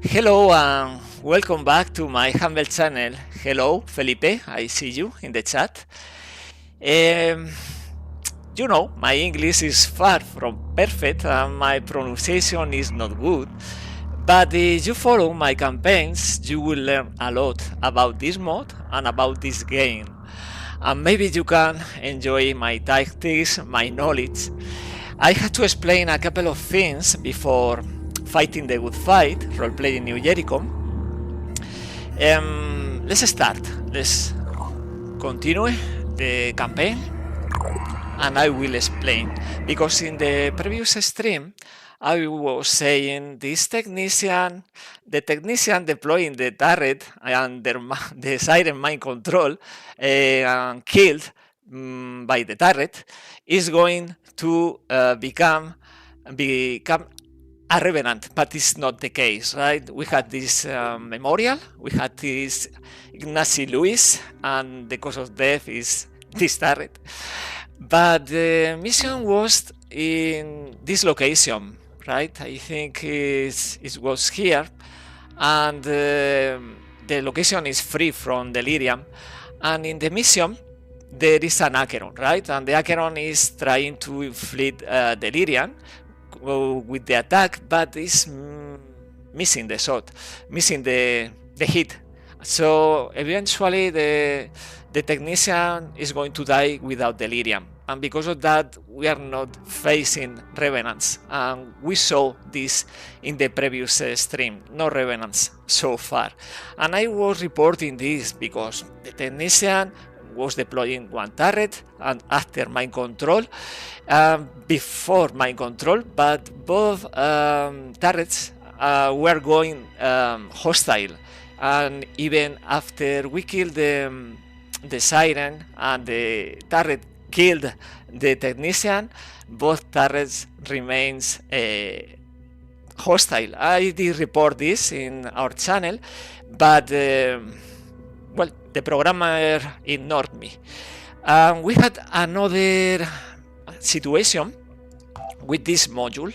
Hello and welcome back to my humble channel. Hello, Felipe, I see you in the chat. My English is far from perfect and my pronunciation is not good. But if you follow my campaigns, you will learn a lot about this mod and about this game. And maybe you can enjoy my tactics, my knowledge. I had to explain a couple of things before fighting the good fight, Roleplaying New Jericho. Let's start. Let's continue the campaign and I will explain. Because in the previous stream, I was saying the technician deploying the turret and the siren mind control and killed by the turret is going to become a revenant, but it's not the case, right? We had this memorial, we had this Ignacy Lewis, and the cause of death is this turret. But the mission was in this location, right? I think it was here, and the location is free from delirium. And in the mission, there is an Acheron, right? And the Acheron is trying to inflict delirium with the attack, but is missing the shot, missing the hit. So eventually the technician is going to die without delirium, and because of that we are not facing revenants, and we saw this in the previous stream. No revenants so far, and I was reporting this because the technician was deploying one turret and after mind control, before mind control, but both turrets were going hostile, and even after we killed the siren and the turret killed the technician, both turrets remains hostile. I did report this in our channel, but well, the programmer ignored me. We had another situation with this module.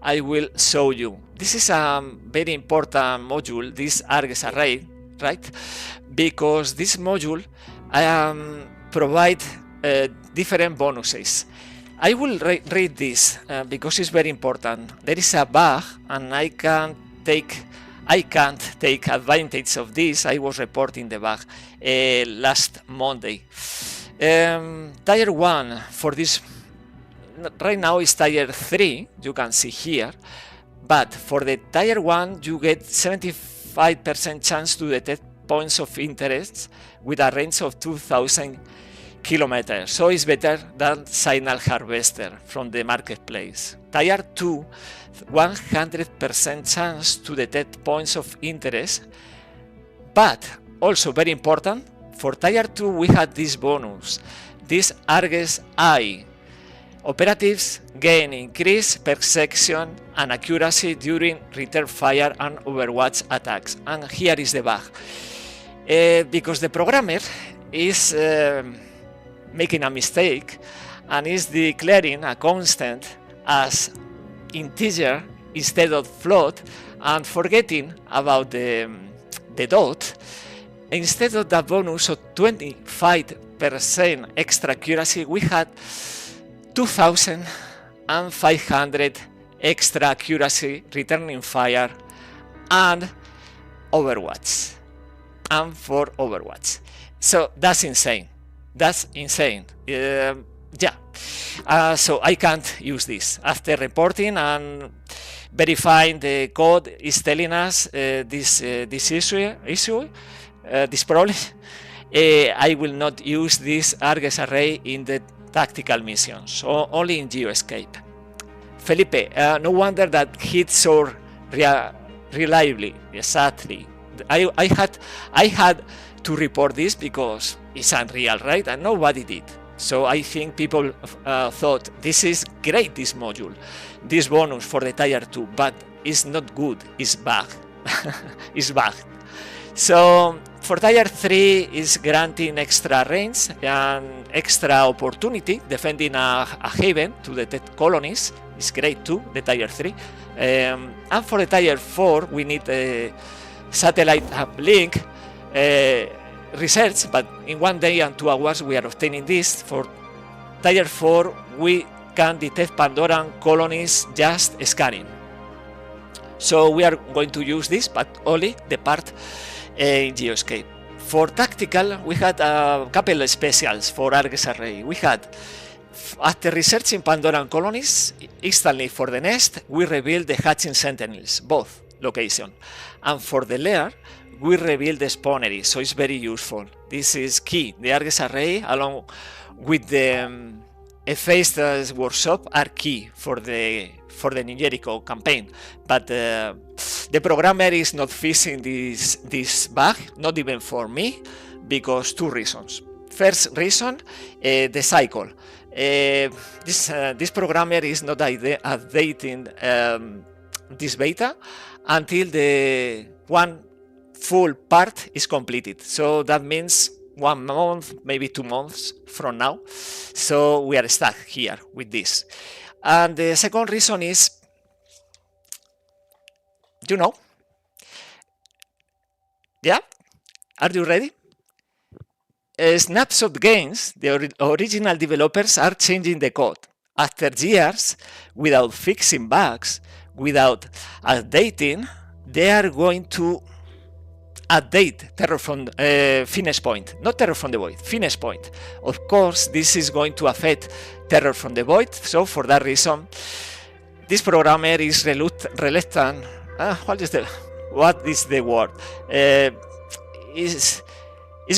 I will show you. This is a very important module, this Argus array, right? Because this module provide different bonuses. I will read this because it's very important. There is a bug and I can't take advantage of this. I was reporting the bug last Monday. Tier 1 for this right now is tier 3, you can see here, but for the tier 1 you get 75% chance to detect points of interest with a range of 2000 kilometers, so it's better than Signal Harvester from the marketplace. Tier 2, 100% chance to detect points of interest, but also very important, for tier 2 we had this bonus, this Argus Eye. Operatives gain increased perception and accuracy during return fire and overwatch attacks. And here is the bug. Because the programmer is making a mistake and is declaring a constant as integer instead of float and forgetting about the dot. Instead of the bonus of 25% extra accuracy, we had 2500 extra accuracy returning fire and overwatch, and for overwatch. So that's insane. That's insane. So I can't use this. After reporting and verifying the code is telling us this issue, this problem. I will not use this Argus array in the tactical missions, so only in Geoescape. Felipe, no wonder that hits so reliably. Exactly. I had to report this because it's unreal, right? And nobody did. So I think people thought this is great, this module, this bonus for the tier 2, but it's not good. It's bad. It's bad. So for tier 3 is granting extra range and extra opportunity defending a haven to detect colonies. is great too, the tier 3. And for the tier 4, we need a satellite uplink research, but in 1 day and 2 hours we are obtaining this. For tier 4, we can detect Pandoran colonies just scanning. So we are going to use this, but only the part in Geoscape. For tactical, we had a couple of specials for Argus Array. We had, after researching Pandoran colonies, instantly for the nest, we revealed the hatching sentinels, both location. And for the lair, we revealed the spawnery, so it's very useful. This is key. The Argus Array, along with the Effaced Workshop, are key for the New Jericho campaign, but the programmer is not fixing this bug, not even for me, because 2 reasons. First reason, the cycle. This programmer is not updating this beta until the one full part is completed. So that means 1 month, maybe 2 months from now. So we are stuck here with this. And the second reason is, yeah, are you ready? Snapshot Games, the original developers, are changing the code. After years, without fixing bugs, without updating, they are going to update Terror from Finish Point, not Terror from the Void, Finish Point. Of course, this is going to affect Terror from the Void, so for that reason, this programmer is reluctant. What is the word? Is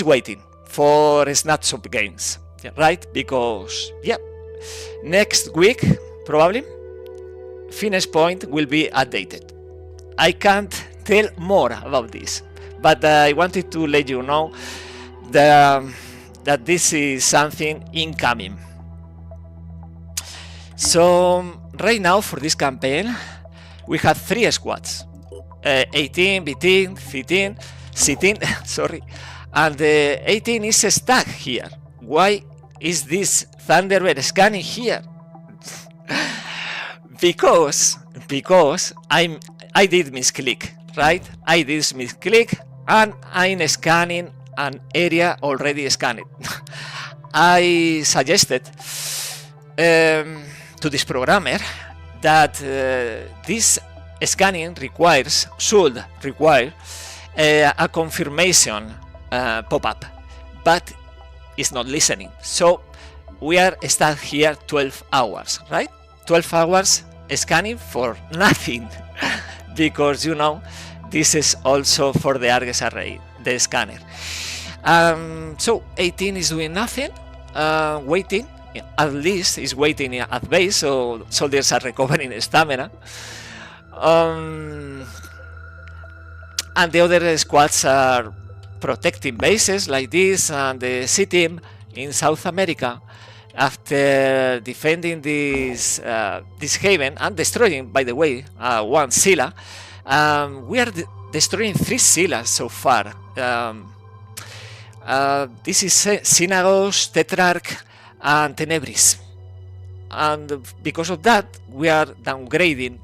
waiting for Snapshot Games, right? Because next week probably Finish Point will be updated. I can't tell more about this, but I wanted to let you know that this is something incoming. So right now for this campaign we have 3 squads, 18, 18, 15, 16, sorry, and 18 is stuck here. Why is this Thunderbird scanning here? because I did misclick, right? I did misclick and I'm scanning an area already scanned. I suggested to this programmer that this scanning should require a confirmation pop-up, but it's not listening. So we are stuck here 12 hours, right? 12 hours scanning for nothing, because this is also for the Argus Array, the scanner. So 18 is doing nothing, waiting. At least is waiting at base, so soldiers are recovering stamina. And the other squads are protecting bases like this, and the C team in South America, after defending this haven and destroying, by the way, 1 Scylla, we are destroying 3 Scyllas so far. This is Synagos, Tetrarch, and Tenebris, and because of that we are downgrading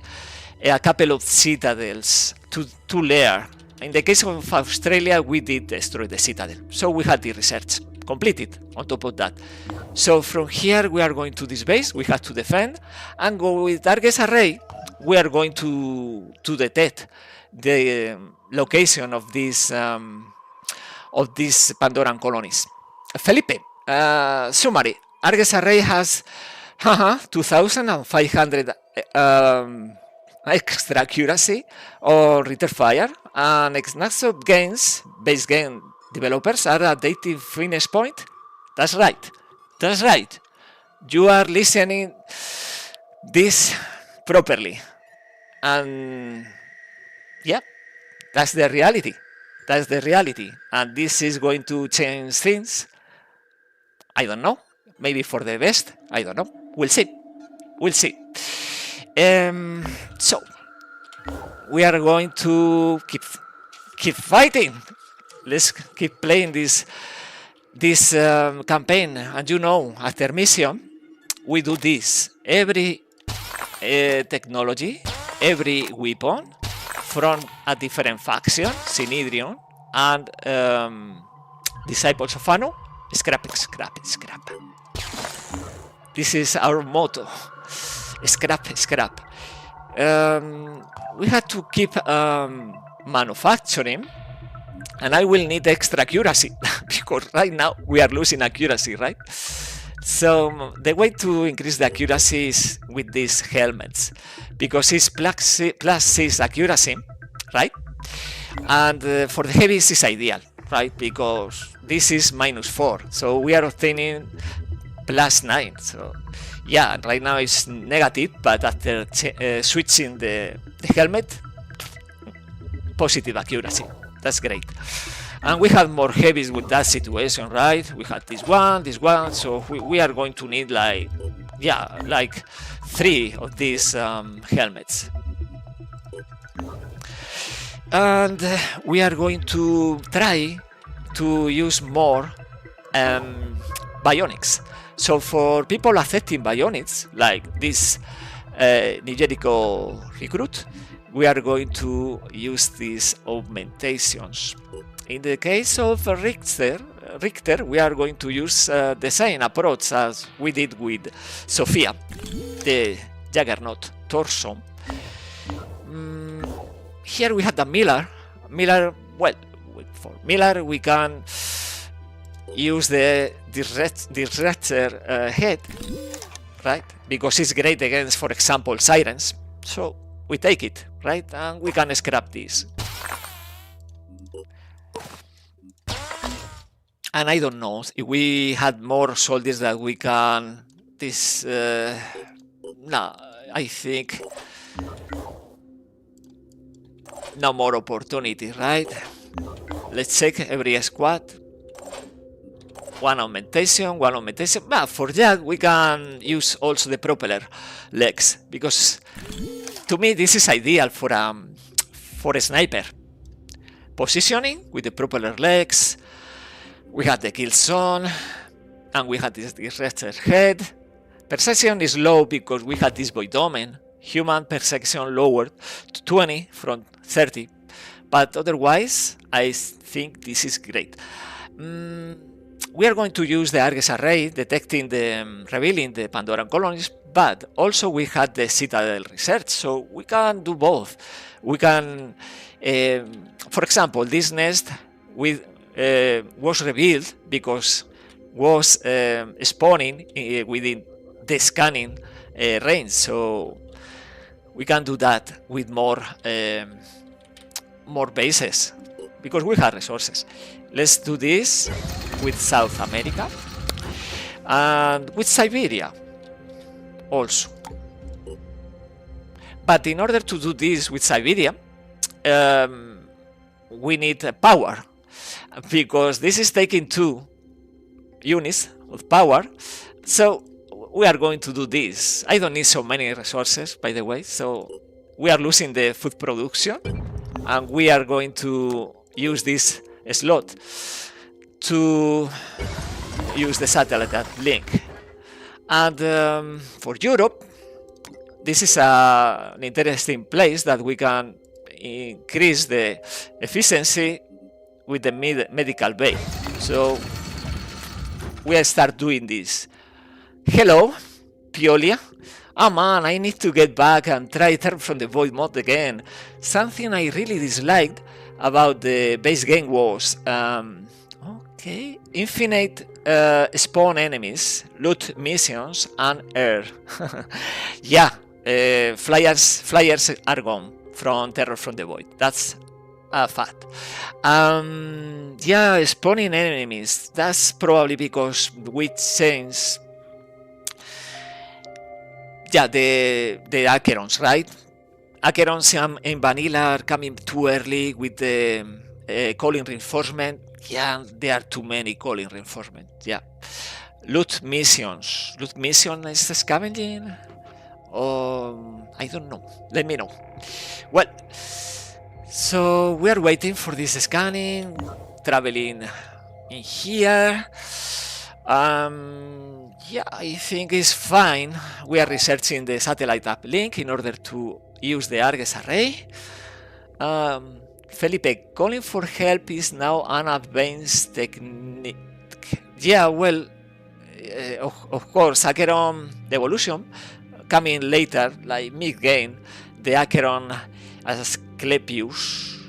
a couple of citadels to lair. In the case of Australia, we did destroy the citadel, so we had the research completed on top of that. So from here we are going to this base, we have to defend, and go with Argus Array. We are going to detect the location of these Pandoran colonies. Felipe, summary. Argus Array has 2,500 extra accuracy or return fire, and Snapshot Games base game developers are updating Finish Point. That's right. That's right. You are listening this properly, and yeah, that's the reality. That's the reality, and this is going to change things. I don't know. Maybe for the best. I don't know. We'll see. We'll see. So we are going to keep fighting. Let's keep playing this campaign. And after mission, we do this every technology, every weapon from a different faction, Synedrion, and Disciples of Anu, scrap, scrap, scrap. This is our motto, scrap, scrap. We had to keep manufacturing, and I will need extra accuracy because right now we are losing accuracy, right? So the way to increase the accuracy is with these helmets, because it's +6 accuracy, right? And for the heavies is ideal, right? Because this is -4, so we are obtaining +9. So yeah, right now it's negative, but after switching the helmet, positive accuracy. That's great. And we had more heavies with that situation, right? We had this one, so we are going to need like 3 of these helmets. And we are going to try to use more bionics. So for people affecting bionics, like this New Jericho recruit, we are going to use these augmentations. In the case of Richter, we are going to use the same approach as we did with Sophia, the Juggernaut torso. Here we had the Miller. Well, for Miller we can use the Disruptor head, right? Because it's great against, for example, sirens. So we take it, right? And we can scrap this. And I don't know if we had more soldiers that we can. No, I think no more opportunity, right? Let's check every squad. One augmentation. But for that, we can use also the propeller legs, because to me this is ideal for a sniper. Positioning with the propeller legs. We had the kill zone, and we had this Disruptor head. Perception is low because we had this Void Domain. Human perception lowered to 20 from 30, but otherwise I think this is great. We are going to use the Argus array, detecting revealing the Pandoran colonies, but also we had the Citadel research, so we can do both. We can, for example, this nest was revealed because was spawning within the scanning range, so we can do that with more bases because we have resources. Let's do this with South America and with Siberia also. But in order to do this with Siberia, we need power, because this is taking 2 units of power. So we are going to do this. I don't need so many resources, by the way, so we are losing the food production, and we are going to use this slot to use the satellite link. And for Europe, this is an interesting place that we can increase the efficiency with the medical bay. So we start doing this. Hello, Piolia. Oh man, I need to get back and try Etermes from the Void mod again. Something I really disliked about the base game was infinite spawn enemies, loot missions, and air. Yeah, flyers are gone from Terror from the Void. That's a fact. Yeah, spawning enemies. That's probably because we changed. Yeah, the Acherons, right? Acherons in vanilla are coming too early with the calling reinforcement. Yeah, there are too many calling reinforcement. Yeah. Loot missions. Loot mission is scavenging? I don't know. Let me know. Well, so we are waiting for this scanning, traveling in here. Yeah, I think it's fine. We are researching the satellite uplink in order to use the Argus array. Felipe, calling for help is now an advanced technique. Yeah, well, of course, Acheron Devolution coming later, like mid-game, the Acheron Asclepius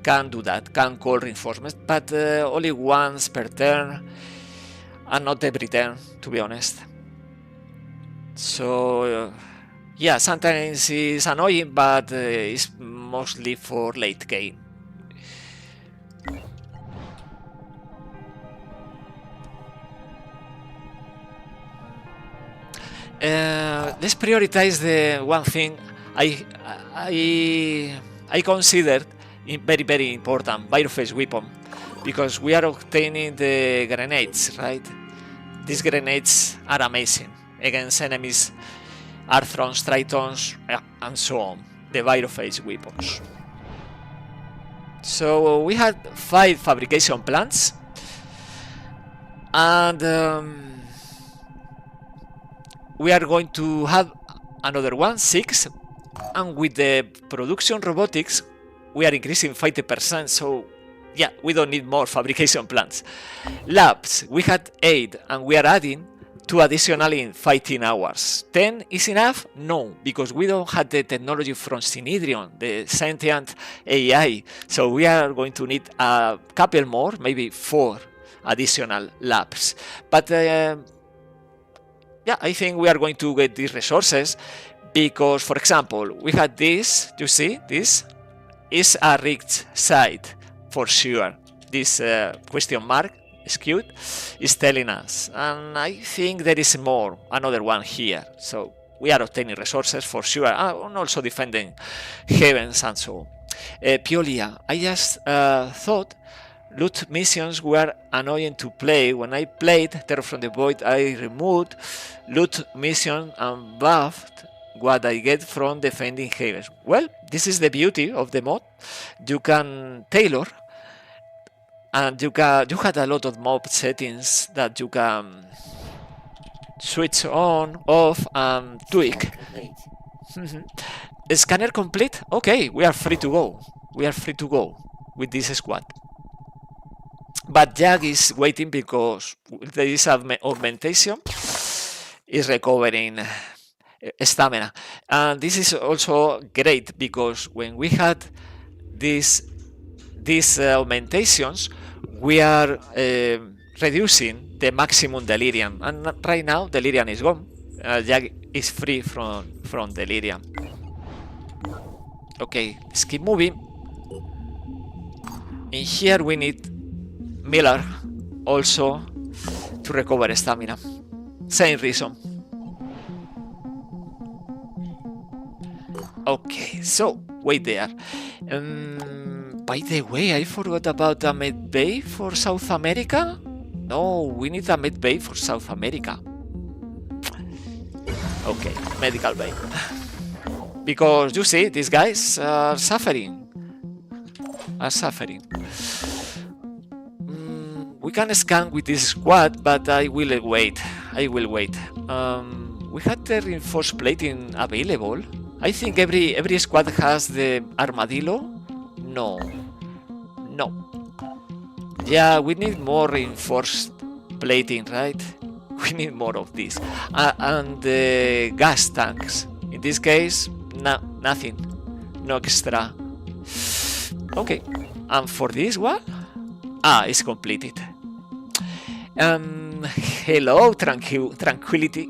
can do that, can call reinforcements, but only once per turn, and not every turn, to be honest. So, yeah, sometimes it's annoying, but it's mostly for late game. Let's prioritize the one thing I considered very important, Byroface weapon, because we are obtaining the grenades, right? These grenades are amazing against enemies, Arthrons, Tritons, and so on, the Byroface weapons. So we had 5 fabrication plants, and we are going to have another one, 6, and with the production robotics we are increasing 50%, so yeah, we don't need more fabrication plants. Labs, we had 8, and we are adding 2 additional in 15 hours. 10 is enough? No, because we don't have the technology from Synedrion, the sentient AI, so we are going to need a couple more, maybe 4 additional labs. But yeah, I think we are going to get these resources because, for example, we had this, you see, this is a rigged site for sure. This question mark skewed is telling us, and I think there is more, another one here. So we are obtaining resources for sure, and also defending heavens and so on. Piolia, I just thought loot missions were annoying to play. When I played Terror from the Void, I removed loot mission and buffed what I get from defending havens. Well, this is the beauty of the mod. You can tailor, and you had a lot of mob settings that you can switch on, off, and tweak. Scanner complete? Okay, we are free to go. We are free to go with this squad. But Jack is waiting because there is augmentation, is recovering stamina. And this is also great because when we had these augmentations, we are reducing the maximum delirium. And right now, delirium is gone. Jack is free from delirium. Okay, let's keep moving. In here we need Miller also to recover stamina. Same reason. Okay, so wait there. By the way, I forgot about a med bay for South America. No, we need a med bay for South America. Okay, medical bay. Because you see, these guys are suffering. We can scan with this squad, but I will wait. We had the reinforced plating available. I think every squad has the armadillo. No. Yeah, we need more reinforced plating, right? We need more of this. And the gas tanks. In this case, nothing. No extra. Okay. And for this one? It's completed. Hello, Tranquility.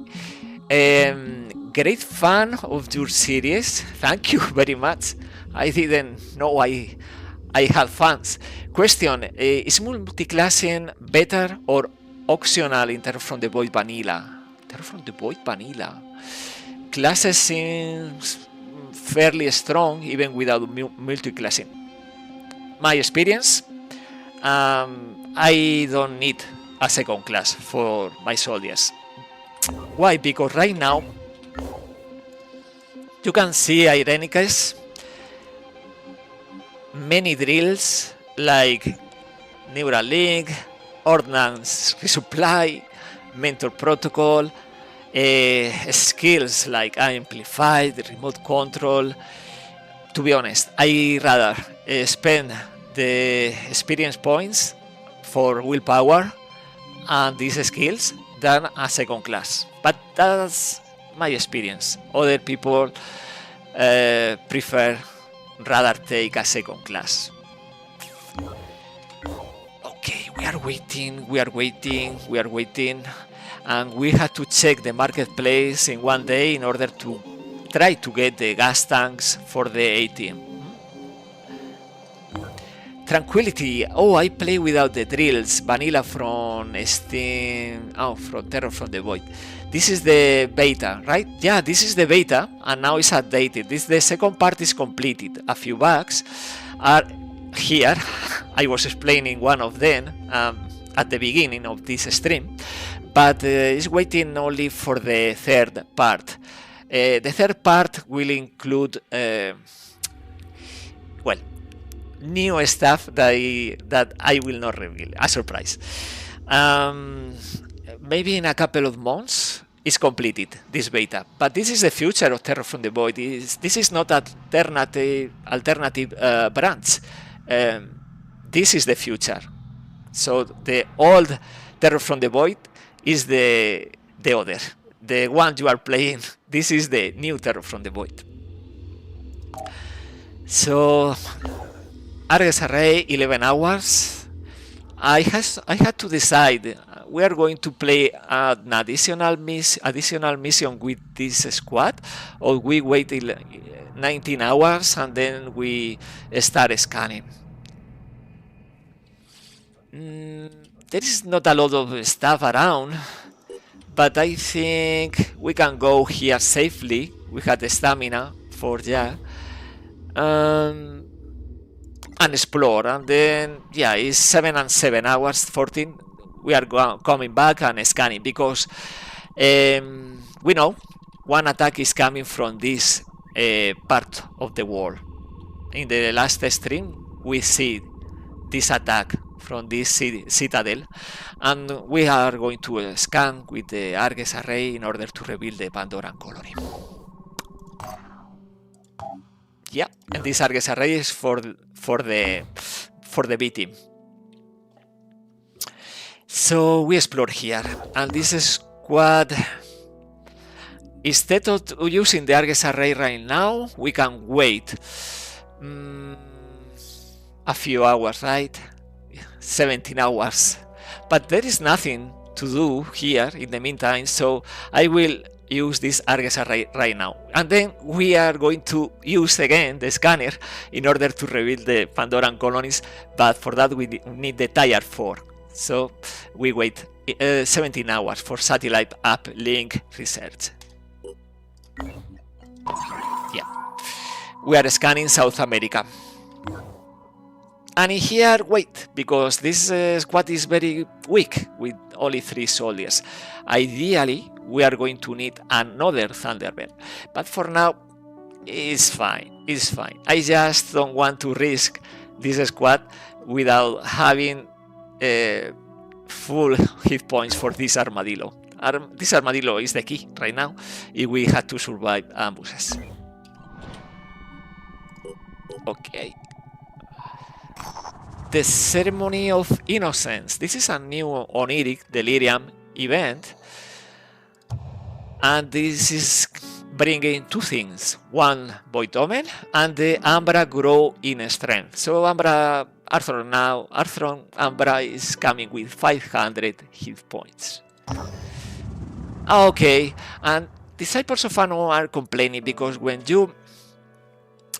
Great fan of your series. Thank you very much. I didn't know I had fans. Question, is multiclassing better or optional in Terror from the Void Vanilla? Terror from the Void Vanilla. Classes seems fairly strong even without multiclassing. My experience, I don't need a second class for my soldiers. Why? Because right now you can see Irenicus, many drills like Neuralink, Ordnance Resupply, mentor protocol, skills like amplified, remote control. To be honest, I rather spend the experience points for willpower and these skills than a second class. But that's my experience. Other people prefer rather take a second class. Okay, we are waiting, and we had to check the marketplace in one day in order to try to get the gas tanks for the A-team. Tranquility. Oh, I play without the drills. Vanilla from Steam. Oh, from Terror from the Void. This is the beta, right? Yeah, this is the beta, and now it's updated. The second part is completed. A few bugs are here. I was explaining one of them at the beginning of this stream, but it's waiting only for the third part. The third part will include, well, new stuff that I will not reveal. A surprise. Maybe in a couple of months it's completed, this beta. But this is the future of Terror from the Void. This is not alternative branch. This is the future. So the old Terror from the Void is the other. The one you are playing, this is the new Terror from the Void. So, Argus Array, 11 hours. I had to decide, we are going to play an additional mission with this squad, or we wait 19 hours and then we start scanning. There is not a lot of stuff around, but I think we can go here safely. We had the stamina for and explore, and then it's 7 and 7 hours, 14. We are coming back and scanning because we know one attack is coming from this part of the wall. In the last stream, we see this attack from this citadel, and we are going to scan with the Argus Array in order to reveal the Pandoran colony. Yeah, and this Argus Array is for the B team. So we explore here, and this squad, instead of using the Argus Array right now, we can wait a few hours, right? 17 hours. But there is nothing to do here in the meantime, so I will use this Argus Array right now. And then we are going to use again the scanner in order to reveal the Pandoran colonies, but for that we need the Tier 4. So we wait 17 hours for satellite app link research. Yeah, we are scanning South America. And in here, wait, because this squad is very weak with only 3 soldiers. Ideally, we are going to need another Thunderbird, but for now, it's fine. It's fine. I just don't want to risk this squad without having full hit points for this armadillo. This armadillo is the key right now if we had to survive ambushes. Okay. The Ceremony of Innocence. This is a new Oniric Delirium event, and this is bringing 2 things. One, Void Omen, and the Ambra grow in strength. So Arthron Ambra is coming with 500 hit points. Okay, and Disciples of Anu are complaining because when you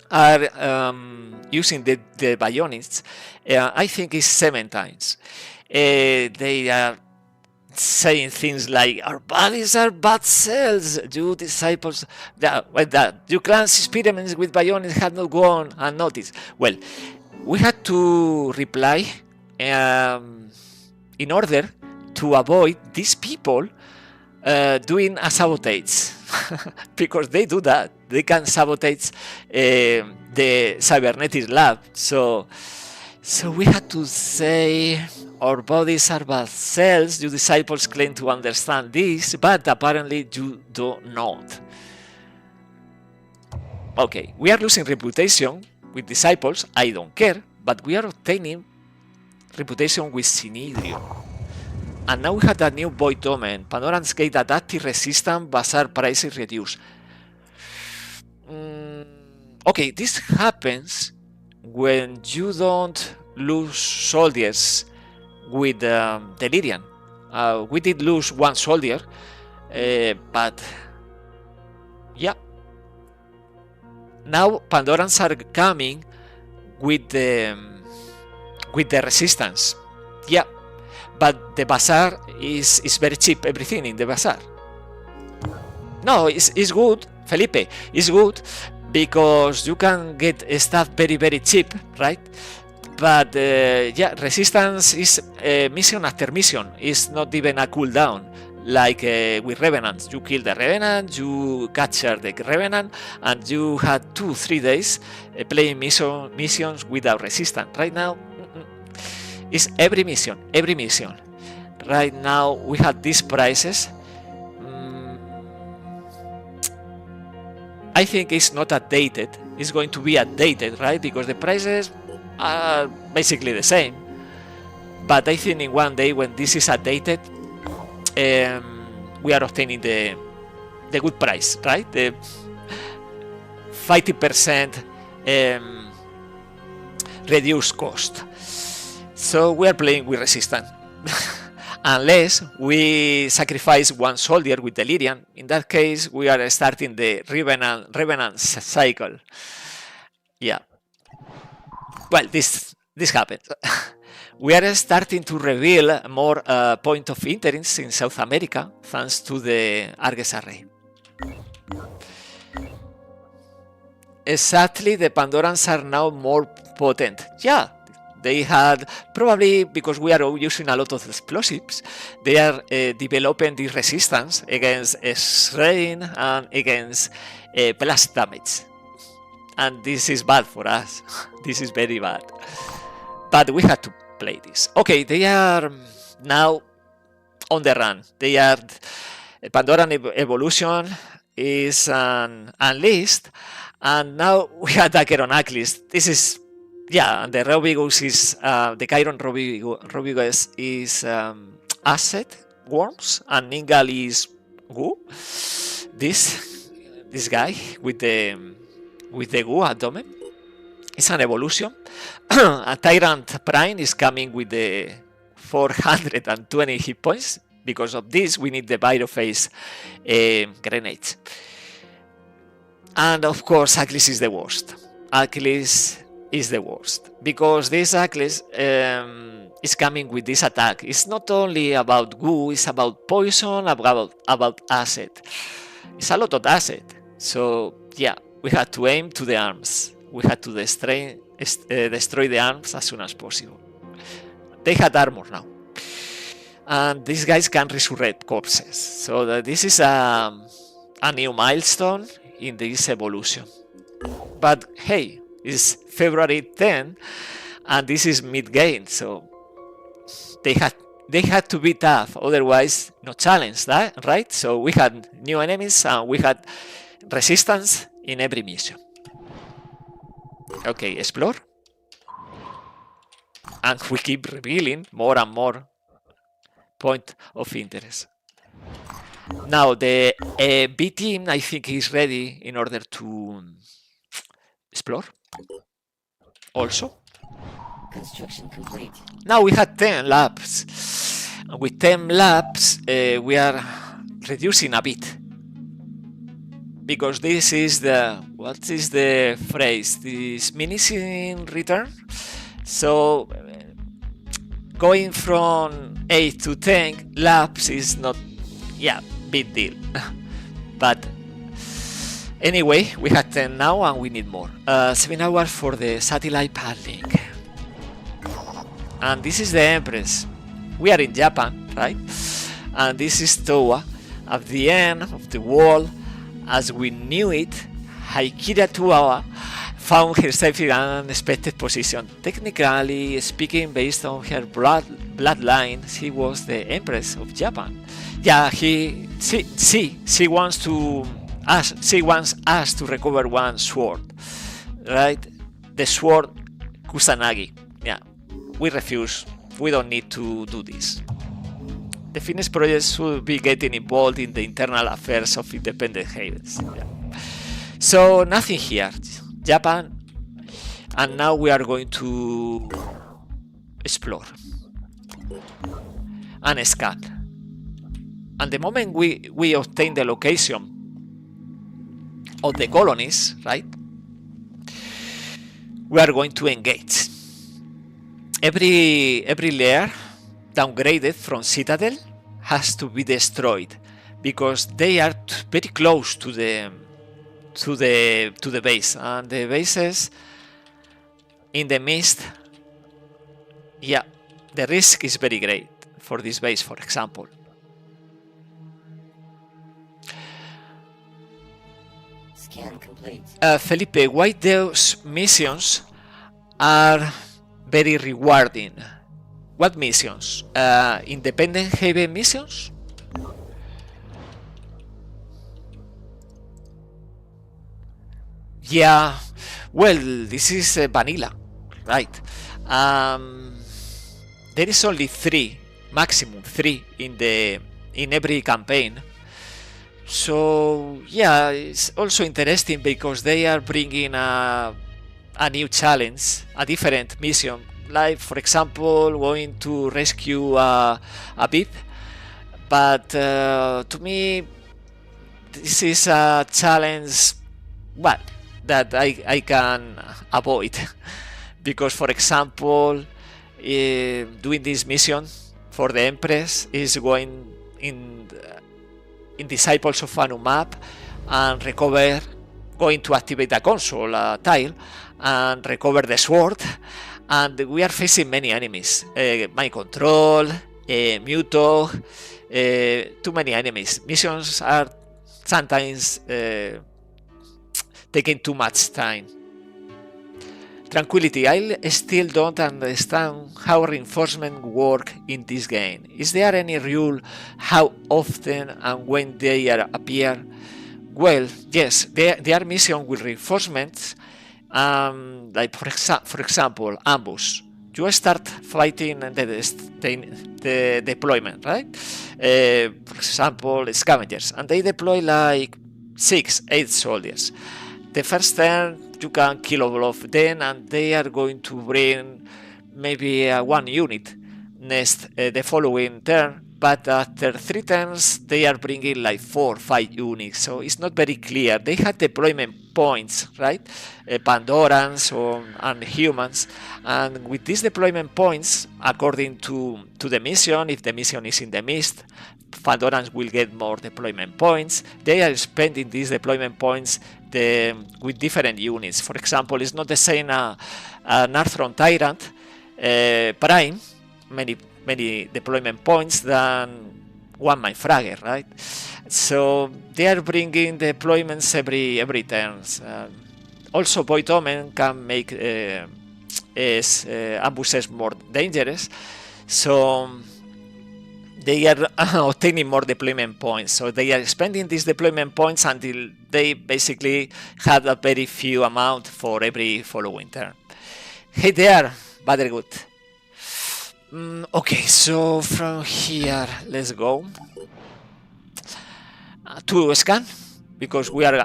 are using the Bionists, I think it's 7 times. They are saying things like, our bodies are bad cells, you disciples, you clans experiments with Bionists have not gone unnoticed. Well, we had to reply in order to avoid these people doing a sabotage. Because they do that. They can sabotage the cybernetics lab. So we had to say, our bodies are but cells. You disciples claim to understand this, but apparently you do not. Okay, we are losing reputation with disciples, I don't care, but we are obtaining reputation with Synedrion. And now we have that new void domain, Pandora's Gate adaptive resistance, bazaar prices reduced. Okay, this happens when you don't lose soldiers with Delirium. We did lose one soldier, but yeah. Now Pandorans are coming with the resistance. Yeah, but the bazaar is very cheap. Everything in the bazaar. No, it's good, Felipe. It's good because you can get stuff very cheap, right? But yeah, resistance is mission after mission. It's not even a cooldown like with Revenants. You kill the Revenant, you capture the Revenant, and you had 2-3 days playing missions without resistance. Right now, it's every mission. Right now we have these prices. I think it's not updated. It's going to be updated, right? Because the prices are basically the same. But I think in one day when this is updated, we are obtaining the good price, right? The 50% reduced cost. So we are playing with resistance. Unless we sacrifice one soldier with Delirium, in that case we are starting the Revenant cycle. Yeah. Well, this happens. We are starting to reveal more point of interest in South America thanks to the Argus array. Exactly, the Pandorans are now more potent. Yeah. They had, probably because we are using a lot of explosives, they are developing this resistance against strain and against blast damage. And this is bad for us. This is very bad. But we had to play this. Okay, they are now on the run. They are, Pandoran evolution is unleashed, and now we attack on Acklist. This is, yeah, and the Robigus is, the Chiron Robigus is Asset Worms, and Ningal is Goo. This guy with the Goo abdomen. It's an evolution. A Tyrant Prime is coming with the 420 hit points. Because of this, we need the Pyrophase grenades. And of course, Achilles is the worst. Achilles is the worst. Because this Achilles is coming with this attack. It's not only about goo, it's about poison, about acid. It's a lot of acid. So, yeah, we had to aim to the arms. We had to destroy the arms as soon as possible. They had armor now. And these guys can resurrect corpses. So this is a new milestone in this evolution. But hey, it's February 10 and this is mid-game, so they had to be tough, otherwise no challenge, right? So we had new enemies and we had resistance in every mission. Okay, explore. And we keep revealing more and more point of interest. Now the B team, I think, is ready in order to explore. Also, Construction complete. now we had 10 laps. With 10 laps, we are reducing a bit. Because this is the, what is the phrase? This diminishing return. So going from 8 to 10 laps is not, yeah, big deal. But anyway, we had 10 now and we need more. 7 hours for the satellite paddling. And this is the Empress. We are in Japan, right? And this is Towa. At the end of the world, as we knew it, Haikira Towa found herself in an unexpected position. Technically speaking, based on her bloodline, she was the Empress of Japan. Yeah, she wants us to recover one sword, right? The sword Kusanagi. Yeah, we refuse. We don't need to do this. The Finnish project should be getting involved in the internal affairs of independent havens. Yeah. So nothing here. Japan, and now we are going to explore and scan. And the moment we obtain the location of the colonies, right, we are going to engage. Every layer downgraded from Citadel has to be destroyed because they are very close to the base, and the bases in the mist. Yeah, the risk is very great for this base, for example. Scan complete. Felipe, why those missions are very rewarding? What missions? Independent haven missions? Yeah, well, this is vanilla, right? There is only 3, maximum 3 in every campaign. So yeah, it's also interesting because they are bringing a new challenge, a different mission. Like, for example, going to rescue a beep. But to me, this is a challenge, well, that I can avoid. Because, for example, doing this mission for the Empress is going in Disciples of Anu map and going to activate a console tile and recover the sword. And we are facing many enemies. Mind Control, Muto, too many enemies. Missions are sometimes taking too much time. Tranquility, I still don't understand how reinforcement work in this game. Is there any rule how often and when they appear? Well, yes, there are missions with reinforcements. Like for example, ambush. You start fighting the deployment, right? For example, scavengers, and they deploy like 6-8 soldiers. The first turn you can kill all of them, and they are going to bring maybe 1 unit next the following turn. But after 3 turns, they are bringing like 4-5 units, so it's not very clear. They have deployment points, right? Pandorans and humans, and with these deployment points, according to the mission, if the mission is in the mist, Pandorans will get more deployment points. They are spending these deployment points with different units. For example, it's not the same an Arthron Tyrant Prime, many deployment points than one Mind Fragger, right? So they are bringing deployments every turn. Also, Void Omen can make ambushes more dangerous. So they are obtaining more deployment points. So they are spending these deployment points until they basically have a very few amount for every following turn. Hey there, Badergut. Okay, so from here, let's go to scan, because we are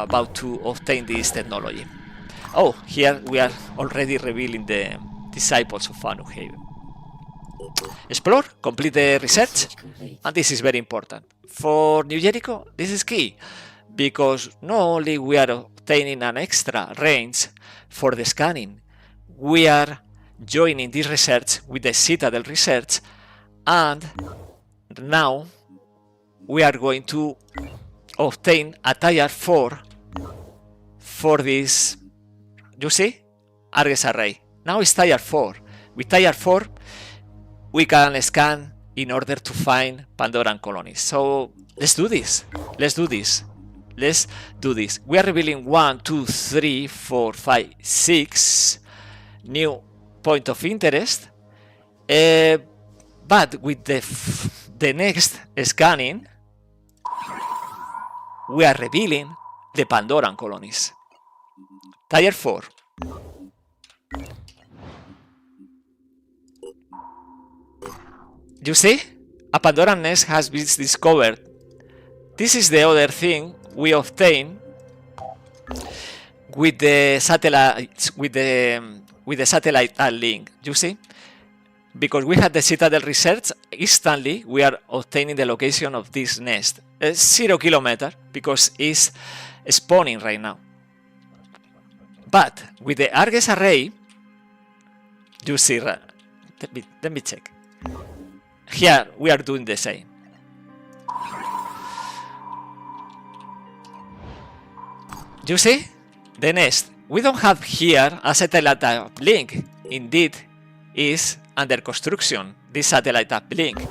about to obtain this technology. Oh, here we are already revealing the Disciples of Anu Haven. Explore, complete the research, and this is very important. For New Jericho, this is key, because not only we are obtaining an extra range for the scanning, we are joining this research with the Citadel research, and now we are going to obtain a tier 4 for this, you see, Argus array. Now it's tier 4. With tier 4, we can scan in order to find Pandoran colonies. So let's do this. let's do this. We are revealing 1, 2, 3, 4, 5, 6 new point of interest, but with the next scanning, we are revealing the Pandoran colonies. Tier 4. You see? A Pandoran nest has been discovered. This is the other thing we obtain with the satellite link. You see? Because we had the Citadel research, instantly we are obtaining the location of this nest. 0 kilometers, because it's spawning right now. But with the Argus array, you see, let me check. Here we are doing the same. You see? The nest. We don't have here a satellite link. Indeed, is under construction, this satellite link,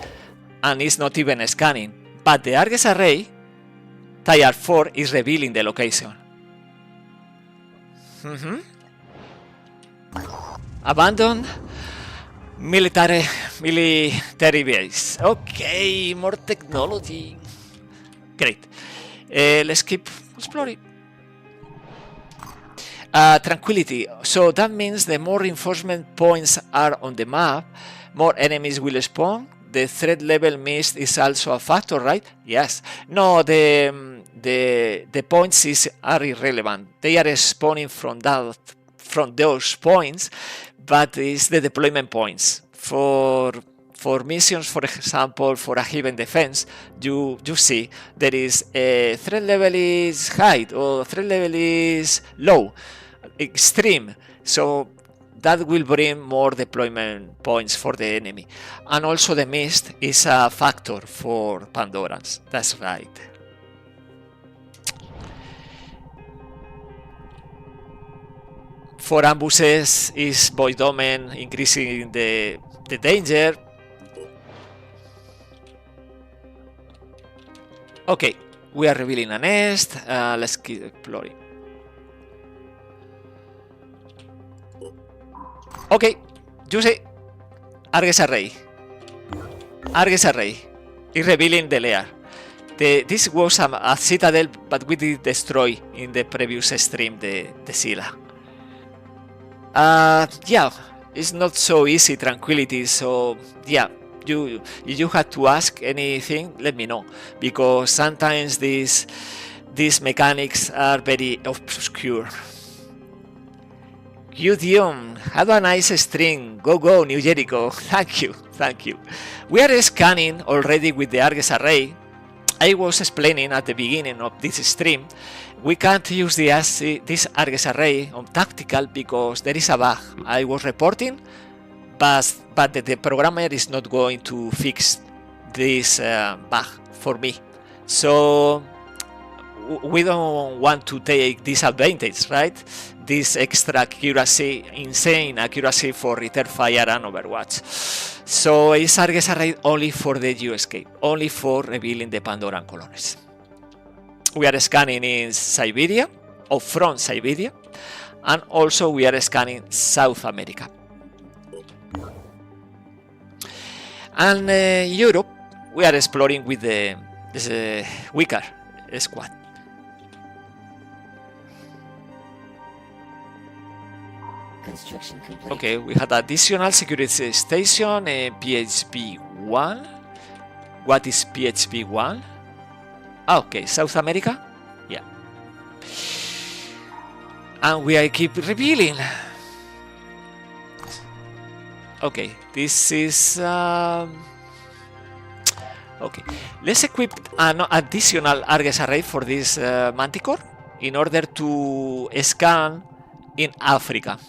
and it's not even scanning. But the Argus array, tier 4, is revealing the location. Abandoned military base. Okay, more technology. Great. Let's keep exploring. Tranquility. So that means the more reinforcement points are on the map, more enemies will spawn. The threat level missed is also a factor, right? Yes. No, the points are irrelevant. They are spawning from those points, but it's the deployment points. For missions, for example, for a given defense, you see there is a threat level is high or threat level is low, extreme. So that will bring more deployment points for the enemy. And also the mist is a factor for Pandorans. That's right. For ambushes is Void Omen, increasing the danger. Okay, we are revealing a nest. Let's keep exploring. Okay, you see, Argus array. Argus array is revealing the lair. This was a citadel, but we did destroy in the previous stream the Scylla. Yeah, it's not so easy, Tranquility. So yeah, if you had to ask anything, let me know, because sometimes these mechanics are very obscure. Dion, have a nice stream. Go, New Jericho. Thank you. We are scanning already with the Argus array. I was explaining at the beginning of this stream, we can't use this Argus array on tactical because there is a bug. I was reporting, but the programmer is not going to fix this bug for me. So we don't want to take this advantage, right? This extra accuracy, insane accuracy for return fire and Overwatch. So it's Argus array only for the U-escape, only for revealing the Pandoran colonies. We are scanning in Siberia, or from Siberia, and also we are scanning South America. And Europe, we are exploring with the weaker squad. Construction complete. Okay, we had additional security station in PHP 1. What is PHP 1? Okay, South America? Yeah. And we keep revealing. Okay, this is... okay, let's equip an additional Argus array for this Manticore in order to scan in Africa.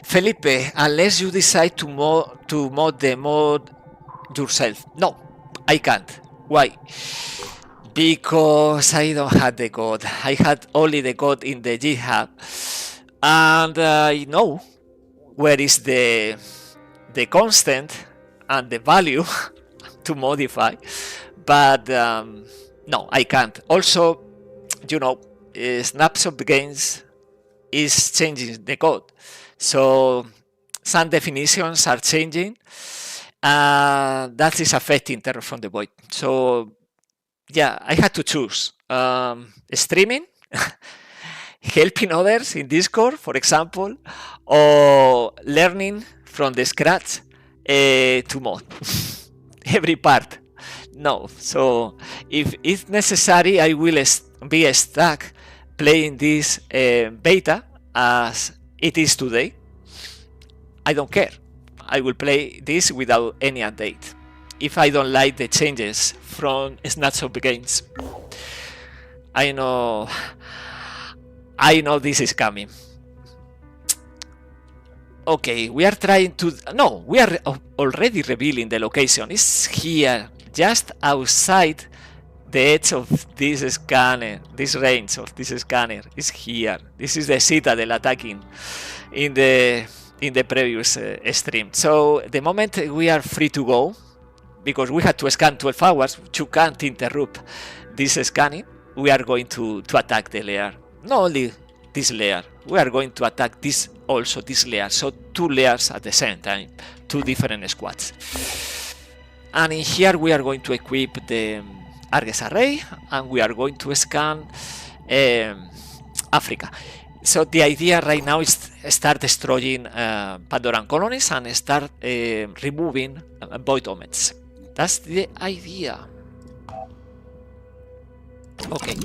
Felipe, unless you decide to mod the mod yourself. No, I can't. Why? Because I don't have the code. I had only the code in the GitHub, and I know where is the constant and the value to modify, but no, I can't. Also, you know, Snapshot Games is changing the code, so some definitions are changing. That is affecting Terror from the Void. So yeah, I had to choose streaming, helping others in Discord, for example, or learning from the scratch to mod every part. No, so if it's necessary, I will be stuck playing this beta as it is today. I don't care. I will play this without any update if I don't like the changes from Snapshot Games. I know this is coming. Okay, we are trying to... No, we are already revealing the location. It's here, just outside the edge of this scanner. This range of this scanner is here. This is the Citadel attacking in the previous stream. So the moment we are free to go, because we had to scan 12 hours, you can't interrupt this scanning, we are going to attack the layer. Not only this layer, we are going to attack this layer. So 2 layers at the same time, 2 different squads. And in here we are going to equip the Argus array, and we are going to scan Africa. So the idea right now is start destroying Pandoran colonies and start removing void omens. That's the idea. Okay.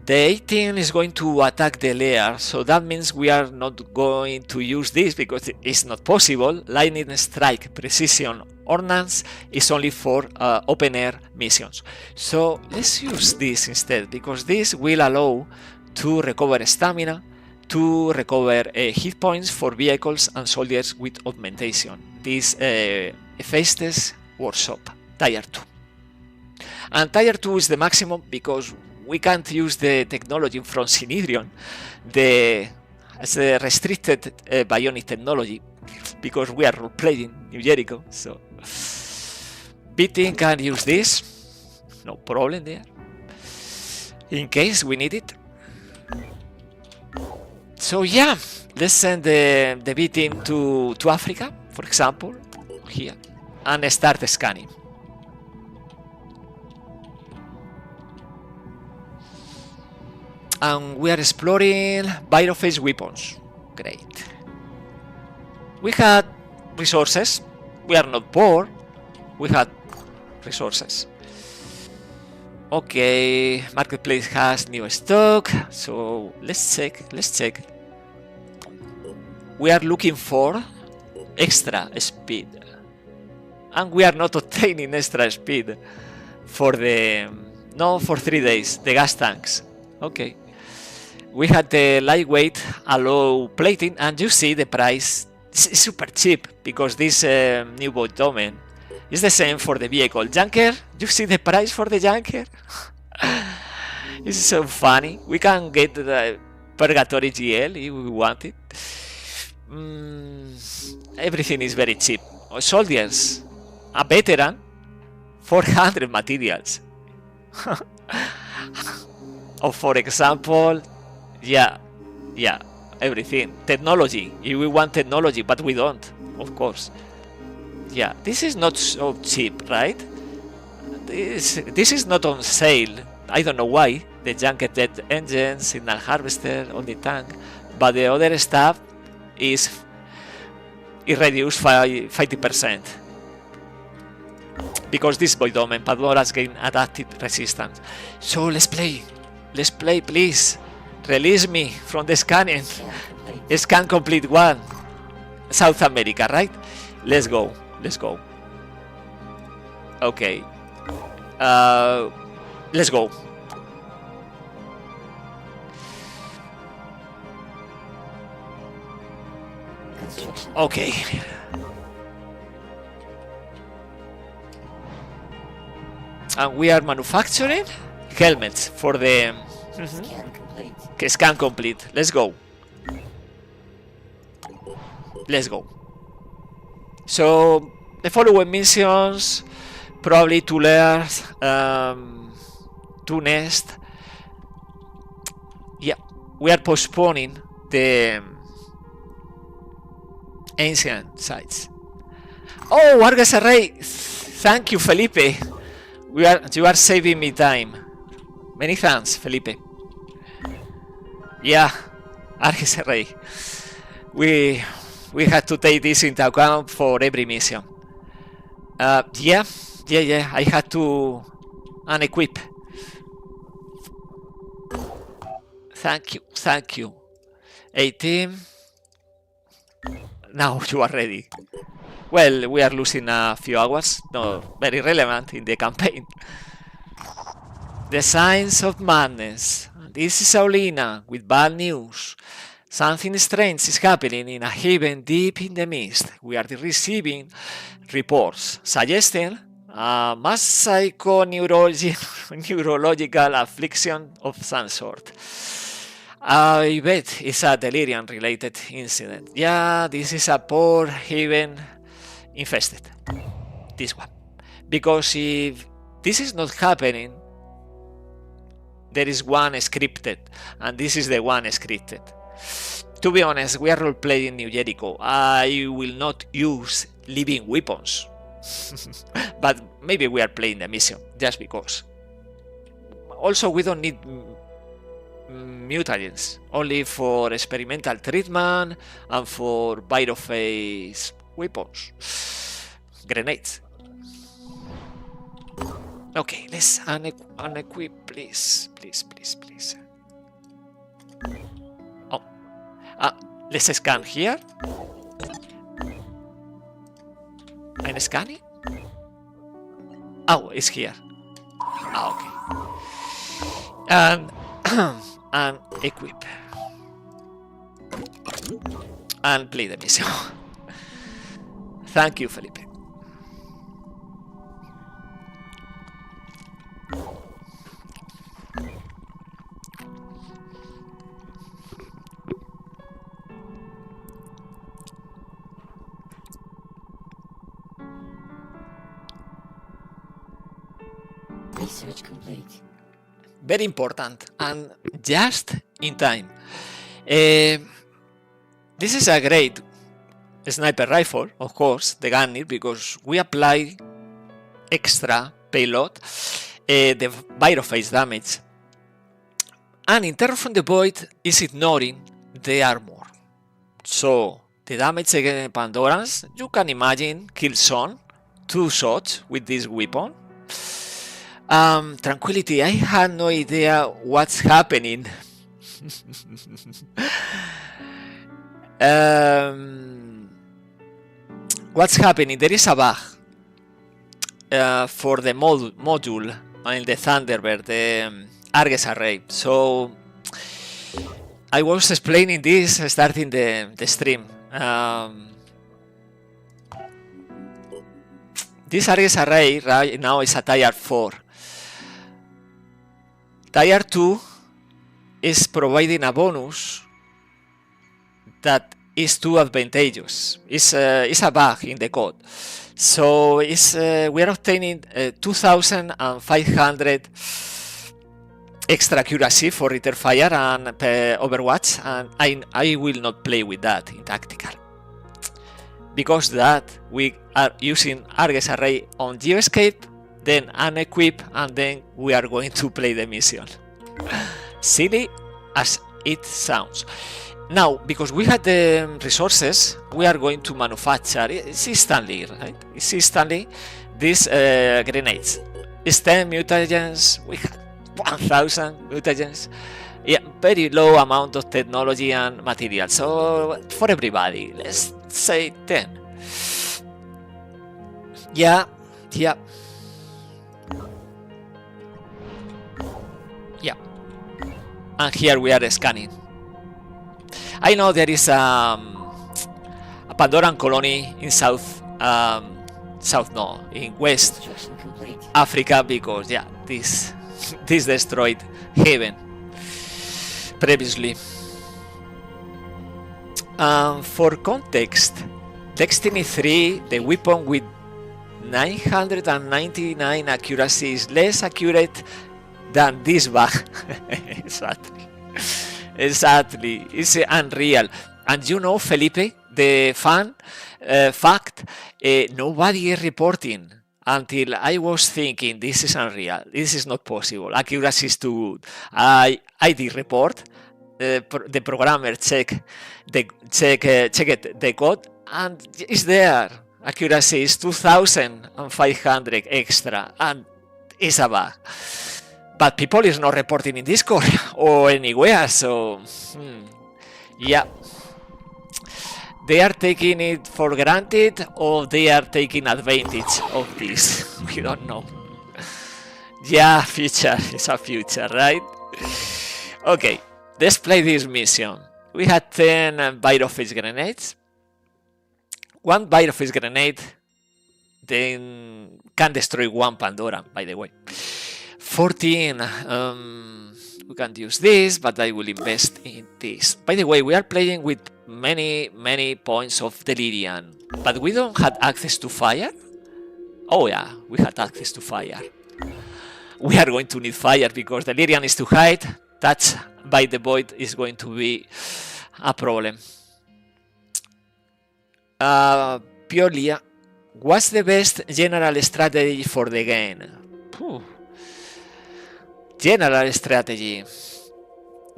The 18 is going to attack the layer, so that means we are not going to use this because it's not possible. Lightning strike precision ordnance is only for open air missions. So let's use this instead, because this will allow to recover stamina, to recover hit points for vehicles and soldiers with augmentation. This Hephaestus Workshop, Tier 2. And Tier 2 is the maximum because we can't use the technology from Synedrion, as a restricted bionic technology, because we are role-playing New Jericho. So Beating can use this, no problem there, in case we need it. So yeah, let's send the B team to Africa, for example, here, and start scanning. And we are exploring Byroface weapons. Great. We had resources. We are not poor. We had resources. Okay, marketplace has new stock. So let's check. We are looking for extra speed, and we are not obtaining extra speed for for 3 days. The gas tanks. Okay. We had the lightweight allow plating, and you see the price is super cheap because this new boat domain is the same for the vehicle. Junker, you see the price for the junker? It's so funny. We can get the Purgatory GL if we want it. Everything is very cheap. Soldiers, a veteran, 400 materials. Or for example, yeah, everything. Technology, if we want technology, but we don't, of course. Yeah, this is not so cheap, right? This is not on sale. I don't know why. The junket jet engine, signal harvester on the tank, but the other stuff is reduced by 50%. Because this void domain, Pandora's gain adaptive resistance. So let's play, please. Release me from the scanning. Scan complete 1. South America, right? Let's go. Okay. Let's go. Okay. And we are manufacturing helmets for the scan complete. Let's go. So the following missions probably 2 layers, 2 nests. Yeah, we are postponing the ancient sites. Oh, Argus Array! Thank you, Felipe. You are saving me time. Many thanks, Felipe. Yeah, Argus Array. We had to take this into account for every mission. Yeah. I had to unequip. Thank you. 18. Now you are ready. Well, we are losing a few hours. No, very relevant in the campaign. The Signs of Madness. This is Saulina with bad news. Something strange is happening in a haven deep in the mist. We are receiving reports suggesting a mass neurological affliction of some sort. I bet it's a delirium-related incident. Yeah, this is a poor haven infested. This one. Because if this is not happening, there is one scripted, and this is the one scripted. To be honest, we are role-playing New Jericho. I will not use living weapons. But maybe we are playing the mission, just because. Also, we don't need mutagens, only for experimental treatment and for bite-of-face weapons. Grenades. Okay, let's unequip, please. Oh, let's scan here. I'm scanning. Oh, it's here. Okay. And equip. And play the mission. Thank you, Felipe. Research complete. Very important and just in time. This is a great sniper rifle, of course, the gunner, because we apply extra payload, the bite-of-face damage, and in Terror from the Void is ignoring the armor. So the damage against Pandorans, you can imagine, kill some 2 shots with this weapon. Tranquility, I had no idea what's happening. What's happening? There is a bug for the module in the Thunderbird, the Argus array. So I was explaining this starting the stream. This Argus array right now is a tier 4. Tier 2 is providing a bonus that is too advantageous. It's a bug in the code. So we are obtaining 2,500 extra accuracy for return fire and Overwatch, and I will not play with that in tactical. Because that we are using Argus array on Geoscape, then unequip, and then we are going to play the mission. Silly as it sounds. Now, because we had the resources, we are going to manufacture. It's instantly, right? It's instantly these grenades. It's 10 mutagens. We had 1,000 mutagens. Yeah, very low amount of technology and material. So for everybody, let's say 10. Yeah. And here we are scanning. I know there is a Pandoran colony in in West Africa, because yeah, this destroyed Haven previously. For context, Destiny 3, the weapon with 999 accuracy is less accurate than this bug. Exactly. Exactly. It's unreal. And you know, Felipe, the fun fact, nobody is reporting until I was thinking this is unreal. This is not possible. Accuracy is too good. I did report. The programmer checked the code and it's there. Accuracy is 2500 extra and it's a bug. But people is not reporting in Discord or anywhere, so yeah. They are taking it for granted or they are taking advantage of this. We don't know. Yeah, future. It's a future, right? Okay, let's play this mission. We had 10 bite-of-fish grenades. One bite-of-fish grenade then can destroy one Pandora, by the way. 14. We can use this, but I will invest in this. By the way, we are playing with many points of Delirium, but we don't have access to fire. Oh yeah, we had access to fire. We are going to need fire because Delirium is too high. Touch by the void is going to be a problem. Purely, what's the best general strategy for the game? General strategy.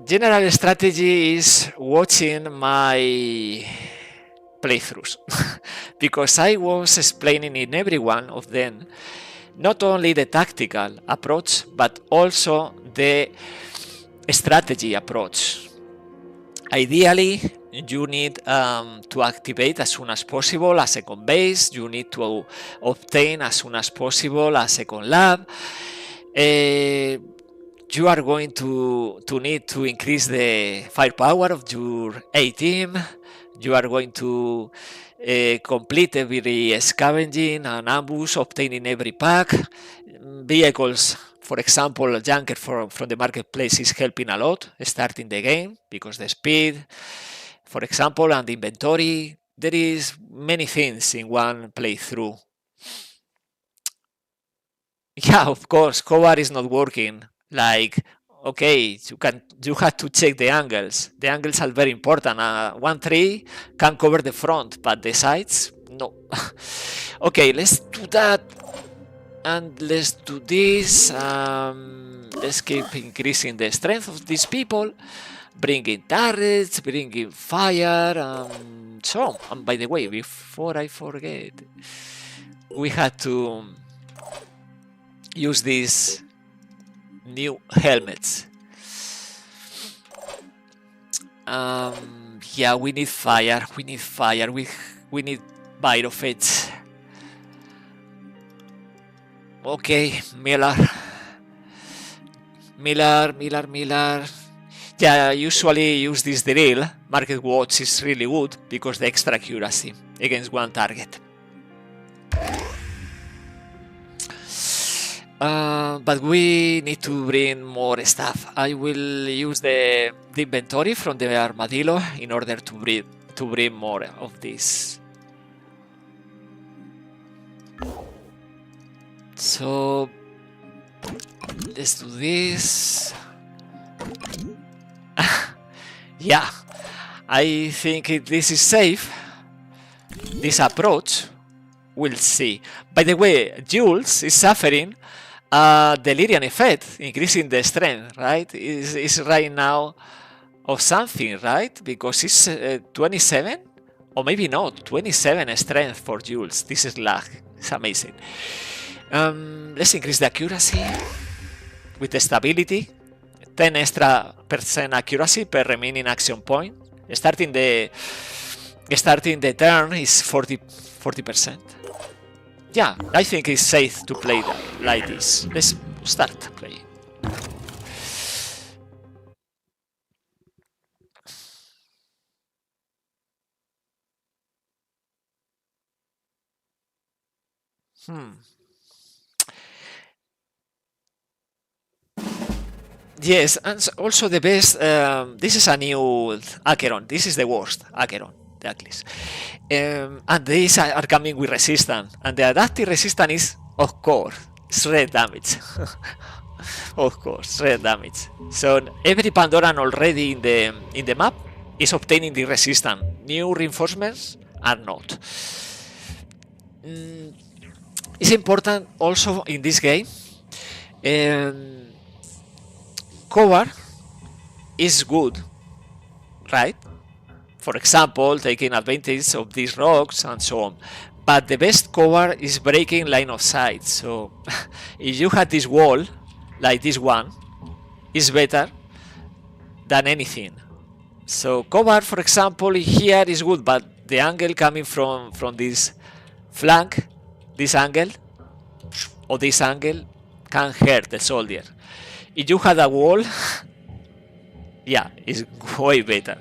General strategy is watching my playthroughs because I was explaining in every one of them not only the tactical approach but also the strategy approach. Ideally, you need to activate as soon as possible a second base. You need to obtain as soon as possible a second lab. You are going to need to increase the firepower of your A-team. You are going to complete every scavenging and ambush, obtaining every pack. Vehicles, for example, a junker from the marketplace is helping a lot starting the game because the speed, for example, and the inventory. There is many things in one playthrough. Yeah, of course, cover is not working. Like, okay, you have to check the angles. The angles are very important. One tree can cover the front, but the sides, no. Okay, let's do that. And let's do this. Let's keep increasing the strength of these people. Bringing turrets, bringing fire, so. And by the way, before I forget, we had to use these new helmets. Yeah, we need fire. We need fire. We need bite of it. Okay, Miller. Yeah, I usually use this drill. Market Watch is really good because the extra accuracy against one target. But we need to bring more stuff. I will use the inventory from the armadillo in order to bring more of this. So let's do this. Yeah, I think this is safe. This approach, we'll see. By the way, Jules is suffering delirium effect, increasing the strength, right? Is right now of something, right? Because it's 27, or maybe not, 27 strength for Jules. This is lag. It's amazing. Let's increase the accuracy with the stability. 10 extra % accuracy per remaining action point. Starting the turn is 40%. Yeah, I think it's safe to play like this. Let's start playing. Yes, and also the best. This is a new Acheron. This is the worst Acheron. the Achilles. And these are coming with resistance, and the adaptive resistance is, of course, shred damage. Of course, shred damage. So every Pandoran already in the map is obtaining the resistance. New reinforcements are not. It's important also in this game. Cover is good, right? For example, taking advantage of these rocks and so on. But the best cover is breaking line of sight. So if you had this wall, like this one, is better than anything. So cover, for example, here is good, but the angle coming from this flank, this angle, or this angle, can hurt the soldier. If you had a wall, yeah, it's way better.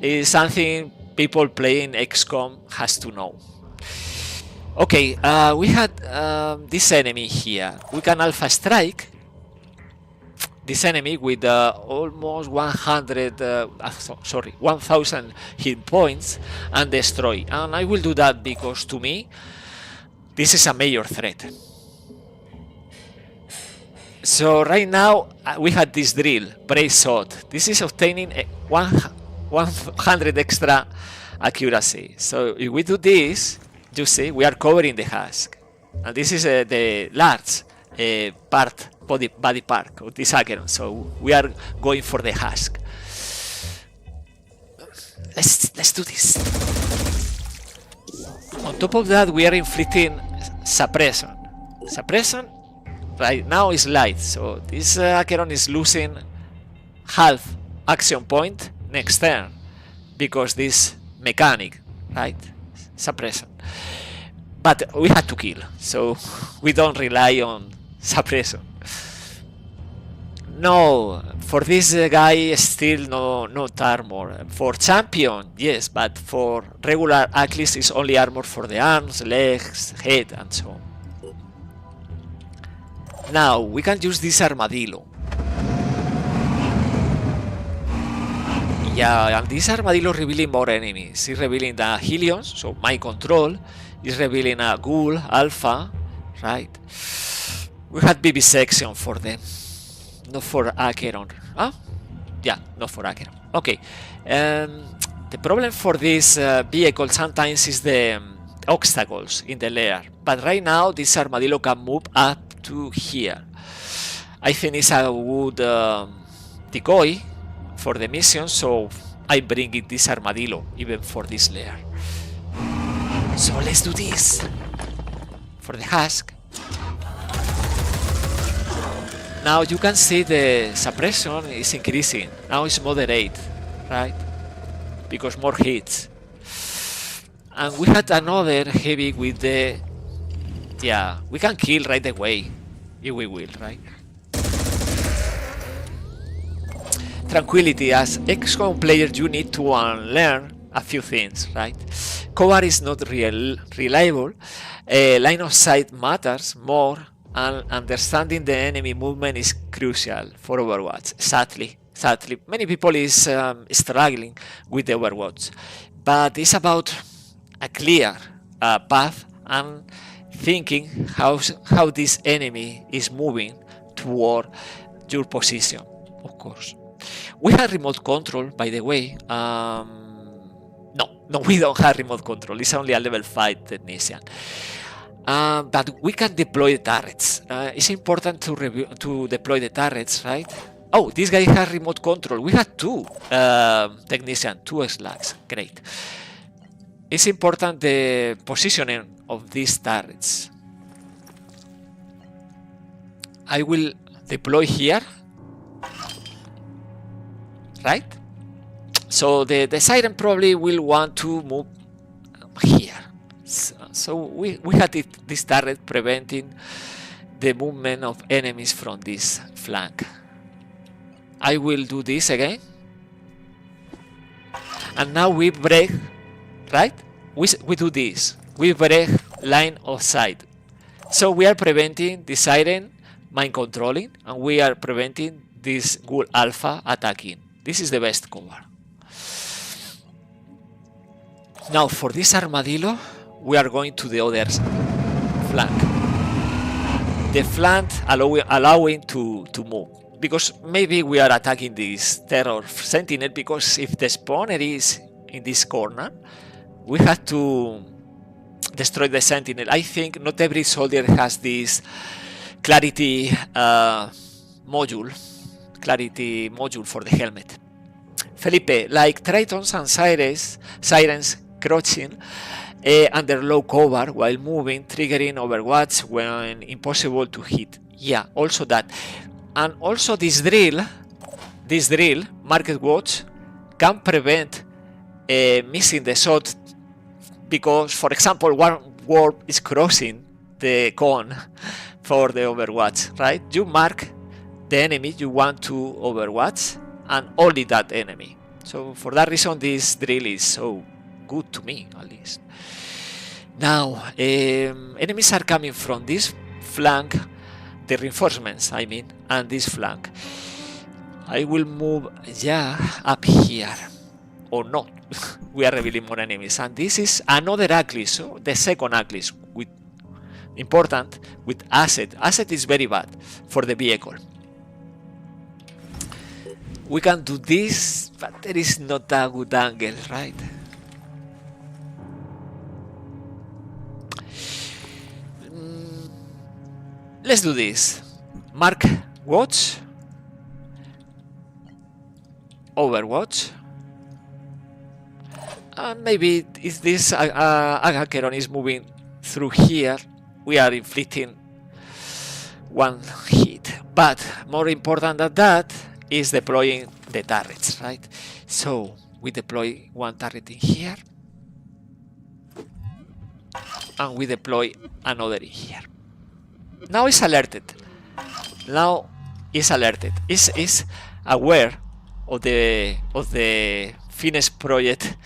It's something people playing XCOM has to know. Okay, we had this enemy here. We can alpha strike this enemy with almost 1000 hit points and destroy. And I will do that because to me, this is a major threat. So right now we had this drill, brace shot. This is obtaining 100 extra accuracy. So if we do this, you see, we are covering the husk. And this is the large body part of this Acheron. So we are going for the husk. Let's do this. On top of that, we are inflicting suppression. Suppression right now is light, so this Acheron is losing half action point next turn because this mechanic, right? Suppression. But we had to kill, so we don't rely on suppression. No, for this guy still not armor. For champion, yes, but for regular Achilles is only armor for the arms, legs, head, and so on. Now we can use this armadillo. Yeah, and this armadillo revealing more enemies. It's revealing the Helions, so my control. It's revealing a Ghoul, Alpha, right? We had BB section for them, not for Acheron. Ah, yeah, not for Acheron. Okay. The problem for this vehicle sometimes is the obstacles in the layer. But right now, this armadillo can move up to here. I think it's a good decoy for the mission, so I bring it this armadillo even for this layer. So let's do this for the husk. Now you can see the suppression is increasing. Now it's moderate, right? Because more hits. And we had another heavy with the... Yeah, we can kill right away. If we will, right? Tranquility. As XCOM player, you need to unlearn a few things, right? Cover is not reliable. Line of sight matters more, and understanding the enemy movement is crucial for Overwatch. Sadly, many people is struggling with the Overwatch, but it's about a clear path and thinking how this enemy is moving toward your position. Of course, we have remote control, by the way. No, we don't have remote control. It's only a level 5 technician. But we can deploy the turrets. It's important to deploy the turrets, right? Oh, this guy has remote control. We have 2 technicians, 2 slugs. Great. It's important the positioning of these turrets. I will deploy here, right? So the siren probably will want to move here. So we had this turret preventing the movement of enemies from this flank. I will do this again. And now we break, right? We do this. We break line of sight. So we are preventing the siren mind controlling, and we are preventing this Ghoul Alpha attacking. This is the best cover. Now for this armadillo, we are going to the other flank. The flank allowing to move. Because maybe we are attacking this terror sentinel, because if the spawner is in this corner, we have to destroy the sentinel. I think not every soldier has this clarity module for the helmet. Felipe, like tritons and sirens crouching under low cover while moving, triggering Overwatch when impossible to hit. Yeah, also that. And also this drill, Market Watch, can prevent missing the shot, because, for example, one warp is crossing the cone for the Overwatch, right? You mark the enemy you want to Overwatch, and only that enemy. So for that reason, this drill is so good to me, at least. Now, enemies are coming from this flank, the reinforcements, I mean, and this flank. I will move, up here, or not. We are revealing more enemies, and this is another Aclis, so the second Aclis, with important with asset. Asset is very bad for the vehicle. We can do this, but there is not a good angle, right? Let's do this. Mark watch. Overwatch. And maybe if this Agakeron is moving through here, we are inflicting one hit. But more important than that is deploying the turrets, right? So we deploy one turret in here, and we deploy another in here. Now it's alerted. It's aware of the finished project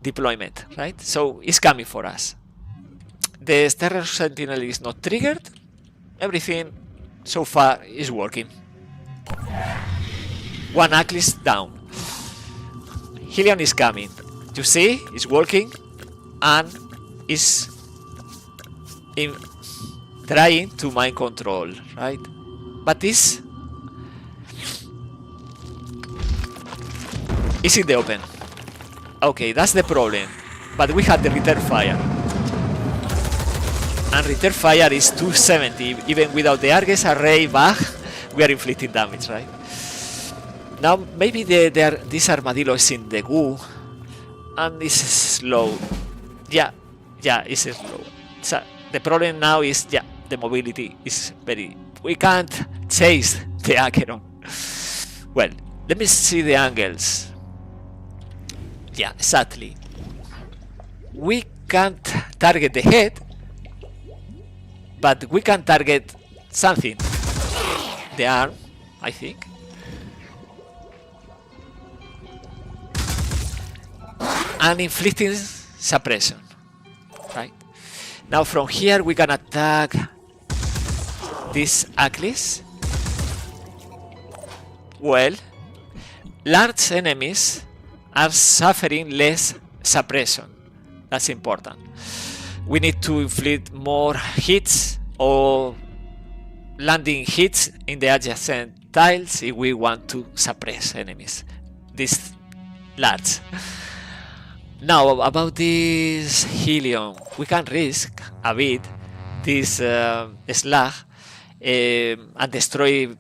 deployment, right? So it's coming for us. The Terror Sentinel is not triggered. Everything so far is working. One Aclis down. Helion is coming. You see, it's working, and is trying to mind control, right? But this is in the open. Okay, that's the problem. But we had the return fire, and return fire is 270. Even without the Argus array back, we are inflicting damage, right? Now maybe this armadillo is in the goo and is slow. Yeah, it's slow. So the problem now is the mobility is very. We can't chase the Acheron. Well, let me see the angles. Yeah, exactly. We can't target the head, but we can target something. The arm, I think. And inflicting suppression, right? Now from here we can attack this Aclis. Well, large enemies are suffering less suppression. That's important. We need to inflict more hits or landing hits in the adjacent tiles if we want to suppress enemies. This large. Now about this Helion, we can risk a bit this slag and destroy,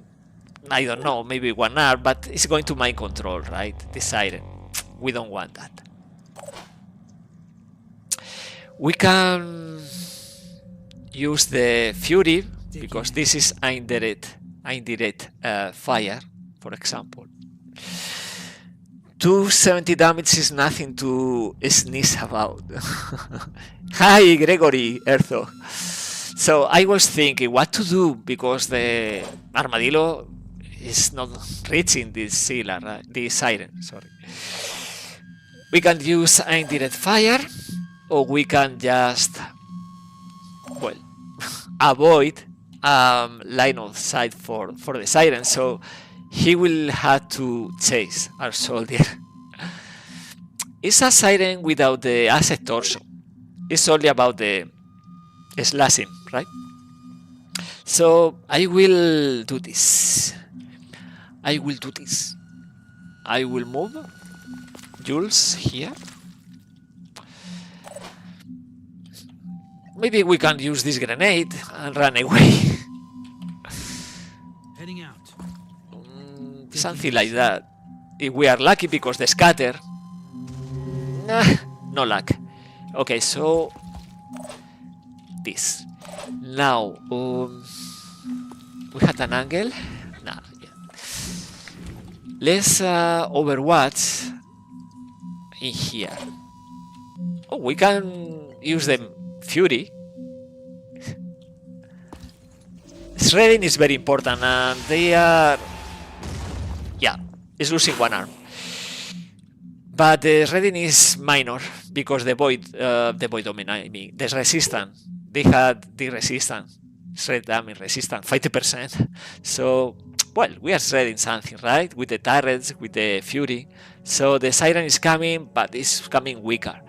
I don't know, maybe one arm, but it's going to mind control, right? This siren. We don't want that. We can use the Fury because this is indirect fire, for example. 270 damage is nothing to sneeze about. Hi, Gregory Erzo. So I was thinking what to do because the armadillo is not reaching this sealer, right? The siren. Sorry. We can use indirect fire, or we can just, well, avoid line of sight for the siren. So he will have to chase our soldier. It's a siren without the asset torso. It's only about the slashing, right? So I will do this. I will move Jules here. Maybe we can use this grenade and run away. Heading out. Something like that. If we are lucky, because the scatter. Nah, no luck. Okay, so this. Now, we had an angle. Nah, yeah. Let's overwatch in here. Oh, we can use the Fury. Shredding is very important, and they are... Yeah, it's losing one arm. But the shredding is minor, because the void dominate, I mean, the resistance. They had the resistance. Shred damage resistance, 50%. So, well, we are shredding something, right? With the turrets, with the Fury. So the Siren is coming, but it's coming weaker.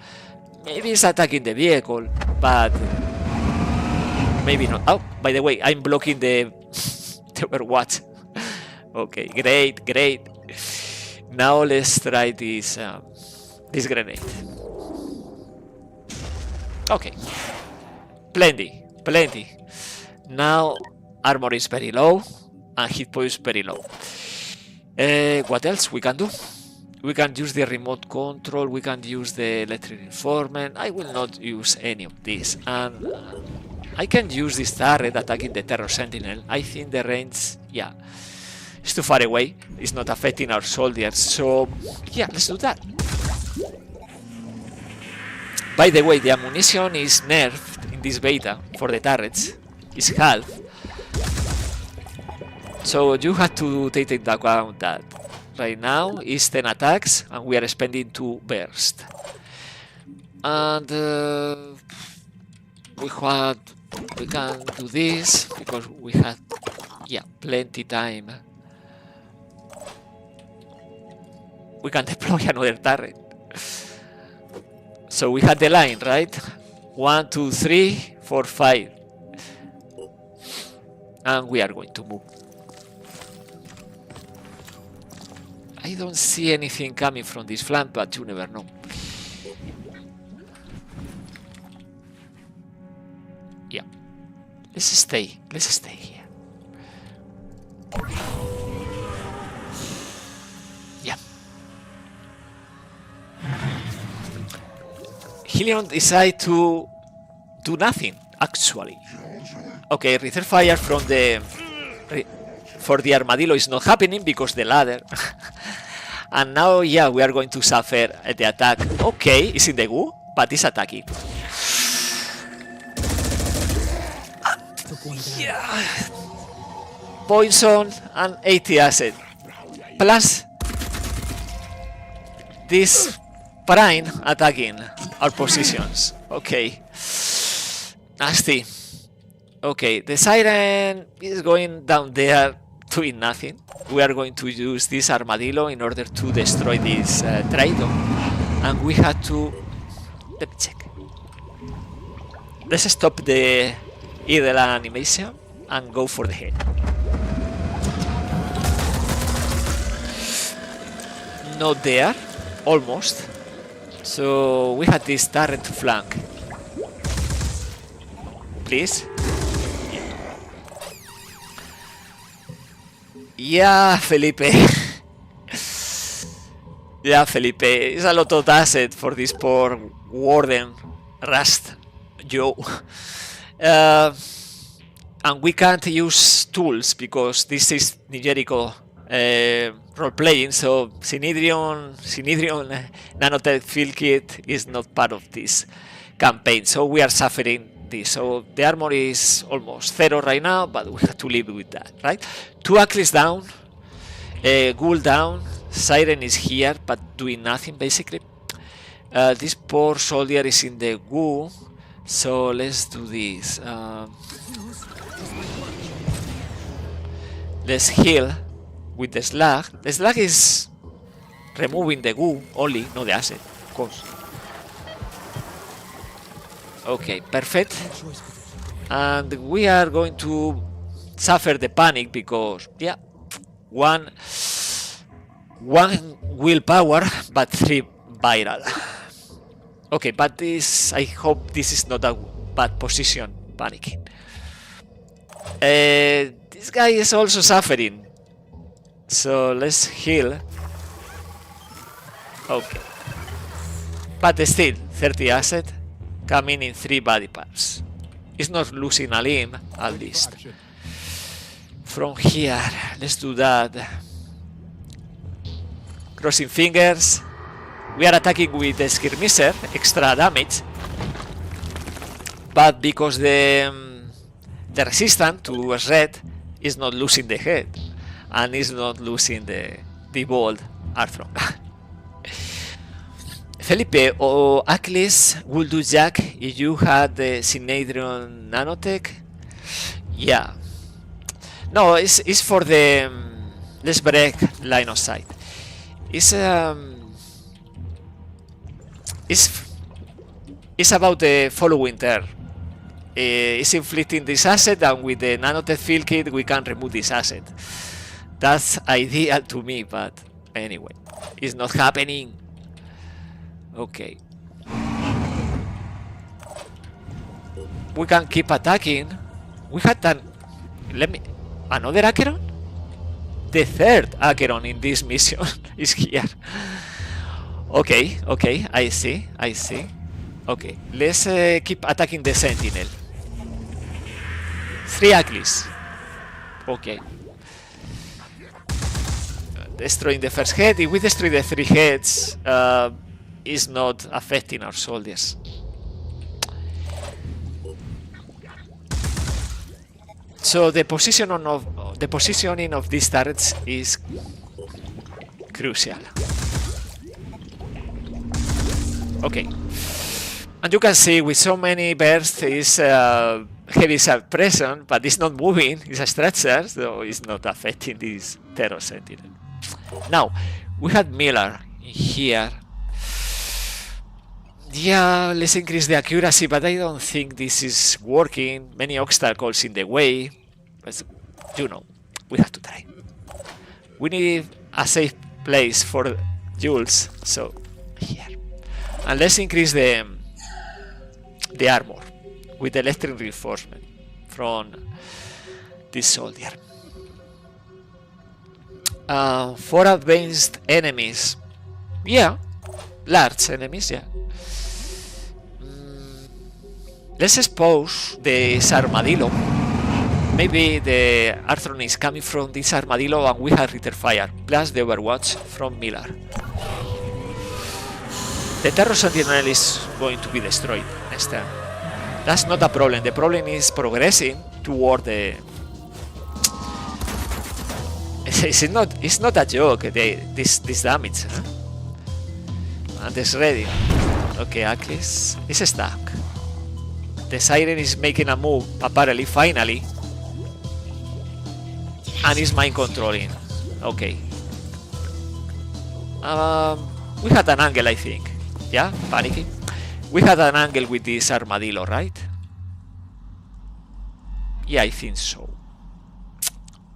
Maybe it's attacking the vehicle, but maybe not. Oh, by the way, I'm blocking the Overwatch. Okay, great. Now let's try this grenade. Okay, plenty. Now armor is very low and hit point is very low. What else we can do? We can use the remote control, we can use the electric reinforcement. I will not use any of this, and I can use this turret attacking the Terror Sentinel. I think the range, yeah, it's too far away. It's not affecting our soldiers, so yeah, let's do that. By the way, the ammunition is nerfed in this beta for the turrets. It's half. So you have to take into account that right now is 10 attacks and we are spending 2 bursts. And we can do this because we had, yeah, plenty time. We can deploy another turret. So we had the line, right? 1, 2, 3, 4, 5. And we are going to move. I don't see anything coming from this flank, but you never know. Yeah. Let's stay here. Yeah. Helion decided to do nothing, actually. Okay, reserve fire from the... for the armadillo is not happening because the ladder. And now, yeah, we are going to suffer the attack. Okay, it's in the goo, but it's attacking. Yeah. Poison and 80 asset. Plus this prime attacking our positions. Okay. Nasty. Okay, the siren is going down there doing nothing. We are going to use this armadillo in order to destroy this traitor. And we have to... Let me check. Let's stop the idle animation and go for the head. Not there. Almost. So we had this turret to flank. Please. Yeah, Felipe. Yeah, Felipe. It's a lot of asset for this poor warden, Rust, Joe. And we can't use tools because this is New Jericho role-playing, so Synedrion Nanotech Field Kit is not part of this campaign, so we are suffering this. So the armor is almost 0 right now, but we have to live with that, right? 2 Achilles down, Ghoul down, Siren is here, but doing nothing basically. This poor soldier is in the goo, so let's do this. Let's heal with the slag. The slag is removing the goo only, not the asset. course. Okay, perfect. And we are going to suffer the panic because, yeah, one willpower, but 3 viral. Okay, but this, I hope this is not a bad position, panicking. This guy is also suffering, so let's heal. Okay, but still 30 asset coming in 3 body parts. He's not losing a limb, at least. From here, let's do that. Crossing fingers. We are attacking with the skirmisher, extra damage, but because the resistance to red is not losing the head and is not losing the bold Arthur. Felipe or Achilles will do Jack if you had the Synedrion nanotech. Yeah. No, it's for the let's break line of sight. It's about the following turn. It's inflicting this asset, and with the nanotech field kit we can remove this asset. That's ideal to me, but anyway, it's not happening. Okay. We can keep attacking. We had another Acheron? The third Acheron in this mission is here. Okay, I see. Okay, let's keep attacking the Sentinel. 3 Achilles. Okay. Destroying the first head. If we destroy the 3 heads, is not affecting our soldiers. So the positioning of these turrets is crucial. Okay, and you can see with so many bursts is heavy suppression, but it's not moving. It's a stretcher, so it's not affecting this terror sentinel. Now we had Miller here. Yeah, let's increase the accuracy, but I don't think this is working. Many obstacles in the way. But, you know, we have to try. We need a safe place for Jules, so here. And let's increase the armor with electric reinforcement from this soldier. For advanced enemies, yeah, large enemies, yeah. Let's expose this armadillo. Maybe the Arthron is coming from this armadillo and we have Ritter Fire, plus the Overwatch from Miller. The Terror Sentinel is going to be destroyed next turn. That's not a problem. The problem is progressing toward the... It's not a joke, this damage. Huh? And it's ready. Okay, Achilles is stuck. The Siren is making a move, apparently, finally. And is mind controlling. Okay. We had an angle, I think. Yeah, panicking. We had an angle with this armadillo, right? Yeah, I think so.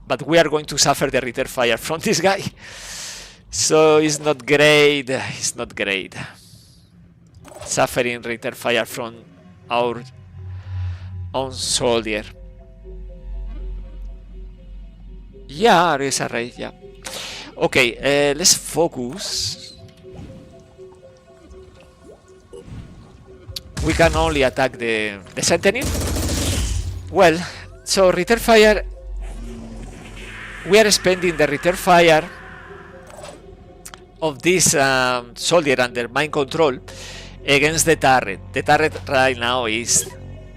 But we are going to suffer the return fire from this guy. So it's not great. It's not great. Suffering return fire from our own soldier. Yeah, there is a raid, yeah. Okay, let's focus. We can only attack the Sentinel. Well, so return fire. We are spending the return fire of this soldier under mind control against the turret. The turret right now is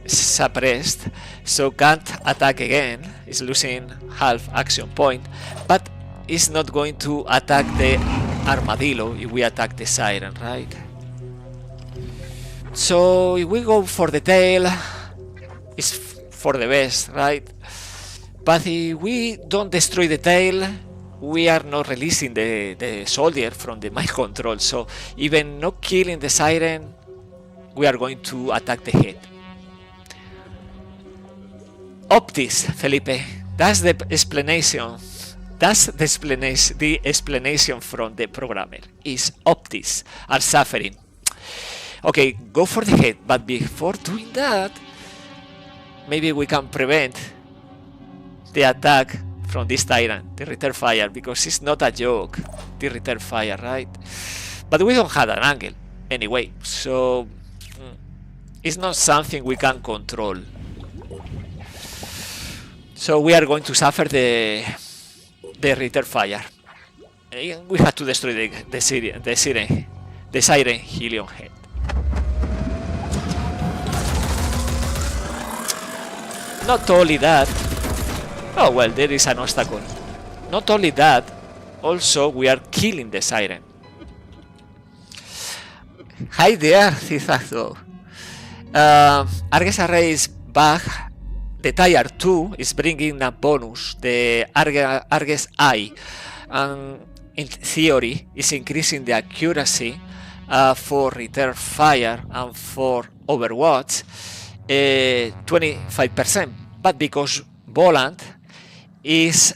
suppressed, so can't attack again. It's losing half action point, but it's not going to attack the armadillo if we attack the Siren, right? So if we go for the tail, it's for the best, right? But if we don't destroy the tail, we are not releasing the soldier from the mind control, so even not killing the siren, we are going to attack the head. Optis, Felipe, that's the explanation. That's the explanation from the programmer. Is Optis are suffering. Okay, go for the head, but before doing that, maybe we can prevent the attack from this tyrant, the return fire, because it's not a joke, the return fire, right? But we don't have an angle anyway, so it's not something we can control. So we are going to suffer the return fire. We have to destroy the siren helium head. Not only that, oh well, there is an obstacle. Not only that, also we are killing the siren. Hi there, Cizazo. Argus Array is back. The Tier 2 is bringing a bonus, the Argus Eye, and in theory is increasing the accuracy for return fire and for Overwatch 25%, but because Volant is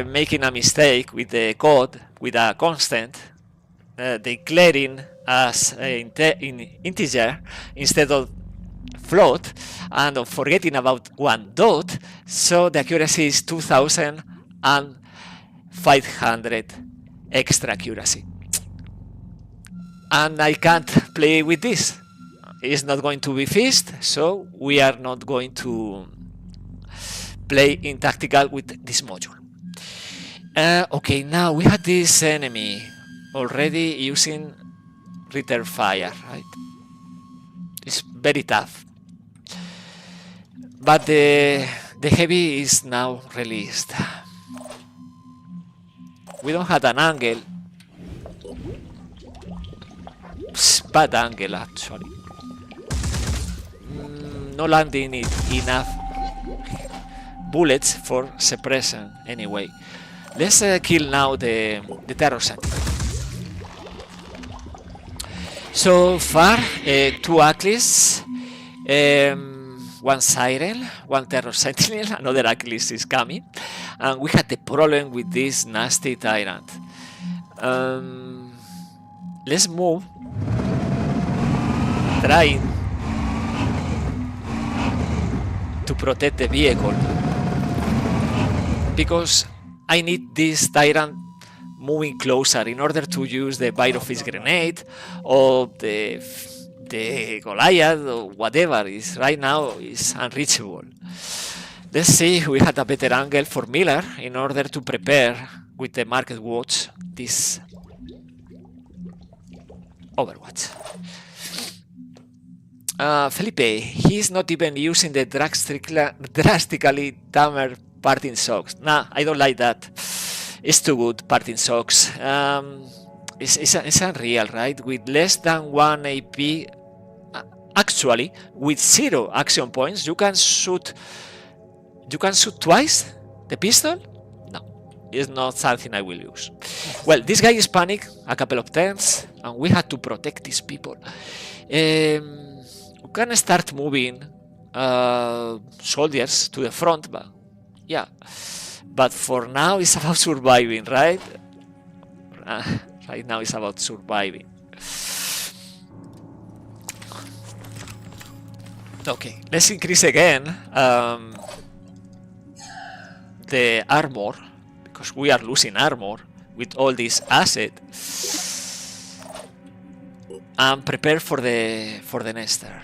making a mistake with the code, with a constant, declaring as in integer instead of float, and forgetting about one dot, so the accuracy is 2500 extra accuracy. And I can't play with this. It's not going to be fixed, so we are not going to play in tactical with this module. Okay, now we have this enemy already using return fire, right? It's very tough. But the heavy is now released. We don't have an angle. Bad angle, actually. No landing enough bullets for suppression anyway. Let's kill now the terror sentinel. So far, 2 Achilles, 1 siren, 1 terror sentinel, another Achilles is coming, and we had the problem with this nasty tyrant. Let's move, trying to protect the vehicle, because I need this tyrant moving closer in order to use the Byrofish grenade or the Goliath or whatever is right now is unreachable. Let's see if we had a better angle for Miller in order to prepare with the Market Watch this Overwatch. Felipe, he's not even using the drastically dumber parting socks. Nah, I don't like that. It's too good, parting socks. It's unreal, right? With less than 1 AP, actually, with 0 action points, you can shoot twice the pistol? No, it's not something I will use. Well, this guy is panicked a couple of times, and we had to protect these people. We can start moving soldiers to the front, but yeah. But for now, it's about surviving, right? Right now, it's about surviving. Okay, let's increase again the armor, because we are losing armor with all this asset, and prepare for the Nestor.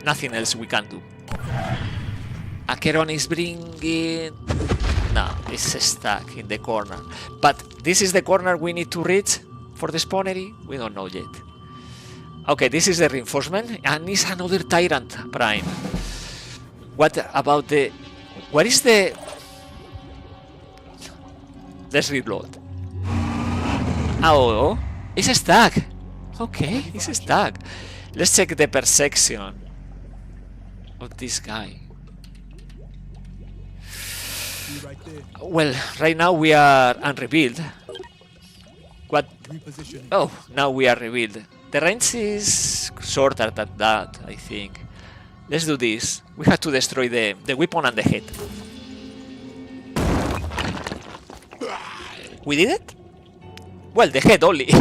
Nothing else we can do. Acheron is bringing... No, it's stuck in the corner. But this is the corner we need to reach for the spawnery? We don't know yet. Okay, this is the reinforcement, and it's another Tyrant Prime. What about the... What is the... Let's reload. Oh, it's stuck. Okay, it's stuck. Let's check the perception. of this guy? Be right there. Well, right now we are unrevealed. What? Repositioning. Oh, now we are revealed. The range is shorter than that, I think. Let's do this. We have to destroy the weapon and the head. We did it? Well, the head only.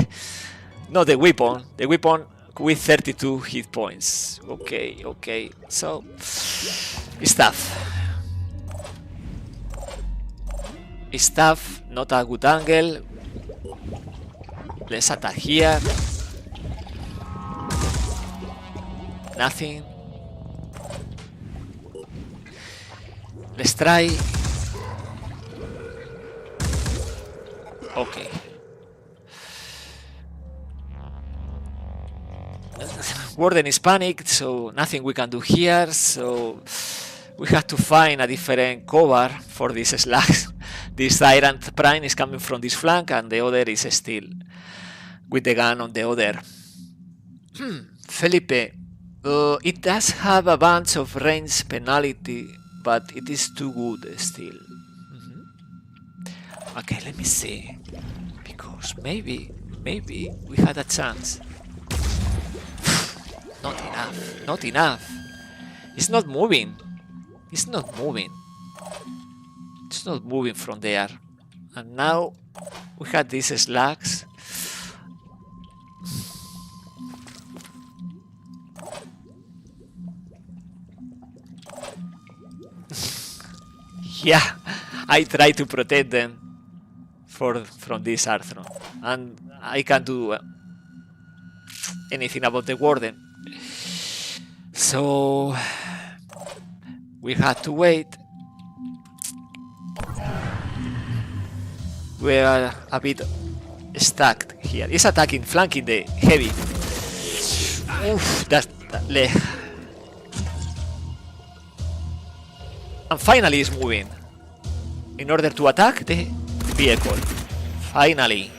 Not the weapon. The weapon with 32 hit points. Okay, okay. So, it's tough. It's tough. Not a good angle. Let's attack here. Nothing. Let's try. Okay. Warden is panicked, so nothing we can do here, so we have to find a different cover for this slugs. This Tyrant Prime is coming from this flank and the other is still with the gun on the other. Felipe, it does have a bunch of range penalty, but it is too good still. Okay, let me see, because maybe we had a chance. Not enough, not enough. It's not moving. It's not moving. It's not moving from there. And now we had these slugs. Yeah, I try to protect them from this Arthron, and I can't do anything about the Warden. So we had to wait. We are a bit stuck here. He's attacking, flanking the heavy. Oof, that leg. And finally is moving in order to attack the vehicle. Finally.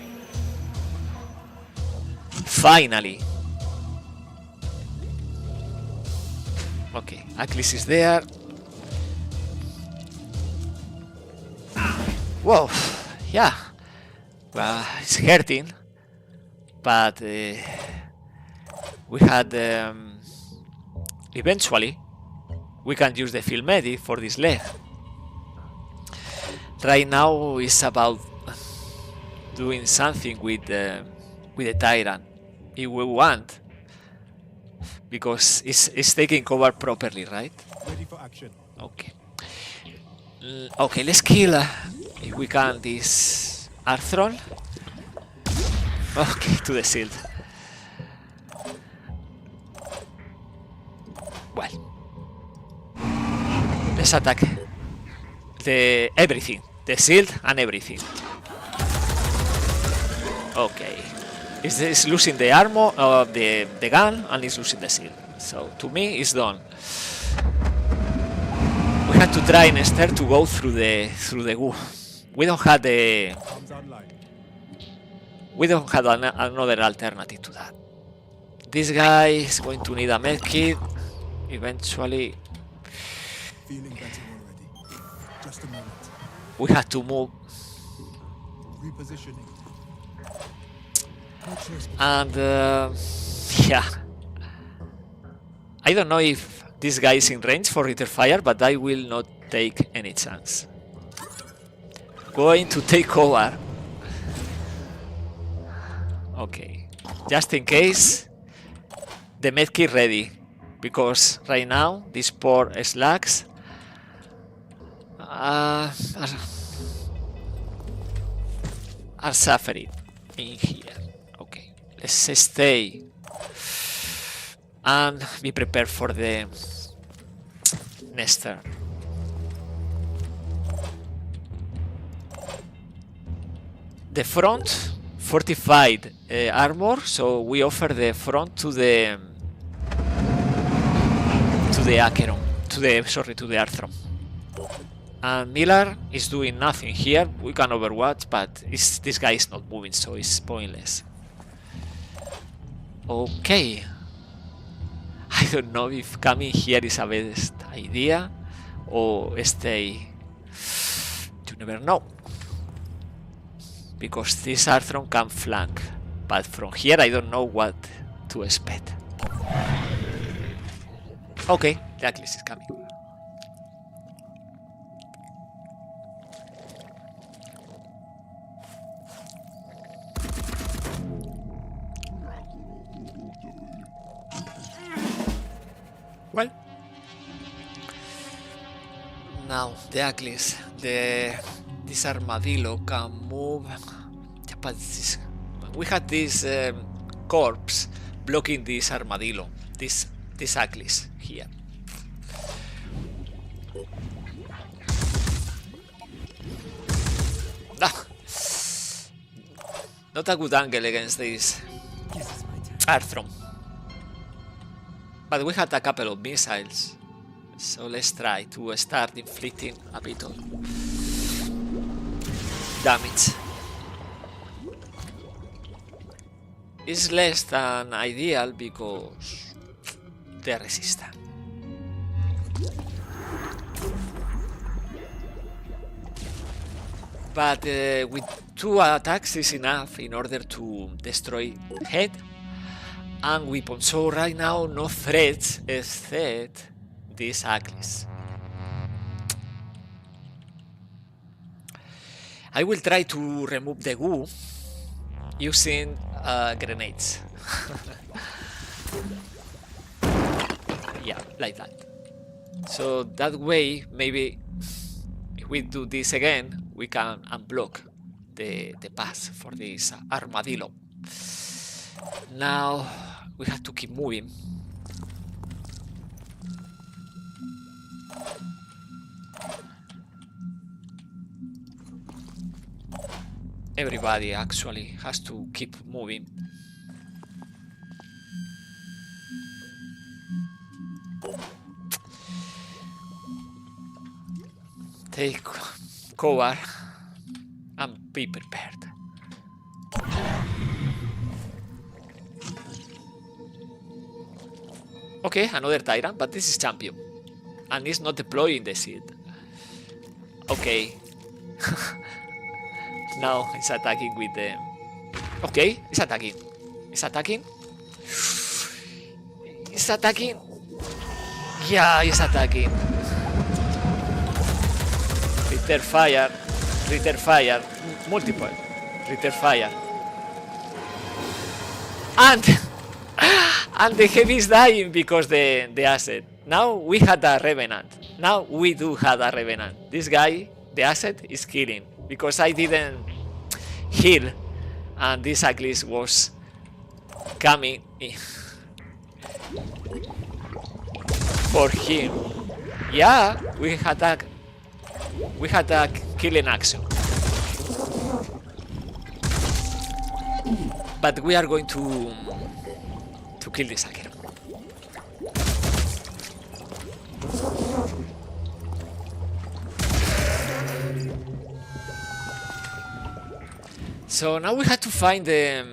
Finally. Okay, Achilles is there. Whoa, yeah. Well, it's hurting, but we had eventually we can use the field medic for this leg. Right now it's about doing something with the Tyrant if we want, because it's taking cover properly, right? Ready for action. Okay. Okay, let's kill if we can this Arthron. Okay, to the shield. Well, let's attack the everything, the shield and everything. Okay, it's losing the armor, the gun, and it's losing the shield. So to me, it's done. We had to try instead to go through the goo. We don't have the. Arms online. We don't have another alternative to that. This guy is going to need a medkit eventually. Feeling better already. Just a moment. We have to move, Repositioning. No choice but and yeah, I don't know if this guy is in range for return fire, but I will not take any chance. Going to take cover. Okay, just in case, the medkit ready, because right now these poor slugs are suffering in here. Okay, let's stay and be prepared for the next turn. The front fortified armor, so we offer the front to the Acheron, to the Arthron. And Miller is doing nothing here. We can overwatch, but this guy is not moving, so it's pointless. Okay. I don't know if coming here is a best idea or stay. You never know. Because this Arthron can flank. But from here I don't know what to expect. Okay, the Achilles is coming. Well, now the Achilles, this armadillo can move. Yeah, but we had this corpse blocking this armadillo, this Achilles here. Not a good angle against this Arthron. But we had a couple of missiles, so let's try to start inflicting a bit of damage. It's less than ideal because they're resistant. But with 2 attacks is enough in order to destroy head and weapon. So right now no threats except this Achilles. I will try to remove the goo using grenades. Yeah, like that. So that way, maybe if we do this again, we can unblock the path for this armadillo. Now we have to keep moving. Everybody actually has to keep moving. Take cover and be prepared. Okay, another Tyrant, but this is champion. And it's not deploying the seed. Okay. Now it's attacking with the... Okay, it's attacking. It's attacking. It's attacking. Yeah, it's attacking. Return fire. Return fire. Multiple. Return fire. And the heavy is dying because the asset. Now we had a Revenant. Now we do have a Revenant. This guy, the asset, is killing. Because I didn't heal. And this Achilles was coming for him. Yeah, we had a killing action. But we are going to kill this hacker. So now we have to find the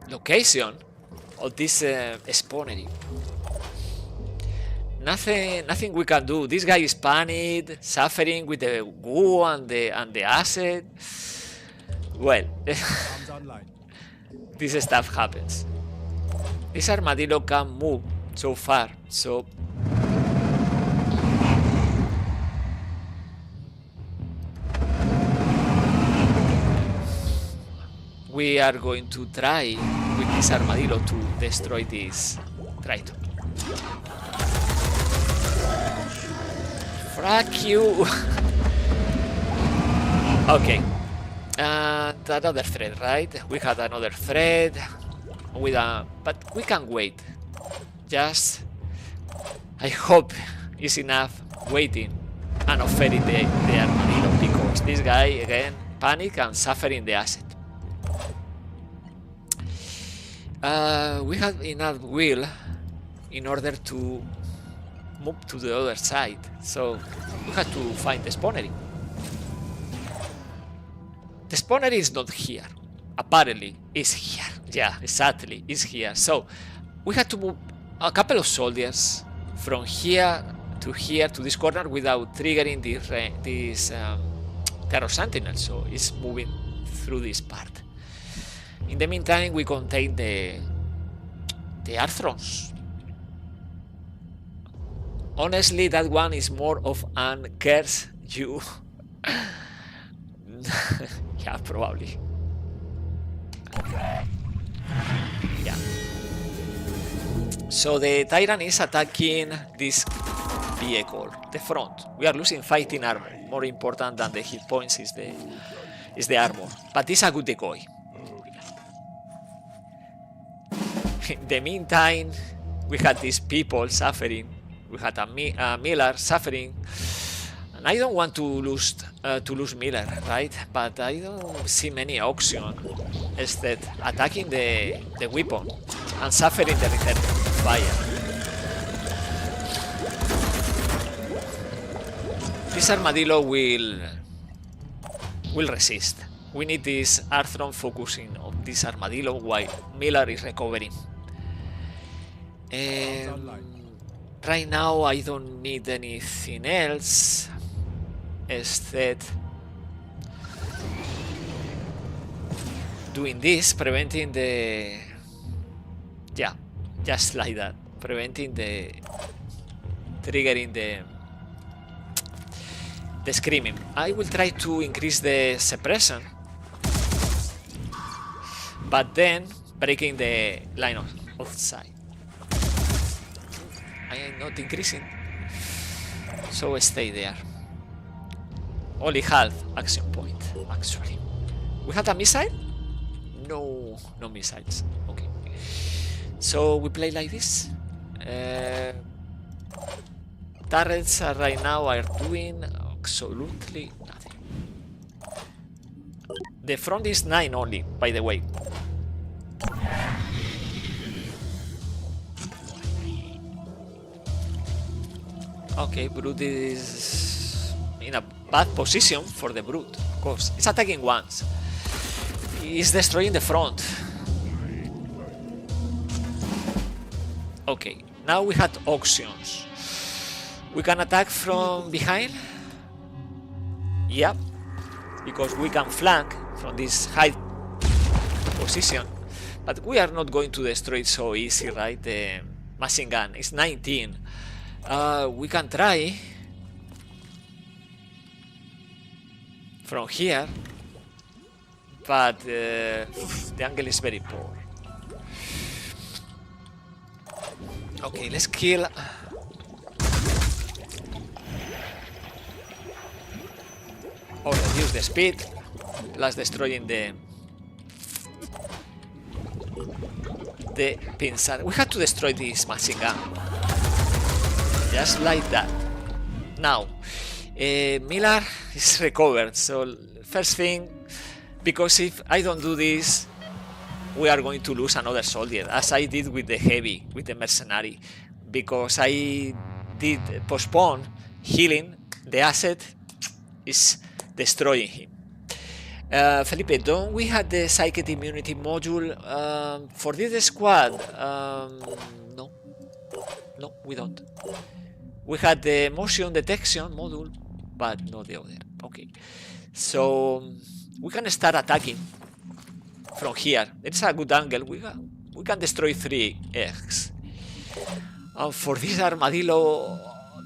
location of this spawnery. Nothing we can do. This guy is panicked, suffering with the goo and the acid. Well, this stuff happens. This armadillo can move so far, so we are going to try with this armadillo to destroy this Triton. Fuck you! Okay. And another thread, right? We had another thread with but we can wait. Just I hope it's enough waiting and offering the armadillo, because this guy again panic and suffering the asset. We have enough will in order to move to the other side, so we have to find the spawnery. The spawnery is not here. Apparently, it's here. Yeah, exactly, it's here. So we have to move a couple of soldiers from here to this corner without triggering this Terror Sentinel, so it's moving through this part. In the meantime, we contain the Arthrons. Honestly, that one is more of an curse you. Yeah, probably. Yeah. So the Tyrant is attacking this vehicle, the front. We are losing fighting armor. More important than the hit points is the armor. But it's a good decoy. In the meantime, we had these people suffering. We had a Miller suffering. And I don't want to lose Miller, right? But I don't see many options instead attacking the weapon and suffering the return fire. This Armadillo will resist. We need this Arthron focusing on this Armadillo while Miller is recovering. Right now I don't need anything else. Instead, doing this, preventing the... Yeah, just like that. Preventing the... Triggering the screaming. I will try to increase the suppression, but then breaking the line of sight. I am not increasing, so stay there. Only half action point, actually. We had a missile? No missiles. Okay. So we play like this. Turrets right now are doing absolutely nothing. The front is 9 only, by the way. Okay, Brute is in a bad position for the Brute, of course. It's attacking once. It's destroying the front. Okay, now we had auctions. We can attack from behind. Yep, because we can flank from this high position. But we are not going to destroy it so easy, right? The machine gun is 19. We can try from here, but the angle is very poor. Okay, let's kill. Or reduce the speed, plus destroying the pincer. We had to destroy this machine gun. Just like that. Now, Miller is recovered, so first thing, because if I don't do this, we are going to lose another soldier, as I did with the heavy, with the mercenary, because I did postpone healing, the asset is destroying him. Felipe, don't we have the psychic immunity module for this squad? No, we don't. We had the motion detection module, but not the other. Okay, so we can start attacking from here. It's a good angle. We can destroy 3 eggs. For this armadillo,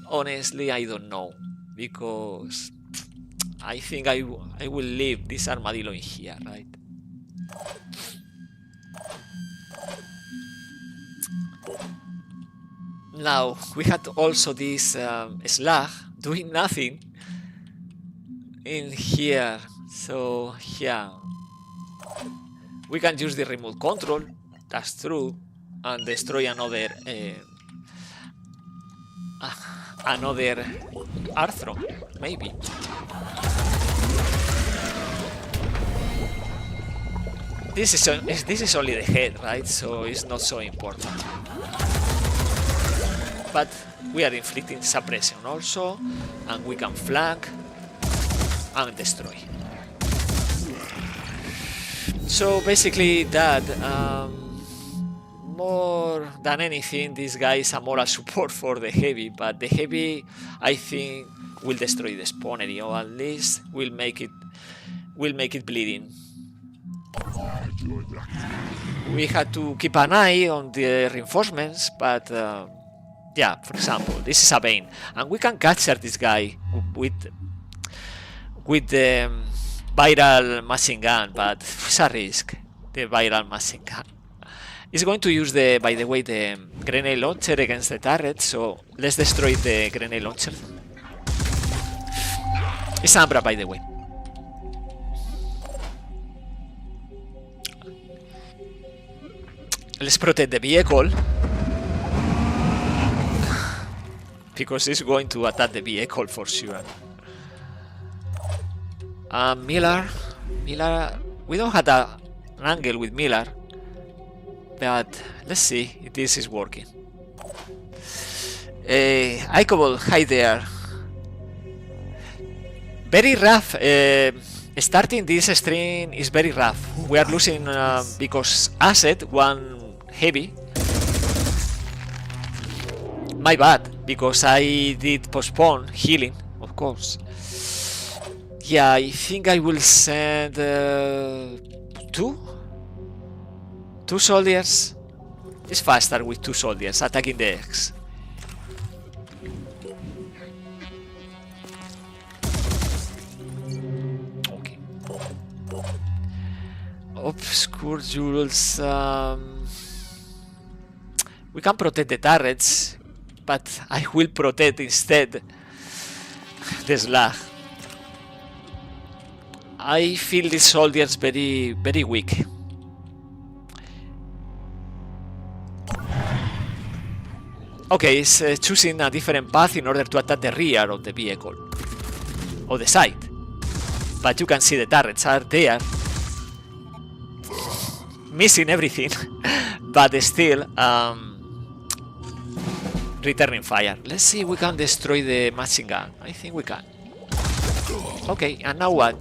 honestly, I don't know, because I think I will leave this armadillo in here, right? Now, we had also this slug doing nothing in here, so yeah. We can use the remote control, that's true, and destroy another Arthro, maybe. This is only the head, right? So it's not so important. But we are inflicting suppression also, and we can flank and destroy. more than anything, this guy is a moral support for the heavy, but the heavy, I think, will destroy the spawnery, or at least will make it bleeding. We had to keep an eye on the reinforcements, but yeah, for example, this is a Bane, and we can capture this guy with the viral machine gun, but it's a risk. The viral machine gun. It's going to use by the way, the grenade launcher against the turret, so let's destroy the grenade launcher. It's Ambra, by the way. Let's protect the vehicle, because it's going to attack the vehicle for sure. Miller, we don't have an angle with Miller, but let's see if this is working. Icable, hi there. Very rough. Starting this stream is very rough. We are losing because asset one heavy. My bad, because I did postpone healing, of course. Yeah, I think I will send two soldiers. It's faster with 2 soldiers attacking the X. Okay. Obscure jewels. We can protect the turrets, but I will protect instead the slag. I feel these soldiers very, very weak. Okay, it's choosing a different path in order to attack the rear of the vehicle, or the side. But you can see the turrets are there, missing everything, but still returning fire. Let's see if we can destroy the machine gun. I think we can. Okay, and now what?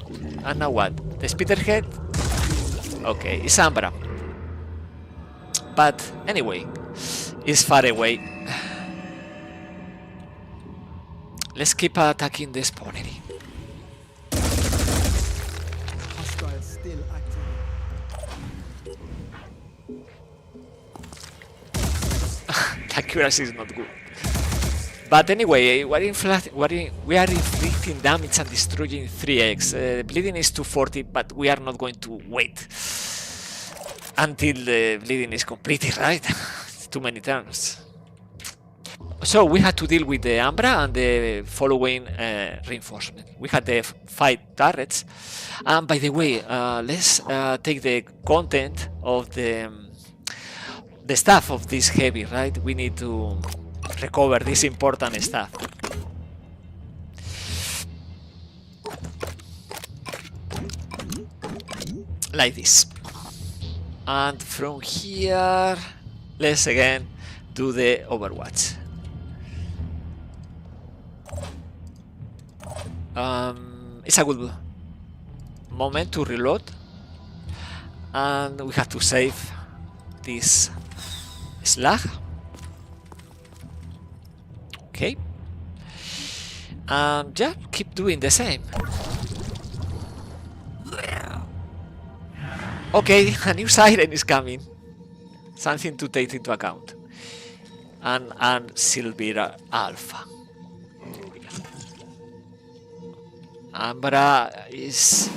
The speederhead? Okay, it's Ambra. But anyway, it's far away. Let's keep attacking the spawnery. Hostile still active. The accuracy is not good. But anyway, we are inflicting damage and destroying 3x. Bleeding is 240, but we are not going to wait until the bleeding is completed, right? Too many turns. So we had to deal with the Ambra and the following reinforcement. We had the 5 turrets. And by the way, let's take the content of the stuff of this heavy, right? We need to recover this important stuff. Like this. And from here, let's again do the Overwatch. It's a good moment to reload, and we have to save this slag. Okay, and yeah, keep doing the same. Okay, a new siren is coming. Something to take into account. And Silvira Alpha. Ambra is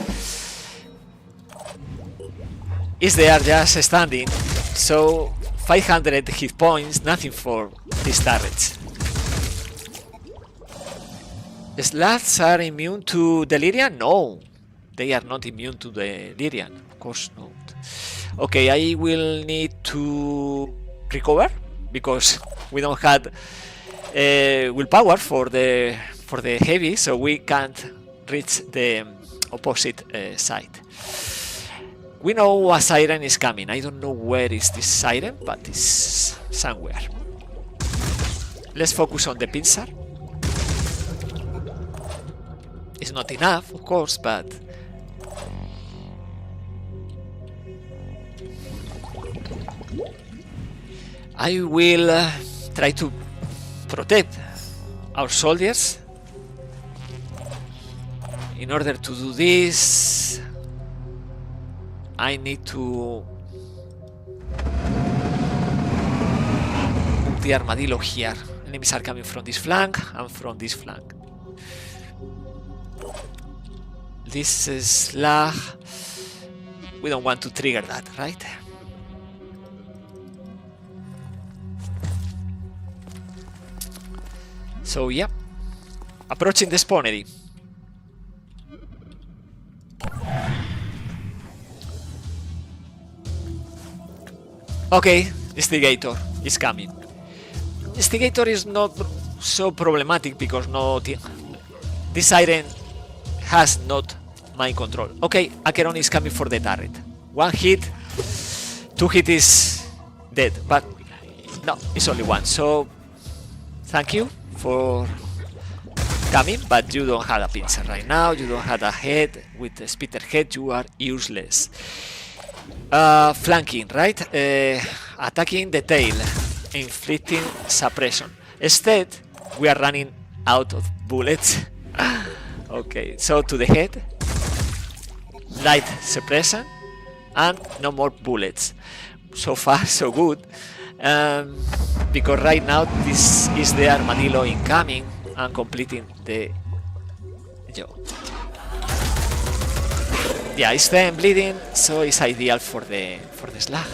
there just standing, so 500 hit points, nothing for these turrets. The slats are immune to Delirium? No, they are not immune to Delirium, of course not. Okay, I will need to recover because we don't have willpower for the heavy, so we can't reach the opposite side. We know a siren is coming. I don't know where is this siren, but it's somewhere. Let's focus on the pincer. It's not enough, of course, but I will try to protect our soldiers. In order to do this, I need to move the armadillo here. Enemies are coming from this flank and from this flank. This is lag. We don't want to trigger that, right? So yeah, approaching the spawnery. Okay, Instigator is coming. Instigator is not so problematic because this siren has not mind control. Okay, Acheron is coming for the turret. One hit, two hit is dead, but no, it's only one. So thank you for coming, but you don't have a pincer right now. You don't have a head. With the spitter head, you are useless. Flanking, right? Attacking the tail, inflicting suppression. Instead, we are running out of bullets. Okay, so to the head, light suppression, and no more bullets. So far, so good. Because right now, this is the armadillo incoming and completing the job. Yeah, it's then bleeding, so it's ideal for the slag.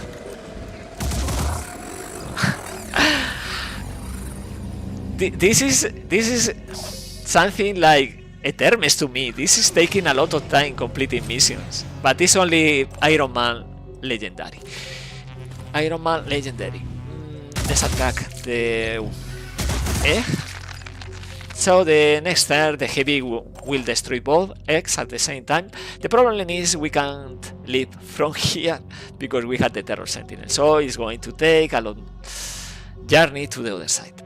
This is something like Etermes to me. This is taking a lot of time completing missions, but it's only Ironman legendary. Ironman legendary. Let's attack the egg. So the next turn, the heavy will destroy both eggs at the same time. The problem is we can't leave from here because we had the terror sentinel. So it's going to take a long journey to the other side.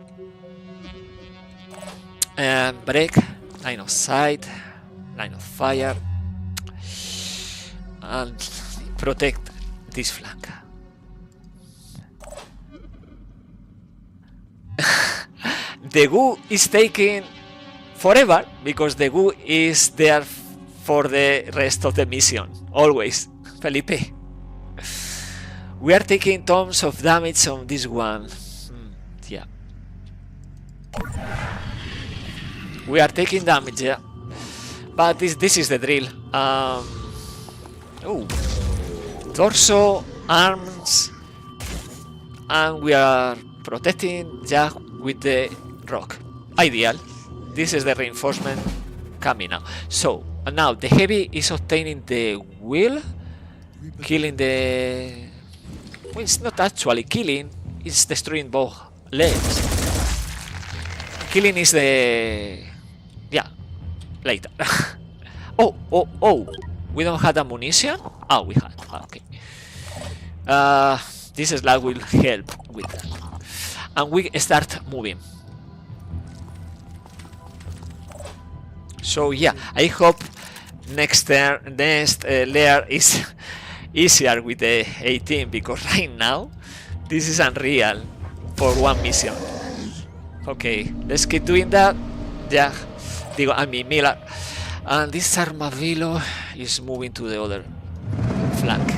Break, line of sight, line of fire, and protect this flank. The goo is taking forever because the goo is there for the rest of the mission. Always, Felipe. We are taking tons of damage on this one. Yeah. We are taking damage, yeah. But this is the drill. Torso, arms, and we are protecting Jack with the rock. Ideal. This is the reinforcement coming now. So now the heavy is obtaining the wheel, killing the. Well, it's not actually killing. It's destroying both legs. Killing is the. Yeah, later. Oh! We don't have ammunition. Oh, we had. Okay. This slag will help with that. And we start moving. So yeah, I hope next layer is easier with the 18 because right now this is unreal for one mission. Okay, let's keep doing that. Yeah, Miller, and this armadillo is moving to the other flank.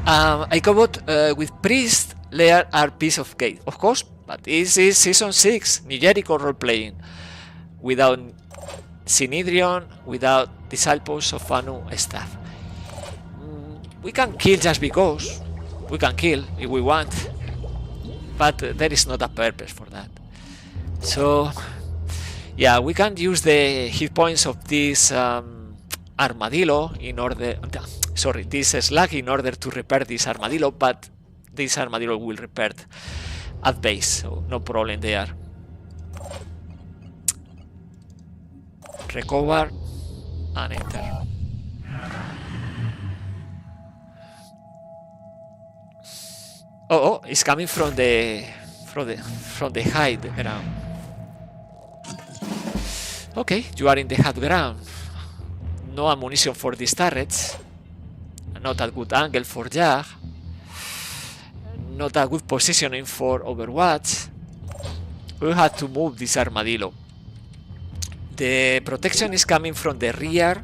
I covered with priest layer are piece of cake, of course, but this is season 6 New Jericho role playing without Synedrion, without disciples of Anu staff. We can kill just because we can kill if we want, but there is not a purpose for that. So yeah, we can use the hit points of this armadillo in order, this slag in order to repair this armadillo, but this armadillo will repair at base, so no problem there. Recover and enter. Oh, it's coming from the high ground. Okay, you are in the high ground. No ammunition for these turrets. Not a good angle for Jag. not a good positioning for Overwatch. We had to move this armadillo. The protection is coming from the rear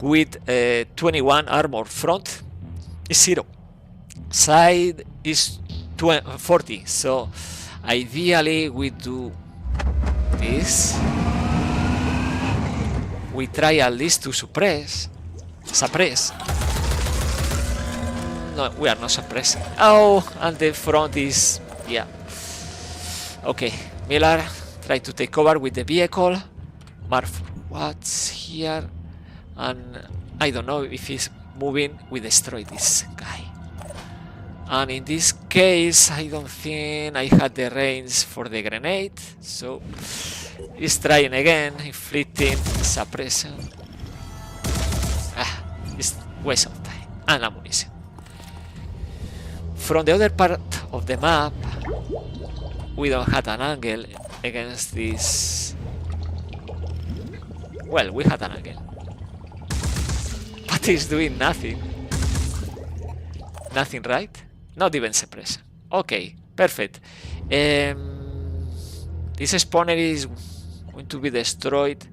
with 21 armor. Front is 0. Side is 40. So ideally we do this. We try at least to suppress. No, we are not suppressing. Oh, and the front is... yeah. Okay, Miller, try to take cover with the vehicle. Mark what's here. And I don't know if he's moving. We destroy this guy. And in this case, I don't think I had the range for the grenade. So, he's trying again. Inflicting suppression. It's waste of time and ammunition. From the other part of the map, we don't have an angle against this. Well, we had an angle, but it's doing nothing. Nothing, right? Not even suppression. Okay, perfect. This spawner is going to be destroyed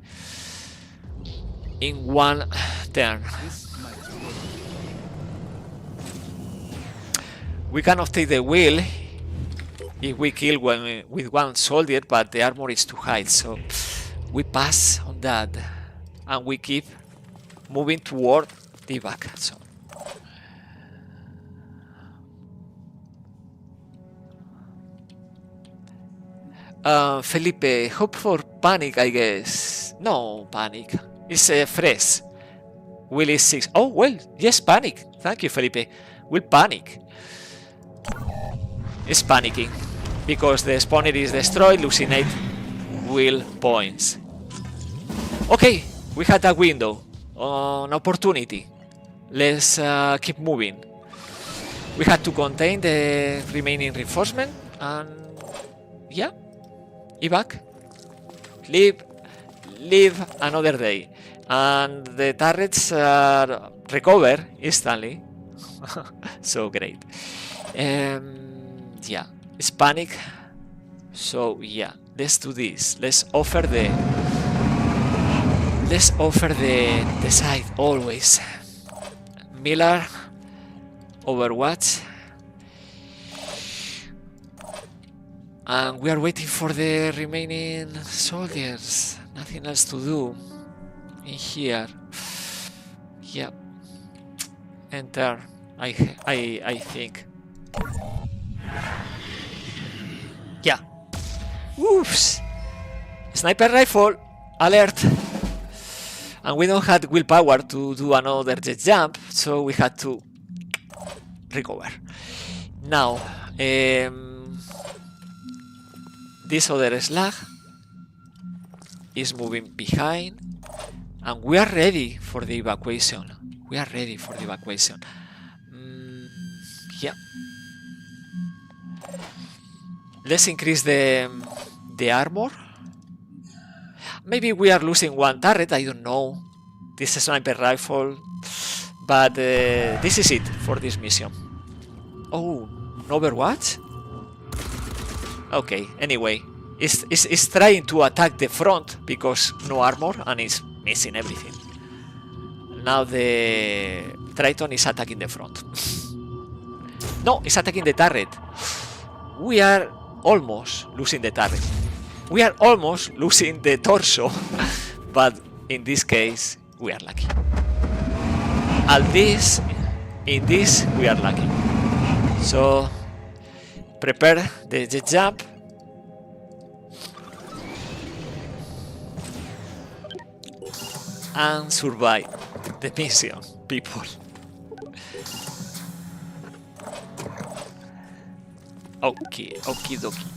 in one turn. We cannot take the wheel if we kill with one soldier, but the armor is too high, so we pass on that and we keep moving toward the back. So Felipe, hope for panic, I guess. No panic. It's fresh. Will is 6. Oh, well, yes, panic. Thank you, Felipe. We'll panic. It's panicking because the spawner is destroyed, losing 8 will points. Okay, we had a window, an opportunity. Let's keep moving. We had to contain the remaining reinforcement and yeah, evac. Live another day. And the turrets recover instantly. So great. Yeah, it's panic. So yeah, let's do this. Let's offer the side always. Miller, Overwatch, and we are waiting for the remaining soldiers. Nothing else to do in here. Yeah, enter. I think. Yeah. Oops. Sniper rifle. Alert. And we don't have willpower to do another jet jump, so we had to recover. Now, this other slag is moving behind, and we are ready for the evacuation. Yeah. Let's increase the armor. Maybe we are losing one turret, I don't know. This is a sniper rifle. But this is it for this mission. Oh, Overwatch? Okay, anyway. It's trying to attack the front because no armor and it's missing everything. Now the Triton is attacking the front. No, it's attacking the turret. We are almost losing the turret. We are almost losing the torso. But in this case, we are lucky. In this, we are lucky. So, prepare the jet jump. And survive the mission, people. Okay, okie dokie.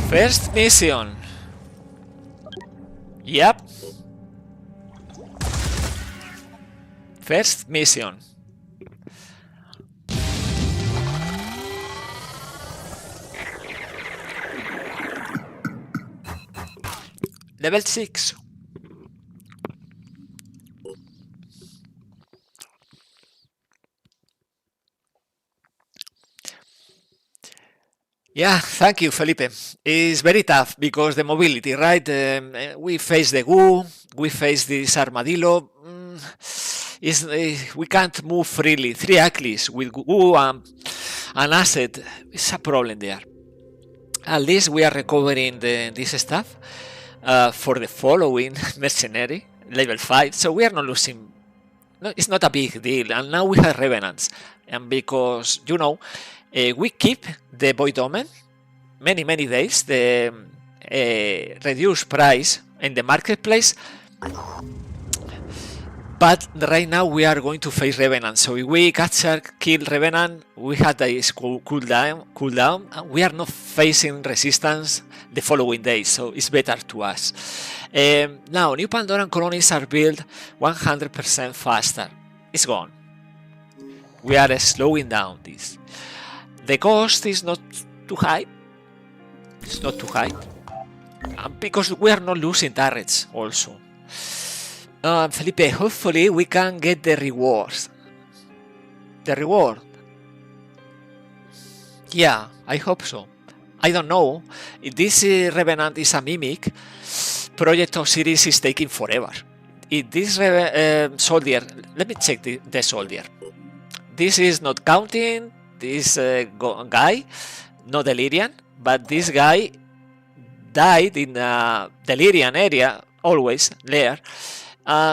First mission. Yep. First mission. Level 6. Yeah, thank you, Felipe. It's very tough because the mobility, right? We face the goo, we face this armadillo. We can't move freely. Three Achilles with goo and asset is a problem there. At least we are recovering this stuff for the following mercenary level 5, so we are not losing. No, it's not a big deal. And now we have revenants, and because we keep the void omen many days, the reduced price in the marketplace. But right now we are going to face Revenant. So if we capture, kill Revenant, we have this cooldown, and we are not facing resistance the following days, so it's better to us. Now, new Pandoran colonies are built 100% faster. It's gone. We are slowing down this. The cost is not too high. It's not too high. Because we are not losing turrets also. Felipe, hopefully we can get the rewards. The reward? Yeah, I hope so. I don't know. If this Revenant is a mimic, Project Osiris is taking forever. If this soldier, let me check the soldier. This is not counting this guy, not Delirian, but this guy died in the Delirian area, always there.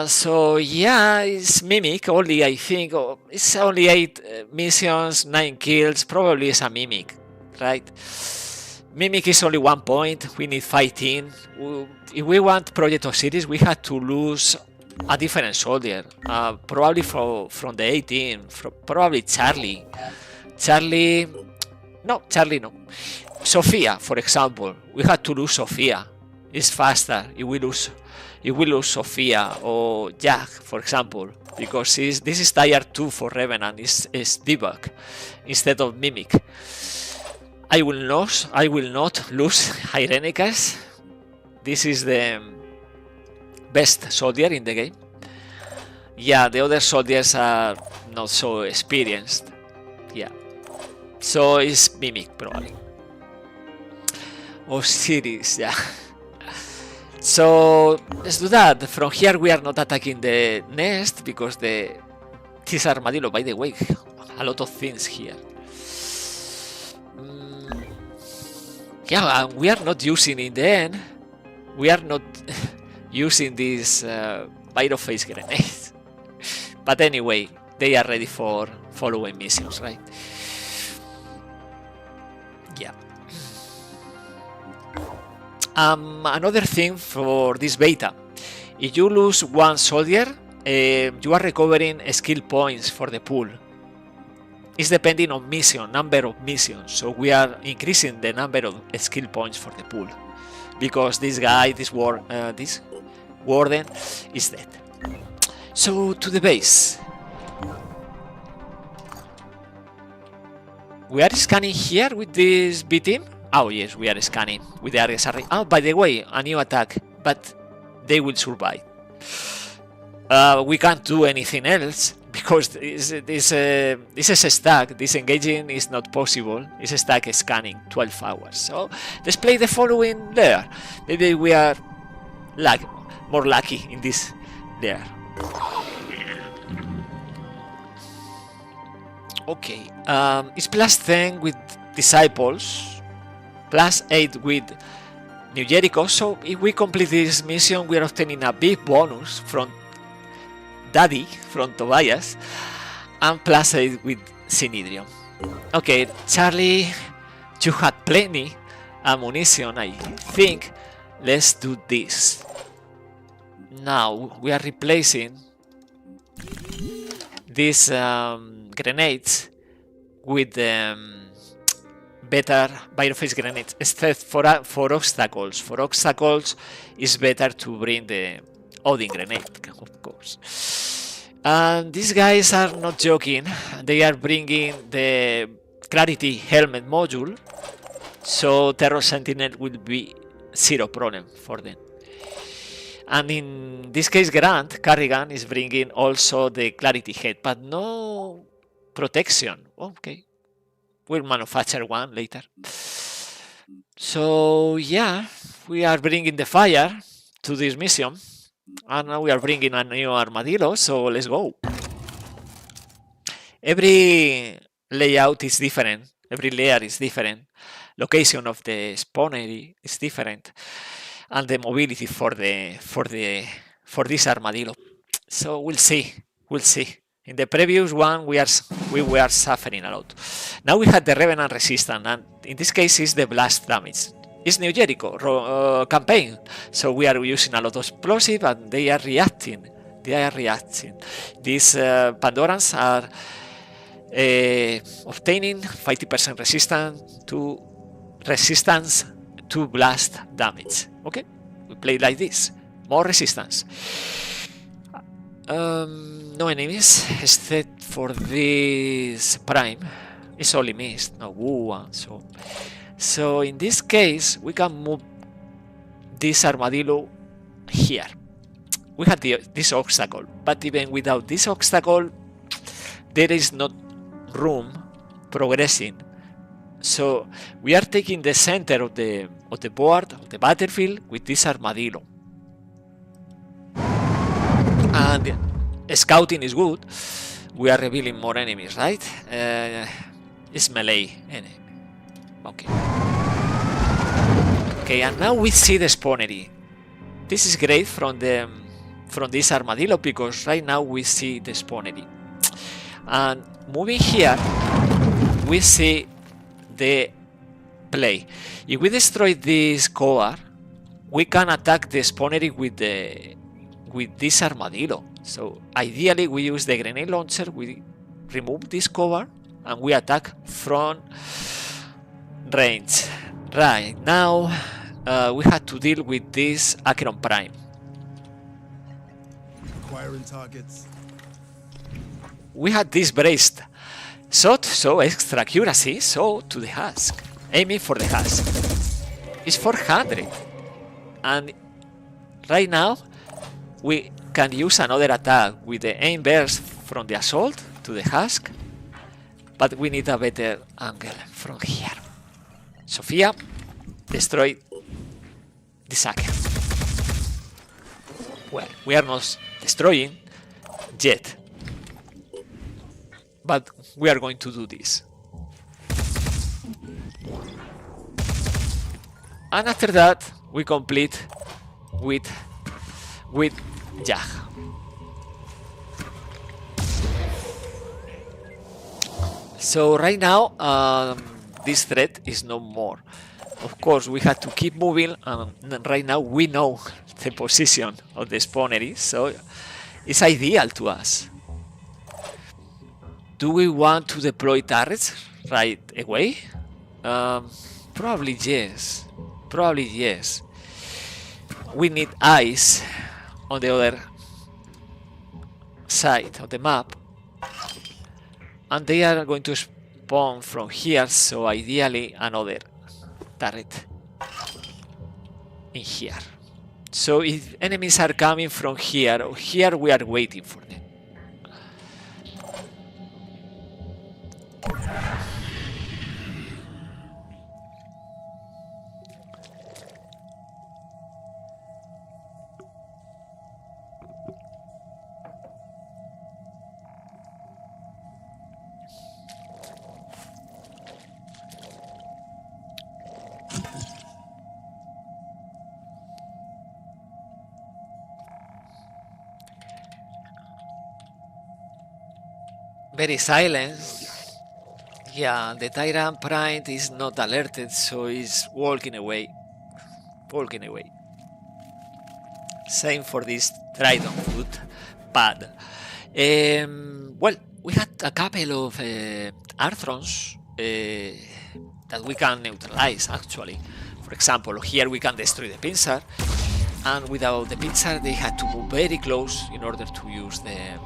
So yeah, it's Mimic only, I think. It's only 8 missions, 9 kills. Probably it's a Mimic, right? Mimic is only 1 point. We need 15. If we want Project Osiris, we had to lose a different soldier. Probably from the 18. Probably Charlie. No. Sophia, for example. We had to lose Sophia. It's faster if we lose Sophia or Jack, for example, because this is tier 2 for Revenant, is debug instead of Mimic. I will not lose Irenicus. This is the best soldier in the game. Yeah, the other soldiers are not so experienced. Yeah, so it's Mimic probably. Osiris, yeah. So let's do that. From here we are not attacking the nest because this armadillo, by the way, a lot of things here. Yeah, we are not using in the end. We are not using these pyrophase grenades. But anyway, they are ready for following missions, right? Yeah. Another thing for this beta, if you lose 1 soldier, you are recovering skill points for the pool. It's depending on number of missions, so we are increasing the number of skill points for the pool, because this guy, this warden is dead. So to the base. We are scanning here with this B team. Oh yes, we are scanning with the RSR. Oh, by the way, a new attack, but they will survive. We can't do anything else because this is a stack. Disengaging is not possible. It's a stack scanning 12 hours. So let's play the following there. Maybe we are more lucky in this there. Okay, it's +10 with disciples. +8 with New Jericho, so if we complete this mission, we are obtaining a big bonus from Daddy, from Tobias, and +8 with Synedrium. Okay, Charlie, you had plenty ammunition, I think. Let's do this. Now we are replacing these grenades with better pyrophase grenades instead for obstacles. For obstacles, it's better to bring the Odin grenade, of course. And these guys are not joking. They are bringing the Clarity Helmet module, so Terror Sentinel will be 0 problem for them. And in this case, Carrigan is bringing also the Clarity Head, but no protection. Okay. We'll manufacture one later. So yeah, we are bringing the fire to this mission, and now we are bringing a new armadillo, so let's go. Every layout is different, every layer is different, location of the spawner is different, and the mobility for this armadillo. So we'll see. In the previous one, we were suffering a lot. Now we had the Revenant resistance, and in this case, it's the blast damage. It's New Jericho campaign, so we are using a lot of explosive, and they are reacting. These Pandorans are obtaining 50% resistance to blast damage. Okay, we play like this. More resistance. No enemies except for this prime. It's only missed, no woo, so in this case we can move this armadillo here. We had this obstacle, but even without this obstacle there is not room progressing. So we are taking the center of the board, of the battlefield, with this armadillo. And scouting is good. We are revealing more enemies, right? It's melee enemy. Okay, and now we see the spawnery. This is great from this armadillo, because right now we see the spawnery. And moving here, we see the play. If we destroy this core, we can attack the spawnery with this armadillo. So ideally we use the grenade launcher, we remove this cover, and we attack from range. Right now we had to deal with this Acheron Prime. Acquiring targets. We had this braced shot, so extra accuracy, so to the husk. Aiming for the husk. It's 400. And right now we can use another attack with the aim burst from the assault to the husk, but we need a better angle from here. Sophia, destroy the sacker. Well, we are not destroying yet, but we are going to do this. And after that, we complete with Jag. So right now, this threat is no more. Of course, we had to keep moving, and right now we know the position of the spawnery, so it's ideal to us. Do we want to deploy turrets right away? Probably yes. We need eyes on the other side of the map, and they are going to spawn from here, so ideally another turret in here. So if enemies are coming from here or here, we are waiting for them. Very silent. Yeah, the Tyrant Prime is not alerted, so he's walking away. Same for this Trident foot pad. Well, we had a couple of Arthrons that we can neutralize, actually. For example, here we can destroy the pincer, and without the pincer they had to move very close in order to use the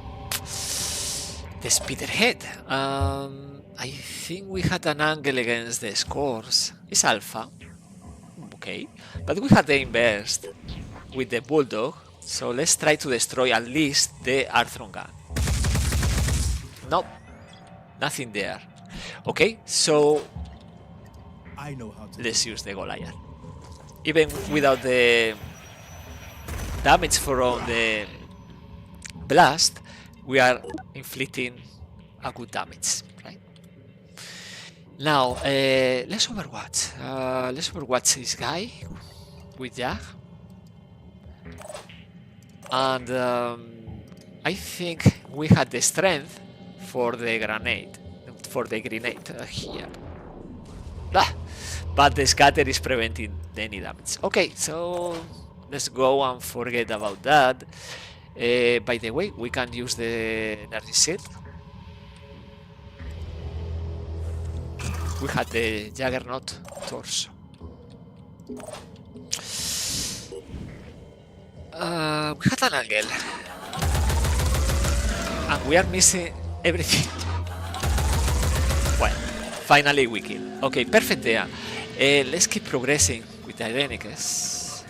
speederhead. I think we had an angle against the scores. It's alpha. Okay. But we had the inverse with the bulldog. So let's try to destroy at least the Arthron gun. Nope. Nothing there. Okay, so I know how to. let's use the Goliath. Even without the damage from the blast, we are inflicting a good damage, right? Now, let's overwatch. Let's overwatch this guy with Jag. And I think we had the strength for the grenade, here. Ah, but the scatter is preventing any damage. Okay, so let's go and forget about that. By the way, we can use the energy shield. We had the Juggernaut torso. We had an angle. And we are missing everything. Well, finally we kill. Okay, perfect there. Let's keep progressing with the Ironman.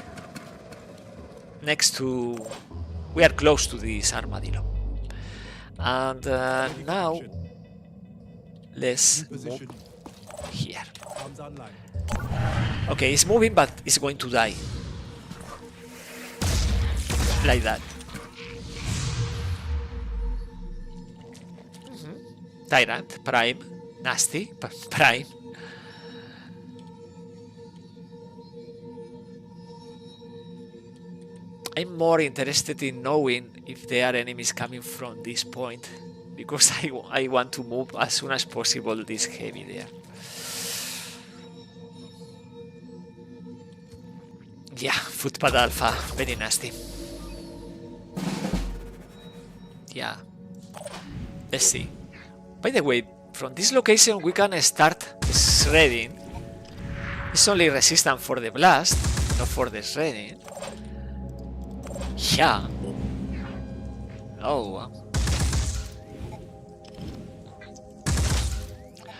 Next to... We are close to this armadillo. And now... Let's move here. Arms online. Okay, it's moving, but it's going to die. Like that. Tyrant, Prime, Nasty, Prime. I'm more interested in knowing if there are enemies coming from this point, because I want to move as soon as possible this heavy there. Yeah, Footpad Alpha, very nasty. Yeah. Let's see. By the way, from this location we can start shredding. It's only resistant for the blast, not for the shredding. Yeah. Oh.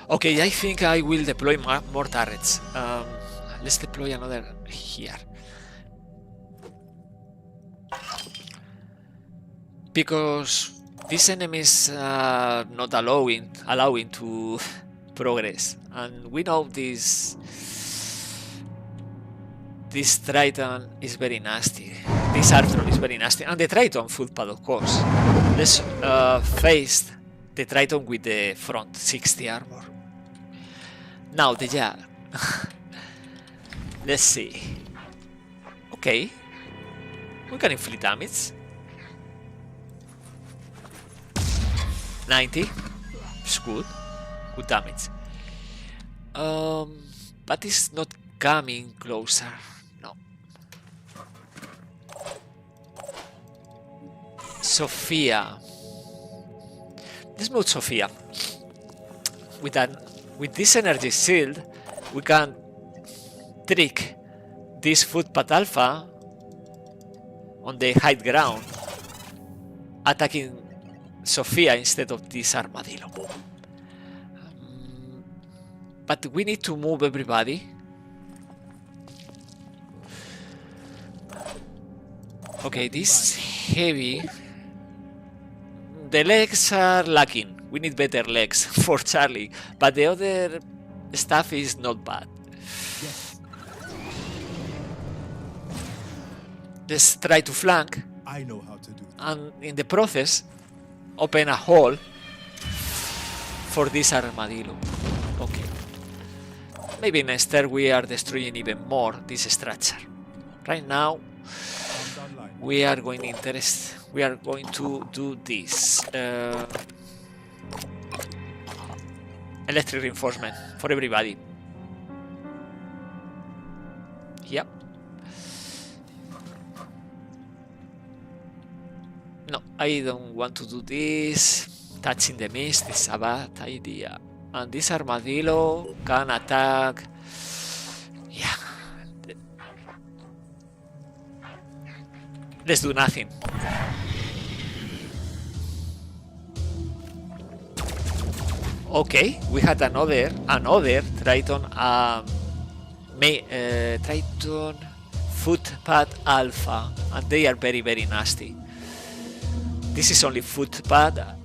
Okay, I think I will deploy more turrets. Let's deploy another here. Because these enemies are not allowing to progress, and we know this Triton is very nasty. This Arthur is very nasty, and the Triton footpad, of course. Let's face the Triton with the front 60 armor. Now the Jag. Let's see. Okay, we can inflict damage. 90. It's good. Good damage. But it's not coming closer. No. Sophia. Let's move Sophia. With this energy shield, we can trick this Footpad Alpha on the high ground, attacking Sophia instead of this armadillo. But we need to move everybody. Okay, this heavy. The legs are lacking. We need better legs for Charlie, but the other stuff is not bad. Yes, Let's try to flank, I know how to do it. and in the process, open a hole for this armadillo. Okay. Maybe next turn we are destroying even more this structure. Right now, Arms online. we are going to do this. Electric reinforcement for everybody. Yep. No, I don't want to do this. Touching the mist is a bad idea. And this armadillo can attack. Yeah. Let's do nothing. Okay, we had another Triton, Triton Footpad Alpha, and they are very, very nasty. This is only Footpad.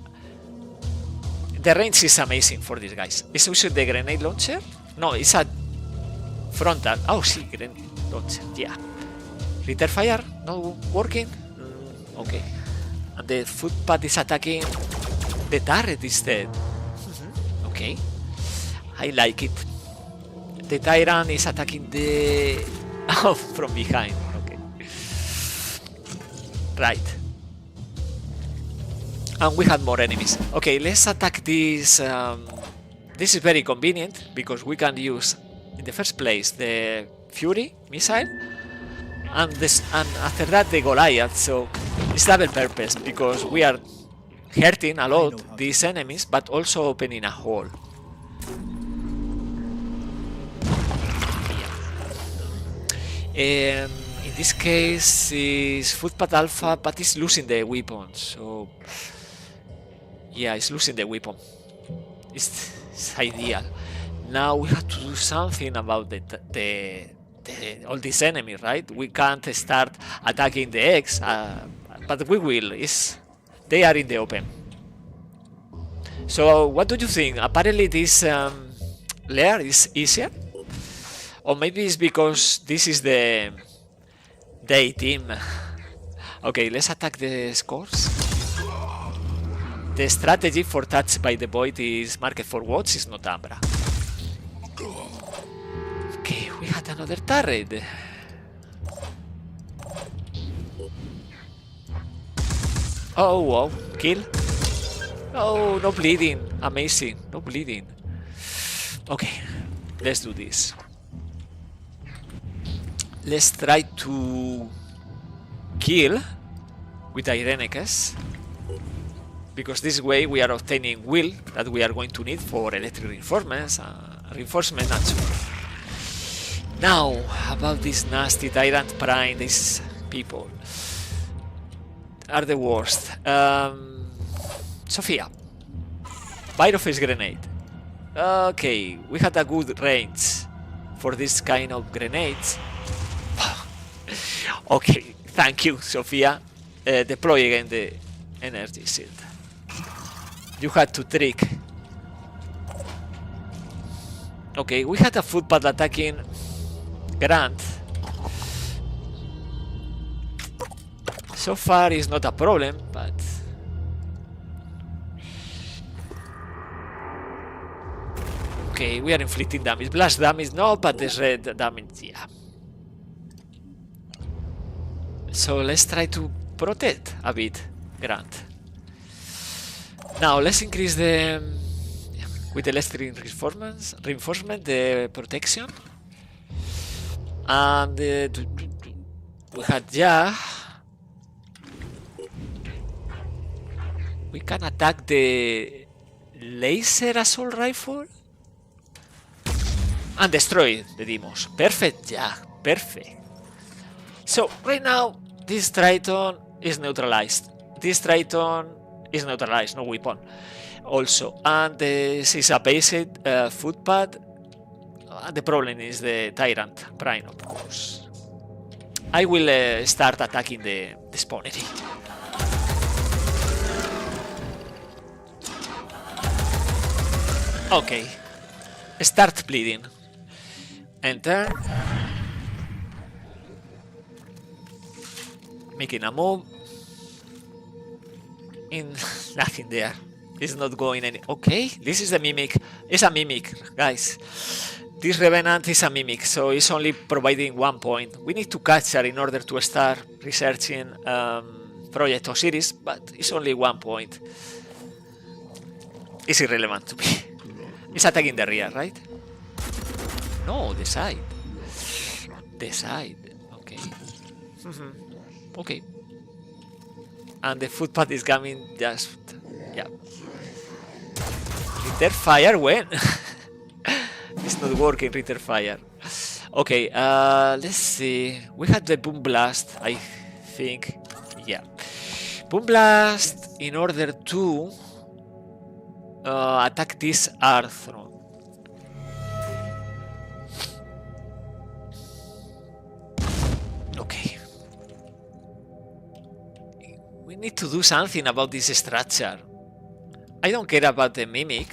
The range is amazing for these guys. Is also the grenade launcher? No, it's a Frontal. Oh, sí, launcher. Yeah. Return fire, not working. Okay. And the footpad is attacking the turret instead. Okay. I like it. The tyrant is attacking the... Oh, from behind. Okay. Right. And we had more enemies. Okay, let's attack this. This is very convenient because we can use, in the first place, the Fury missile, and after that the Goliath. So it's double purpose because we are hurting a lot these enemies, but also opening a hole. In this case, is Footpad Alpha, but it's losing the weapon. So yeah, it's losing the weapon. It's ideal. Now we have to do something about all these enemies, right? We can't start attacking the eggs, but we will. They are in the open. So what do you think? Apparently this layer is easier, or maybe it's because this is the team. Okay, let's attack the scores. The strategy for touch by the void is marked for watch, is not Ambra. Okay, we had another turret. Oh, wow, kill. Oh, no bleeding. Amazing, no bleeding. Okay, let's do this. Let's try to kill with Irenicus, because this way we are obtaining will that we are going to need for electric reinforcement and so on. Now, about this nasty Tyrant Prime, these people are the worst. Sophia, Pyrophase Grenade. Okay, we had a good range for this kind of grenades. Okay, thank you, Sophia. Deploy again the energy shield. You had to trick. Okay, we had a footpad attacking Grant. So far it's not a problem, but okay, we are inflicting damage. Blast damage, no, but the red damage, yeah. So let's try to protect a bit Grant. Now let's increase the with electric reinforcement the protection, and we had we can attack the laser assault rifle and destroy the demos. Perfect, yeah, perfect. So right now this Triton is neutralized. This Triton is neutralized, no weapon. Also, and this is a basic footpad. The problem is the Tyrant Prime, of course. I will start attacking the spawnery. Okay, start bleeding. Enter. Making a move. Nothing there. It's not going any. Okay, this is a mimic. It's a mimic, guys. This Revenant is a mimic, so it's only providing 1 point. We need to catch her in order to start researching Project Osiris, but it's only 1 point. It's irrelevant to me. It's attacking the rear, right? No, the side. The side. Okay. Okay. And the footpath is coming just... yeah. Return fire when? It's not working, return fire. Okay, let's see. We had the boom blast, I think. Yeah. Boom blast in order to attack this Arthron. Okay. We need to do something about this structure. I don't care about the mimic.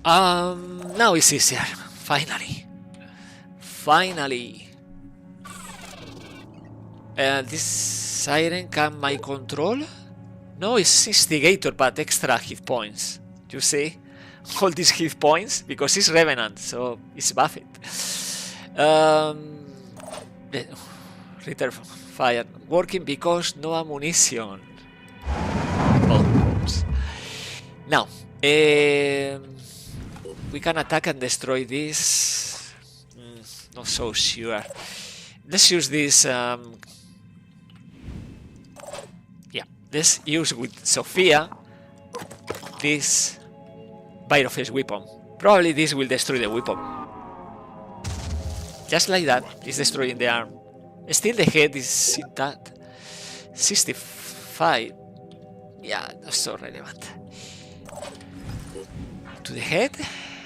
Now it's easier. Finally. Finally. This siren can my control? No, it's instigator, but extra hit points. You see? All these hit points because it's revenant, so it's buffed. Return fire working because no ammunition. Oh, oops. Now, we can attack and destroy this. Not so sure. Let's use this. Yeah, let's use with Sophia this Bite-of-Face weapon. Probably this will destroy the weapon. Just like that, it's destroying the arm. Still the head is intact. 65. Yeah, not so relevant. To the head?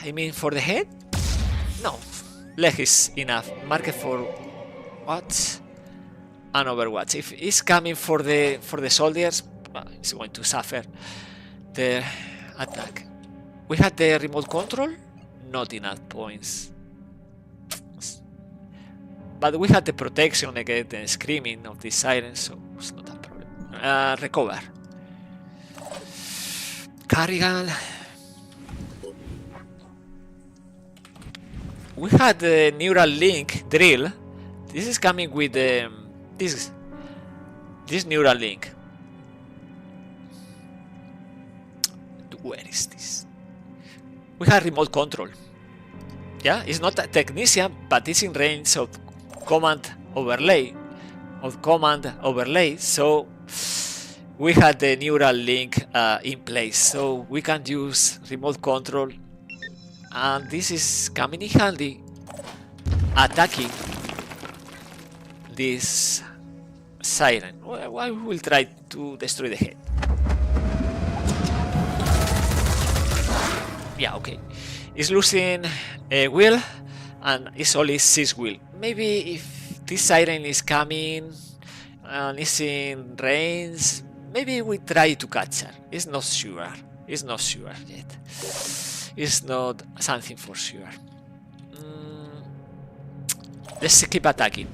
I mean for the head? No. Leg is enough. Mark it for what? And Overwatch. If it's coming for the soldiers, well, it's going to suffer the attack. We had the remote control, not enough points. But we had the protection against the screaming of the sirens, so it's not a problem. Recover. Carrigan. We had the neural link drill. This is coming with this neural link. Where is this? We have remote control. Yeah, it's not a technician, but it's in range of command overlay. So we had the neural link in place, so we can use remote control, and this is coming in handy attacking this siren. Well, I will try to destroy the head. Yeah, okay. It's losing a wheel and it's only 6 wheel. Maybe if this siren is coming and is in range, maybe we try to catch her. It's not sure. It's not sure yet. It's not something for sure. Let's keep attacking.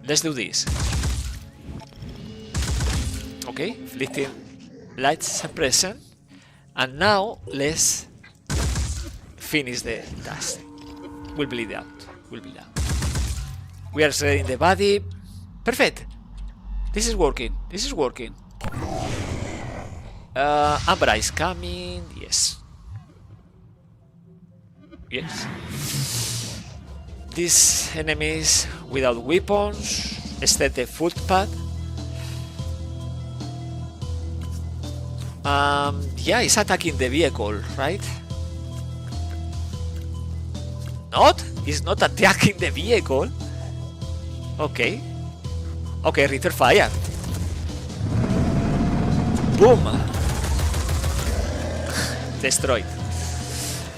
Let's do this. Okay, fleeting light suppression. And now let's finish the task. We'll bleed out. We are shredding the body. Perfect. This is working. Ambra is coming. Yes. These enemies without weapons. Except the footpath. Yeah, it's attacking the vehicle, right? Not? It's not attacking the vehicle. Okay. Okay, return fire. Boom. Destroyed.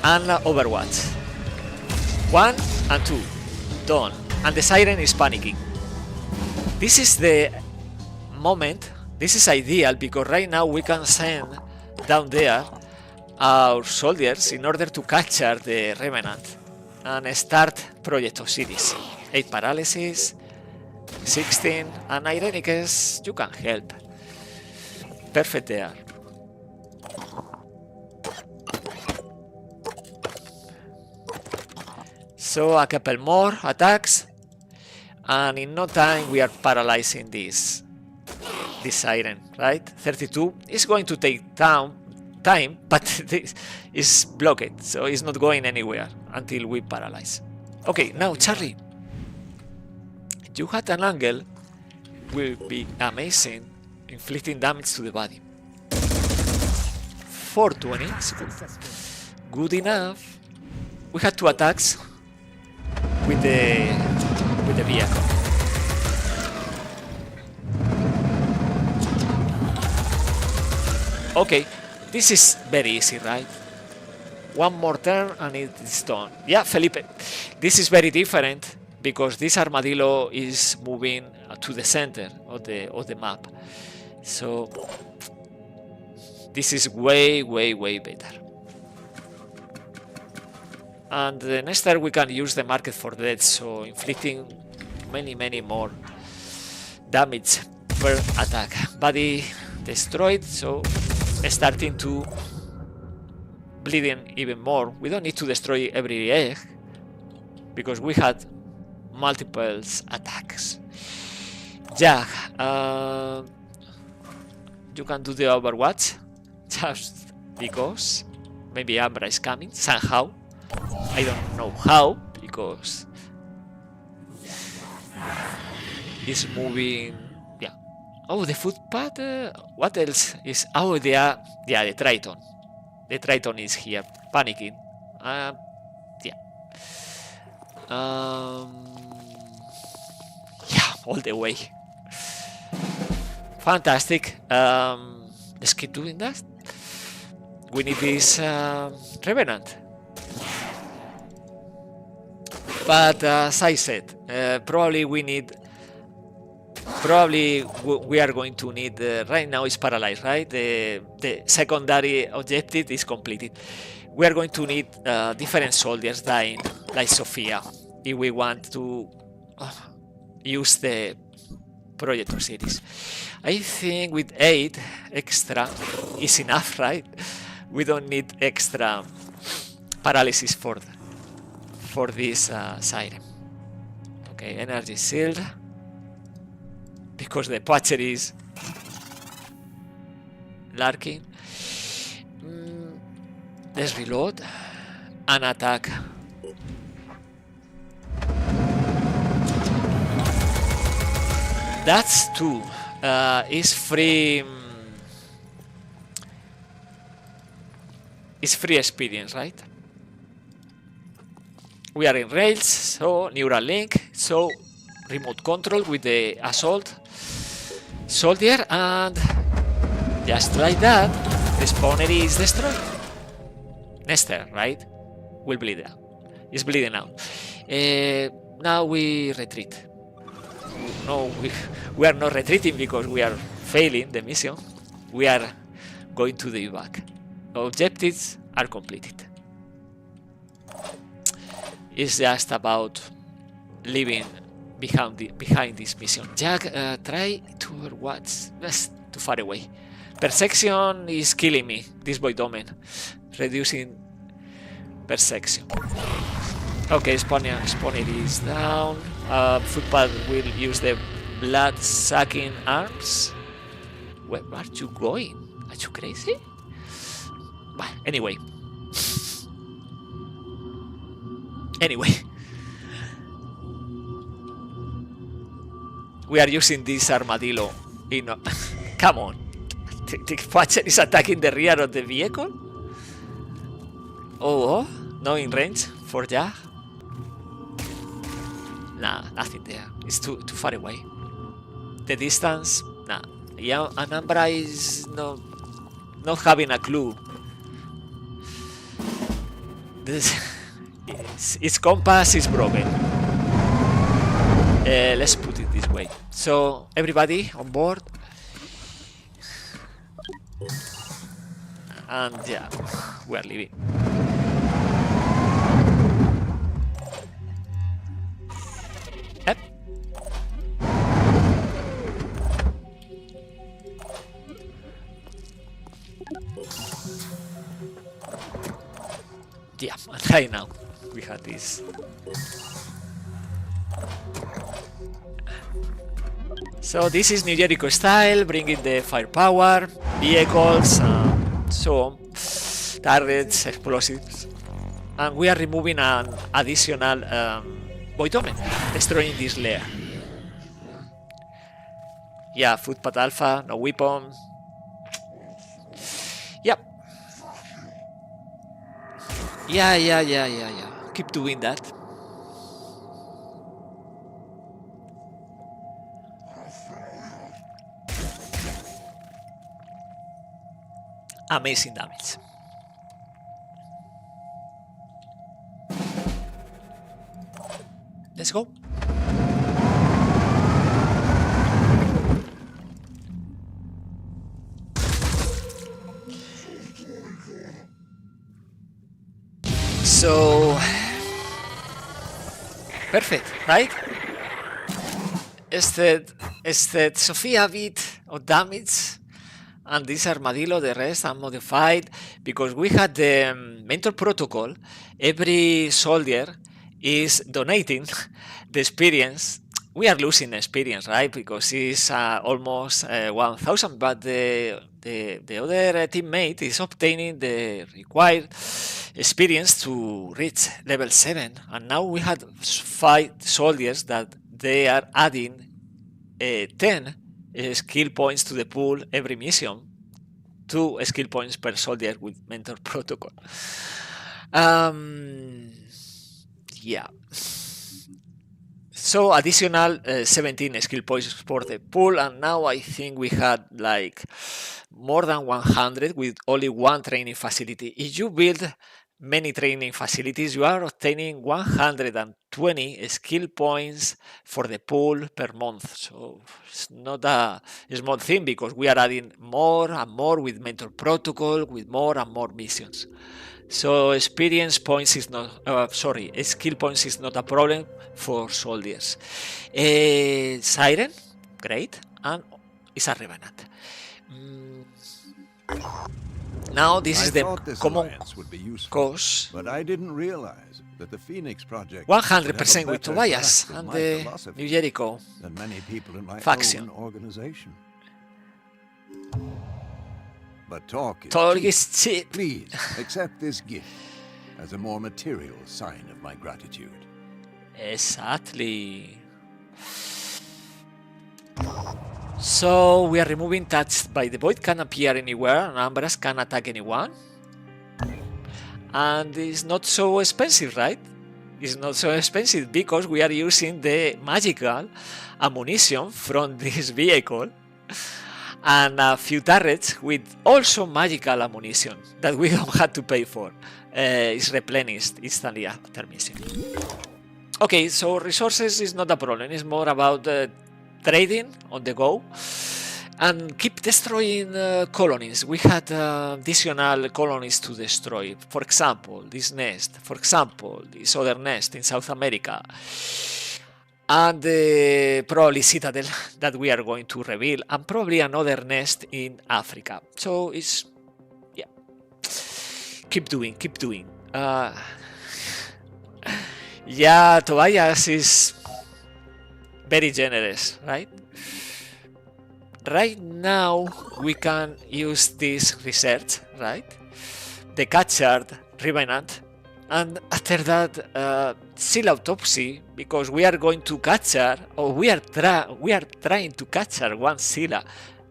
And Overwatch. 1 and 2. Done. And the siren is panicking. This is the moment. This is ideal because right now we can send down there our soldiers in order to capture the Revenant and start Project Osiris. 8 paralysis, 16, and Irenicus, you can help. Perfect there. So a couple more attacks, and in no time we are paralyzing this siren, right? 32 is going to take time, but this is blocked, so it's not going anywhere until we paralyze. Okay, now Charlie, you had an angle will be amazing, inflicting damage to the body. 420 is good enough. We had 2 attacks with the vehicle. Okay, this is very easy, right? One more turn and it is done. Yeah, Felipe, this is very different because this armadillo is moving to the center of the map. So this is way better. And next turn we can use the market for death, so inflicting many more damage per attack. Body destroyed, so starting to bleeding even more. We don't need to destroy every egg because we had multiple attacks. Yeah, you can do the Overwatch just because maybe Ambra is coming somehow. I don't know how, because it's moving. Yeah. Oh, the footpath. What else is? Oh, yeah, the Triton. The Triton is here, panicking. Yeah. Yeah, all the way. Fantastic. Let's keep doing that. We need this Revenant. But as I said, probably we are going to need, right now is paralyzed, right? The secondary objective is completed. We are going to need different soldiers dying, like Sophia, if we want to use the projector series. I think with 8 extra is enough, right? We don't need extra paralysis for this siren. Okay, energy shield, because the patcher is larking. Let's reload and attack. That's 2. Is free. It's free experience, right? We are in rails, so neural link, so remote control with the assault soldier, and just like that, the spawner is destroyed. Nester, right? Will bleed out. It's bleeding out. Now we retreat. No, we are not retreating because we are failing the mission. We are going to the back. Objectives are completed. It's just about leaving behind this mission. Jack, try to watch. That's too far away. Perception is killing me. This void domain, reducing perception. Okay, spawner is down. Footpath will use the blood-sucking arms. Where are you going? Are you crazy? But anyway. We are using this armadillo. Come on. The Patcher is attacking the rear of the vehicle? Oh, no in range for Jack? Nah, nothing there. It's too far away. The distance? Nah. Yeah, Anambra is not having a clue. Its compass is broken. Let's put it this way. So, everybody on board. And yeah, we are leaving. Yep. Yeah, right now we have this. So this is New Jericho style, bringing the firepower, vehicles, so on, turrets, explosives, and we are removing an additional void domain, destroying this layer. Yeah, footpath alpha, no weapon. Yep. Yeah. Keep doing that. Amazing damage. Let's go. So perfect, right? Instead Sophia bit of damage, and this armadillo, the rest are modified because we had the mentor protocol. Every soldier is donating the experience. We are losing experience, right? Because it's almost 1,000, but the other teammate is obtaining the required experience to reach level 7. And now we had 5 soldiers that they are adding 10 skill points to the pool every mission. 2 skill points per soldier with mentor protocol. Yeah. So additional 17 skill points for the pool, and now I think we had like more than 100 with only one training facility. If you build many training facilities, you are obtaining 120 skill points for the pool per month. So it's not a small thing, because we are adding more and more with mentor protocol, with more and more missions. So experience points is not, skill points is not a problem for soldiers. Siren, great, and it's a Revenant. Now this is the common cause. But I didn't realize that the Phoenix project 100% with Tobias and the New Jericho than many people in my faction. own organization. But talk Talk is cheap. Please accept this gift as a more material sign of my gratitude. Exactly. So we are removing touched by the void can appear anywhere, and Ambras can attack anyone. And it's not so expensive, right? It's not so expensive because we are using the magical ammunition from this vehicle and a few turrets with also magical ammunition that we don't have to pay for. It's replenished instantly after mission. Okay, so resources is not a problem. It's more about trading on the go and keep destroying colonies. We had additional colonies to destroy. For example, this nest. For example, this other nest in South America. And probably Citadel that we are going to reveal. And probably another nest in Africa. So it's... yeah. Keep doing. Yeah, Tobias is very generous, right? Right now we can use this research, right? The Catchard, Revenant, and after that seal autopsy, because we are going to capture, or we are trying to capture one Scylla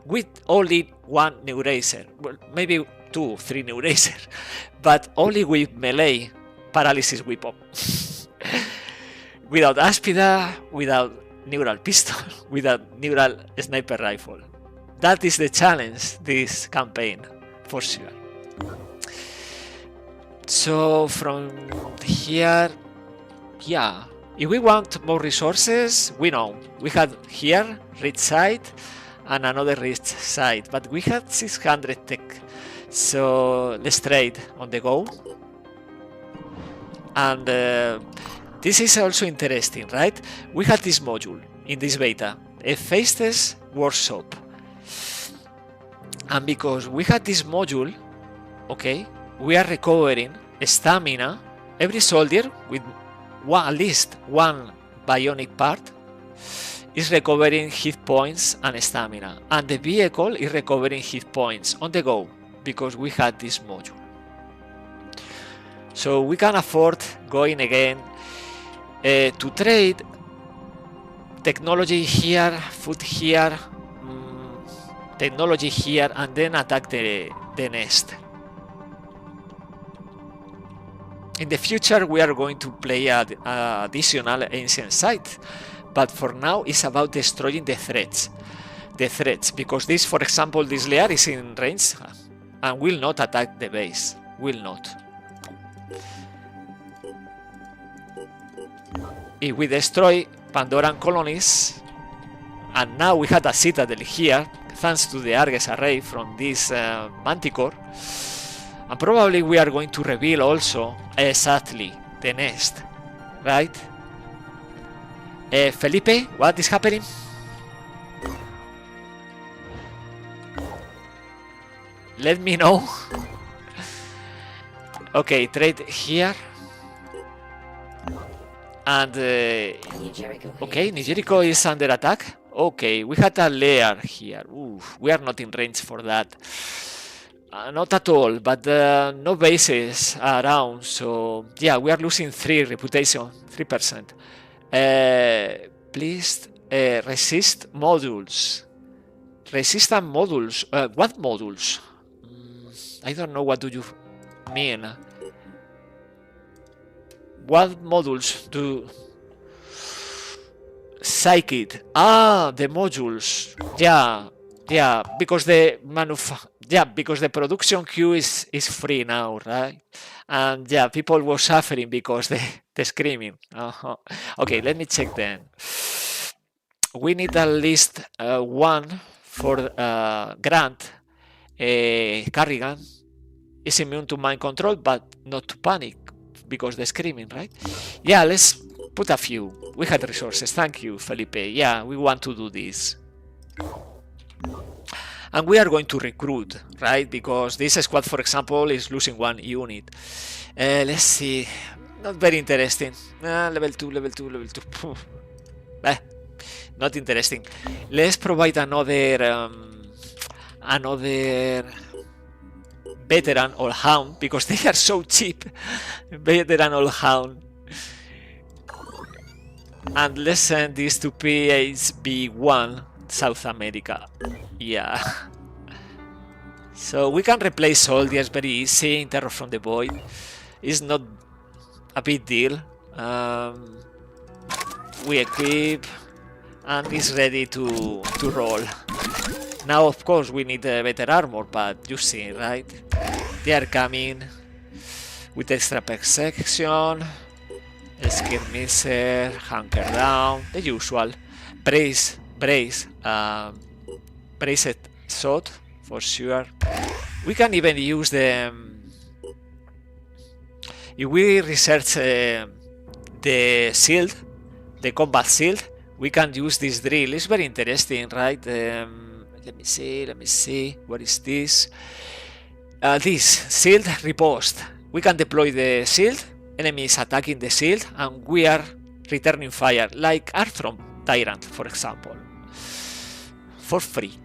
with only one Neuracer. Well, maybe 2, 3 Neuracer, but only with melee paralysis weapon. Without Aspida, without neural pistol, without neural sniper rifle. That is the challenge this campaign, for sure. So from here, yeah, if we want more resources, we know. We had here rich side and another rich side, but we had 600 tech. So let's trade on the go. And this is also interesting, right? We had this module in this beta, a faceless workshop. And because we had this module, okay, we are recovering stamina. Every soldier with at least one bionic part is recovering hit points and stamina. And the vehicle is recovering hit points on the go because we had this module. So we can afford going again to trade technology here, food here, technology here, and then attack the nest. In the future we are going to play an additional ancient site, but for now it's about destroying the threats. Because this, for example, this layer is in range and will not attack the base. Will not. If we destroy Pandoran colonies, and now we had a citadel here, thanks to the Argus array from this Manticore, And probably we are going to reveal also exactly the nest, right? Felipe, what is happening? Let me know. Okay, trade here. And New Jericho. okay, New Jericho is under attack. Okay, we had a lair here. Oof, we are not in range for that. Not at all, but no bases around, so yeah, we are losing 3 reputation, 3%. Please resist modules. Resistant modules. What modules? I don't know what do you mean. What modules do? Psychic. Ah, the modules. Yeah, because the because the production queue is free now, right? And yeah, people were suffering because the screaming. Okay, let me check then. We need at least one for Grant. Carrigan is immune to mind control, but not to panic because the screaming, right? Yeah, let's put a few. We had resources. Thank you, Felipe. Yeah, we want to do this. And we are going to recruit, right? Because this squad, for example, is losing 1 unit. Let's see. Not very interesting. Level 2, level 2, level 2. Not interesting. Let's provide another veteran or hound, because they are so cheap. Veteran or hound. And let's send this to PHB1, South America. Yeah. So we can replace soldiers very easy in Terror from the Void. It's not a big deal. We equip and it's ready to roll. Now of course we need better armor, but you see, right? They are coming with extra perception, skirmisher, hunker down, the usual. Braced shot for sure. We can even use the if we research the shield, the combat shield, we can use this drill. It's very interesting, right? Let me see. What is this? This shield riposte. We can deploy the shield. Enemy is attacking the shield, and we are returning fire, like Arthrom Tyrant, for example, for free.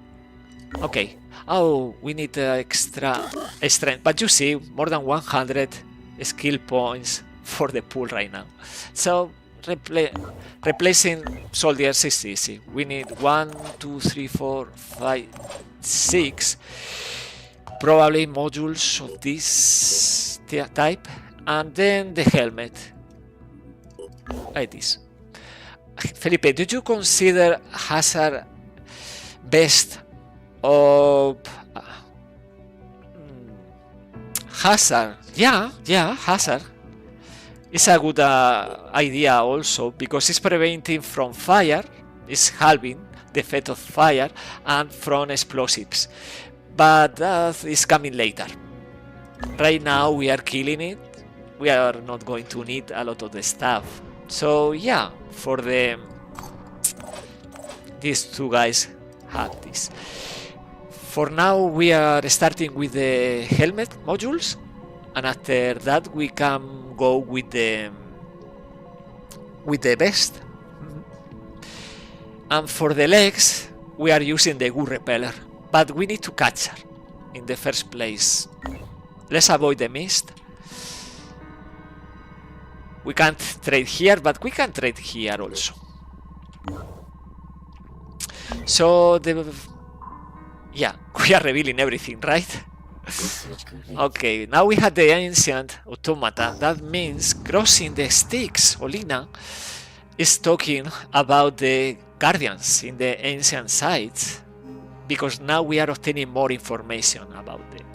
Okay. Oh, we need extra strength, but you see, more than 100 skill points for the pool right now. So replacing soldiers is easy. We need 1, 2, 3, 4, 5, 6 probably modules of this type, and then the helmet like this. Felipe, do you consider hazard best of hazard? Yeah, hazard. It's a good idea also, because it's preventing from fire, it's halving the effect of fire, and from explosives. But that is coming later. Right now we are killing it. We are not going to need a lot of the stuff. So yeah, for these two guys have this. For now we are starting with the helmet modules, and after that we can go with the vest. And for the legs we are using the goo repeller, but we need to catch her in the first place. Let's avoid the mist. We can't trade here, but we can trade here also. So yeah, we are revealing everything, right? Okay, now we have the ancient automata. That means crossing the sticks. Olina is talking about the guardians in the ancient sites, because now we are obtaining more information about them.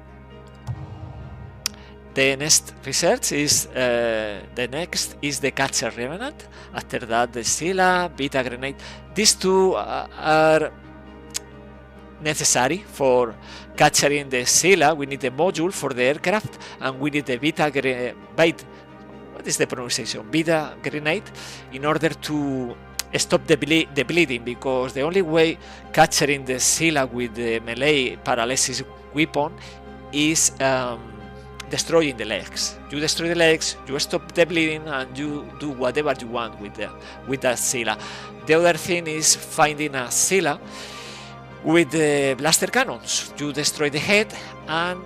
The next research is the Catcher Revenant. After that, the Scylla, Beta Grenade. These two are necessary for capturing the Scylla. We need the module for the aircraft, and we need the what is the pronunciation? Beta grenade, in order to stop the bleeding, because the only way capturing the Scylla with the melee paralysis weapon is destroying the legs. You destroy the legs, you stop the bleeding, and you do whatever you want with that Scylla. The other thing is finding a Scylla with the blaster cannons. You destroy the head, and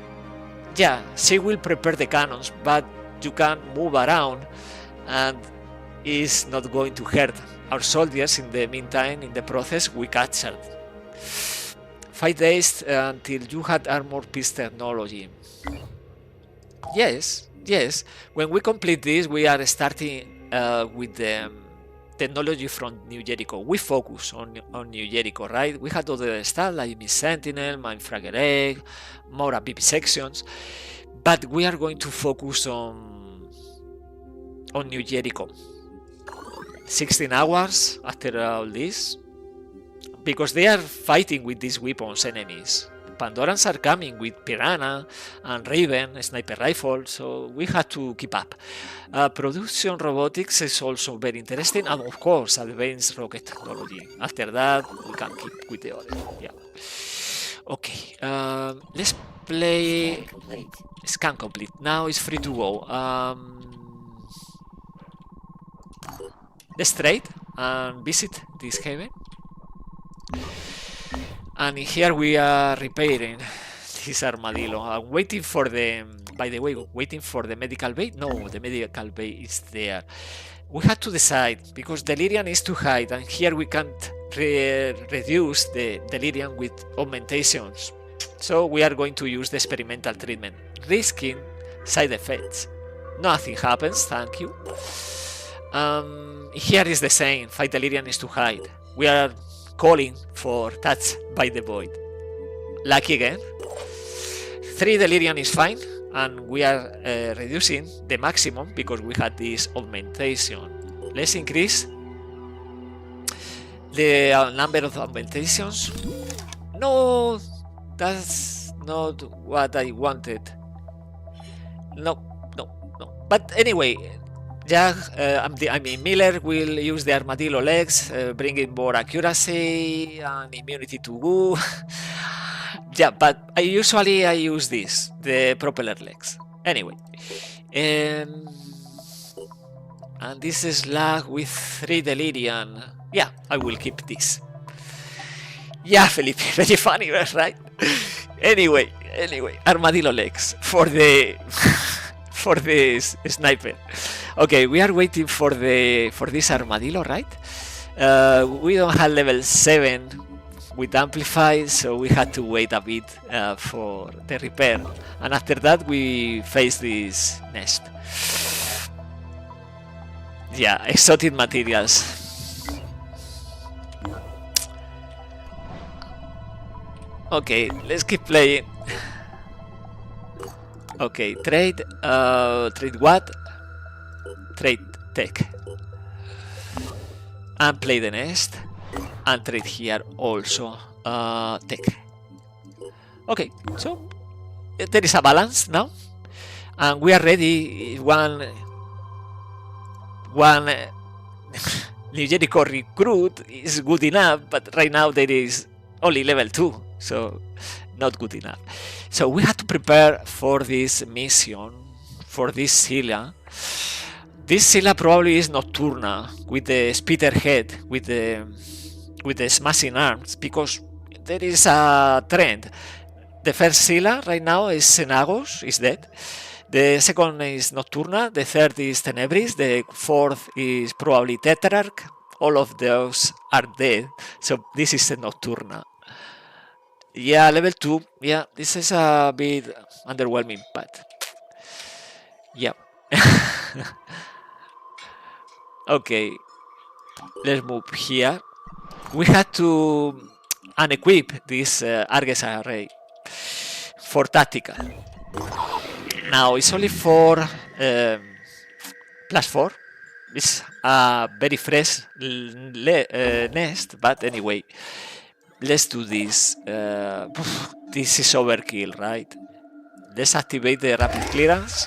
yeah, she will prepare the cannons, but you can move around, and it's not going to hurt our soldiers. In the meantime, in the process, we captured. 5 days until you had armor piece technology. Yes. When we complete this, we are starting with the technology from New Jericho. We focus on New Jericho, right? We had other stuff like Miss Sentinel, Mindfragger Egg, more BP sections, but we are going to focus on New Jericho. 16 hours after all this, because they are fighting with these weapons enemies. Pandorans are coming with Piranha and Raven sniper rifle, so we had to keep up. Production robotics is also very interesting, and of course advanced rocket technology. After that, we can keep with the other. Yeah. Okay. Let's play. Scan complete. Now it's free to go. Let's trade and visit this haven. And here we are repairing this armadillo. I'm waiting for the, by the way, waiting for the medical bay. No, the medical bay is there. We had to decide, because delirium is too high, and here we can't reduce the delirium with augmentations. So we are going to use the experimental treatment, risking side effects. Nothing happens, thank you. Here is the same, 5 delirium is too high. We are calling for touch by the void. Lucky again. 3 delirium is fine, and we are reducing the maximum because we had this augmentation. Let's increase the number of augmentations. No, that's not what I wanted. No. But anyway, yeah, Miller will use the armadillo legs, bringing more accuracy and immunity to goo. Yeah, but I usually use this, the propeller legs. Anyway, and this is lag with 3 delirium. Yeah, I will keep this. Yeah, Felipe, very funny, right? Anyway, armadillo legs for the for this sniper. Okay, we are waiting for this armadillo, right? We don't have level 7 with amplify, so we had to wait a bit for the repair, and after that we face this nest. Yeah, exotic materials. Okay, let's keep playing. Okay, trade what? Trade tech. And play the nest. And trade here also tech. Okay, so there is a balance now. And we are ready. One New Jericho recruit is good enough, but right now there is only level 2, so not good enough. So we have to prepare for this mission, for this Scylla. This Scylla probably is Nocturna with the speeder head, with the smashing arms, because there is a trend. The first Scylla right now is Xenagos, is dead. The second is Nocturna, the third is Tenebris, the fourth is probably Tetrarch. All of those are dead, so this is a Nocturna. Yeah, level 2, yeah, this is a bit underwhelming, but yeah. Okay, let's move here. We had to unequip this Argus array for tactical. Now it's only for +4. It's a very fresh nest, but anyway, let's do this. This is overkill, right? Let's activate the rapid clearance.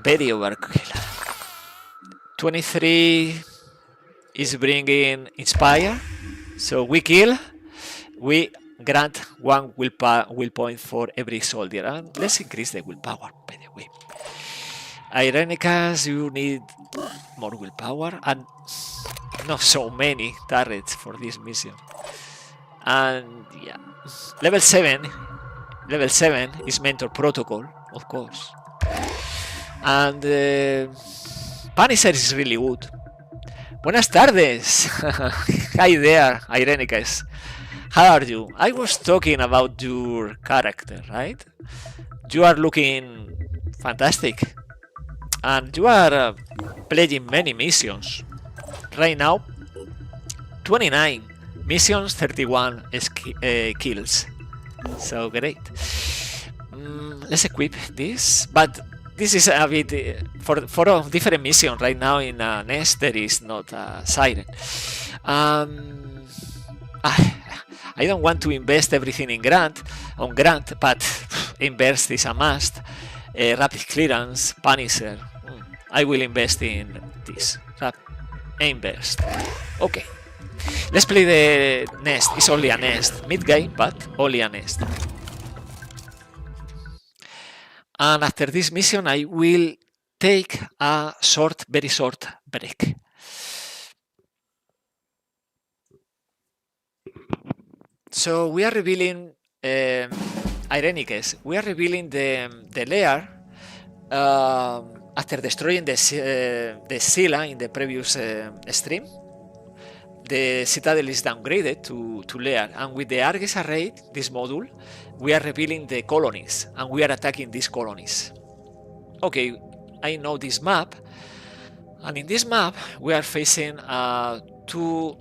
Very overkill. 23 is bringing Inspire. So we kill. We grant 1 will point for every soldier. And let's increase the willpower, by the way. Ironicas, you need more willpower and not so many turrets for this mission. And yeah, level 7 is Mentor Protocol, of course. And Punisher is really good. Buenas tardes. Hi there, Ironicas. How are you? I was talking about your character, right? You are looking fantastic. And you are playing many missions. Right now, 29 missions, 31 kills. So great. Let's equip this. But this is a bit for a different mission. Right now in Nest there is not a siren. I don't want to invest everything in Grant, but invest is a must. Rapid clearance, Punisher. I will invest in this. Invest. Okay. Let's play the Nest. It's only a Nest. Mid-game, but only a Nest. And after this mission, I will take a very short break. So we are revealing Irenicus. We are revealing the lair after destroying the Scylla in the previous stream. The Citadel is downgraded to lair, and with the Argus array, this module, we are revealing the colonies, and we are attacking these colonies. Okay, I know this map, and in this map we are facing two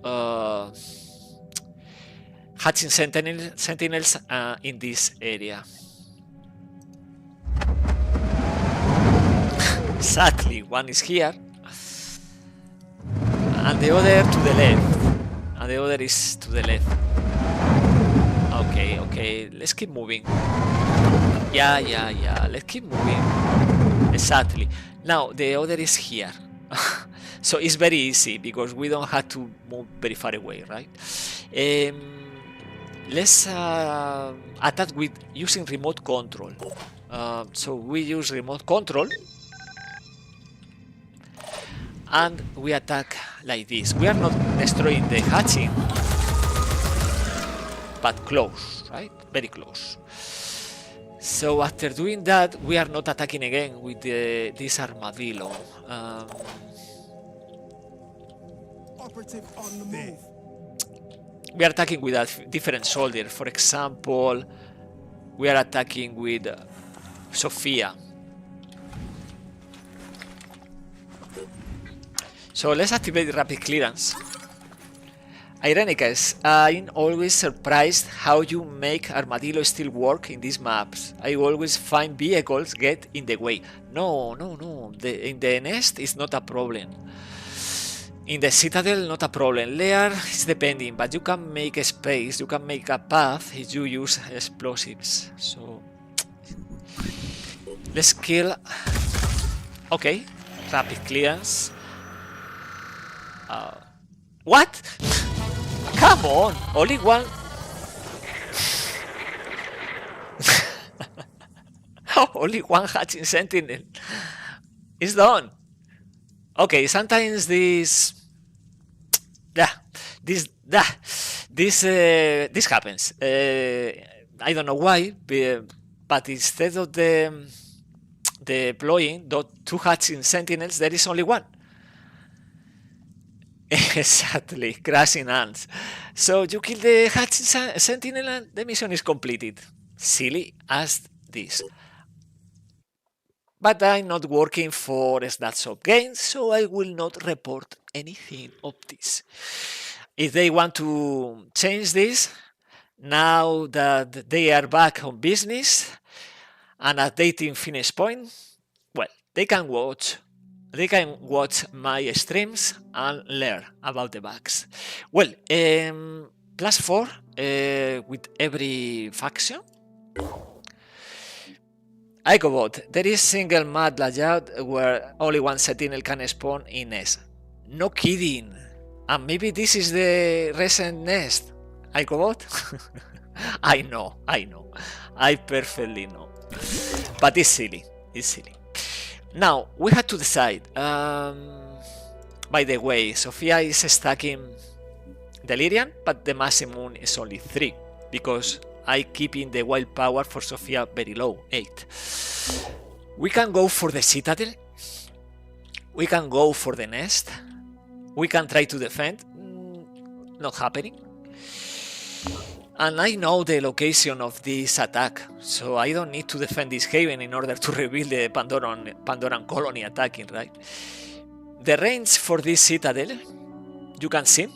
hatching sentinels in this area. Sadly, one is here, and the other to the left, and the other is to the left. Okay, let's keep moving. Yeah, let's keep moving. Exactly. Now the other is here. So it's very easy because we don't have to move very far away, right? Let's attack with using remote control. So we use remote control and we attack like this. We are not destroying the hatching, but close, right? Very close. So after doing that, we are not attacking again with this armadillo. Operative on the move. We are attacking with a different soldier. For example, we are attacking with Sophia. So let's activate rapid clearance. Irenicus, I'm always surprised how you make Armadillo still work in these maps. I always find vehicles get in the way. No. In the Nest is not a problem. In the Citadel, not a problem. Lair is depending, but you can make a space, you can make a path if you use explosives. So let's kill. Okay, rapid clearance. What? Come on, only one. Only one hatching sentinel. It's done. Okay, sometimes this happens. I don't know why, but instead of deploying the two hatching sentinels, there is only one. Exactly, crashing ants. So you kill the hatching sentinel and the mission is completed. Silly as this. But I'm not working for Snapshot Games, so I will not report anything of this. If they want to change this, now that they are back on business and updating finish point, well, they can watch my streams and learn about the bugs. Well, +4 with every faction. Icobot, there is single map layout where only one sentinel can spawn in nest. No kidding. And maybe this is the recent nest. Icobot? I know. I perfectly know. But it's silly. Now, we had to decide. By the way, Sophia is stacking Delirium, but the maximum is only 3, because I keeping the wild power for Sophia very low, 8. We can go for the Citadel. We can go for the nest. We can try to defend. Not happening. And I know the location of this attack, so I don't need to defend this haven in order to reveal the Pandoran colony attacking, right? The range for this Citadel, you can see,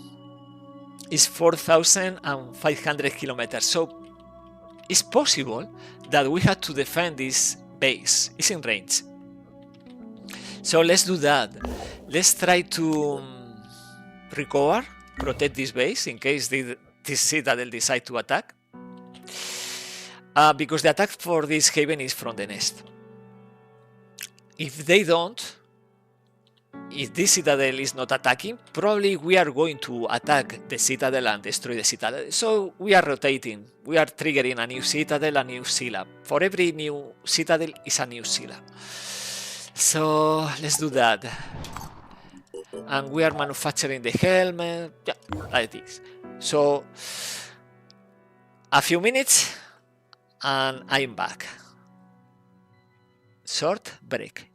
is 4,500 kilometers, so it's possible that we had to defend this base. It's in range. So let's do that. Let's try to recover, protect this base in case this Citadel decide to attack. Because the attack for this haven is from the nest. If they don't, if this Citadel is not attacking, probably we are going to attack the Citadel and destroy the Citadel. So we are rotating. We are triggering a new Citadel, a new Sila. For every new Citadel is a new Sila. So let's do that. And we are manufacturing the helmet. Yeah, like this. So a few minutes and I'm back. Short break.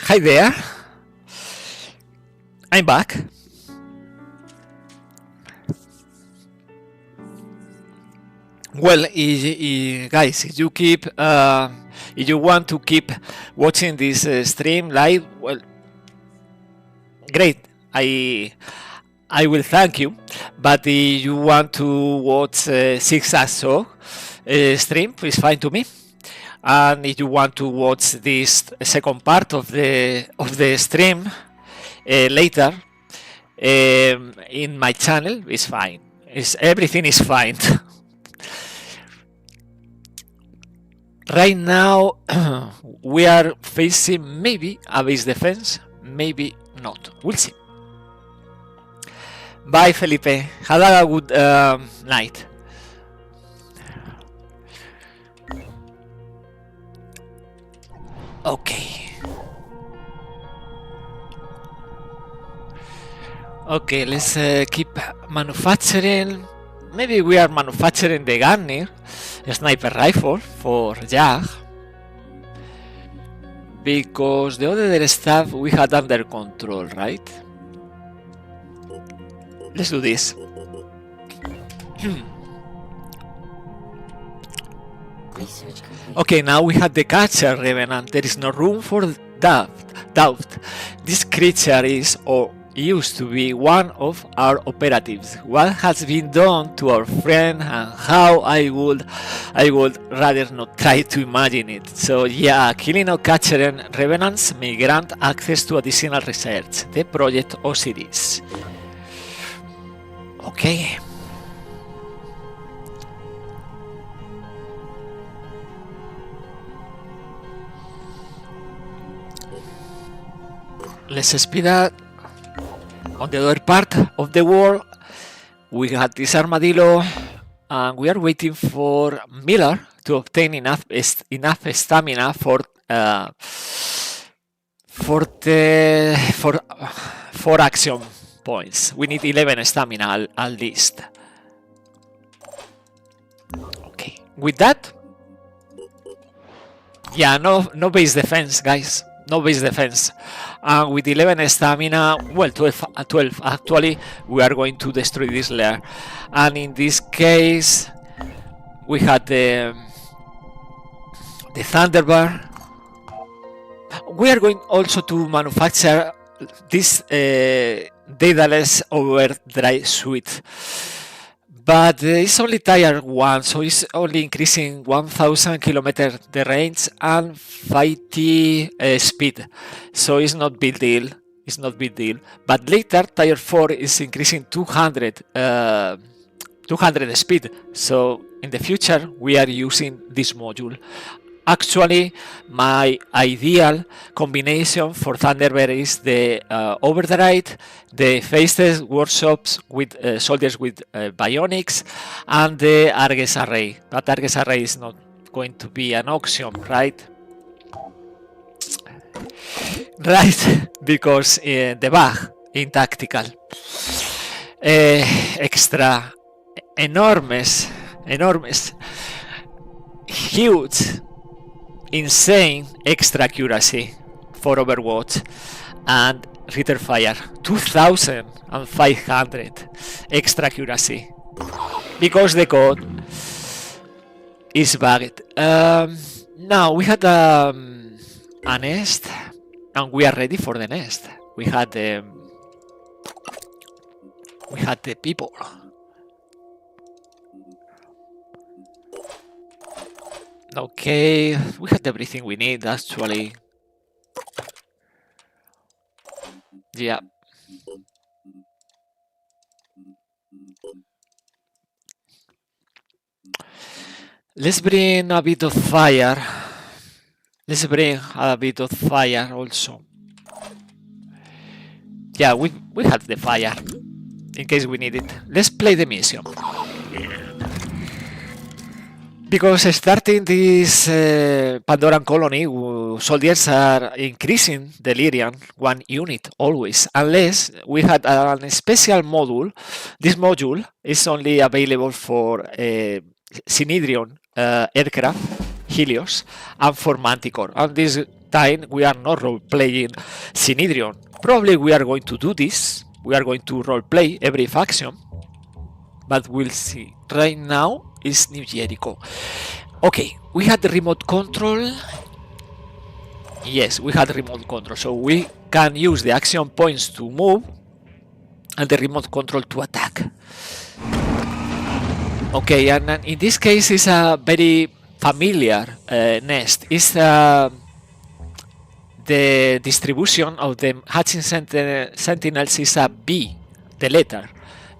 Hi there. I'm back. Well, guys, if you want to keep watching this stream live, well, great. I will thank you. But if you want to watch 6 as so stream, it's fine to me. And if you want to watch this second part of the stream later in my channel, it's fine. Everything is fine. Right now we are facing maybe a base defense, maybe not. We'll see. Bye, Felipe. Have a good night. Okay. Okay, let's keep manufacturing. Maybe we are manufacturing the Garner sniper rifle for Jag, because the other stuff we had under control, right? Let's do this. Research complete. Okay, now we have the catcher Revenant. There is no room for doubt. This creature is or used to be one of our operatives. What has been done to our friend and how I would rather not try to imagine it. So yeah, killing or capturing revenants may grant access to additional research. The Project Osiris. Okay. Let's speed up. On the other part of the world, we had this armadillo, and we are waiting for Miller to obtain enough stamina for 4 action points. We need 11 stamina at least. Okay, with that, yeah, no base defense, guys. No base defense. And with 11 stamina, well, 12 actually, we are going to destroy this lair. And in this case, we had the Thunderbird. We are going also to manufacture this Daedalus Overdrive suite. But it's only tier 1, so it's only increasing 1000 km the range and 50 speed. So it's not big deal. It's not big deal. But later tier 4 is increasing 200 speed. So in the future we are using this module. Actually, my ideal combination for Thunderbird is the Overdrive, the Faceless Workshops with soldiers with bionics, and the Argus Array. But Argus Array is not going to be an option, right? Right, because the bug in tactical. Extra enormous, huge, insane extra accuracy for Overwatch and Ritter Fire. 2500 extra accuracy because the code is bugged. Now we had a nest and we are ready for the nest. We had the people. Okay, we had everything we need actually. Yeah. Let's bring a bit of fire. Let's bring a bit of fire also. Yeah, we have the fire in case we need it. Let's play the mission. Because starting this Pandoran colony, soldiers are increasing delirium 1 unit always, unless we had a special module. This module is only available for Synedrion aircraft, Helios, and for Manticore. And this time we are not role-playing Synedrion. Probably we are going to do this. We are going to role-play every faction. But we'll see. Right now is New Jericho. Okay, we had the remote control. Yes, we had remote control. So we can use the action points to move and the remote control to attack. Okay, and in this case it's a very familiar nest. It's the distribution of the hatching sentinels is a B. The letter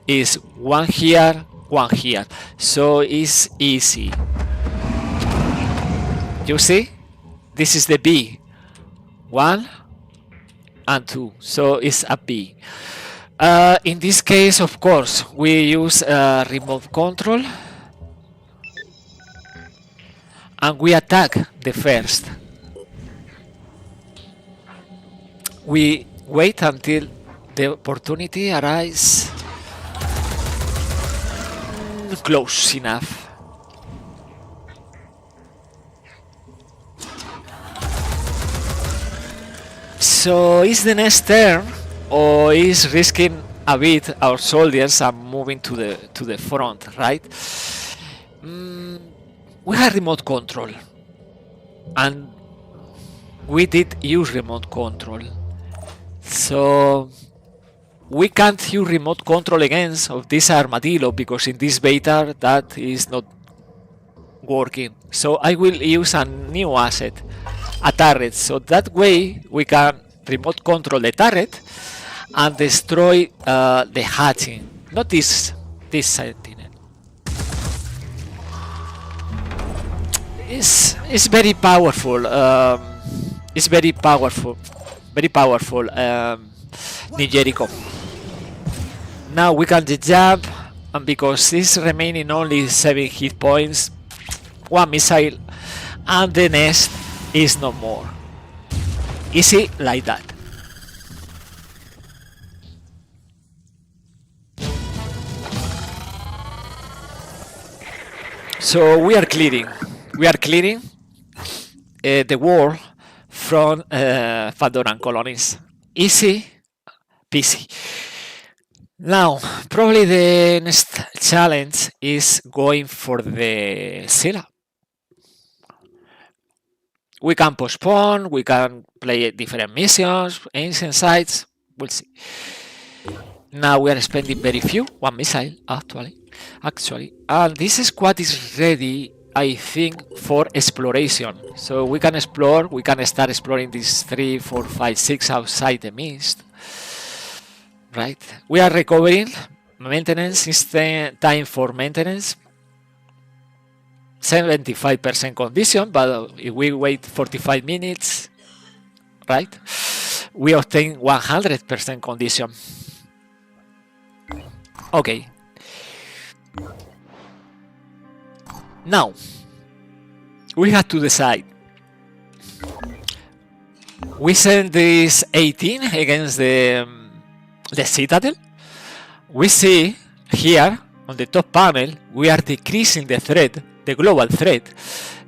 is one here, so it's easy. You see, this is the B, 1 and 2, so it's a B. In this case, of course, we use remote control and we attack the first. We wait until the opportunity arises close enough. So is the next turn, or is risking a bit our soldiers and moving to the front, right? We have remote control, and we did use remote control, so we can't use remote control against of this armadillo because in this beta that is not working. So I will use a new asset, a turret, so that way we can remote control the turret and destroy the hatching, not this sentinel. It's very powerful. It's very powerful. New Jericho. Now we can jump, and because it's remaining only 7 hit points, 1 missile, and the nest is no more. Easy like that. So we are clearing the world from Pandoran colonies. Easy peasy. Now, probably the next challenge is going for the Scylla. We can postpone, we can play different missions, ancient sites, we'll see. Now we are spending very few, 1 missile actually. And this squad is ready, I think, for exploration. So we can explore, we can start exploring these 3, 4, 5, 6 outside the mist. Right, we are recovering maintenance. It's time for maintenance. 75% condition, but if we wait 45 minutes, right, we obtain 100% condition. Okay. Now we have to decide. We send this 18 against the Citadel. We see here on the top panel we are decreasing the threat, the global threat,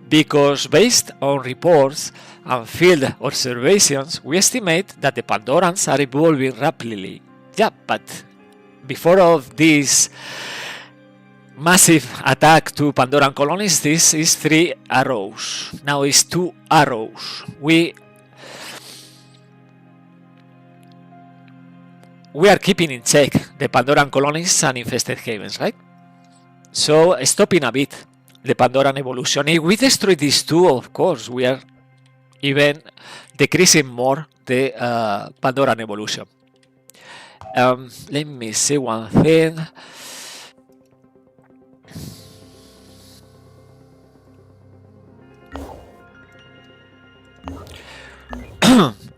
because based on reports and field observations we estimate that the Pandorans are evolving rapidly. Yeah, but before of this massive attack to Pandoran colonies, this is 3 arrows. Now it's 2 arrows. We are keeping in check the Pandoran colonies and infested havens, right? So stopping a bit the Pandoran evolution. If we destroy these 2, of course, we are even decreasing more the Pandoran evolution. Let me see one thing.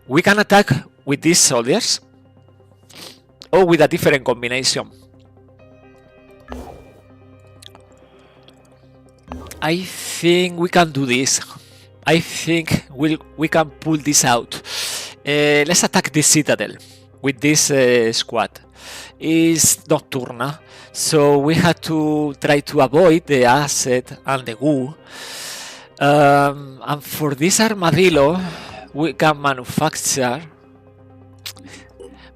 We can attack with these soldiers or with a different combination. I think we can do this. I think we can pull this out. Let's attack this citadel with this squad. It's nocturnal, so we have to try to avoid the asset and the goo. And for this armadillo, we can manufacture,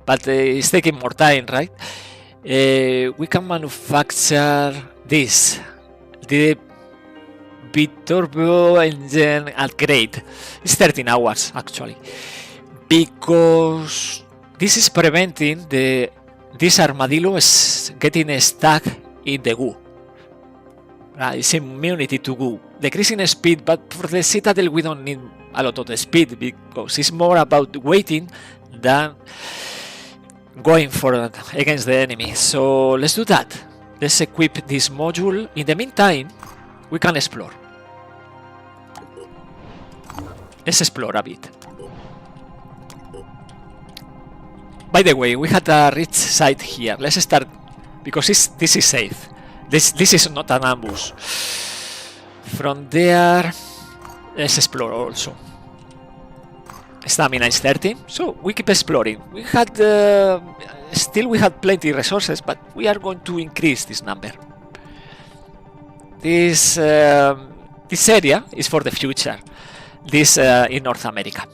but it's taking more time, right? We can manufacture this, the biturbo engine upgrade. It's 13 hours actually, because this is preventing this armadillo is getting stuck in the goo. It's immunity to goo, decreasing speed, but for the Citadel we don't need a lot of the speed because it's more about waiting than going for against the enemy. So let's do that. Let's equip this module. In the meantime, we can explore. Let's explore a bit. By the way, we had a rich site here. Let's start because this is safe. This is not an ambush. From there, let's explore also. Stamina is 30, so we keep exploring. We had still we had plenty of resources, but we are going to increase this number. This area is for the future. This in North America.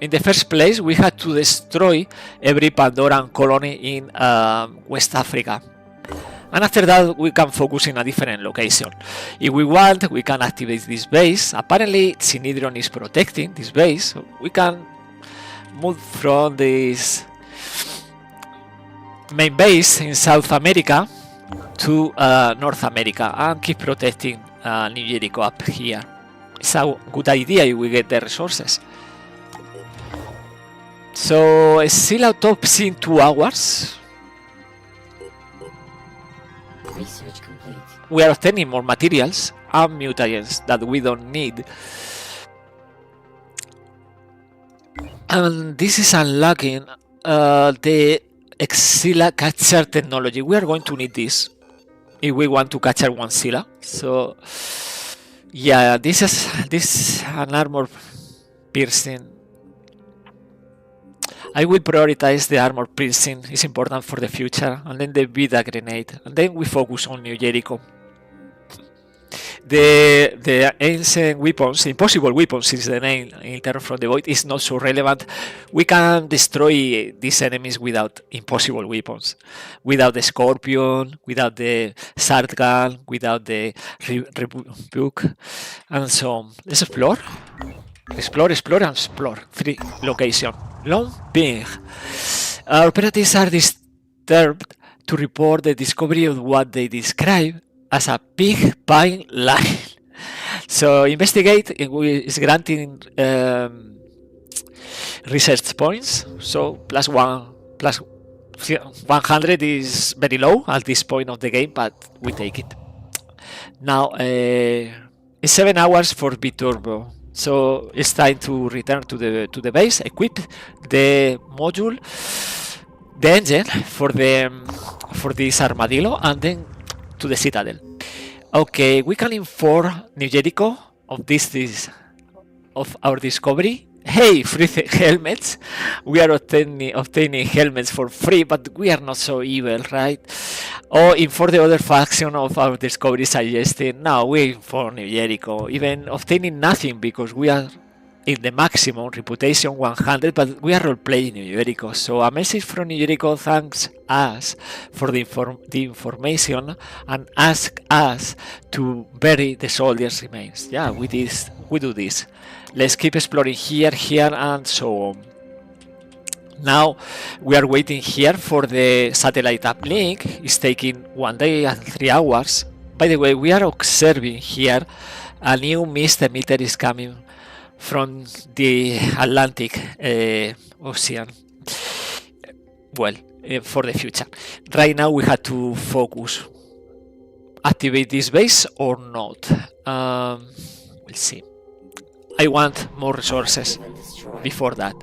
In the first place, we had to destroy every Pandoran colony in West Africa. And after that, we can focus in a different location. If we want, we can activate this base. Apparently, Synedrion is protecting this base. So we can move from this main base in South America to North America and keep protecting New Jericho up here. It's a good idea if we get the resources. So, seal autopsy in 2 hours. Research complete. We are obtaining more materials and mutagens that we don't need. And this is unlocking the Exila catcher technology. We are going to need this if we want to capture one Scylla. So, yeah, this is an armor piercing. I will prioritize the armor piercing, it's important for the future, and then the Vida grenade, and then we focus on New Jericho. The ancient weapons, impossible weapons is the name in Terror from the Void, is not so relevant. We can destroy these enemies without impossible weapons, without the Scorpion, without the Shotgun, without the Rebuke, and so on. Let's explore. Explore, explore, and explore. 3 locations. Long Ping. Our operatives are disturbed to report the discovery of what they describe as a pig pine line. So investigate is granting research points. So plus 100 is very low at this point of the game, but we take it. Now it's 7 hours for Biturbo. So it's time to return to the base, equip the module, the engine for this armadillo, and then to the Citadel. Okay, we can inform New Jericho of of our discovery. Hey, free helmets! We are obtaining helmets for free, but we are not so evil, right? Or inform the other faction of our discovery, suggesting now we inform New Jericho, even obtaining nothing because we are in the maximum reputation 100, but we are role-playing New Jericho. So a message from New Jericho thanks us for the information and ask us to bury the soldiers' remains. Yeah, we do this. Let's keep exploring here, and so on. Now we are waiting here for the satellite uplink. It's taking 1 day and 3 hours. By the way, we are observing here a new mist emitter is coming from the Atlantic Ocean. Well, for the future. Right now we have to focus. Activate this base or not? We'll see. I want more resources before that.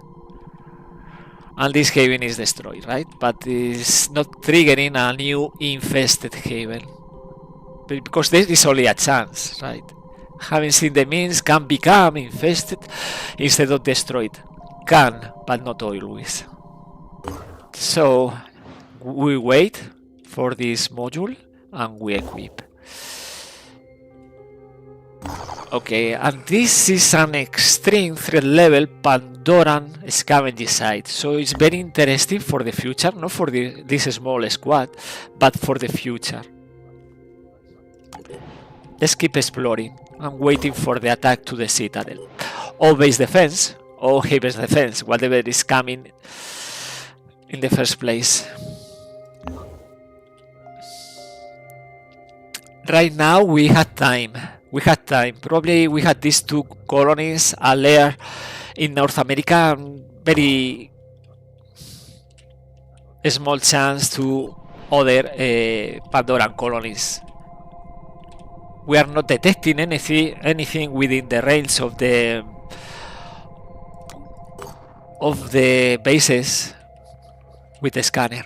And this haven is destroyed, right? But it's not triggering a new infested haven. Because there is only a chance, right? Having seen the means can become infested instead of destroyed. Can, but not always. So we wait for this module and we equip. Okay, and this is an extreme threat level Pandoran scavenging site, so it's very interesting for the future, not for this small squad, but for the future. Let's keep exploring and waiting for the attack to the citadel. Or base defense, or heavy defense, whatever is coming in the first place. Right now we had time. Probably we had these two colonies, a layer in North America, and very small chance to other Pandoran colonies. We are not detecting anything within the range of the bases with the scanner.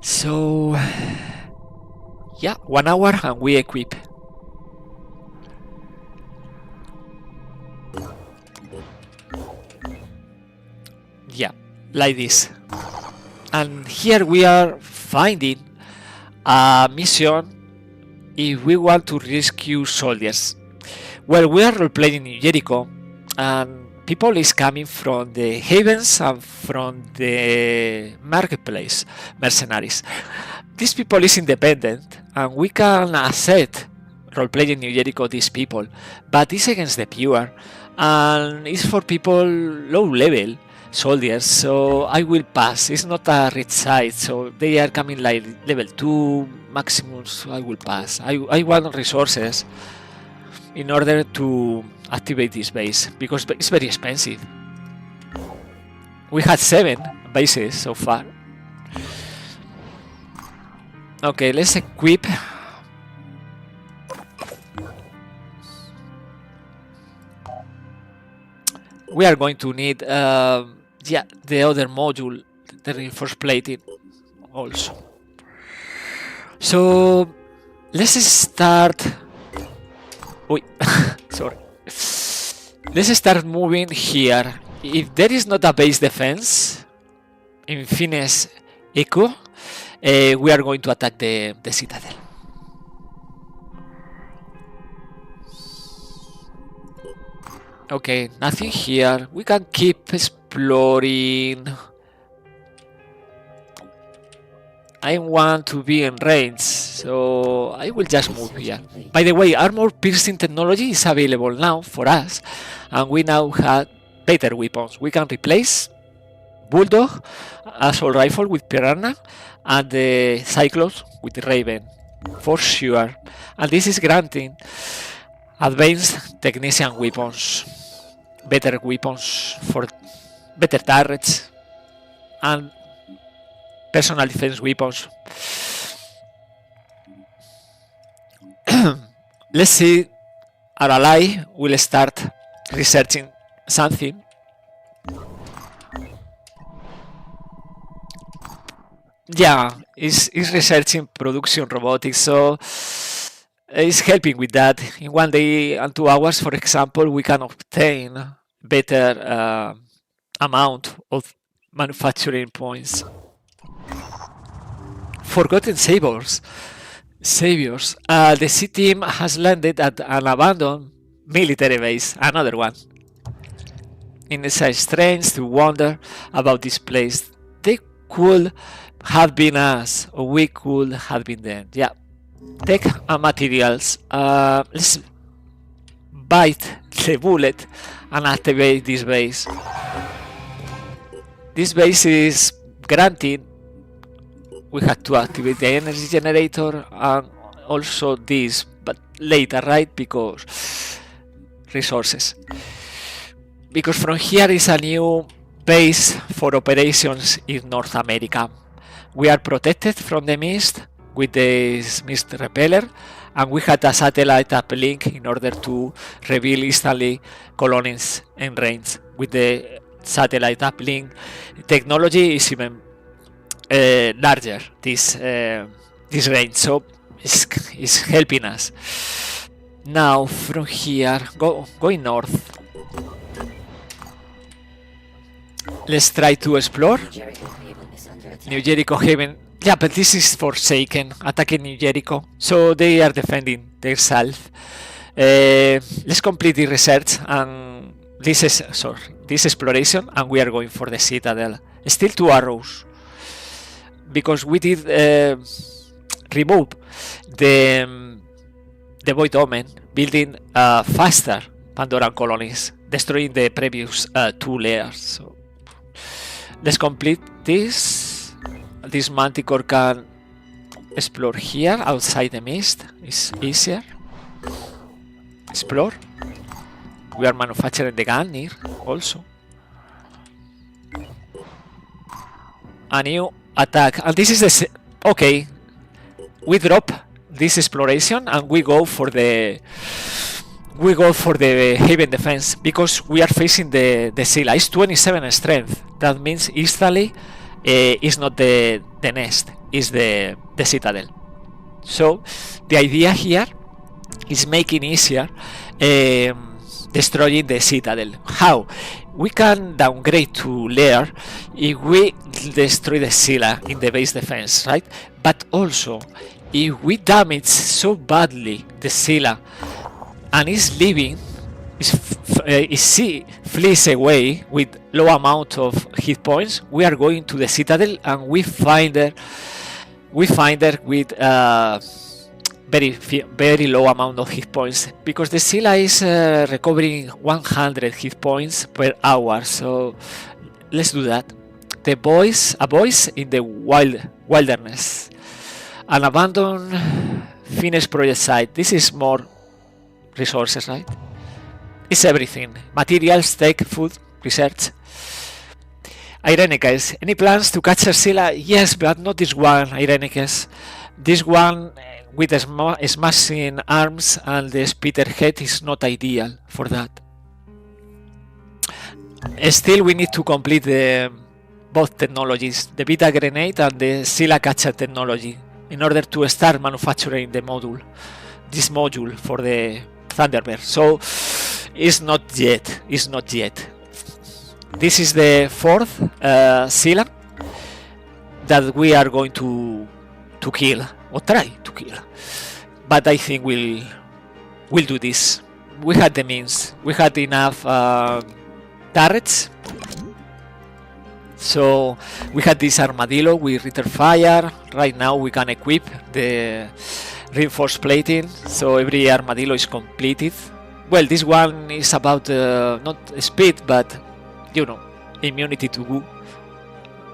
So yeah, 1 hour and we equip. Yeah, like this. And here we are finding a mission if we want to rescue soldiers. Well, we are role-playing New Jericho, and people is coming from the havens and from the marketplace, mercenaries. These people is independent, and we can accept role-playing New Jericho these people, but it's against the pure, and it's for people low level soldiers, so I will pass. It's not a rich site, so they are coming like level 2 maximum, so I will pass. I want resources in order to activate this base, because it's very expensive. We had 7 bases so far. Okay, let's equip. We are going to need yeah, the other module, the reinforced plating also. So let's start. Oi, sorry. Let's start moving here. If there is not a base defense in Finesse Echo, we are going to attack the citadel. Okay, nothing here. We can keep exploring. I want to be in range, so I will just move here. By the way, armor piercing technology is available now for us, and we now have better weapons. We can replace Bulldog assault rifle with Piranha and the Cyclops with the Raven, for sure. And this is granting advanced technician weapons, better weapons for better turrets, and personal defense weapons. Let's see, our ally will start researching something. Yeah, is researching production robotics, so it's helping with that. In 1 day and 2 hours, for example, we can obtain better amount of manufacturing points. Forgotten saviors. The C team has landed at an abandoned military base. Another one. It's strange to wonder about this place. They could have been us, or we could have been them. Yeah. Tech and materials. Let's bite the bullet and activate this base. This base is granting. We had to activate the energy generator and also this, but later, right? Because resources. Because from here is a new base for operations in North America. We are protected from the mist with this mist repeller, and we had a satellite uplink in order to reveal instantly colonies in range. With the satellite uplink technology is even larger, this range, so it's helping us. Now from here, going north. Let's try to explore. Jericho Haven is under attack. New Jericho Haven, Yeah, but this is Forsaken attacking New Jericho, so they are defending themselves. Let's complete the research and this exploration, and we are going for the citadel. Still 2 arrows, because we did remove the Void Omen, building faster Pandoran colonies, destroying the previous 2 layers. So let's complete this. This Manticore can explore here outside the mist. It's easier. Explore. We are manufacturing the gun here also. A new attack, and this is the okay. We drop this exploration and we go for the Haven defense, because we are facing the Scylla. It's 27 strength. That means instantly is not the nest, is the citadel. So the idea here is making easier destroying the citadel. How? We can downgrade to layer if we destroy the Scylla in the base defense, right? But also, if we damage so badly the Scylla and is leaving, she flees away with low amount of hit points, we are going to the citadel and we find her with very low amount of hit points, because the Scylla is recovering 100 hit points per hour. So let's do that. A voice in the wilderness, an abandoned finished project site. This is more resources, right? It's everything: materials, tech, food, research. Irenicus, any plans to catch a Scylla? Yes, but not this one, Irenicus. This one with smashing arms and the spitter head is not ideal for that. Still, we need to complete both technologies, the Beta Grenade and the Scylla Catcher technology, in order to start manufacturing this module for the Thunderbird. So it's not yet. This is the 4th Scylla that we are going to kill, or try to kill. But I think we'll do this. We had the means. We had enough turrets. So we had this armadillo with return fire. Right now we can equip the reinforced plating, so every armadillo is completed. Well, this one is about not speed, but you know, immunity to goo,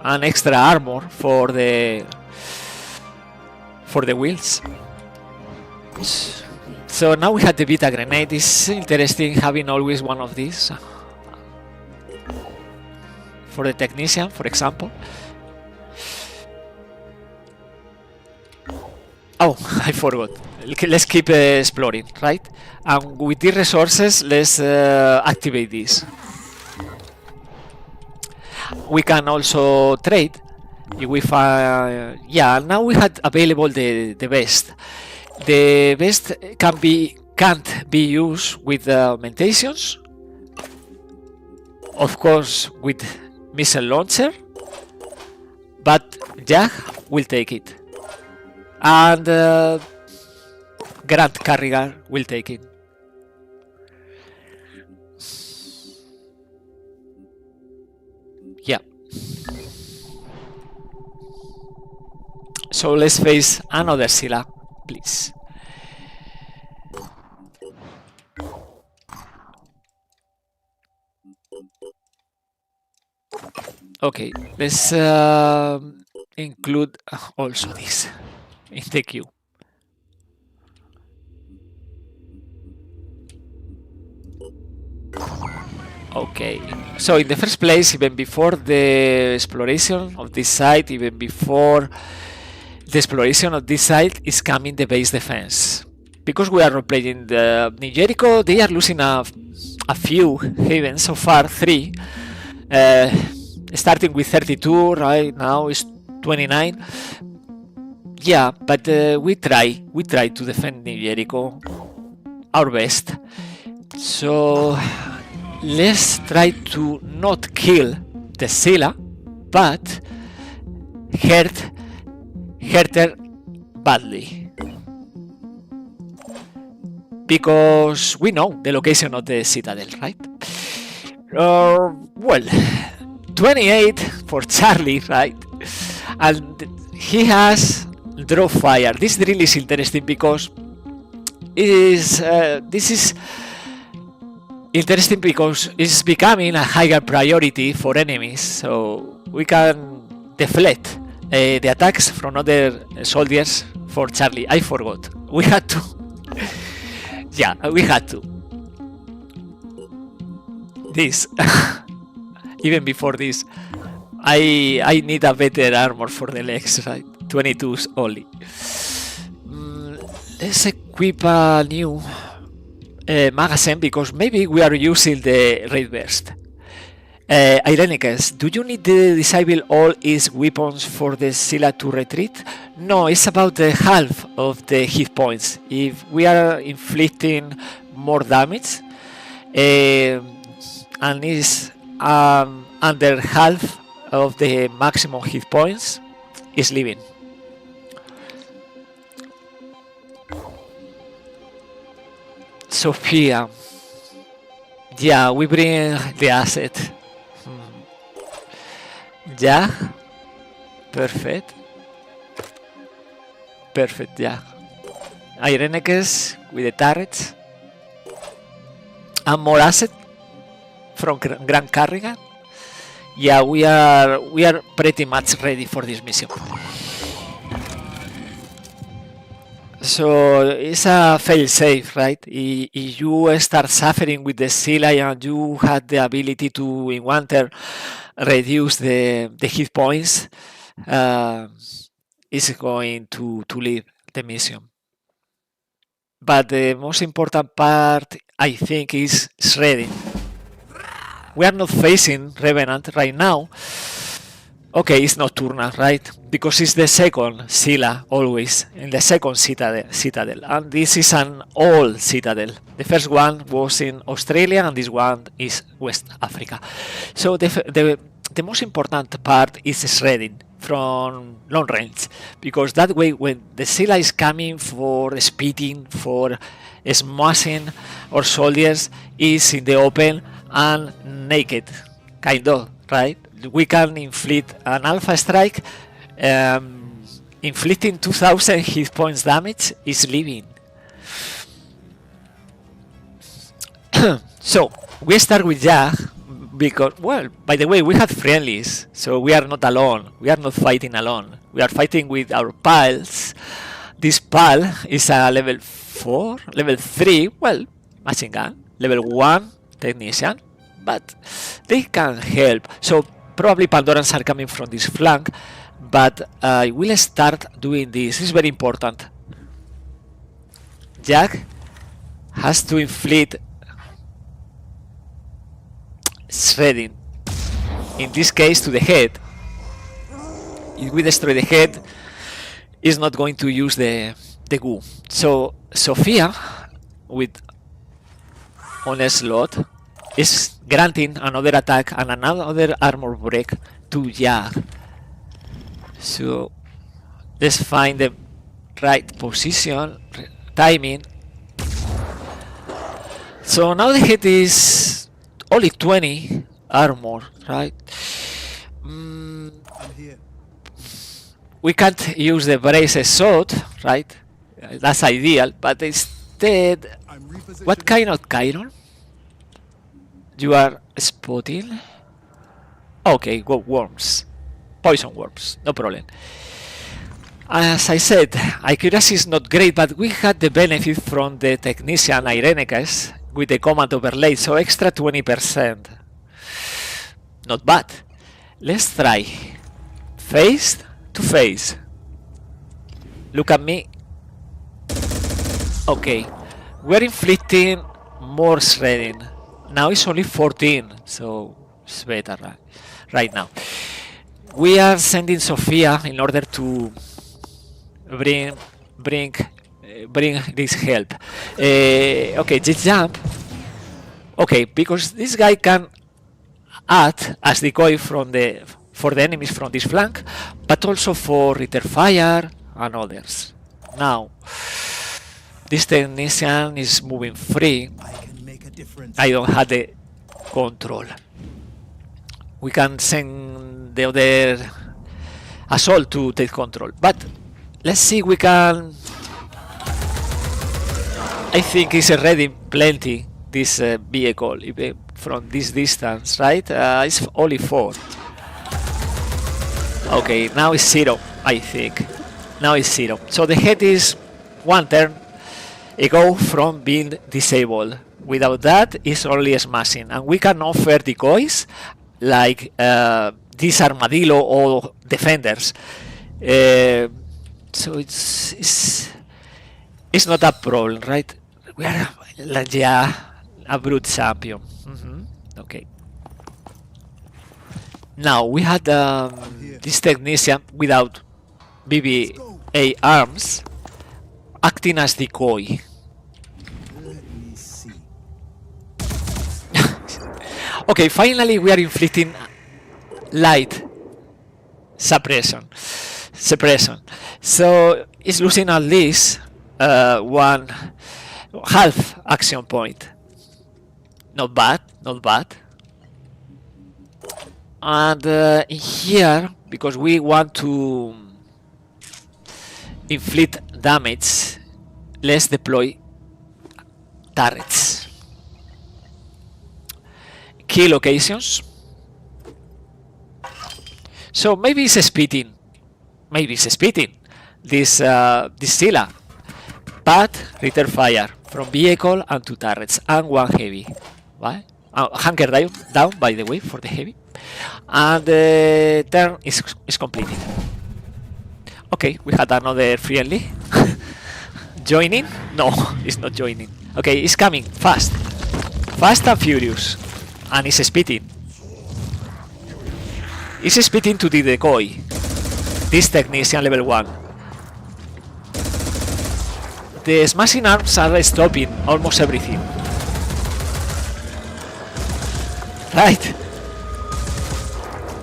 and extra armor for the wheels. So now we had the Beta Grenade. It's interesting having always one of these for the technician, for example. Oh, I forgot. Let's keep exploring, right? And with these resources, let's activate this. We can also trade if we find. Yeah, now we had available the vest. The vest can't be used with augmentations. Of course, with missile launcher, but Jack will take it, and Grant Carriger will take it. Yeah. So let's face another Scylla, please. Okay, let's include also this in the queue. Okay, so in the first place, even before the exploration of this site, even before the exploration of this site, is coming the base defense. Because we are playing the New Jericho, they are losing a few havens, so far 3. Starting with 32, right now is 29. Yeah, but we try to defend New Jericho our best. So let's try to not kill the Scylla, but hurt hurt her badly. Because we know the location of the citadel, right? Well, 28 for Charlie, right? And he has draw fire. This drill is interesting because this is interesting because it's becoming a higher priority for enemies, so we can deflect the attacks from other soldiers for Charlie. I forgot. We had to. Yeah, we had to. This. Even before this, I need a better armor for the legs, right? 22s only. Let's equip a new magazine because maybe we are using the raid burst. Irenicus, do you need to disable all his weapons for the Scylla to retreat? No, it's about the half of the hit points. If we are inflicting more damage, and is under half of the maximum hit points, is leaving. Sophia. Yeah, we bring the asset. Yeah. Perfect. Perfect, yeah. Irenicus with the turrets. And more asset from Grand Carrigan. Yeah, we are pretty much ready for this mission. So it's a fail-safe, right? If you start suffering with the Scylla and you had the ability to, in one turn, reduce the hit points, it's going to leave the mission. But the most important part, I think, is shredding. We are not facing Revenant right now. Okay, it's nocturnal, right? Because it's the second Scylla always in the second citadel, and this is an old citadel. The first one was in Australia, and this one is West Africa. So the most important part is shredding from long range, because that way when the Scylla is coming for speeding, for smashing our soldiers, is in the open and naked, kind of, right? We can inflict an alpha strike, inflicting 2000 hit points damage is leaving. So we start with Jag because, well, by the way, we had friendlies, so we are not alone. We are not fighting alone. We are fighting with our pals. This pal is a level 4, level 3, well, machine gun, level 1 technician, but they can help. So probably Pandorans are coming from this flank, but I will start doing this. This is very important. Jack has to inflict shredding, in this case to the head. If we destroy the head, it's not going to use the goo. So Sophia with Onslaught is granting another attack and another armor break to Jag. So let's find the right position, timing. So now the hit is only 20 armor, right? I'm here. We can't use the braces sword, right? That's ideal, but instead, I'm repositioning. what kind of Chiron? You are spotting? Okay, go worms. Poison worms, no problem. As I said, accuracy is not great, but we had the benefit from the technician Irenicus with the command overlay, so extra 20%. Not bad. Let's try. Face to face. Look at me. Okay, we're inflicting more shredding. Now it's only 14, so it's better right now. We are sending Sophia in order to bring this help. Okay, just jump. Okay, because this guy can act as decoy from for the enemies from this flank, but also for return fire and others. Now, this technician is moving free. I can make a difference. I don't have the control. We can send the other assault to take control, but let's see. We can. I think it's already plenty this vehicle even from this distance, right? It's only 4. Okay, now it's 0. I think now it's 0. So the head is 1 turn ago from being disabled. Without that, it's only smashing, and we can offer decoys like this armadillo or defenders. So it's not a problem, right? We are like, yeah, a brute champion. Okay. Now we had this technician without BBA arms acting as decoy. Let me see. Okay, finally we are inflicting light suppression. So it's losing at least 1 half action point. Not bad, not bad. And here, because we want to inflict damage, let's deploy turrets. Key locations. So maybe it's speeding. This Scylla. But return fire from vehicle and 2 turrets and 1 heavy. Right? Hunker down, by the way, for the heavy. And the turn is completed. Okay, we had another friendly. Joining? No, it's not joining. Okay, it's coming fast. Fast and furious. And it's speeding. It's speeding to the decoy. This technician level 1. The smashing arms are stopping almost everything. Right.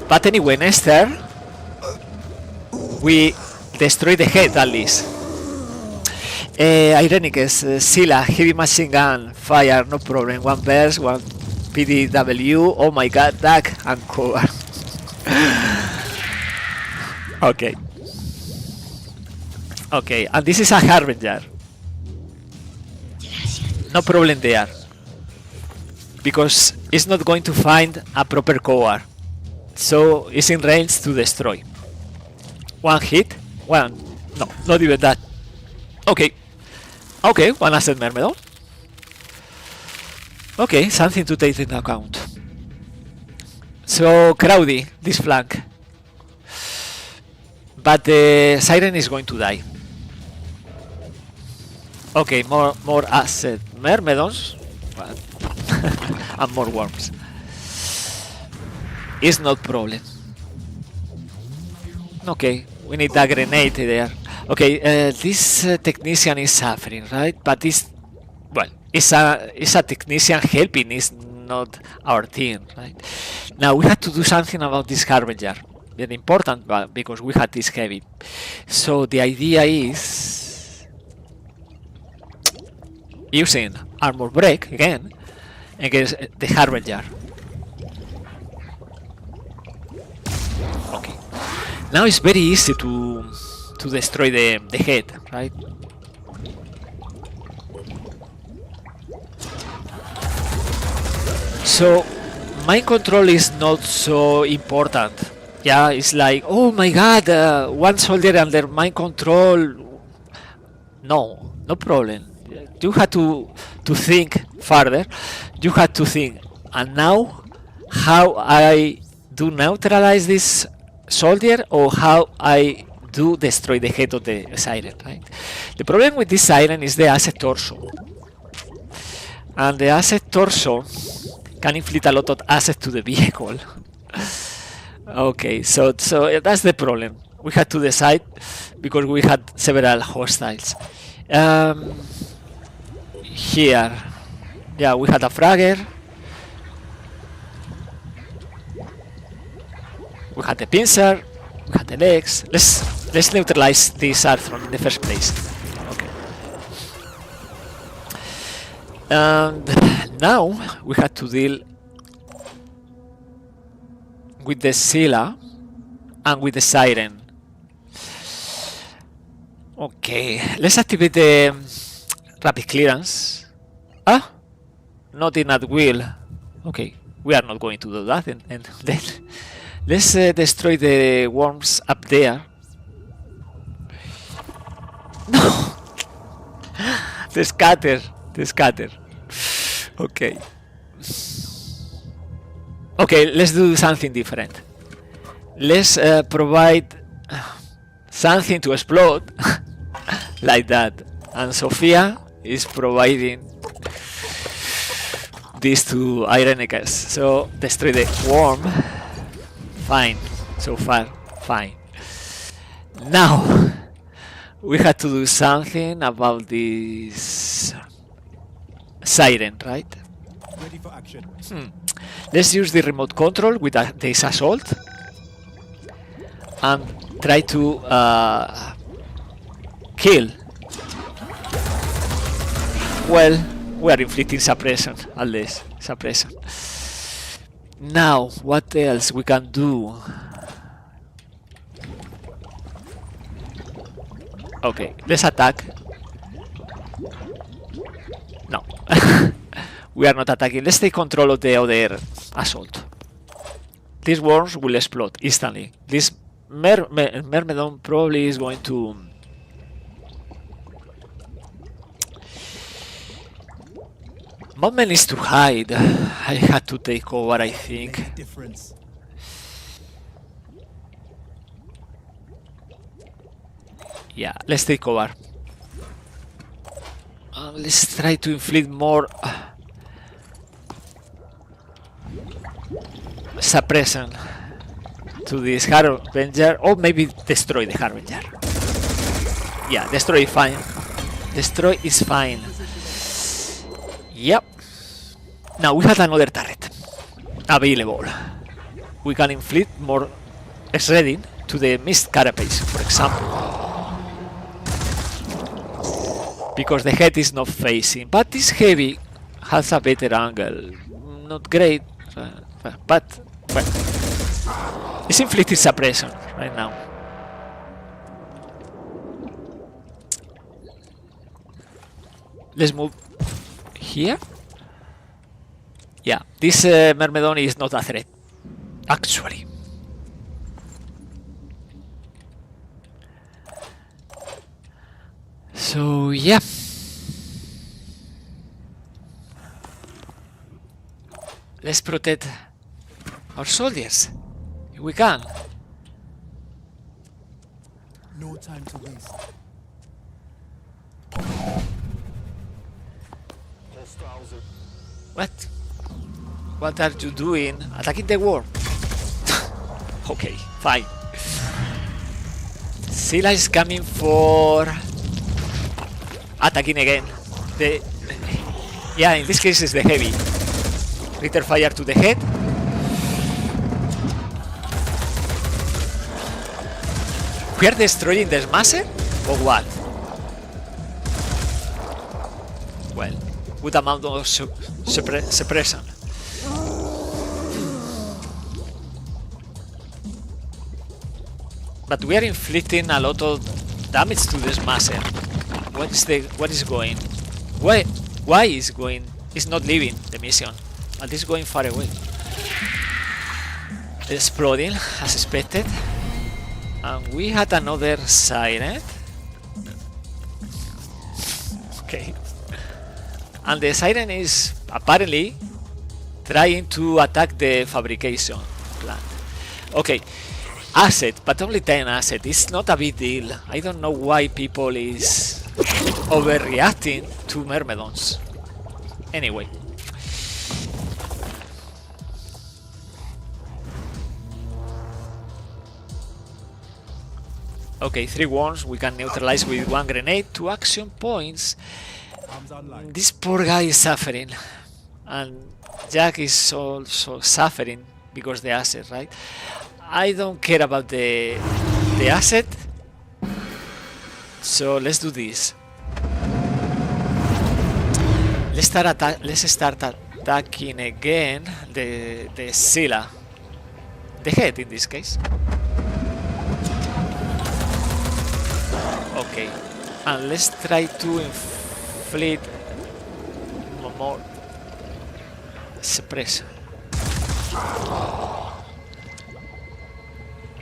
But anyway, next turn we destroy the head at least. Ironicus, Scylla, heavy machine gun, fire, no problem. 1 burst, 1 PDW. Oh my god, duck and cover. Okay. Okay, and this is a harbinger. No problem there, because it's not going to find a proper cover, so it's in range to destroy. 1 hit, 1, no, not even that. Okay, 1 asset Myrmidon. Okay, something to take into account. So crowdy this flank, but the siren is going to die. Okay, more asset Myrmidons. And more worms. It's not problem. Okay, we need a grenade there. Okay, this technician is suffering, right? But it's a technician helping. It's not our team, right? Now we have to do something about this harbinger. Very important, but because we had this heavy. So the idea is using armor break again against the harbinger. Okay. Now it's very easy to destroy the head, right? So mind control is not so important. Yeah, it's like, oh my god, 1 soldier under mind control. No problem. You have to think further. You have to think, and now how I do neutralize this soldier, or how I do destroy the head of the siren, right? The problem with this siren is the asset torso, and the asset torso can inflict a lot of assets to the vehicle. Okay, so that's the problem. We had to decide because we had several hostiles. Here, yeah, we had a fragger. We had the pincer, we had the legs. Let's neutralize this Arthron in the first place. Okay. And now we had to deal with the Scylla and with the Siren. Okay, let's activate the rapid clearance. Ah, not in at will. Okay, we are not going to do that. And then let's destroy the worms up there. No, the scatter. Okay. Okay, let's do something different. Let's provide something to explode like that. And Sophia is providing these two Ironekers. So destroy the worm. Fine. So far, fine. Now we had to do something about this Siren, right? Ready for action. Let's use the remote control with this assault and try to kill. Well, we are inflicting suppression, at least suppression. Now, what else we can do? Okay, let's attack. No. We are not attacking. Let's take control of the other assault. These worms will explode instantly. This Myrmidon probably is going to... Mothman needs to hide. I had to take over, I think. Difference. Yeah, let's take over. Let's try to inflict more suppression to this Harbinger, or maybe destroy the Harbinger. Yeah, destroy is fine. Destroy is fine. Yep. Now we have another turret available. We can inflict more shredding to the mist carapace, for example. Because the head is not facing, but this heavy has a better angle. Not great, but well, it's inflicting suppression right now. Let's move here. Yeah, this Myrmidon is not a threat, actually. So yeah, let's protect our soldiers if we can. No time to waste. What? What are you doing? Attacking the worm? Okay, fine. Scylla is coming for attacking again. Yeah, in this case it's the heavy. Ritter fire to the head. We are destroying the smasher or what? Well, good amount of suppression. But we are inflicting a lot of damage to the smasher. What is going? Why is going? It's not leaving the mission, but it's going far away. Exploding as expected, and we had another siren. Okay, and the siren is apparently trying to attack the fabrication plant. Okay. Asset, but only 10 asset. It's not a big deal. I don't know why people is overreacting to Myrmidons. Anyway. Okay, 3 worms we can neutralize with 1 grenade, 2 action points. This poor guy is suffering. And Jack is also suffering because the asset, right? I don't care about the asset. So let's do this. Let's start attacking again the Scylla. The head in this case. Okay. And let's try to inflict more suppress.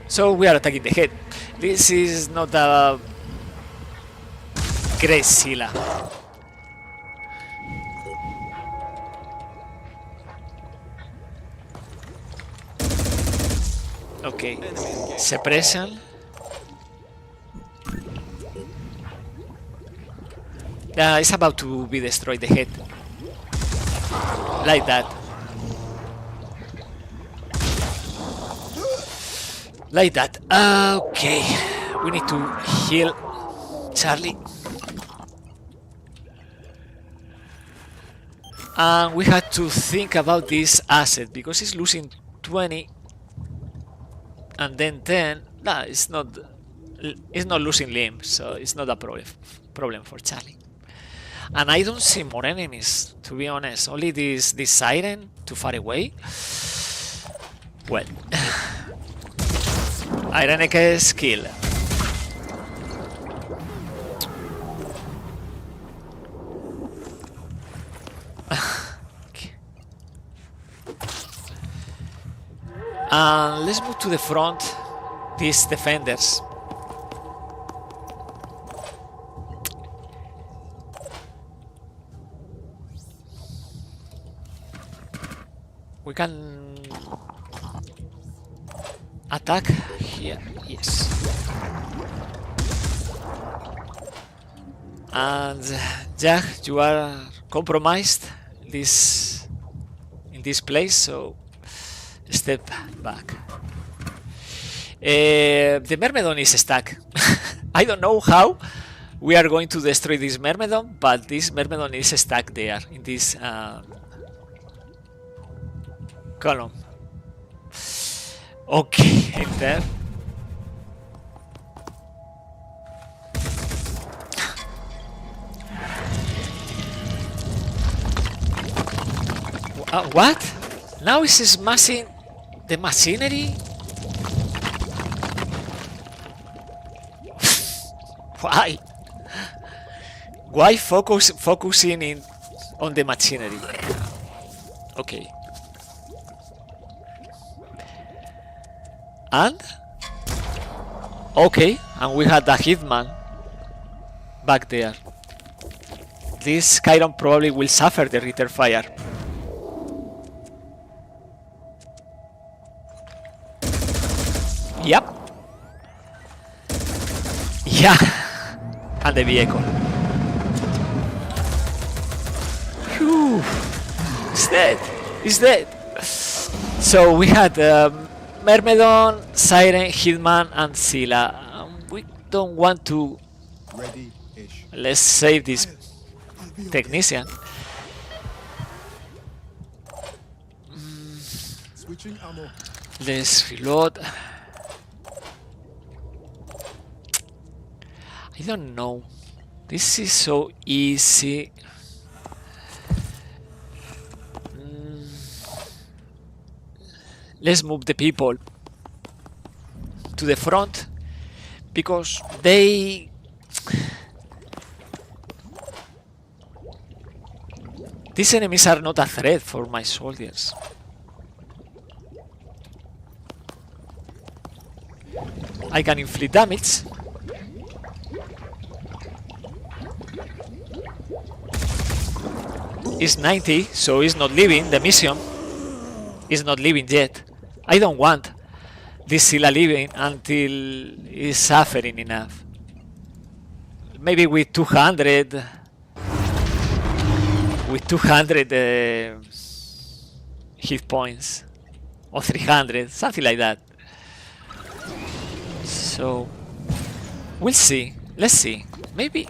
So we are attacking the head. This is not a great Scylla. Okay, suppression. It's about to be destroyed, the head. Like that. Like that. Okay, we need to heal Charlie. And we had to think about this asset because it's losing 20 and then 10. Nah, it's not losing limbs, so it's not a problem for Charlie. And I don't see more enemies, to be honest. Only this siren too far away. Well, Ironman skill. Let's move to the front. These defenders. We can attack here. Yes. And Jack, you are compromised in this place, so step back. The Myrmidon is stuck. I don't know how we are going to destroy this Myrmidon, but this Myrmidon is stuck there in this column. Okay, enter. What? Now is smashing the machinery? Why? Why focusing on the machinery? Okay. And? Okay, and we had a hitman back there. This Chiron probably will suffer the return fire. Yep. Yeah. And the vehicle. Whew. It's dead. It's dead. So we had Myrmidon, Siren, Hitman, and Scylla. We don't want to. Ready-ish. Let's save this technician. Switching ammo. Let's reload. I don't know. This is so easy. Let's move the people to the front because these enemies are not a threat for my soldiers. I can inflict damage. It's 90, so it's not leaving the mission. It's not leaving yet. I don't want this Scylla leaving until it's suffering enough. Maybe with 200 hit points or 300, something like that. So we'll see. Let's see. Maybe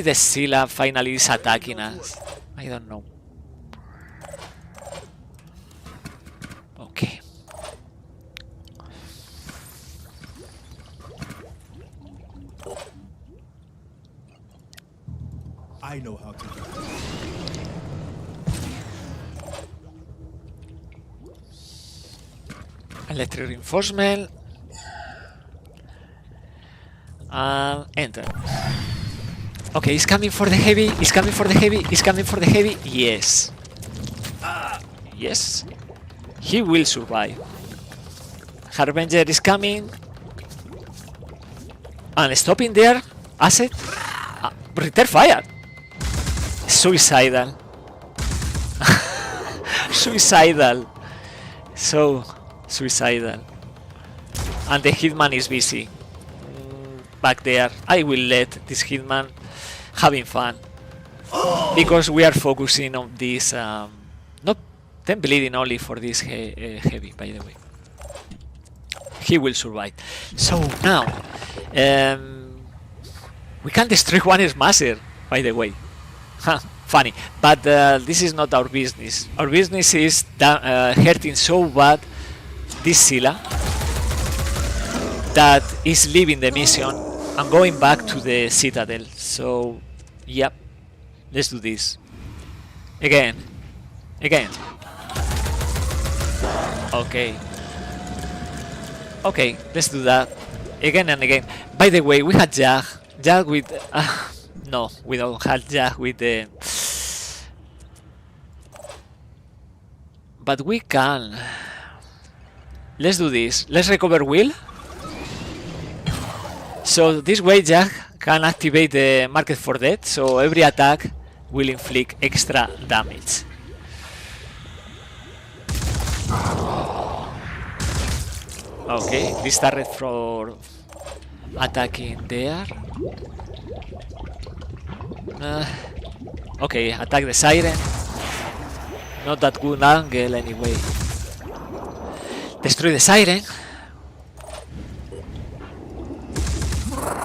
the Scylla finally is attacking us. I don't know. I know how to do it. Electric reinforcement. And enter. Okay, he's coming for the heavy. He's coming for the heavy. He's coming for the heavy. Yes. Yes. He will survive. Harbinger is coming. And stopping there. Asset. Return fire. Suicidal. Suicidal. So suicidal. And the hitman is busy. Back there. I will let this hitman having fun. Because we are focusing on this. Not 10 bleeding only for this heavy, by the way. He will survive. So now. We can destroy one smasher, by the way. Funny. But this is not our business. Our business is hurting so bad this Scylla that is leaving the mission and going back to the Citadel. So, yeah. Let's do this. Again. Again. Okay. Okay, let's do that. Again and again. By the way, we had Jag. Jag with... no, we don't have Jag with the... But we can... Let's do this. Let's recover Will. So this way Jag can activate the Market for Death, so every attack will inflict extra damage. Okay, this turret for attacking there. Okay, attack the siren. Not that good angle anyway. Destroy the siren.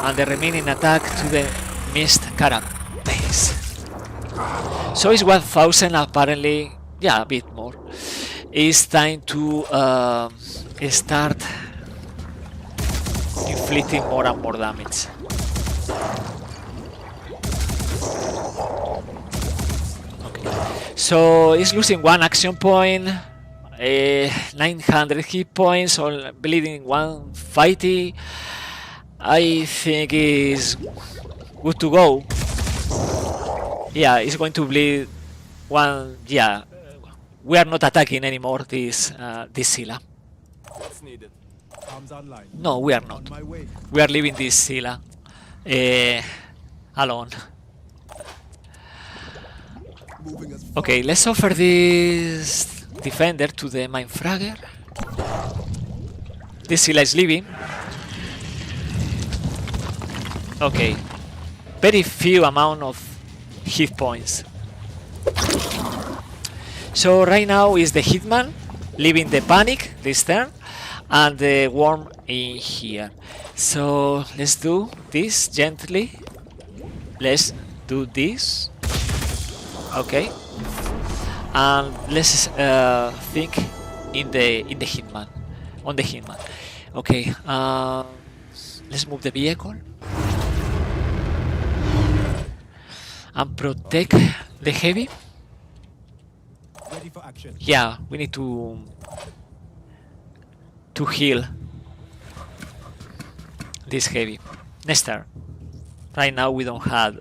And the remaining attack to the mist carapace. So it's 1000 apparently. Yeah, a bit more. It's time to start inflicting more and more damage. Okay. So it's losing one action point, 900 hit points, or bleeding 150. I think is good to go. Yeah, it's going to bleed one. Yeah, we are not attacking anymore this Scylla. What's needed? Arms online. No, we are not. On my way. We are leaving this Scylla alone. Moving as far. Okay, let's offer this defender to the Mindfragger. This Scylla is leaving. Okay, very few amount of hit points. So right now is the Hitman leaving the Panic this turn, and the Worm in here. So let's do this gently. Let's do this. Okay, and let's think in the Hitman, on the Hitman. Okay, let's move the vehicle and protect the heavy. Ready for action. Yeah, we need to heal this heavy. Next turn. Right now we don't have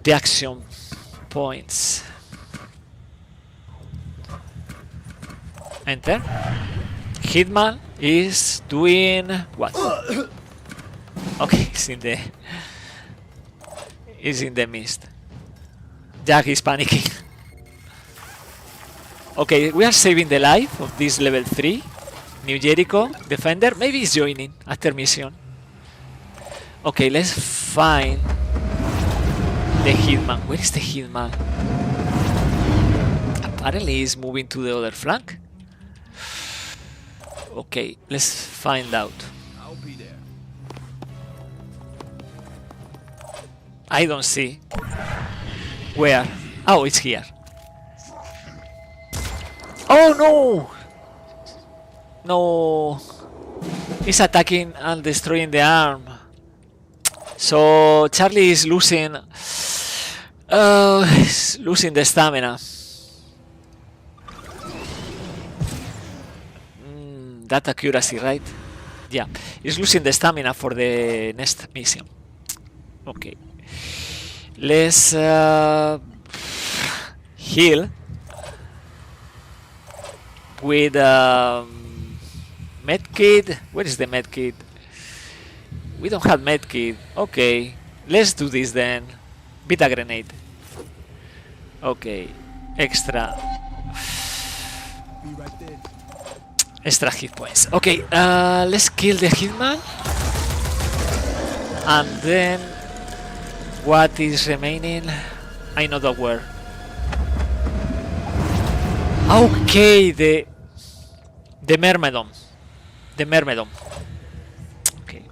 the action points. Enter. Hitman is doing what? Okay, he's in the mist. Jack is panicking. Okay, we are saving the life of this level 3 New Jericho defender. Maybe he's joining after mission. Okay, let's find the Hitman. Where is the Hitman? Apparently he's moving to the other flank. Okay, let's find out. I'll be there. I don't see. Where? Oh, it's here. Oh no! No! He's attacking and destroying the arm. So Charlie is losing the stamina. That accuracy, right? Yeah, he's losing the stamina for the next mission. Okay, let's heal with medkit. Where is the medkit? We don't have medkit. Okay, let's do this then. Beta grenade. Okay, extra Be right there. extra hit points. Okay, let's kill the hitman, and then what is remaining? I know the word. Okay, the Myrmidon. The Myrmidon. Okay.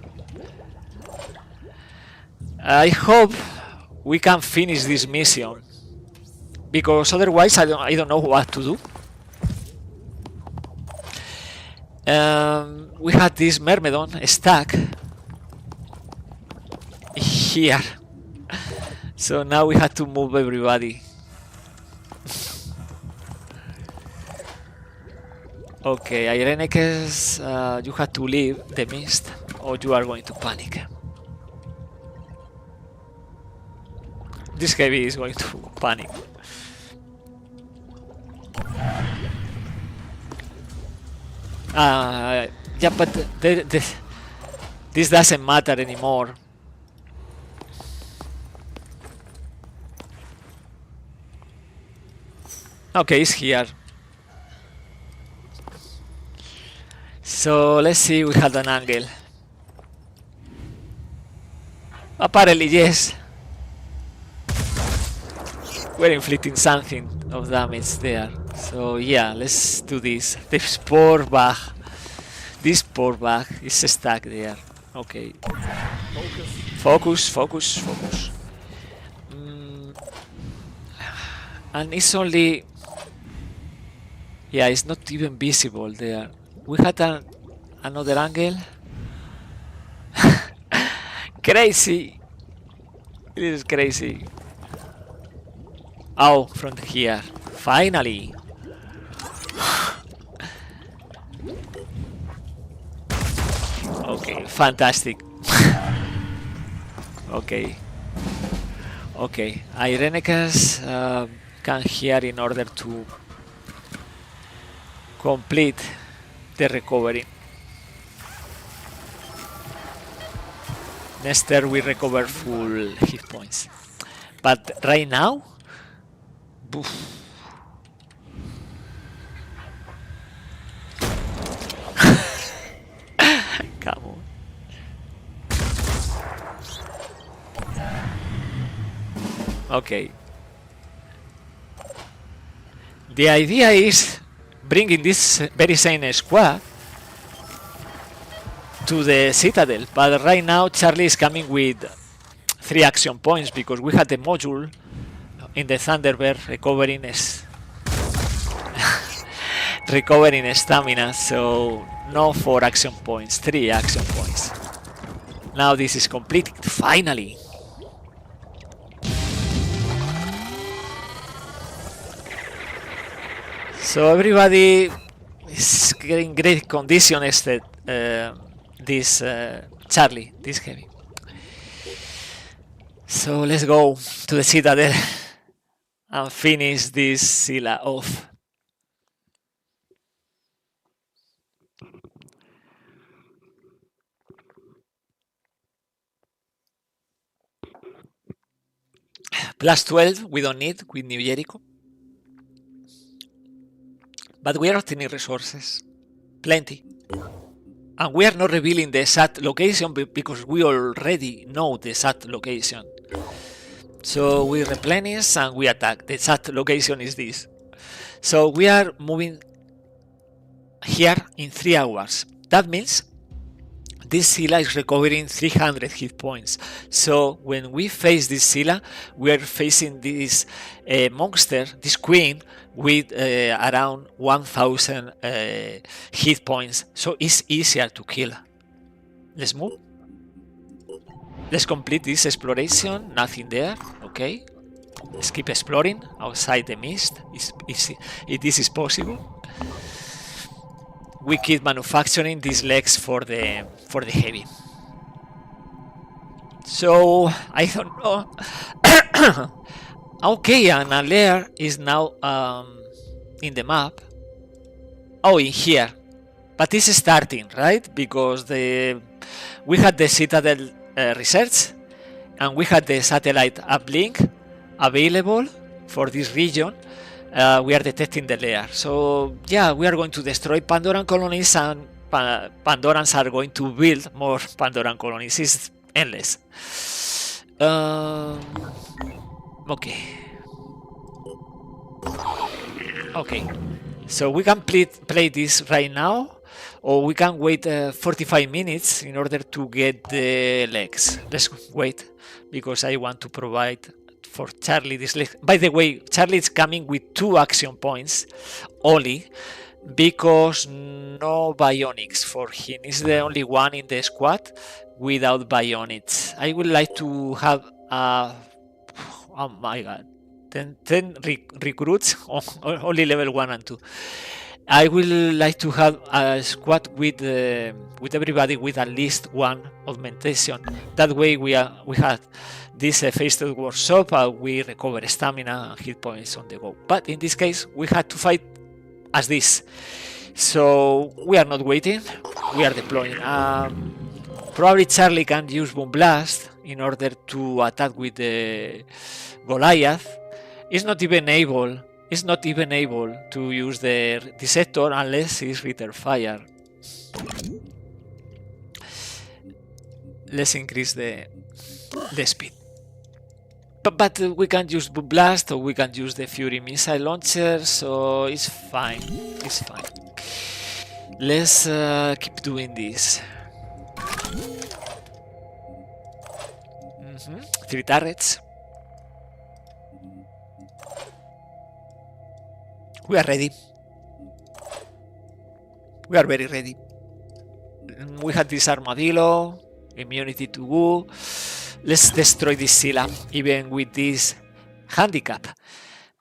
I hope we can finish this mission, because otherwise I don't know what to do. We had this Myrmidon stuck here, so now we have to move everybody. Okay, Irenicus, you have to leave the mist, or you are going to panic. This heavy is going to panic. Yeah, but this doesn't matter anymore. Okay, it's here. So let's see, we had an angle. Apparently, yes. We're inflicting something of damage there. So yeah, let's do this. This poor bag is stuck there. Okay. Focus. And it's only... Yeah, it's not even visible there. We had another angle. Crazy. It is crazy. Oh, from here. Finally. Okay, fantastic. Okay. Irenicus can hear in order to complete the recovery. Next turn we recover full hit points. But right now, boof. Come on. Okay. The idea is bringing this very same squad to the Citadel, but right now Charlie is coming with 3 action points because we had the module in the Thunderbird recovering stamina, so no 4 action points, 3 action points. Now this is completed, finally. So everybody is getting great condition except this Charlie, this heavy. So let's go to the Citadel and finish this Scylla off. Plus 12 we don't need with New Jericho. But we are obtaining resources. Plenty. And we are not revealing the exact location because we already know the exact location. So we replenish and we attack. The exact location is this. So we are moving here in 3 hours. That means this Scylla is recovering 300 hit points. So when we face this Scylla, we are facing this monster, this queen, with around 1000 hit points. So it's easier to kill. Let's move. Let's complete this exploration. Nothing there. Okay. Let's keep exploring outside the mist. This is possible. We keep manufacturing these legs for the heavy. So I don't know. Okay, and a layer is now in the map. Oh, in here, but it's starting, right? Because we had the Citadel research, and we had the satellite uplink available for this region. We are detecting the layer. So yeah, we are going to destroy Pandoran colonies, and Pandorans are going to build more Pandoran colonies. It's endless. Okay. Okay. So we can play this right now, or we can wait 45 minutes in order to get the legs. Let's wait, because I want to provide for Charlie this leg. By the way, Charlie is coming with 2 action points only, because no bionics for him. He's the only one in the squad without bionics. I would like to have oh my god, 10 recruits, only level 1 and 2. I will like to have a squad with everybody with at least 1 augmentation. That way we had this phase 2 workshop, we recover stamina and hit points on the go. But in this case we had to fight as this, so we are not waiting, we are deploying. Probably Charlie can use Boom Blast in order to attack with the Goliath. It's not even able to use the Dissector unless it's Return Fire. Let's increase the speed. But we can use Boom Blast, or we can use the Fury missile launcher, so it's fine. It's fine. Let's keep doing this. 3 turrets. We are ready. We are very ready. We had this armadillo, immunity to goo. Let's destroy this Scylla, even with this handicap.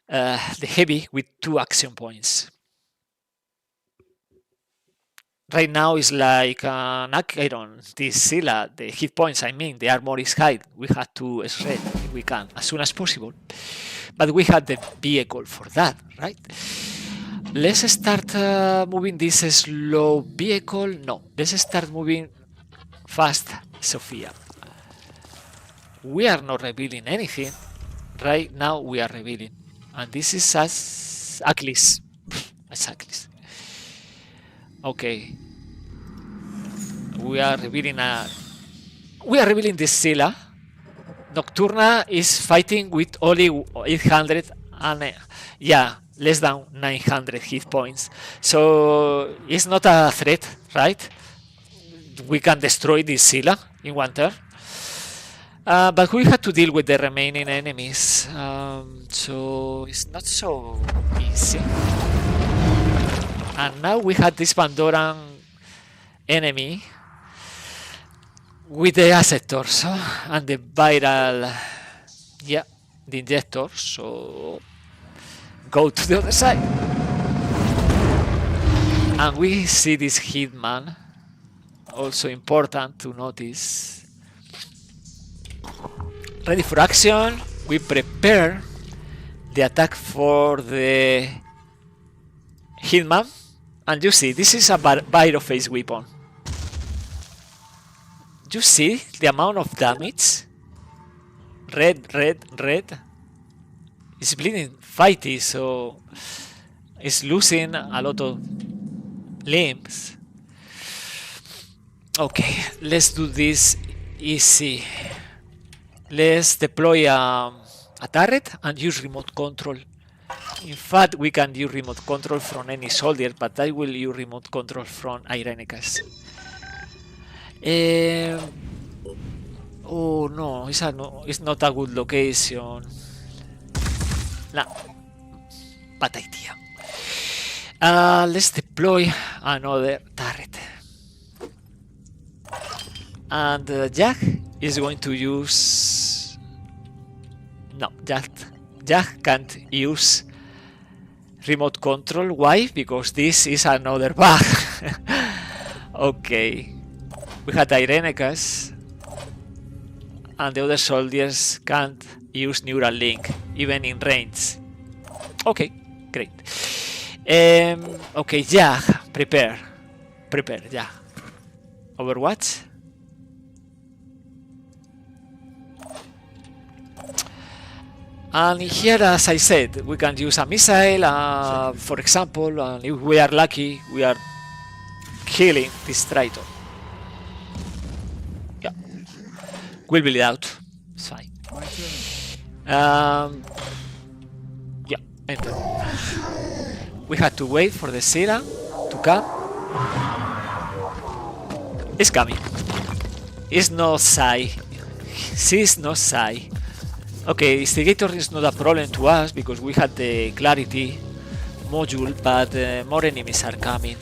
The heavy with 2 action points. Right now is like an Iron. This Scylla, the hit points, I mean, the armor is high. We have to shred if we can, as soon as possible. But we had the vehicle for that, right? Let's start moving this slow vehicle. No, let's start moving fast, Sophia. We are not revealing anything. Right now we are revealing. And this is as Achilles. As Achilles. Okay. We are revealing this Scylla. Nocturna is fighting with only 800 and less than 900 hit points. So it's not a threat, right? We can destroy this Scylla in 1 turn. But we had to deal with the remaining enemies. So it's not so easy. And now we had this Pandoran enemy with the asset torso and the viral, the injector. So go to the other side, and we see this hitman. Also important to notice. Ready for action. We prepare the attack for the hitman, and you see this is a Pyrophase weapon. You see the amount of damage? Red. It's bleeding fighty, so it's losing a lot of limbs. Okay, let's do this easy. Let's deploy a turret and use remote control. In fact, we can use remote control from any soldier, but I will use remote control from Irenicus. Oh no, it's not a good location. No, bad idea. Let's deploy another turret. And Jack is going to use... No, Jack can't use remote control. Why? Because this is another bug. Okay. We had Irenicus, and the other soldiers can't use neural link, even in range. Okay, great. Okay, yeah, prepare, yeah. Overwatch. And here, as I said, we can use a missile, for example, and if we are lucky, we are killing this Triton. Yeah, we'll build it out. It's fine. Yeah, enter. We had to wait for the Scylla to come. It's coming. It's not Psy. She's not Psy. Okay, Instigator is not a problem to us because we had the Clarity module, but more enemies are coming.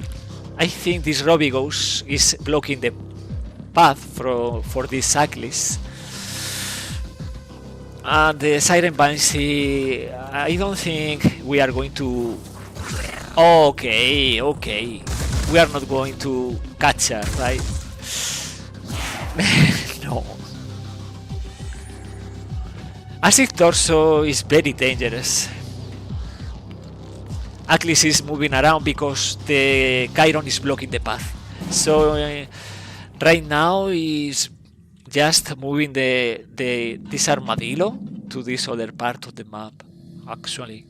I think this Robigos is blocking the path for this cyclist. And the Siren Banshee, I don't think we are going to... Okay. We are not going to catch her, right? No. Acid Torso is very dangerous. Atlas is moving around because the Chiron is blocking the path. So right now is just moving this armadillo to this other part of the map, actually.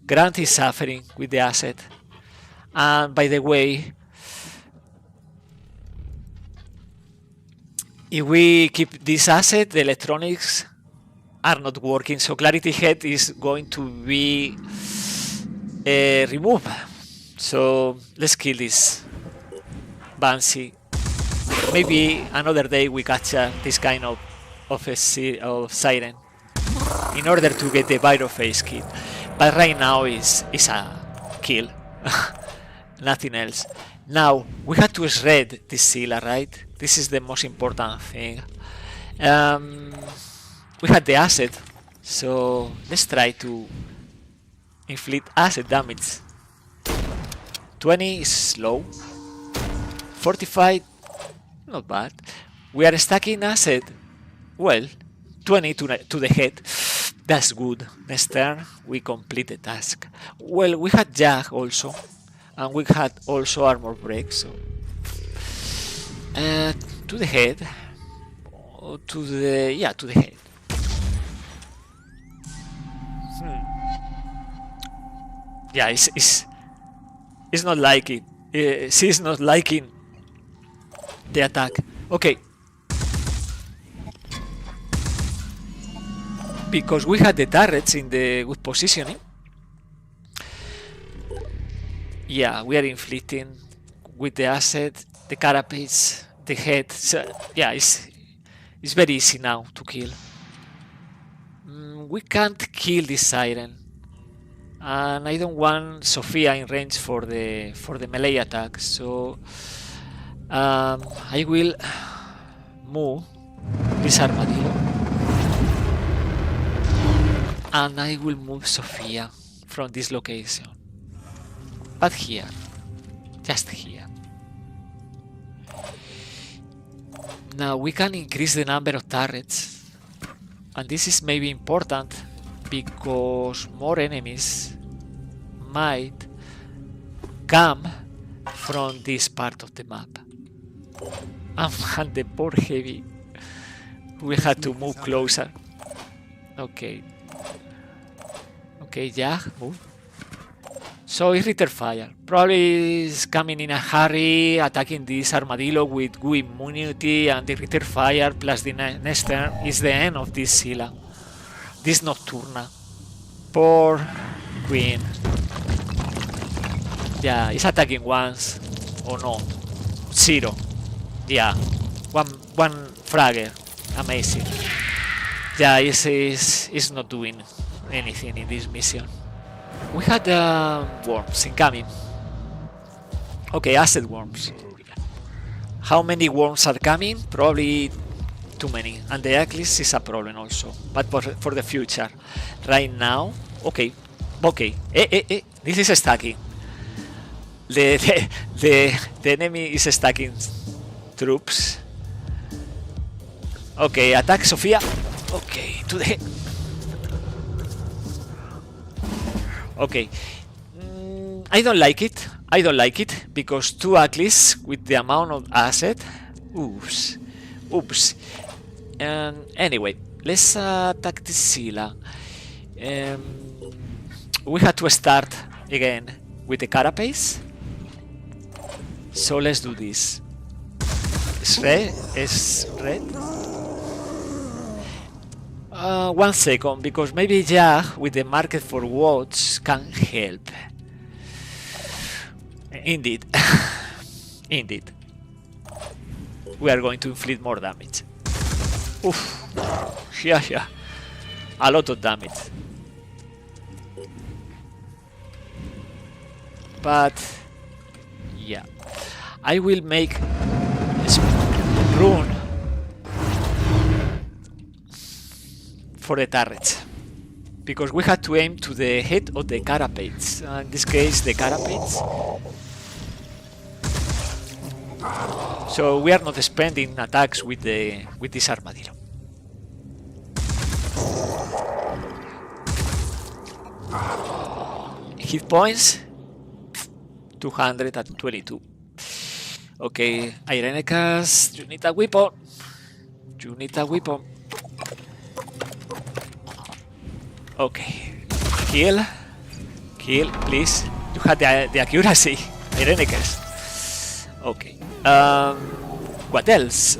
Grant is suffering with the asset. And by the way, if we keep this asset, the electronics are not working, so Clarity Head is going to be removed. So let's kill this Banshee. Maybe another day we catch this kind of siren in order to get the Pyroface kit. But right now is a kill. Nothing else. Now we have to shred this Scylla, right? This is the most important thing. We had the asset, so let's try to inflict asset damage. 20 is low. 45, not bad. We are stacking asset. Well, 20 to the head. That's good. Next turn we complete the task. Well, we had Jag also, and we had also armor break. So to the head, or to the head. Yeah, it's not liking. She's not liking the attack. Okay. Because we had the turrets in the good positioning. Yeah, we are inflicting with the asset, the carapace, the head. So, yeah, it's very easy now to kill. We can't kill this siren. And I don't want Sophia in range for the melee attack, so I will move this armadillo, and I will move Sophia from this location, but here, just here. Now we can increase the number of turrets, and this is maybe important because more enemies might come from this part of the map. And the poor heavy, we had to move closer. Okay, yeah, move. So it's Ritter Fire. Probably is coming in a hurry, attacking this armadillo with good immunity, and the Ritter Fire plus the next turn is the end of this Scylla. This Nocturna. Poor Queen. Yeah, it's attacking once. Oh no. 0. Yeah. One fragger. Amazing. Yeah, it's not doing anything in this mission. We had worms incoming. Okay, asset worms. How many worms are coming? Probably too many, and the Atlas is a problem also. But for the future, right now, okay. This is stacking. The enemy is stacking troops. Okay, attack Sofia. Okay, to the head. Okay. I don't like it. I don't like it because 2 Atlas with the amount of asset. Oops. Anyway, let's attack the Scylla. We had to start again with the carapace. So let's do this. Is red? 1 second, because maybe Jag with the market for watch can help. Indeed. Indeed. We are going to inflict more damage. Oof. Yeah. A lot of damage. But yeah, I will make rune for the turrets because we had to aim to the head of the carapace. In this case, the carapace. So we are not spending attacks with this armadillo. Hit points 222. Okay, Irenicus, you need a weapon. Okay, kill, please. You had the accuracy, Irenicus. Okay. What else?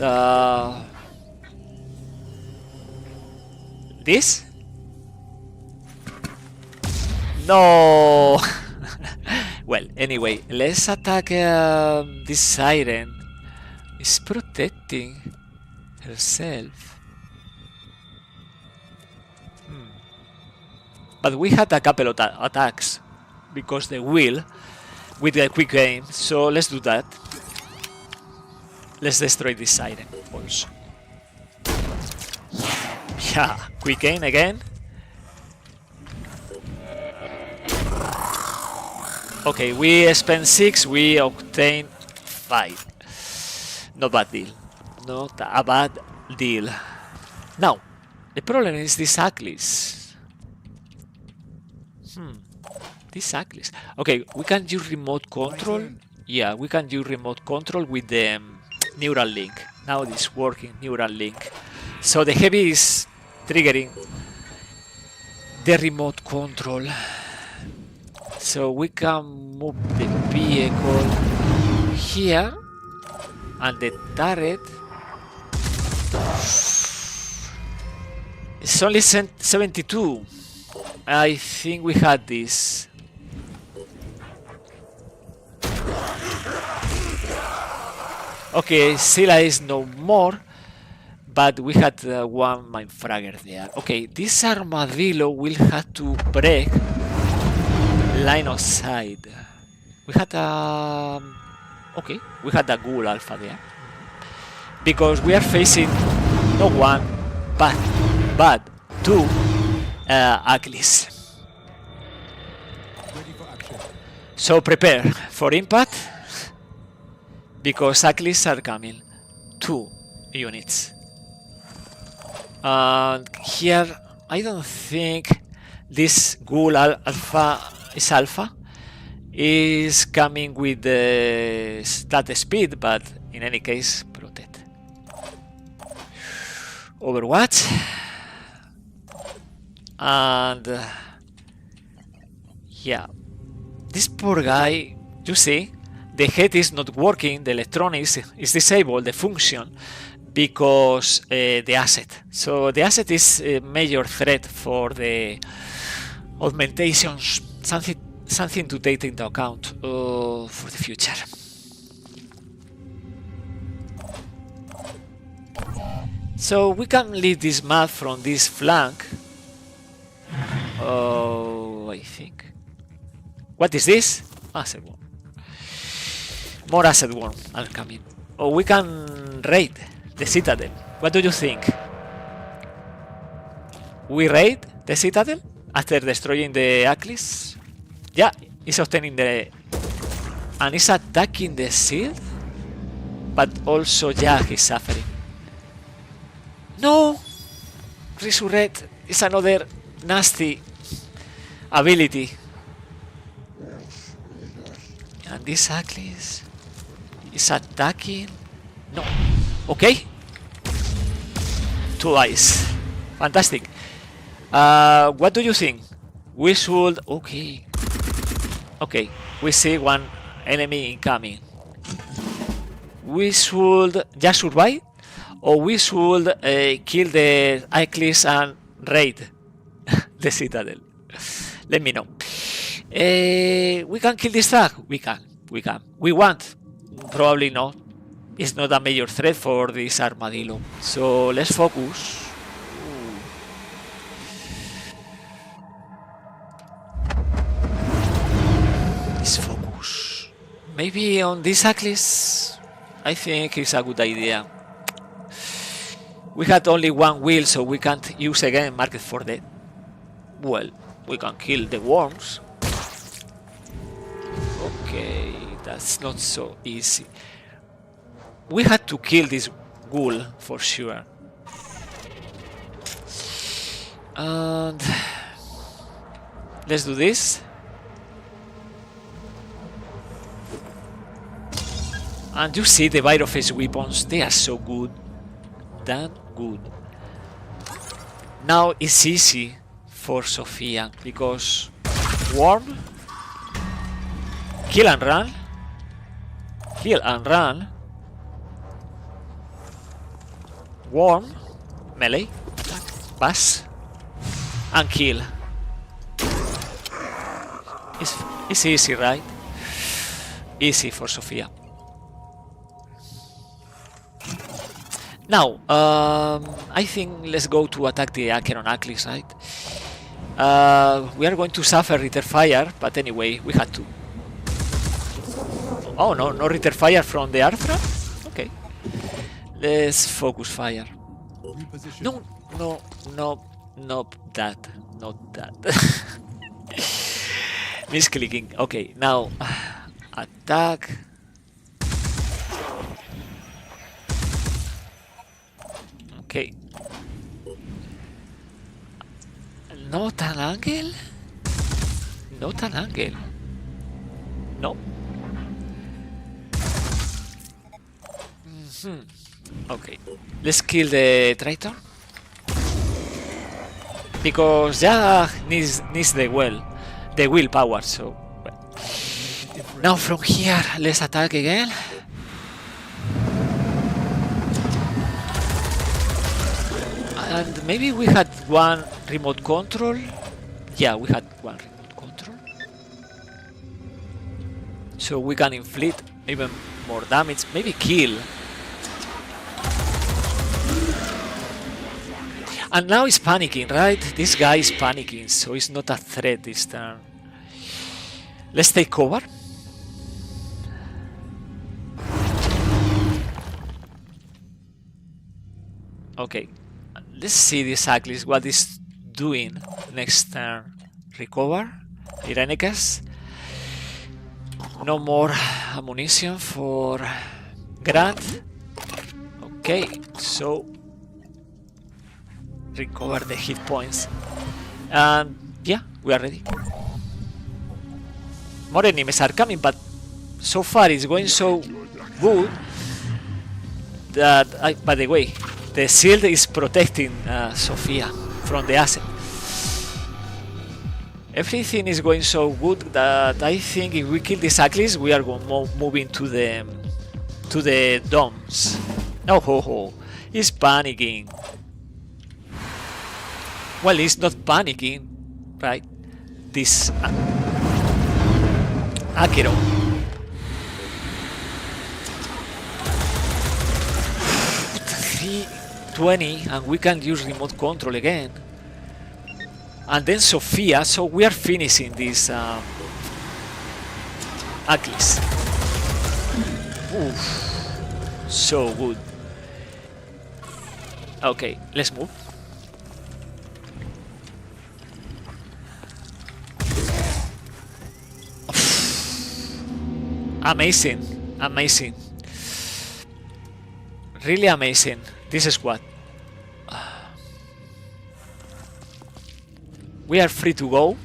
This? No. Well, anyway, let's attack this siren. Is protecting herself. But we had a couple of attacks because the wheel with the quick aim. So let's do that. Let's destroy this siren also. Yeah, quick aim again. Okay, we spent 6, we obtain 5. Not bad deal. Not a bad deal. Now, the problem is this Atlas. This Atlas. Okay, we can use remote control. Yeah, we can use remote control with the neural link. Now this working neural link. So the heavy is triggering the remote control. So we can move the vehicle here and the turret. It's only 72. I think we had this. Okay, Scylla is no more, but we had one mindfragger there. Okay, this armadillo will have to break line of sight. We had a we had a ghoul alpha there because we are facing not one but 2 Atlas. Ready for action. So prepare for impact because Atlas are coming. 2 units. And here I don't think this ghoul alpha is coming with the stat speed, but in any case protect. Overwatch. And yeah, this poor guy, you see, the head is not working, the electronics is disabled, the function, because the asset. So the asset is a major threat for the augmentations, something to take into account for the future. So we can leave this map from this flank. Oh, I think. What is this? Asset worm. More asset worm are coming. Oh, we can raid the citadel. What do you think? We raid the citadel after destroying the Achilles? Yeah, he's obtaining the... and he's attacking the shield? But also, yeah, he's suffering. No! Resurrect is another nasty ability. And this Achilles is attacking... No. Okay. Twice. Fantastic. What do you think? We should... Okay. Okay. We see one enemy incoming. We should just survive? Or we should kill the Achilles and raid the citadel? Let me know. We can kill this thug? We can. We want? Probably not. It's not a major threat for this armadillo. So let's focus. Let's focus. Maybe on this Achilles, I think it's a good idea. We had only one wheel, so we can't use again market for that. Well, we can kill the worms. Okay, that's not so easy. We had to kill this ghoul for sure. And let's do this. And you see the bite of his weapons, they are so good. Damn good. Now it's easy for Sophia because worm, kill and run, worm, melee, pass, and kill. It's easy, right? Easy for Sophia. Now, I think let's go to attack the Acheron Achilles, right? We are going to suffer Ritter Fire, but anyway, we had to. Oh no, no Ritter Fire from the Arthra? Okay. Let's focus fire. Reposition. No, not that. Misclicking. Okay, now attack. Okay. Not an angle? Not an angle. No. Okay. Let's kill the traitor. Because yeah needs the willpower, so well. Now from here let's attack again. And maybe we had one remote control. Yeah, we had one remote control. So we can inflict even more damage, maybe kill. And now he's panicking, right? This guy is panicking, so it's not a threat this turn. Let's take cover. Okay. Let's see this Achilles, what is doing next turn. Recover. Irenicus. No more ammunition for Grant. Okay, so recover the hit points. And yeah, we are ready. More enemies are coming, but so far it's going so good that by the way, the shield is protecting Sophia from the asset. Everything is going so good that I think if we kill this Achilles, we are moving to the domes. No, ho, he's panicking. Well, he's not panicking, right? This Acheron. 320, and we can use remote control again. And then Sophia, so we are finishing this Achilles. Oof, so good. Okay, let's move. Amazing, amazing. Really amazing. This squad. We are free to go.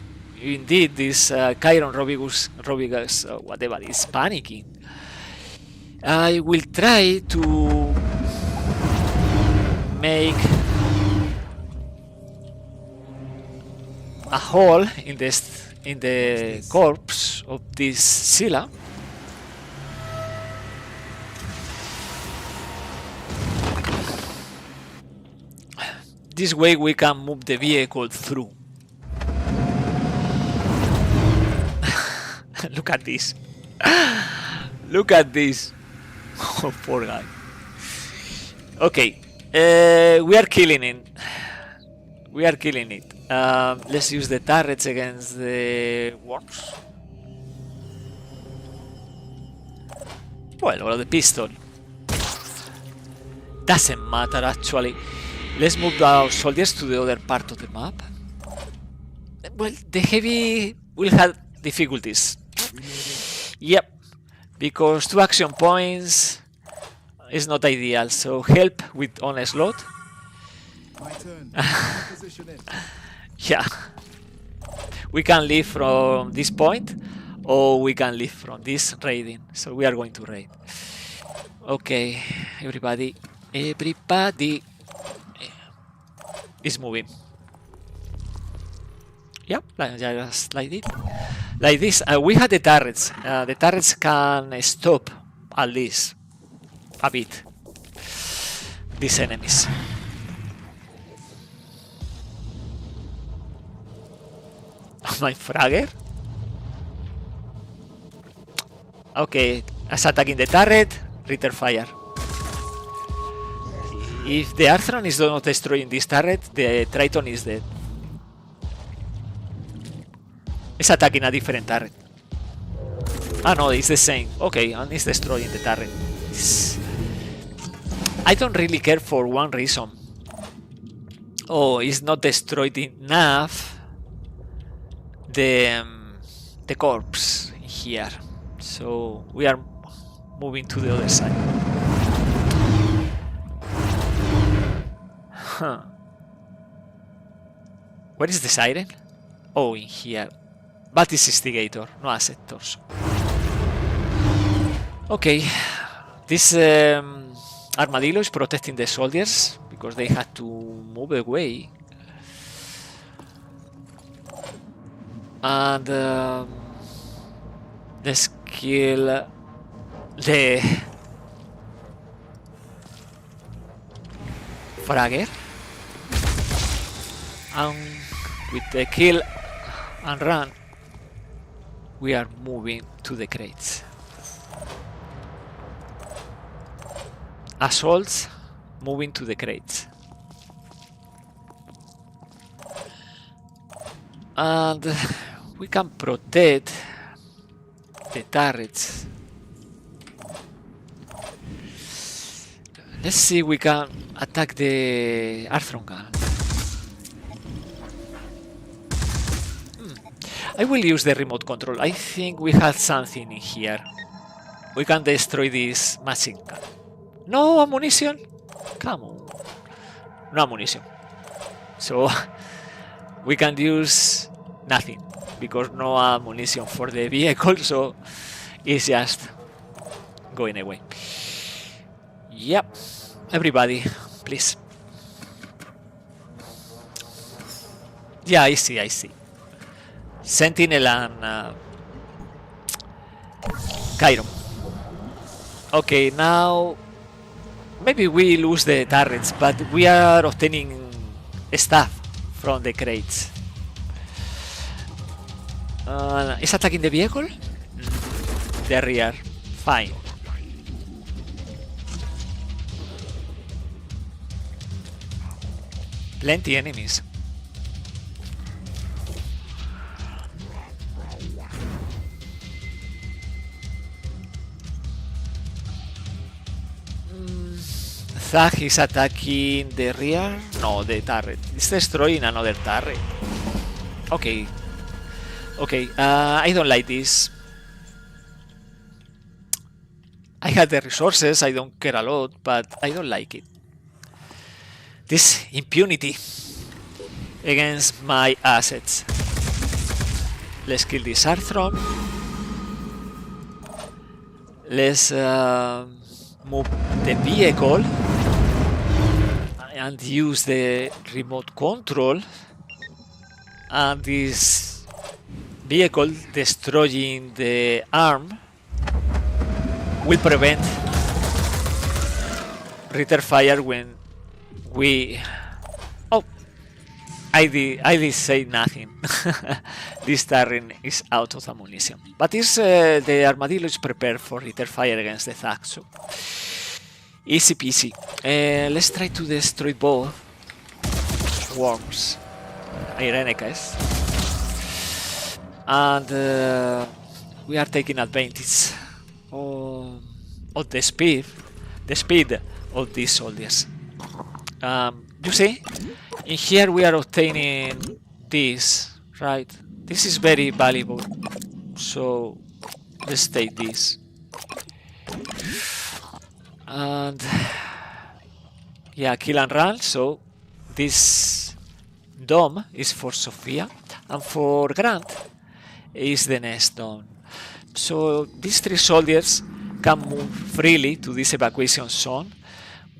Indeed, this Chiron Robigus, whatever, is panicking. I will try to make a hole in the corpse of this Scylla. This way we can move the vehicle through. Look at this. Look at this. Oh, poor guy. Okay. We are killing it. We are killing it. Let's use the turrets against the worms. Well, or the pistol. Doesn't matter actually. Let's move our soldiers to the other part of the map. Well, the heavy will have difficulties. Yep, because 2 action points is not ideal. So help with onslaught. My turn. Position in. Yeah, we can leave from this point, or we can leave from this raiding. So we are going to raid. Okay, everybody is moving. Yep, just like it. Like this. We had the turrets. The turrets can stop at least a bit these enemies. My fragger. Okay, as attacking the turret, return fire. If the Arthron is not destroying this turret, the Triton is dead. It's attacking a different turret. Ah no, it's the same. Okay, and it's destroying the turret. I don't really care for one reason. Oh, it's not destroyed enough the corpse here. So we are moving to the other side. Huh. Where is the siren? Oh, in here. But it's instigator, no assetors. Okay. This armadillo is protecting the soldiers because they had to move away. And let's kill the fragger. And with the kill and run, we are moving to the crates. Assaults, moving to the crates. And we can protect the turrets. Let's see if we can attack the Arthron gun. I will use the remote control. I think we have something in here. We can destroy this machine gun. No ammunition? Come on. No ammunition. So we can use nothing because no ammunition for the vehicle, so it's just going away. Yep. Everybody, please. Yeah, I see. Sentinel and Chiron. Okay, now maybe we lose the turrets, but we are obtaining stuff from the crates. Is attacking the vehicle? The rear. Fine. Plenty enemies. Thug is attacking the rear? No, the turret. It's destroying another turret. Okay. Okay, I don't like this. I had the resources, I don't care a lot, but I don't like it. This impunity against my assets. Let's kill this Arthron. Let's move the vehicle and use the remote control. And this vehicle destroying the arm will prevent return fire when we... Oh, I did say nothing. This turret is out of ammunition. But is the armadillo is prepared for return fire against the thug, so easy peasy. Let's try to destroy both worms, Irenicas, and we are taking advantage of the speed of these soldiers. You see, in here we are obtaining this, right? This is very valuable, so let's take this. And yeah, kill and run. So this dome is for Sophia, and for Grant is the next dome. So these three soldiers can move freely to this evacuation zone,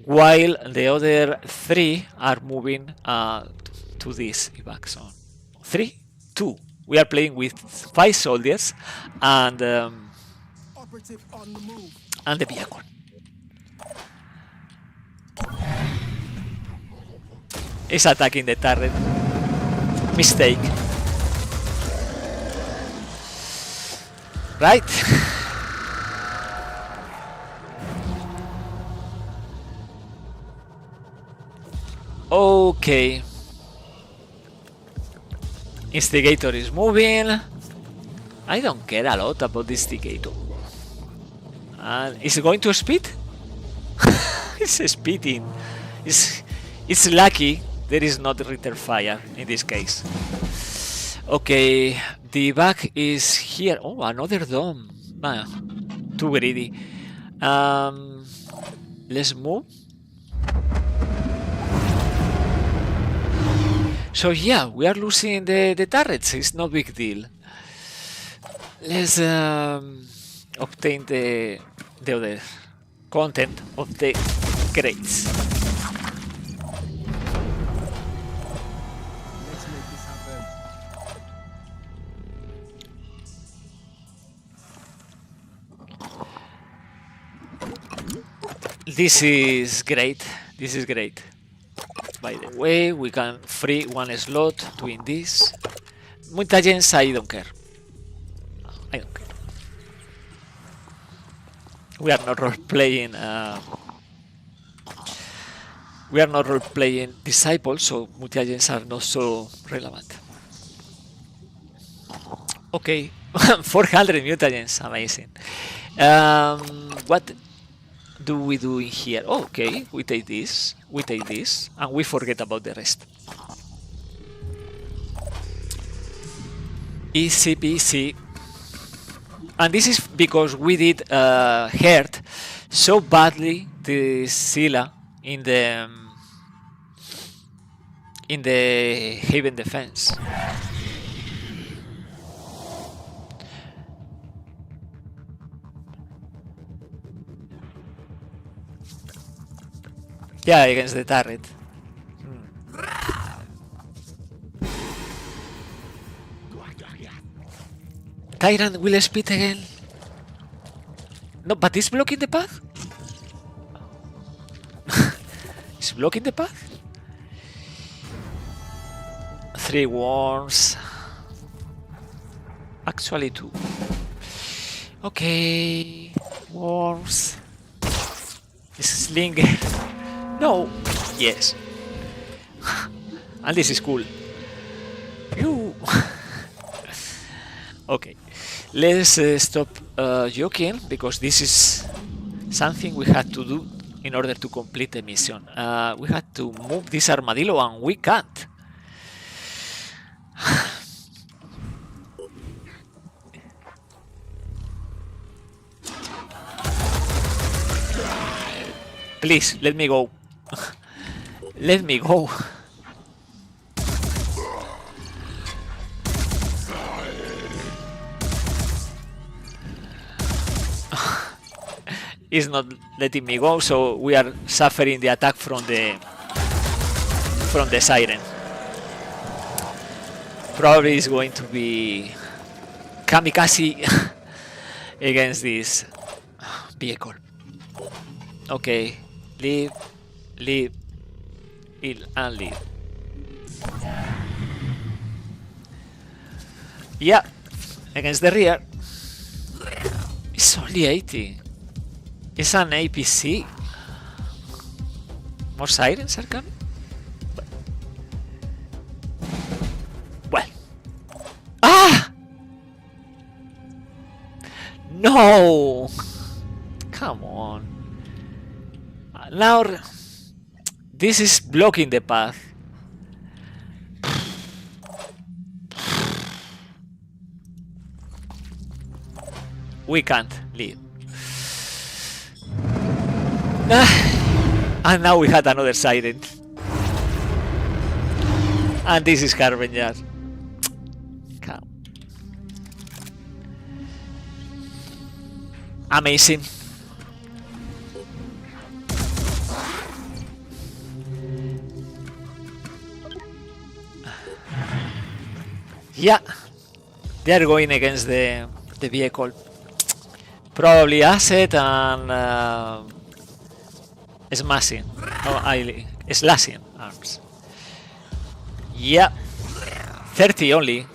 while the other three are moving to this evac zone. 3, 2. We are playing with 5 soldiers and Operative on the move. and the vehicle. Is attacking the turret. Mistake. Right? Okay. Instigator is moving. I don't care a lot about the instigator. And is it going to speed? It's speeding. It's lucky there is not return fire in this case. Okay, the back is here. Oh, another dome. Man, too greedy. Let's move. So yeah, we are losing the turrets. It's no big deal. Let's obtain the other content of the crates. Let's make this happen. This is great. This is great. By the way, we can free one slot doing this. Mutagens, I don't care. I don't care. We are not role-playing. We are not role-playing disciples, so mutagens are not so relevant. Okay, 400 mutagens, amazing. What do we do in here? Oh, okay, we take this, and we forget about the rest. Easy peasy. And this is because we did hurt so badly the Scylla in the Haven defense. Yeah, against the turret. Tyrant will speed again. No, but it's blocking the path. It's blocking the path. 3 worms. Actually 2. Okay. Worms. Slinger. No. Yes. And this is cool. Phew. Okay. Let's stop joking, because this is something we had to do in order to complete the mission. We had to move this armadillo and we can't. Please, let me go. Let me go. It's not letting me go, so we are suffering the attack from the siren. Probably it's going to be kamikaze against this vehicle. Okay, leave, and leave. Yeah, against the rear. It's only 80. It's an APC. More sirens are coming? Well. Ah! No! Come on. Now, this is blocking the path. We can't leave. And now we had another siren. And this is Harbinger. Come. Amazing. Yeah, they are going against the vehicle. Probably asset and smashing. Oh, slashing arms. Yeah, 30 only.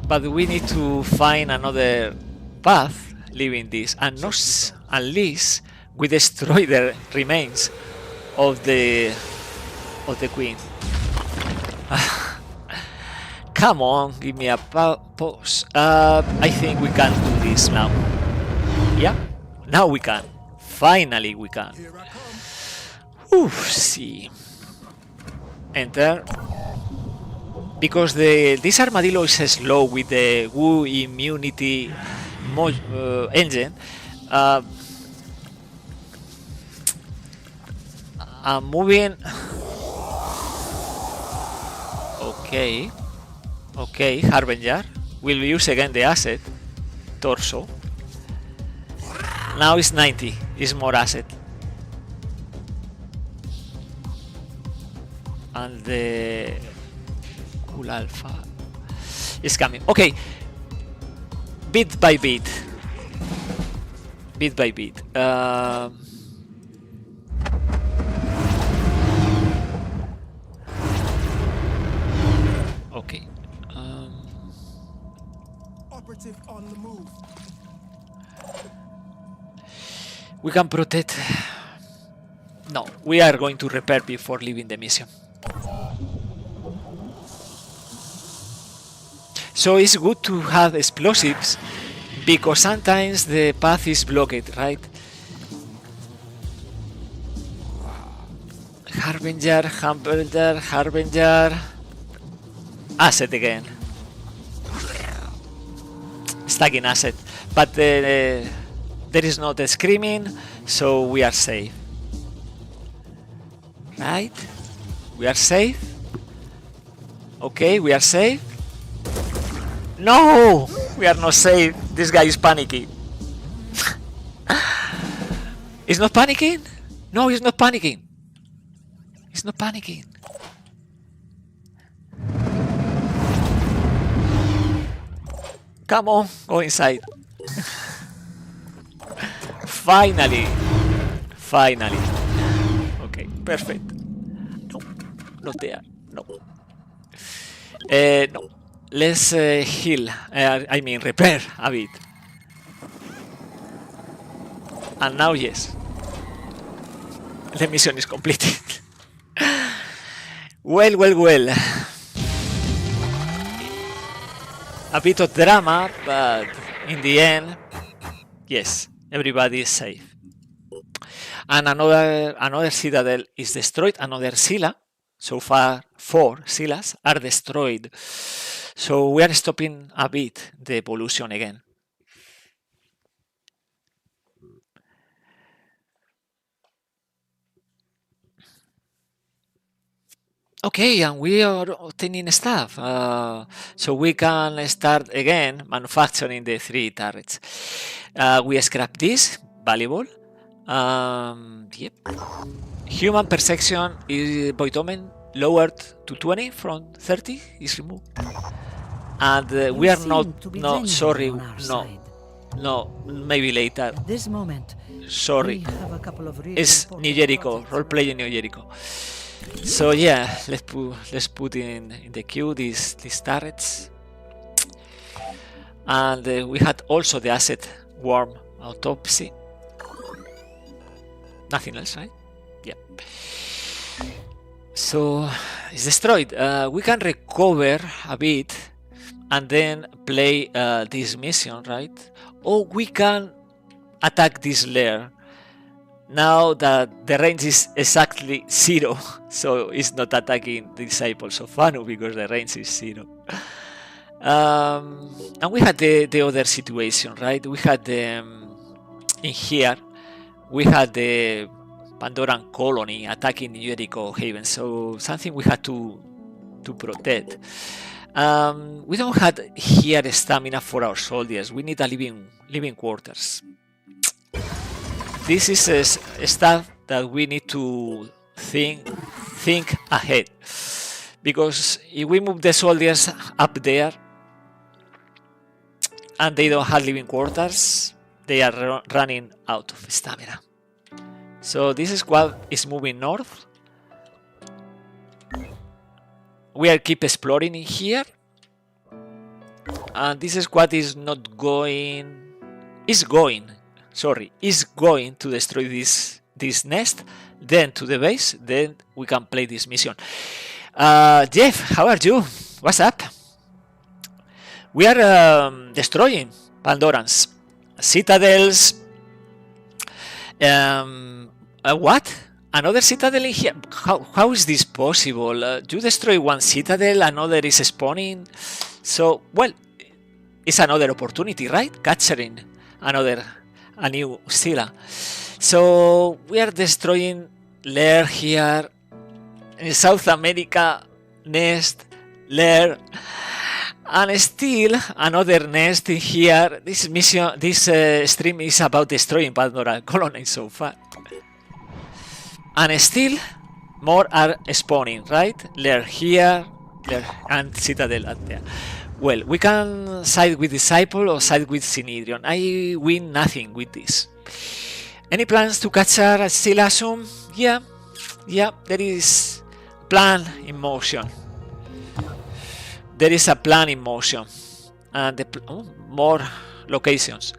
But we need to find another path leaving this, and not unless we destroy the remains of the queen. Come on, give me a pause. I think we can do this now. Yeah, now we can. Finally we can. Here I come. Oof, see. Enter. Because this armadillo is slow with the Wu immunity engine. I'm moving. Okay. Okay, Harbinger. We'll use again the asset. Torso. Now it's 90. It's more asset. And the cool alpha is coming. Okay. Bit by bit. Bit by bit. Okay. Operative on the move. We can protect. No, we are going to repair before leaving the mission. So it's good to have explosives because sometimes the path is blocked, right? Harbinger. Asset again. Stuck in asset. But there is not a screaming, so we are safe. Right? We are safe. Okay, we are safe. No! We are not safe. This guy is panicking. He's not panicking? No, he's not panicking. He's not panicking. Come on, go inside. Finally. Finally. Okay, perfect. No, not there. No. No. Let's heal. I mean, repair a bit. And now, yes. The mission is completed. Well. a bit of drama, but in the end, yes, everybody is safe. And another citadel is destroyed, another Scylla. So far, 4 Scyllas are destroyed. So we are stopping a bit the evolution again. Okay, and we are obtaining stuff. So we can start again manufacturing the 3 turrets. We scrap this, valuable. Yep. Human perception is Void lowered to 20 from 30 is removed. And we are not, no, sorry, no, maybe later. At this moment, Sorry, we have a couple of really it's important New Jericho, projects. Roleplaying New Jericho. So yeah, let's put in the queue these turrets. And we had also the asset worm autopsy. Nothing else, right? Yeah. So it's destroyed. We can recover a bit and then play this mission, right? Or we can attack this lair. Now that the range is exactly 0, so it's not attacking Disciples of Anu because the range is 0. And we had the other situation, right? We had in here, we had the Pandoran colony attacking Jericho Haven, so something we had to protect. We don't have here stamina for our soldiers. We need a living quarters. This is stuff that we need to think ahead, because if we move the soldiers up there and they don't have living quarters, they are running out of stamina. So this squad is moving north. We are keep exploring in here, and this squad is not going. Is going to destroy this nest, then to the base, then we can play this mission. Jeff, how are you? What's up? We are destroying Pandorans, citadels. What? Another citadel in here? How is this possible? You destroy one citadel, another is spawning. So, well, it's another opportunity, right? Capturing a new Scylla. So we are destroying lair here in South America, nest, lair, and still another nest in here. This mission, this stream is about destroying Pandora colony so far, and still more are spawning, right? Lair here, lair, and citadel at there. Well, we can side with Disciple or side with Synedrion. I win nothing with this. Any plans to capture a Stilasum? Yeah, there is plan in motion. There is a plan in motion, and more locations.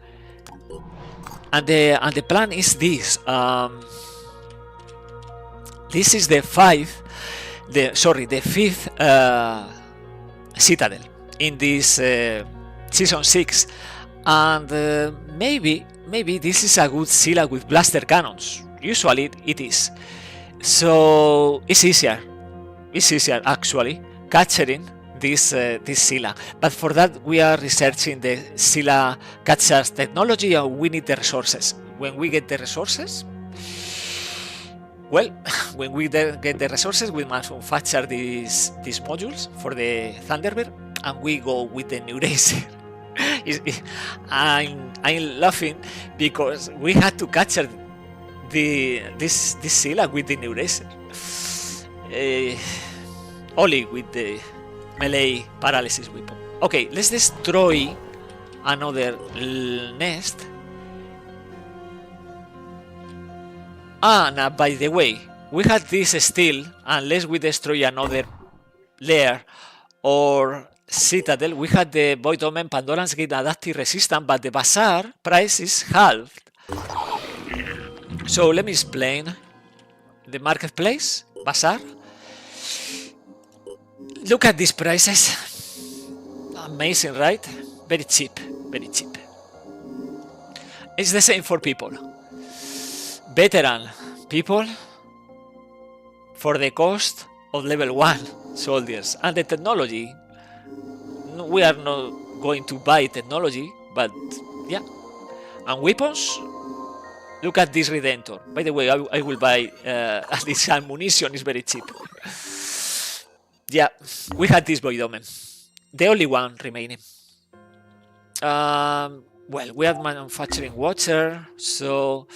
And the plan is this. This is the fifth citadel in this season 6, and maybe this is a good Scylla with blaster cannons. Usually it is. So it's easier actually capturing this Scylla. But for that we are researching the Scylla captures technology, and we need the resources. When we get the resources, well, when we get the resources, we manufacture these modules for the Thunderbird, and we go with the Neuracer. I'm laughing because we had to capture this Scylla with the Neuracer. Only with the melee paralysis weapon. Okay, let's destroy another nest. Now, by the way, we had this still, unless we destroy another lair or citadel. We had the Void Omen Pandoran's Gate adaptive resistance, but the bazaar price is halved. So let me explain. The marketplace, bazaar. Look at these prices. Amazing, right? Very cheap, very cheap. It's the same for people. Veteran people for the cost of level 1 soldiers. And the technology, we are not going to buy technology, but yeah. And weapons, look at this Redentor. By the way, I will buy this ammunition, is very cheap. Yeah, we had this Void Omen. The only one remaining. Well, we have manufacturing Watcher, so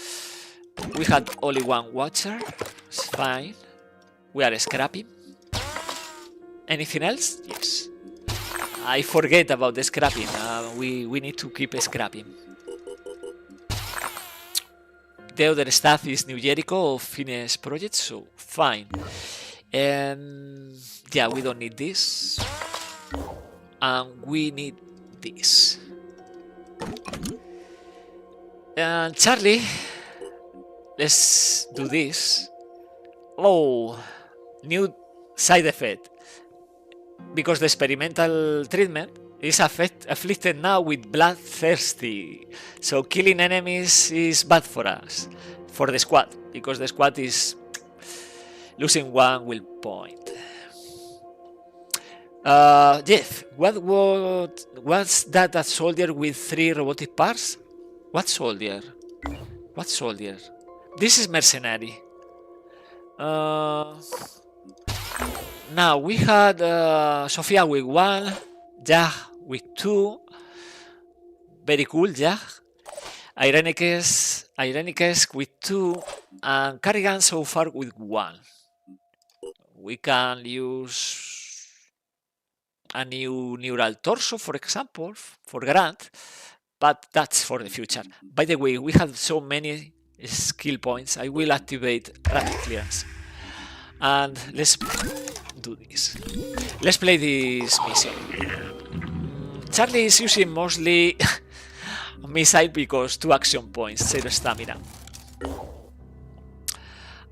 we had only one Watcher. It's fine. We are scrapping. Anything else? Yes. I forget about the scrapping. We need to keep scrapping. The other stuff is New Jericho or finished project, so fine. Yeah, we don't need this. And we need this. And Charlie, let's do this. Oh, new side effect. Because the experimental treatment is afflicted now with bloodthirsty. So killing enemies is bad for us, for the squad, because the squad is losing 1 will point. Jeff, what's that a soldier with 3 robotic parts? What soldier? What soldier? This is mercenary. Now we had Sofia with 1, Jag with 2. Very cool, Jag. Irenicus with 2, and Carrigan so far with 1. We can use a new neural torso, for example, for Grant, but that's for the future. By the way, we have so many skill points. I will activate rapid clearance. And let's do this. Let's play this mission. Charlie is using mostly missile because 2 action points, 0 stamina.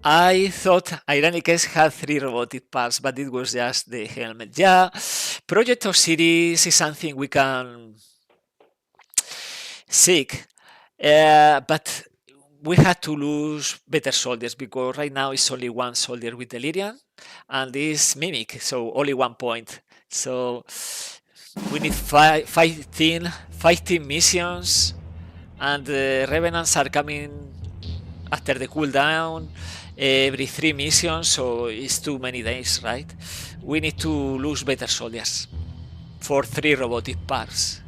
I thought Ironicus had 3 robotic parts, but it was just the helmet. Yeah, Project Osiris is something we can seek, but we had to lose better soldiers because right now it's only 1 soldier with Delirium and this Mimic, so only 1 point. So we need 15 missions, and the Revenants are coming after the cooldown every 3 missions, so it's too many days, right? We need to lose better soldiers for 3 robotic parts.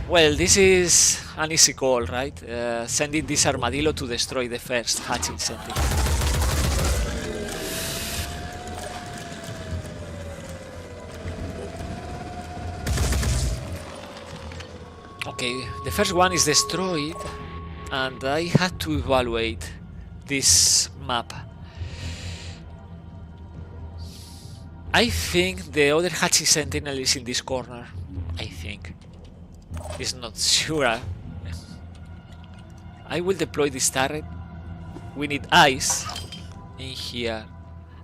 Well, this is an easy call, right? Sending this armadillo to destroy the first hatching sentinel. Okay, the first one is destroyed, and I had to evaluate this map. I think the other hatching sentinel is in this corner. I think. It's not sure. I will deploy this turret. We need eyes in here.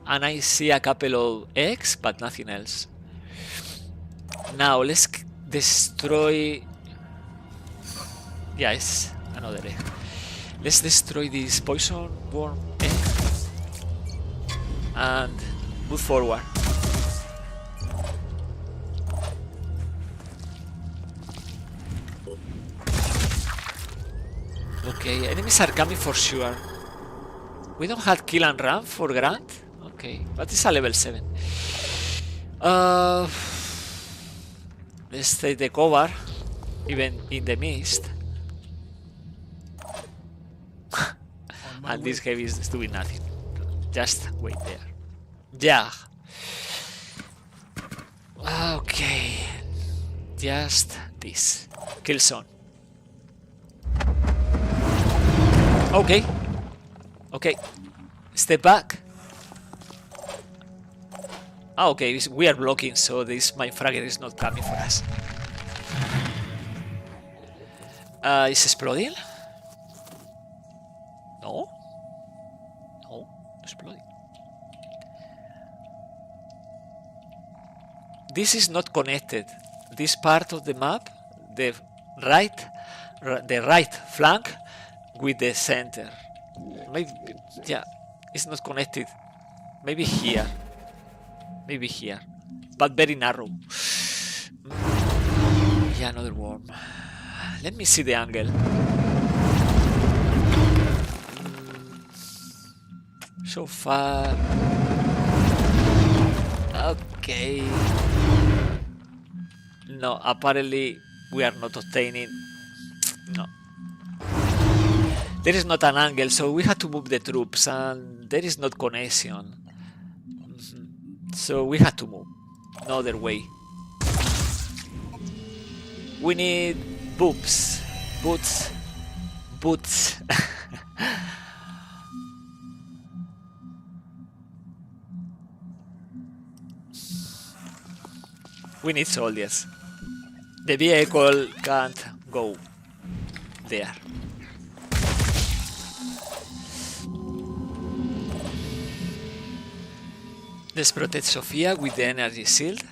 And I see a couple of eggs, but nothing else. Now let's destroy... Yes, another egg. Let's destroy this poison worm egg. And move forward. Okay, enemies are coming for sure. We don't have kill and run for Grant. Okay, but it's a level 7. Let's take the cover, even in the mist. And this heavy is doing nothing. Just wait there. Yeah. Okay. Just this. Kill zone. Okay. Okay. Step back. Ah, okay, we are blocking, so this Mindfragger is not coming for us. Is exploding? No? No, exploding. this is not connected. This part of the map, the right flank with the center. Maybe, yeah, it's not connected. Maybe here. Maybe here. But very narrow. Yeah, another worm. Let me see the angle. So far. Okay. No, apparently we are not obtaining. No. There is not an angle, so we have to move the troops, and there is not connection. So we have to move. No other way. We need boots. Boots. We need soldiers. The vehicle can't go there. Let's protect Sophia with the energy shield.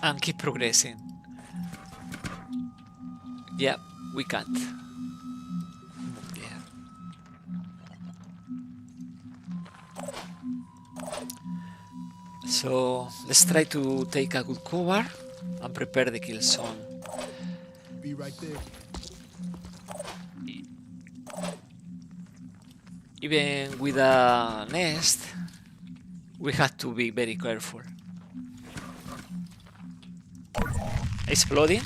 And keep progressing. Yeah, we can't. Yeah. So let's try to take a good cover and prepare the kill zone. Be right there. Even with a nest, we have to be very careful. Exploding.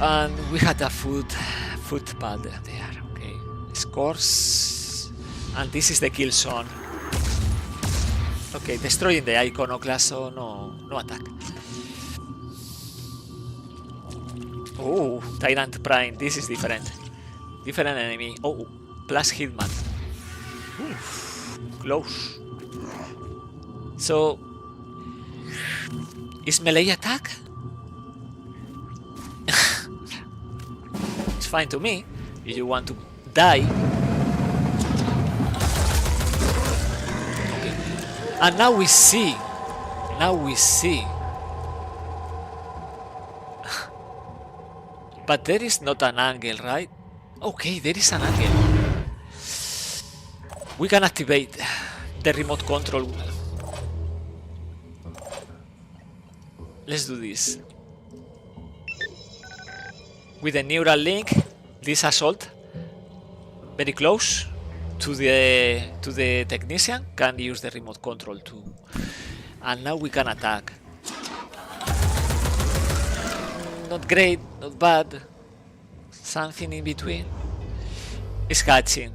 And we had a footpad there, okay. Scores. And this is the kill zone. Okay, destroying the iconoclast, so no attack. Oh, Tyrant Prime, this is different. Different enemy. Oh, plus Hitman. Oof, close. So, is melee attack? It's fine to me. If you want to die. Okay. And now we see. But there is not an angle, right? Okay, there is an angle. We can activate the remote control. Let's do this. With a neural link, this assault, very close to the technician, can use the remote control too. And now we can attack. Not great, not bad. Something in between. It's catching.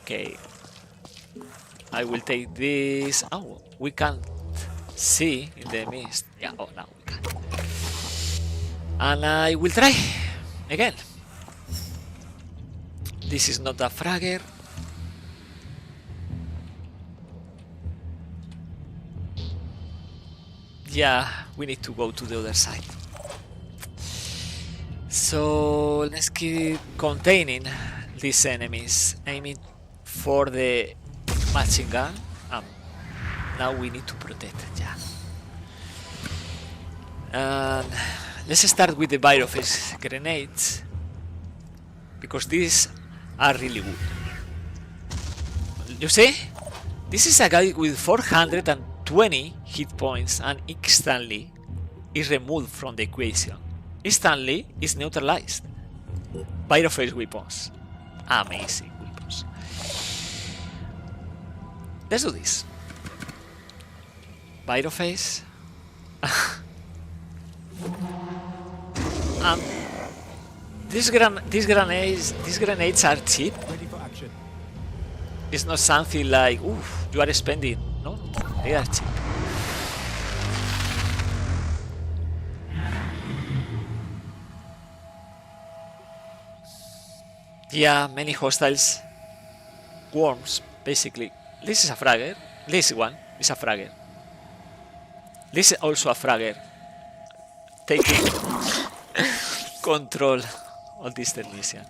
Okay. I will take this. Oh, we can't see in the mist. Yeah, oh, now we can. And I will try again. This is not a fragger. Yeah, we need to go to the other side. So let's keep containing these enemies, aiming for the machine gun. Now we need to protect it, yeah. And let's start with the Byrophase grenades, because these are really good. You see? This is a guy with 420 hit points and instantly is removed from the equation. Instantly is neutralized. Byrophase weapons. Amazing weapons. Let's do this. Byrophase. These grenades are cheap. Ready for action. It's not something like, oof, you are spending. No, they are cheap. Yeah, many hostiles. Worms, basically. This is a fragger. This one is a fragger. This is also a fragger. Taking control of this technician.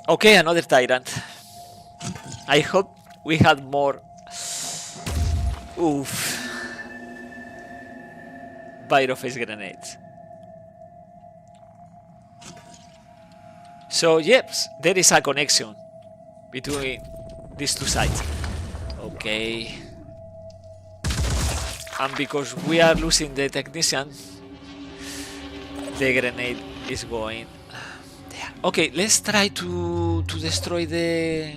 Okay, another tyrant. I hope we had more. Oof. Pyrophase grenades. So yes, there is a connection between these two sides. Okay. And because we are losing the technician, the grenade is going there. Okay, let's try to destroy the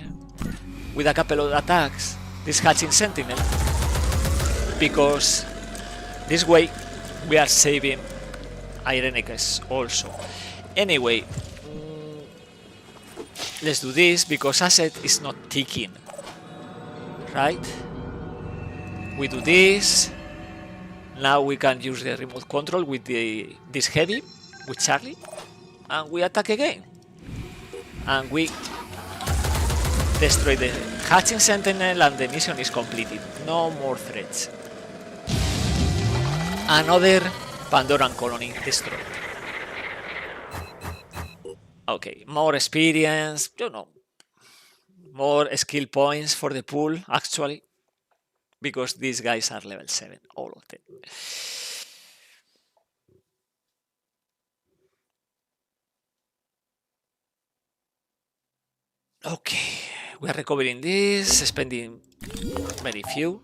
with a couple of attacks this hatching sentinel, because this way we are saving Ironman also. Anyway, let's do this because asset is not ticking, right? We do this. Now we can use the remote control with this heavy with Charlie, and we attack again, and we destroy the hatching sentinel, and the mission is completed. No more threats. Another Pandoran colony destroyed. Okay, more experience, you know, more skill points for the pool, actually, because these guys are level 7, all of them. Okay, we are recovering this, spending very few.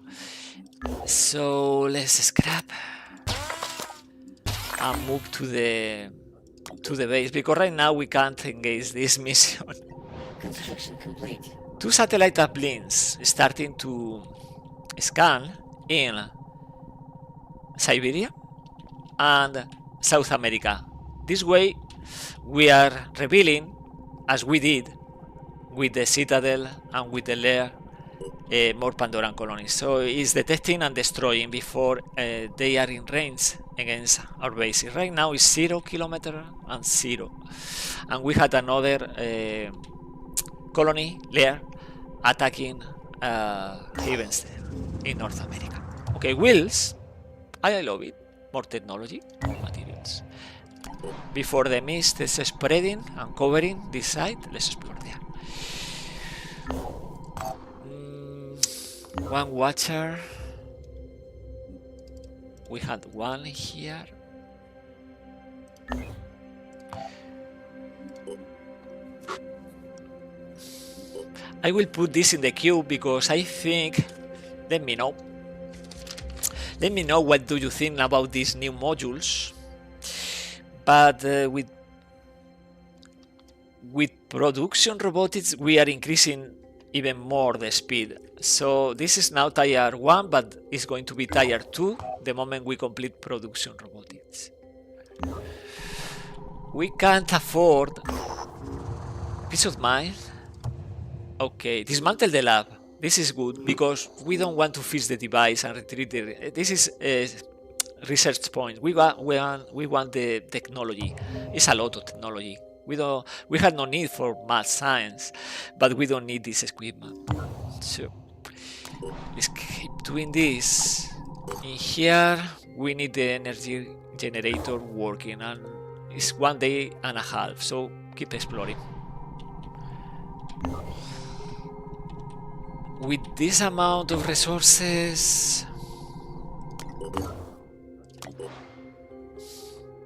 So let's scrap and move to the base, because right now we can't engage this mission. Construction complete. 2 satellite uplinks starting to scan in Siberia and South America. This way we are revealing, as we did with the Citadel and with the Lair, more Pandoran colonies. So it's detecting and destroying before they are in range against our bases. Right now it's 0 kilometer and 0. And we had another colony, Lair, attacking Havens in North America. Okay, wheels. I love it. More technology, more materials. Before the mist is spreading and covering this side, let's explore there. One watcher. We had one here. I will put this in the queue because I think, let me know what do you think about these new modules. But with production robotics we are increasing even more the speed. So this is now tier 1, but it's going to be tier 2 the moment we complete production robotics. We can't afford peace of mind. Okay, dismantle the lab. This is good because we don't want to fix the device and retrieve the. This is a research point. We want the technology. It's a lot of technology. We have no need for math science, but we don't need this equipment. So let's keep doing this. In here we need the energy generator working, and it's 1 day and a half. So keep exploring. With this amount of resources,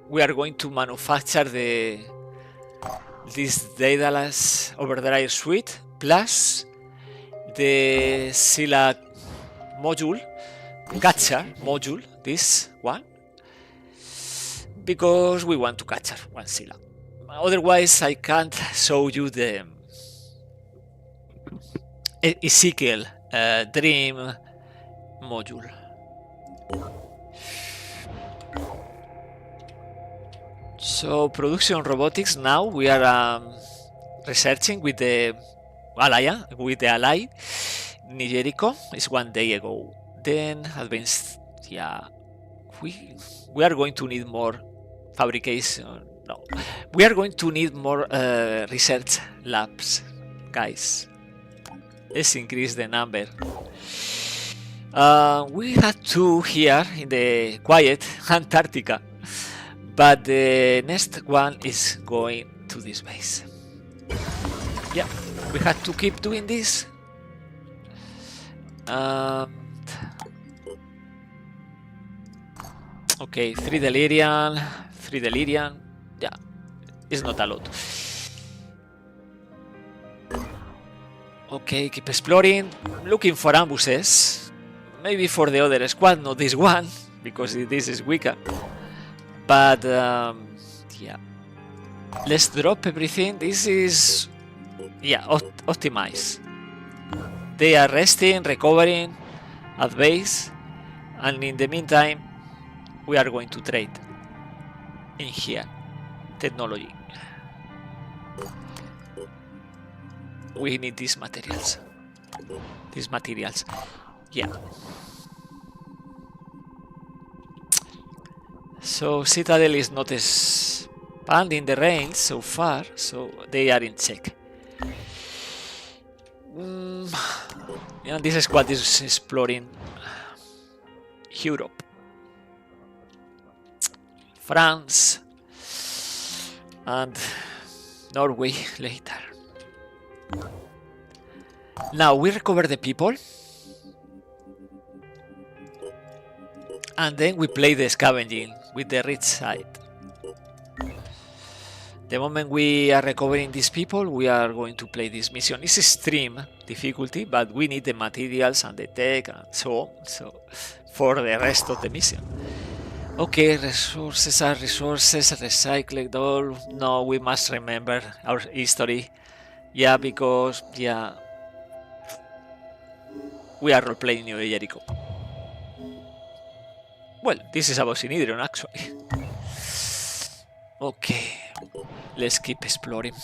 we are going to manufacture this Daedalus overdrive suite plus the Scylla module, catcher module, this one, because we want to capture one Scylla. Otherwise, I can't show you the Ezekiel Dream module. So production robotics, now we are researching with the ally New Jericho. It's 1 day ago. Then advanced, yeah, we are going to need more fabrication. No, we are going to need more research labs, guys. Let's increase the number. We had 2 here in the quiet Antarctica, but the next one is going to this base. yeah, we had to keep doing this. Okay, 3 Delirium, 3 Delirium. Yeah, it's not a lot. Okay, keep exploring, looking for ambushes. Maybe for the other squad, not this one, because this is weaker. But yeah, let's drop everything. This is, yeah, optimize. They are resting, recovering at base, and in the meantime, we are going to trade in here. Technology. We need these materials. Yeah. So Citadel is not expanding the range so far, so they are in check. And this squad is exploring Europe, France, and Norway later. Now we recover the people, and then we play the scavenging with the rich side. The moment we are recovering these people, we are going to play this mission. It's extreme difficulty, but we need the materials and the tech and so on, so for the rest of the mission. Okay, resources are resources, recycled all. No, we must remember our history. Yeah, because, yeah, we are role-playing New Jericho. Well, this is about Sinidrion, actually. Okay, let's keep exploring.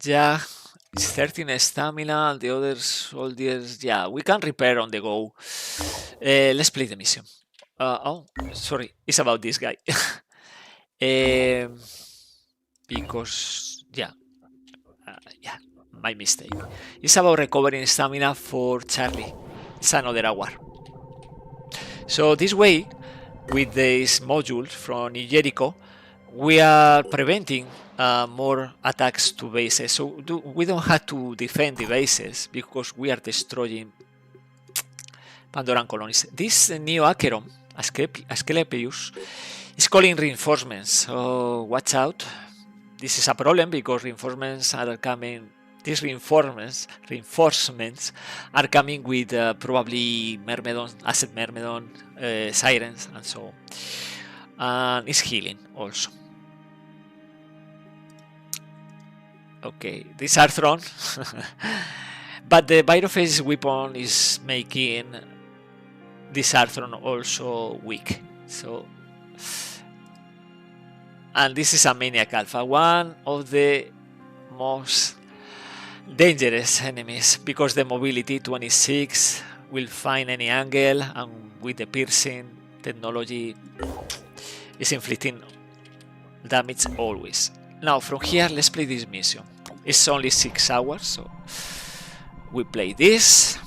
Yeah, it's 13 stamina, the other soldiers, yeah, we can repair on the go. Let's play the mission. Oh, sorry, it's about this guy. Because, yeah, my mistake. It's about recovering stamina for Charlie. It's another hour. So this way, with these modules from New Jericho, we are preventing more attacks to bases. So we don't have to defend the bases because we are destroying Pandoran colonies. This new Acheron, Asclepius, is calling reinforcements. So watch out. This is a problem because reinforcements are coming. These reinforcements are coming with probably Myrmidon, Asset Myrmidon, Sirens, and so on. And it's healing also. Okay, these are thrown. But the Byroface weapon is making this Arthron also weak. So, and this is a Maniac Alpha, one of the most dangerous enemies because the mobility 26 will find any angle, and with the piercing technology is inflicting damage always. Now from here, let's play this mission. It's only 6 hours, so we play this.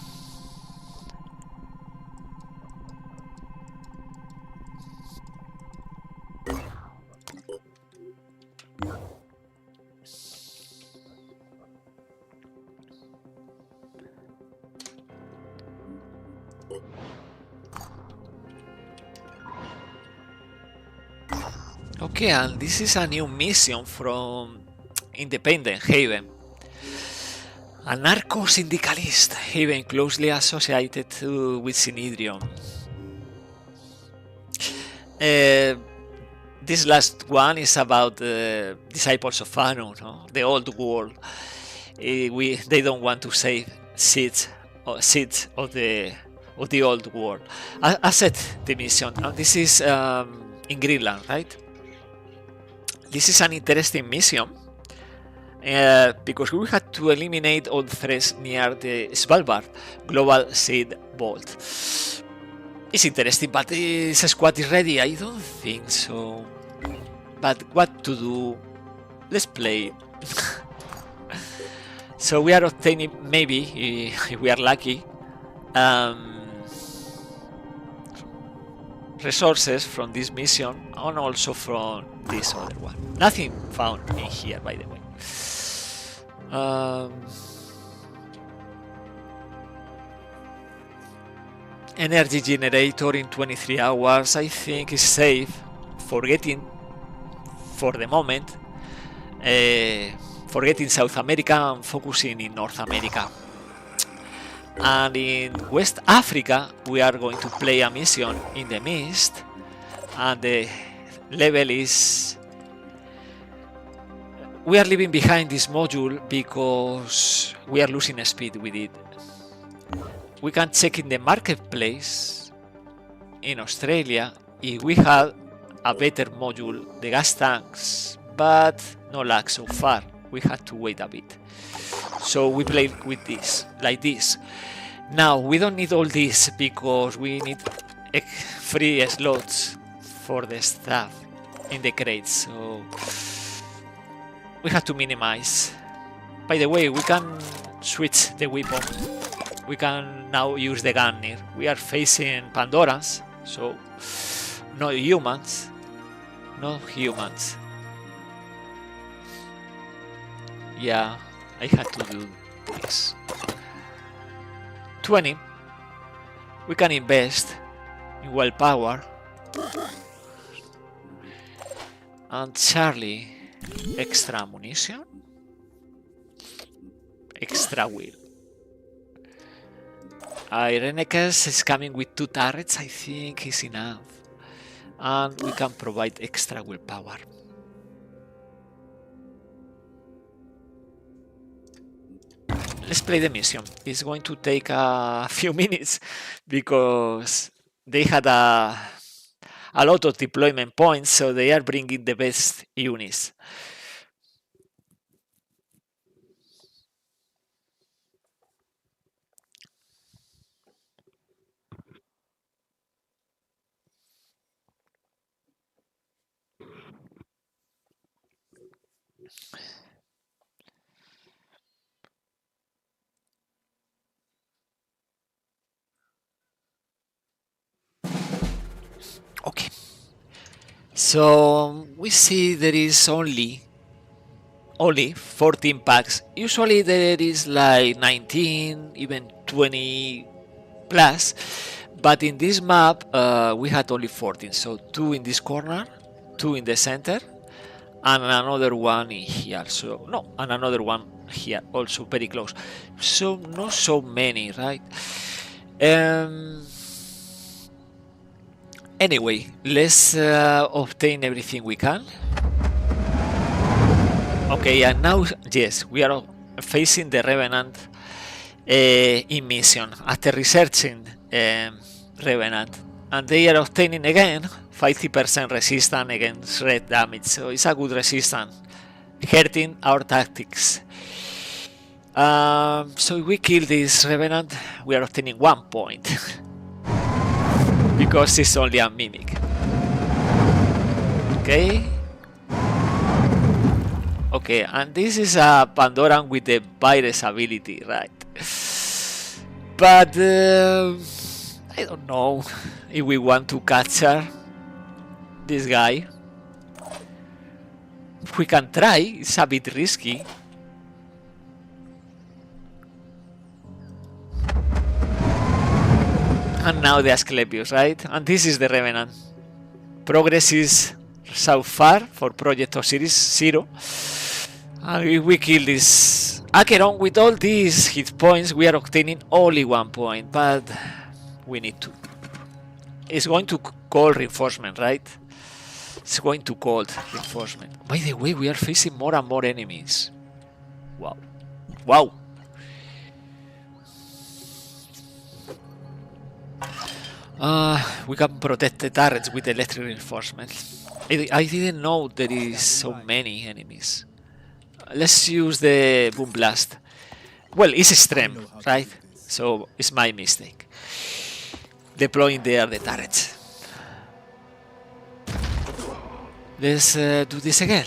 Okay, and this is a new mission from Independent Haven. A narco-syndicalist, Haven closely associated with Sinidrion. This last one is about the disciples of Anu, no? The old world. They don't want to save seeds of the old world. I said the mission. This is in Greenland, right? This is an interesting mission because we had to eliminate all threats near the Svalbard Global Seed Vault. It's interesting, but this squad is ready? I don't think so. But what to do? Let's play. So we are obtaining, maybe, if we are lucky, resources from this mission and also from this other one. Nothing found in here, by the way. Energy generator in 23 hours, I think is safe. Forgetting for the moment, forgetting South America and focusing in North America. And in West Africa, we are going to play a mission in the mist, and the level is... We are leaving behind this module because we are losing speed with it. We can check in the marketplace in Australia if we have a better module, the gas tanks, but no luck so far. We had to wait a bit. So we play with this, like this. Now, we don't need all this because we need free slots for the stuff in the crates, so we have to minimize. By the way, we can switch the weapon. We can now use the gun here. We are facing Pandorans, so no humans. No humans. Yeah, I had to do this. 20. We can invest in willpower. And Charlie, extra ammunition. Extra will. Ironman is coming with 2 turrets, I think is enough. And we can provide extra willpower. Let's play the mission. It's going to take a few minutes because they had a lot of deployment points, so they are bringing the best units. Okay, so we see there is only 14 packs. Usually there is like 19, even 20 plus, but in this map we had only 14. So 2 in this corner, 2 in the center, and another one in here. So no, and another one here, also very close. So not so many, right? Anyway, let's obtain everything we can. Okay, and now, yes, we are facing the Revenant in mission after researching Revenant, and they are obtaining again 50% resistance against red damage, so it's a good resistance, hurting our tactics. So if we kill this Revenant, we are obtaining 1 point. Because it's only a mimic. Okay. Okay, and this is a Pandoran with the virus ability, right? But I don't know if we want to capture this guy. We can try, it's a bit risky. And now the Asclepius, right? And this is the Revenant. Progress is so far for Project Osiris 0. And if we kill this Acheron with all these hit points, we are obtaining only 1 point, but we need to. It's going to call reinforcement, right? It's going to call reinforcement. By the way, we are facing more and more enemies. Wow. Wow. We can protect the turrets with electric reinforcement. I didn't know there is so many enemies. Let's use the Boom Blast. Well, it's extreme, right? So it's my mistake. Deploying there the turrets. Let's do this again.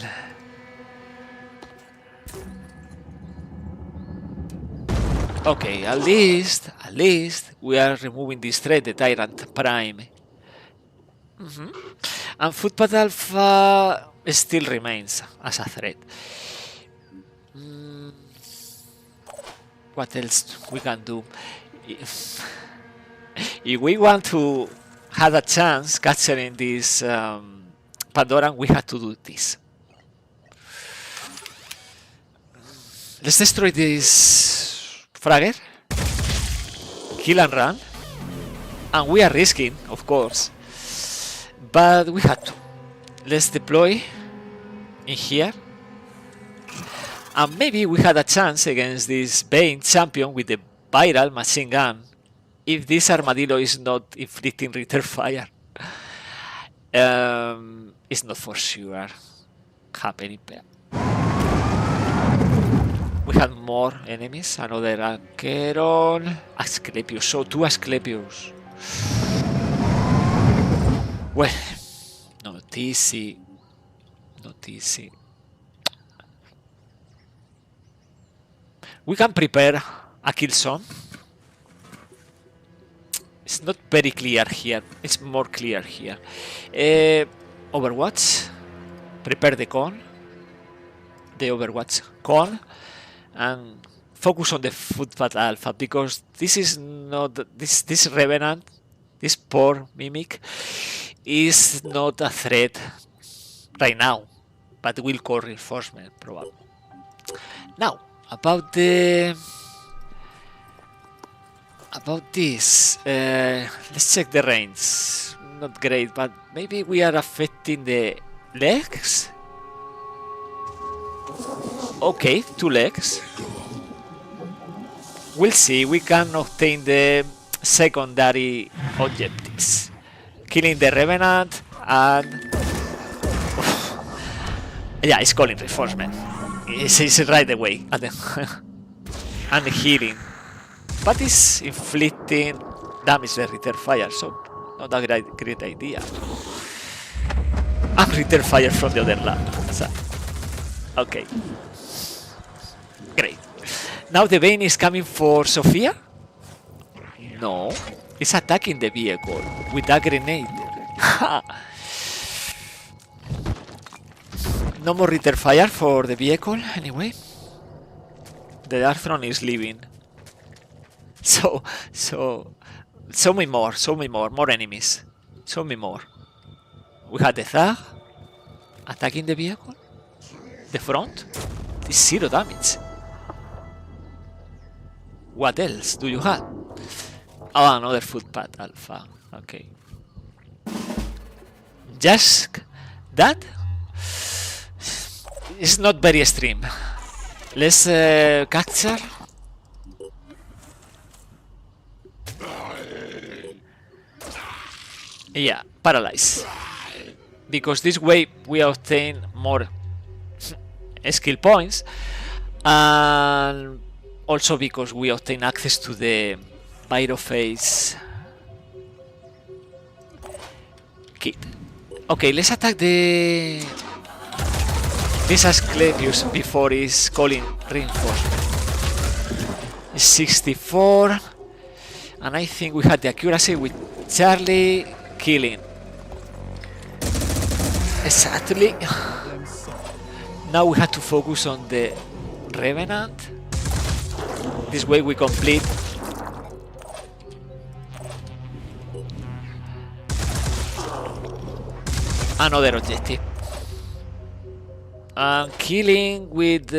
Okay, at least we are removing this threat, the Tyrant Prime. And Footpath Alpha still remains as a threat. What else we can do? If we want to have a chance capturing this Pandoran, we have to do this. Let's destroy this Fragger, kill and run, and we are risking, of course, but we had to. Let's deploy in here, and maybe we had a chance against this Bane champion with the viral machine gun if this armadillo is not inflicting return fire. It's not for sure happening. We have more enemies, another Acheron, Asclepius, so 2 Asclepius. Well, not easy, not easy. We can prepare a kill zone. It's not very clear here, it's more clear here. Overwatch, prepare the con, the Overwatch con, and focus on the Footpath Alpha, because this is not this Revenant, this poor Mimic is not a threat right now, but will call reinforcement probably. Now about this, let's check the range. Not great, but maybe we are affecting the legs. Okay, 2 legs. We'll see. We can obtain the secondary objectives, killing the Revenant and yeah, it's calling reinforcement. It's right away and healing, but it's inflicting damage the return fire, so not a great idea. And return fire from the other lab. So, okay. Great. Now the Bane is coming for Sophia? No. It's attacking the vehicle with a grenade. No more return fire for the vehicle, anyway. The Darkthrone is leaving. So many more, more enemies. So many more. We had the Thug attacking the vehicle. The front is 0 damage. What else do you have? Oh, another Footpath Alpha. Okay. Just that is not very extreme. Let's capture. Yeah, paralyze. Because this way we obtain more skill points, and also because we obtain access to the Pyrophase kit. Okay, let's attack this Asclepius before he's calling reinforcement. It's 64, and I think we had the accuracy with Charlie killing. Exactly. Now we have to focus on the Revenant. This way we complete another objective. And killing with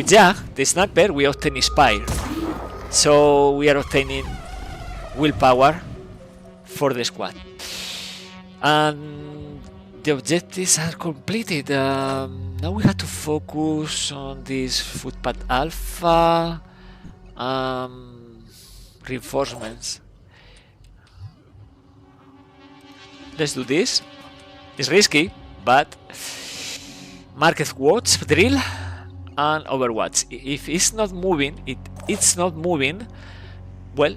Jack, the sniper, we obtain Inspire. So we are obtaining willpower for the squad. And the objectives are completed. Now we have to focus on this Footpath Alpha reinforcements. Let's do this. It's risky, but Market Watch, Drill, and Overwatch. If it's not moving, it's not moving. Well,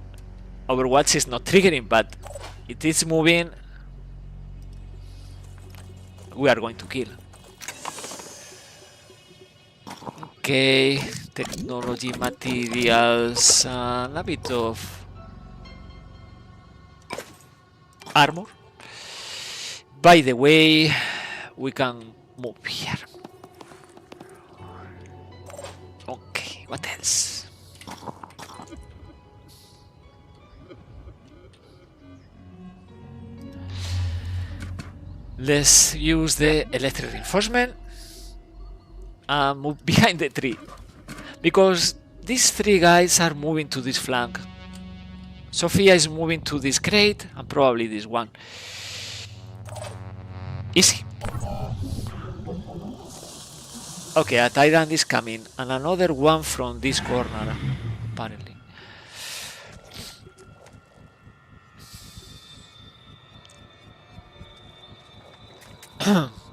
Overwatch is not triggering, but it is moving. We are going to kill. Okay, technology, materials, and a bit of armor. By the way, we can move here. Okay, what else? Let's use the electric reinforcement and move behind the tree, because these three guys are moving to this flank. Sophia is moving to this crate and probably this one. Easy. Okay, a tyrant is coming and another one from this corner, apparently.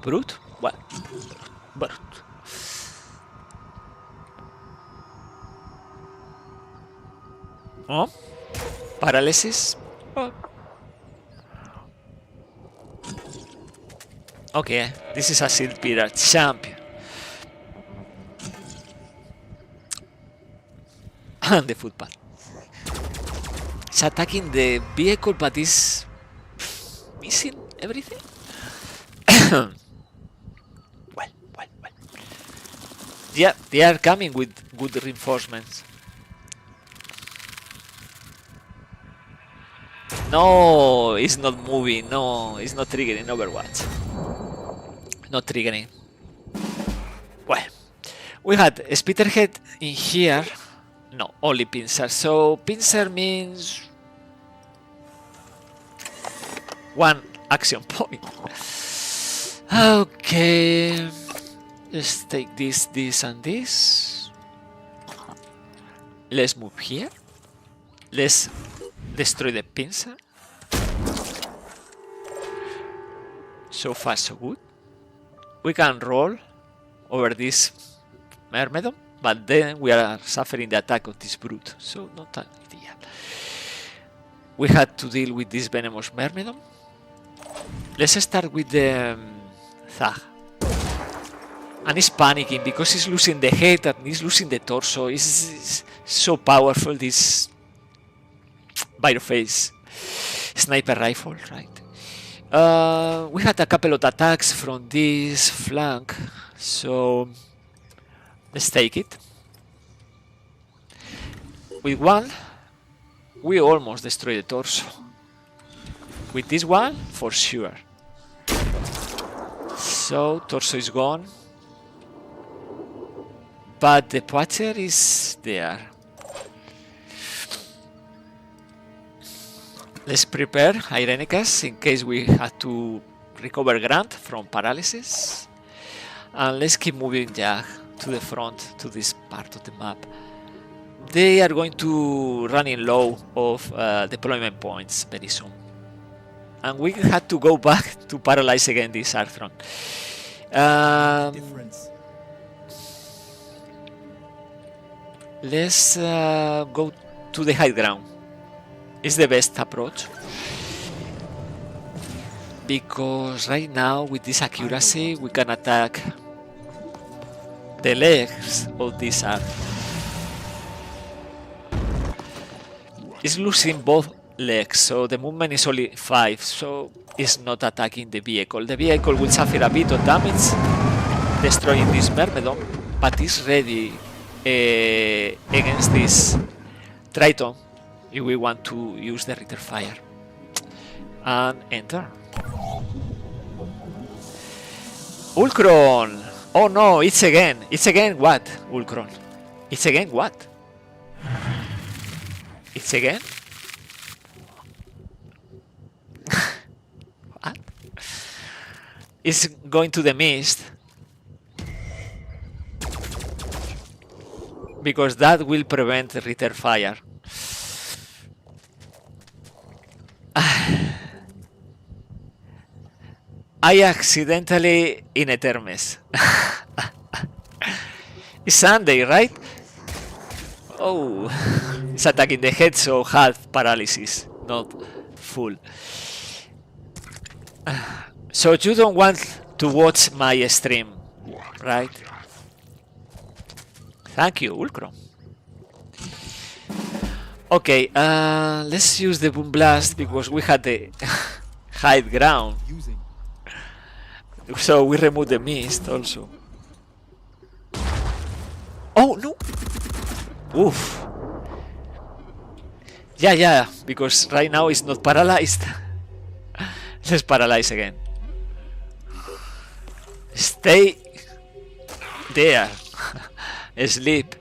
Brute? What? Brute. Oh? Paralysis? Oh. Okay, this is a Shield Pirate champion. And the footpath. It's attacking the vehicle but is missing everything? Well. Yeah, they are coming with good reinforcements. No, it's not moving. No, it's not triggering Overwatch. Not triggering. Well, we had a Spitterhead in here. No, only Pincer. So Pincer means one action point. Okay, let's take this, and this. Let's move here. Let's destroy the Pincer. So far, so good. We can roll over this Myrmidon, but then we are suffering the attack of this brute, so not ideal. We had to deal with this venomous Myrmidon. Let's start with the Thug. And he's panicking because he's losing the head and he's losing the torso. He's so powerful, this Byroface sniper rifle, right? We had a couple of attacks from this flank, so let's take it. With one, we almost destroy the torso. With this one, for sure. So, torso is gone. But the Patcher is there. Let's prepare Irenicus in case we have to recover Grant from paralysis. And let's keep moving Jack to the front, to this part of the map. They are going to run in low of deployment points very soon. And we had to go back to paralyze again this Arthron. Difference. Let's go to the high ground. It's the best approach. Because right now, with this accuracy, we can attack the legs of this Arthron. It's losing both legs, so the movement is only 5, so it's not attacking the vehicle. The vehicle will suffer a bit of damage, destroying this Myrmidon, but is ready against this Triton if we want to use the Ritter Fire. And enter. Ulcron! Oh no, it's again. It's again what, Ulcron? It's again what? It's again? What? It's going to the mist. Because that will prevent Ritter Fire. I accidentally in Etermes. It's Sunday, right? Oh, it's attacking the head, so half paralysis, not full. So you don't want to watch my stream, right? Thank you, Ulcro. Okay, let's use the Boom Blast because we had the high ground. Using. So we remove the mist also. Oh no! Oof. Yeah, because right now it's not paralyzed. Let's paralyze again. Stay there. Sleep.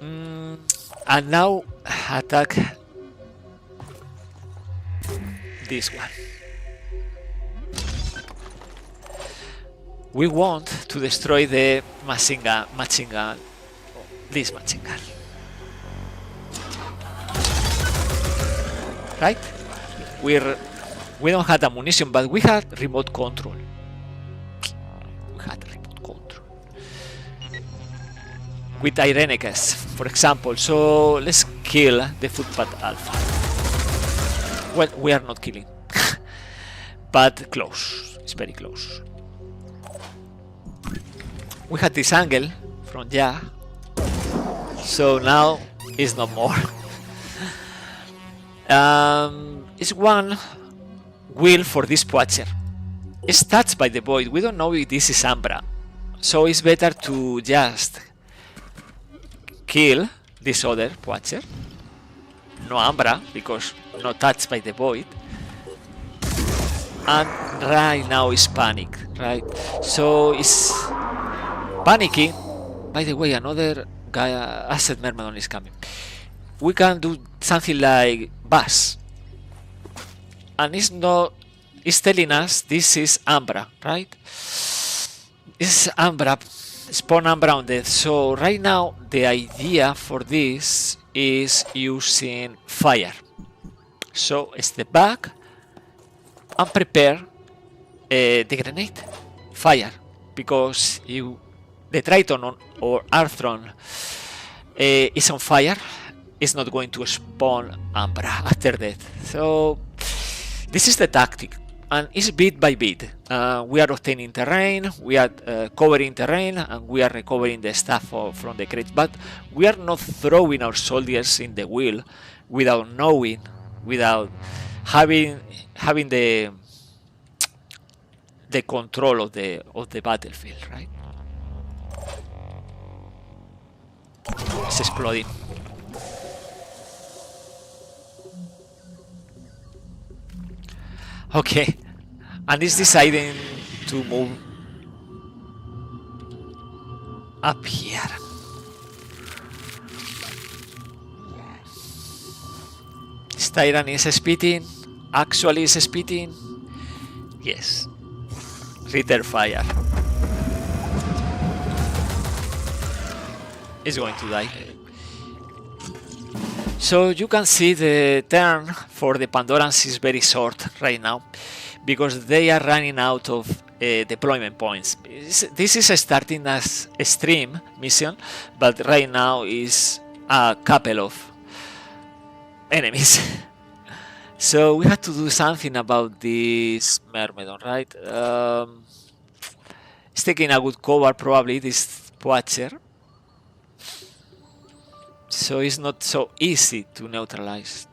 And now attack this one. We want to destroy the machine gun, this machine gun. Right? We don't have ammunition, but we had remote control. With Ironmes, for example. So let's kill the footpath alpha. Well, we are not killing, but close. It's very close. We had this angle from Ja, so now it's not more. It's one wheel for this Poacher. It's touched by the void. We don't know if this is Ambra, so it's better to just kill this other Poacher. No Ambra, because not touched by the void. And right now is panic, right? So it's panicking. By the way, another guy, Asset Myrmidon is coming. We can do something like Bass. And it's telling us this is Ambra, right? This is Ambra, spawn Ambra on death. So right now the idea for this is using fire. So step back and prepare the grenade. Fire. Because the Triton or Arthron is on fire, it's not going to spawn Ambra after death. So this is the tactic, and it's bit by bit. We are obtaining terrain, we are covering terrain, and we are recovering the stuff from the crates. But we are not throwing our soldiers in the wheel without knowing, without having the control of the battlefield, right? It's exploding. Okay, and it's deciding to move up here. This Tyrant is speeding. Actually is speeding. Yes. Return fire. Is going to die. So you can see the turn for the Pandorans is very short right now because they are running out of deployment points. This is starting as a stream mission, but right now is a couple of enemies. So we have to do something about this Myrmidon, right? It's taking a good cover, probably, this Poacher. So it's not so easy to neutralize.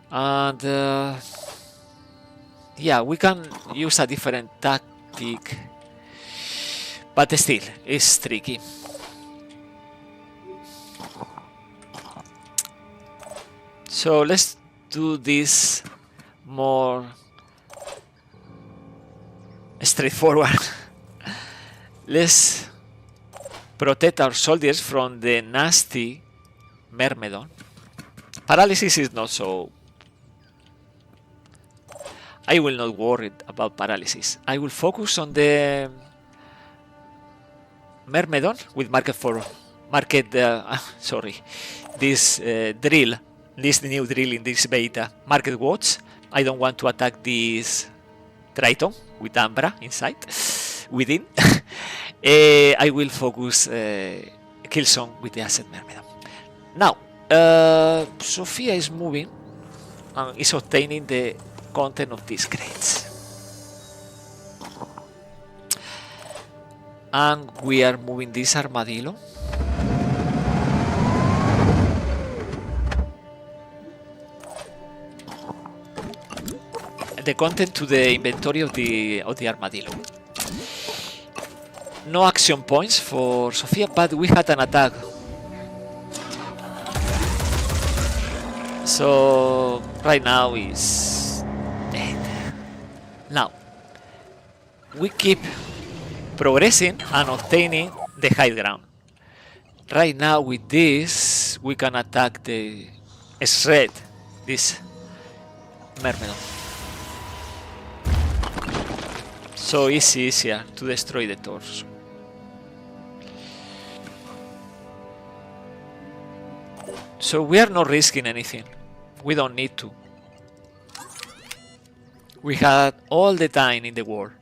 And yeah, we can use a different tactic, but still, it's tricky. So let's do this more straightforward. Let's protect our soldiers from the nasty Myrmidon. Paralysis is not so... I will not worry about paralysis. I will focus on the Myrmidon with this drill, this new drill in this beta, Market Watch. I don't want to attack this Triton with Ambra inside, within. I will focus Killzone with the Asset Myrmidon. Now, Sophia is moving and is obtaining the content of these crates. And we are moving this armadillo. The content to the inventory of the armadillo. No action points for Sofia, but we had an attack. So right now is dead. Now we keep progressing and obtaining the high ground. Right now with this we can attack the shred, this Myrmidon. So it's easier to destroy the torso. So we are not risking anything. We don't need to. We had all the time in the world.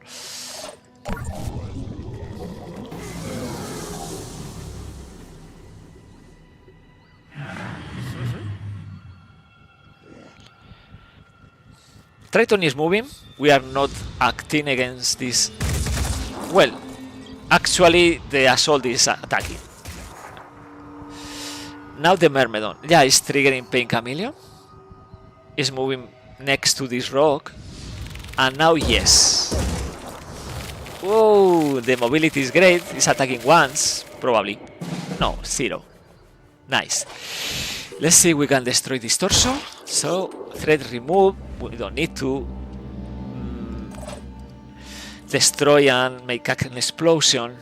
Triton is moving. We are not acting against this. Well, actually the assault is attacking. Now the Myrmidon. Yeah, it's triggering Pain Chameleon. It's moving next to this rock. And now yes. Oh, the mobility is great. It's attacking once, probably. No, 0. Nice. Let's see if we can destroy this torso. So, threat remove. We don't need to destroy and make an explosion.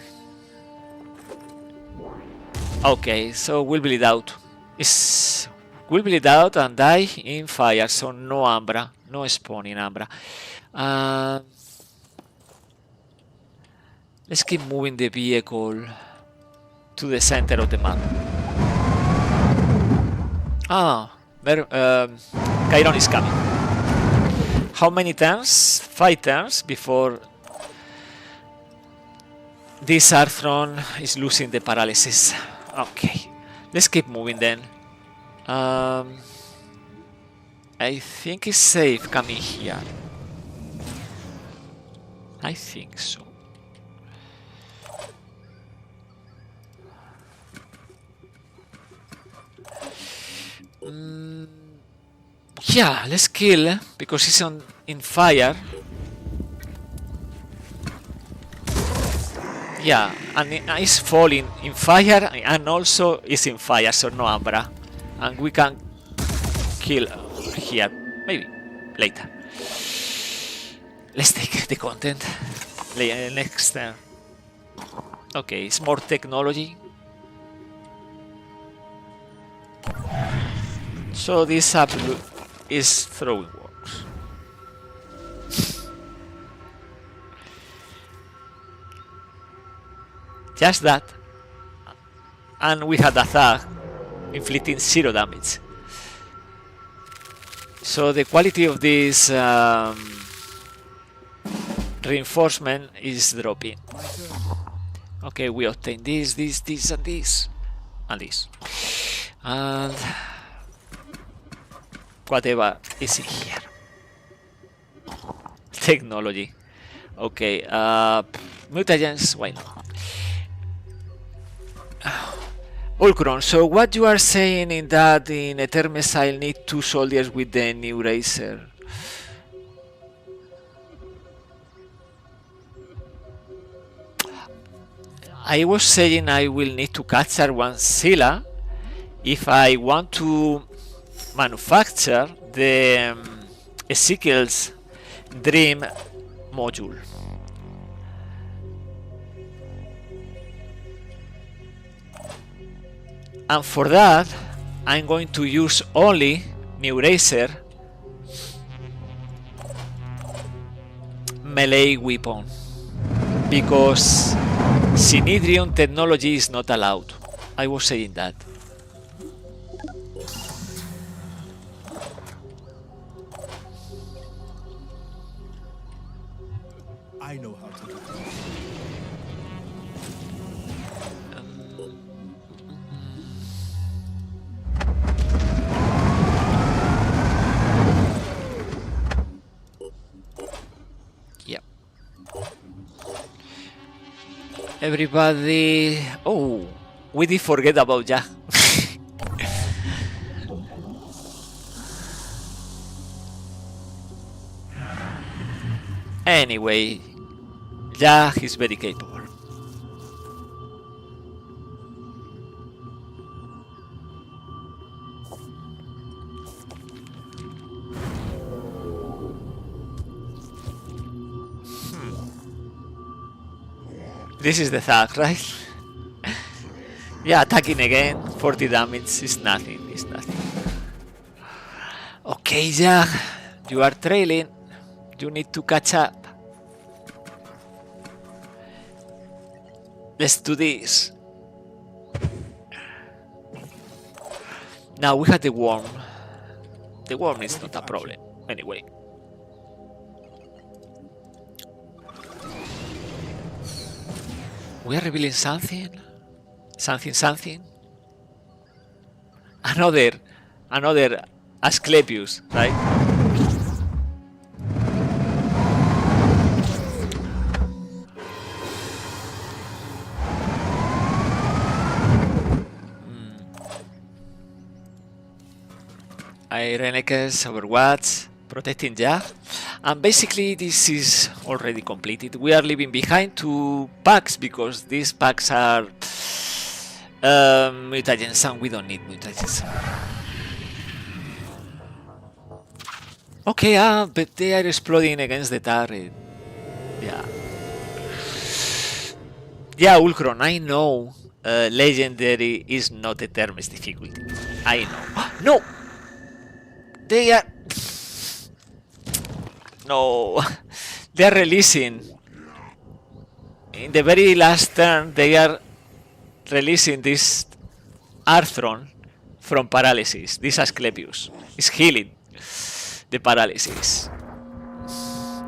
Okay, so we'll bleed out. We'll bleed out and die in fire, so no Ambra. No spawn in Ambra. Let's keep moving the vehicle to the center of the map. Chiron is coming. How many turns? 5 turns before this Arthron is losing the paralysis. Okay, let's keep moving then. I think it's safe coming here. I think so. Yeah, let's kill because he's in fire. Yeah, and he's falling in fire and also is in fire, so no Ambra. And we can kill here, maybe later. Let's take the content next turn. Okay, it's more technology. So this app is throwing works. Just that. And we had a thug inflicting 0 damage. So the quality of this reinforcement is dropping. Okay, we obtain this, and this. And this. And whatever is in here. Technology. Okay, mutagens, why not? Ulcron, so what you are saying in that in Etermes I'll need 2 soldiers with the new racer? I was saying I will need to capture 1 Scylla if I want to manufacture the Ezekiel's Dream module. And for that, I'm going to use only New Racer melee weapon because Synedrion technology is not allowed. I was saying that. I know how to do it. Everybody. Oh, we did forget about Ja. Anyway, Ja is very capable. This is the thug, right? Yeah, attacking again. 40 damage is nothing. It's nothing. Okay, Jack, you are trailing. You need to catch up. Let's do this. Now we have the worm. The worm is not a problem. Anyway. We are revealing something. Something. Another Asclepius, right? Ironman Overwatch, protecting Ja, and basically this is already completed. We are leaving behind 2 packs because these packs are mutagens and we don't need mutagens. Okay, but they are exploding against the turret. Yeah, Ulcron, I know legendary is not Etermes difficulty. I know. No! They are... No, they are releasing. In the very last turn, they are releasing this Arthron from paralysis. This Asclepius is healing the paralysis.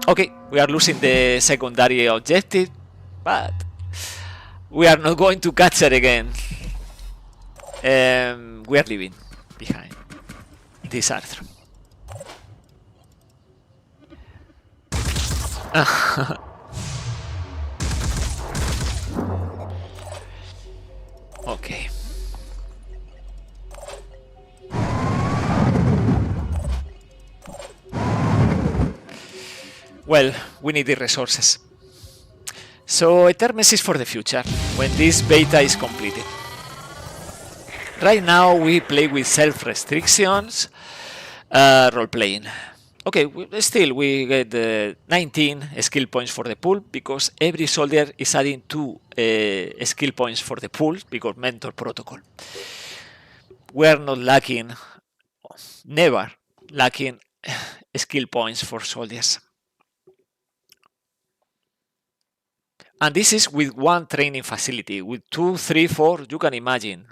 Okay, we are losing the secondary objective, but we are not going to catch her again. We are leaving behind this Arthron. Okay. Well, we need the resources. So Etermes is for the future, when this beta is completed. Right now we play with self-restrictions, role-playing. Okay, we get 19 skill points for the pool because every soldier is adding 2 skill points for the pool because mentor protocol. We are not lacking, never lacking skill points for soldiers. And this is with 1 training facility. With 2, 3, 4, you can imagine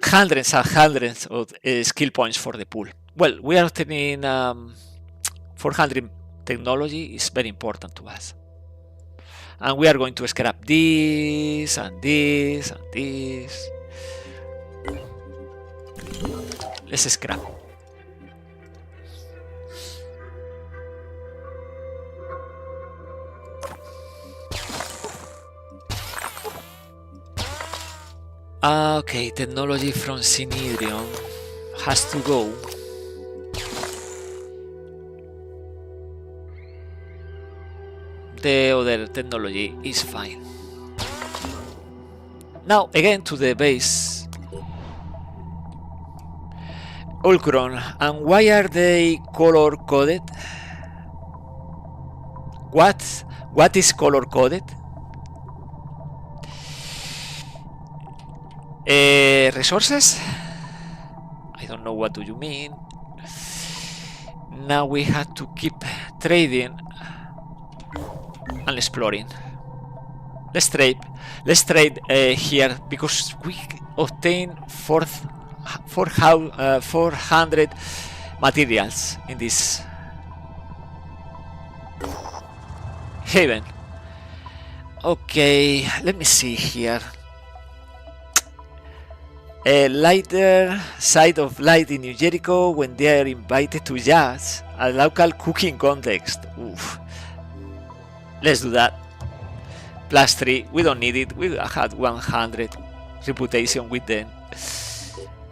hundreds and hundreds of skill points for the pool. Well, we are turning 400 technology is very important to us. And we are going to scrap this and this and this. Let's scrap. Okay, technology from Synedrion has to go. The other technology is fine. Now again to the base. Ulcron, and why are they color coded? What is color coded? Resources? I don't know what do you mean. Now we have to keep trading and exploring. Let's trade here because we obtain 400 materials in this haven. Okay, let me see here. A lighter side of light in New Jericho when they are invited to jazz, a local cooking context. Oof. Let's do that. +3. We don't need it. We had 100 reputation with them.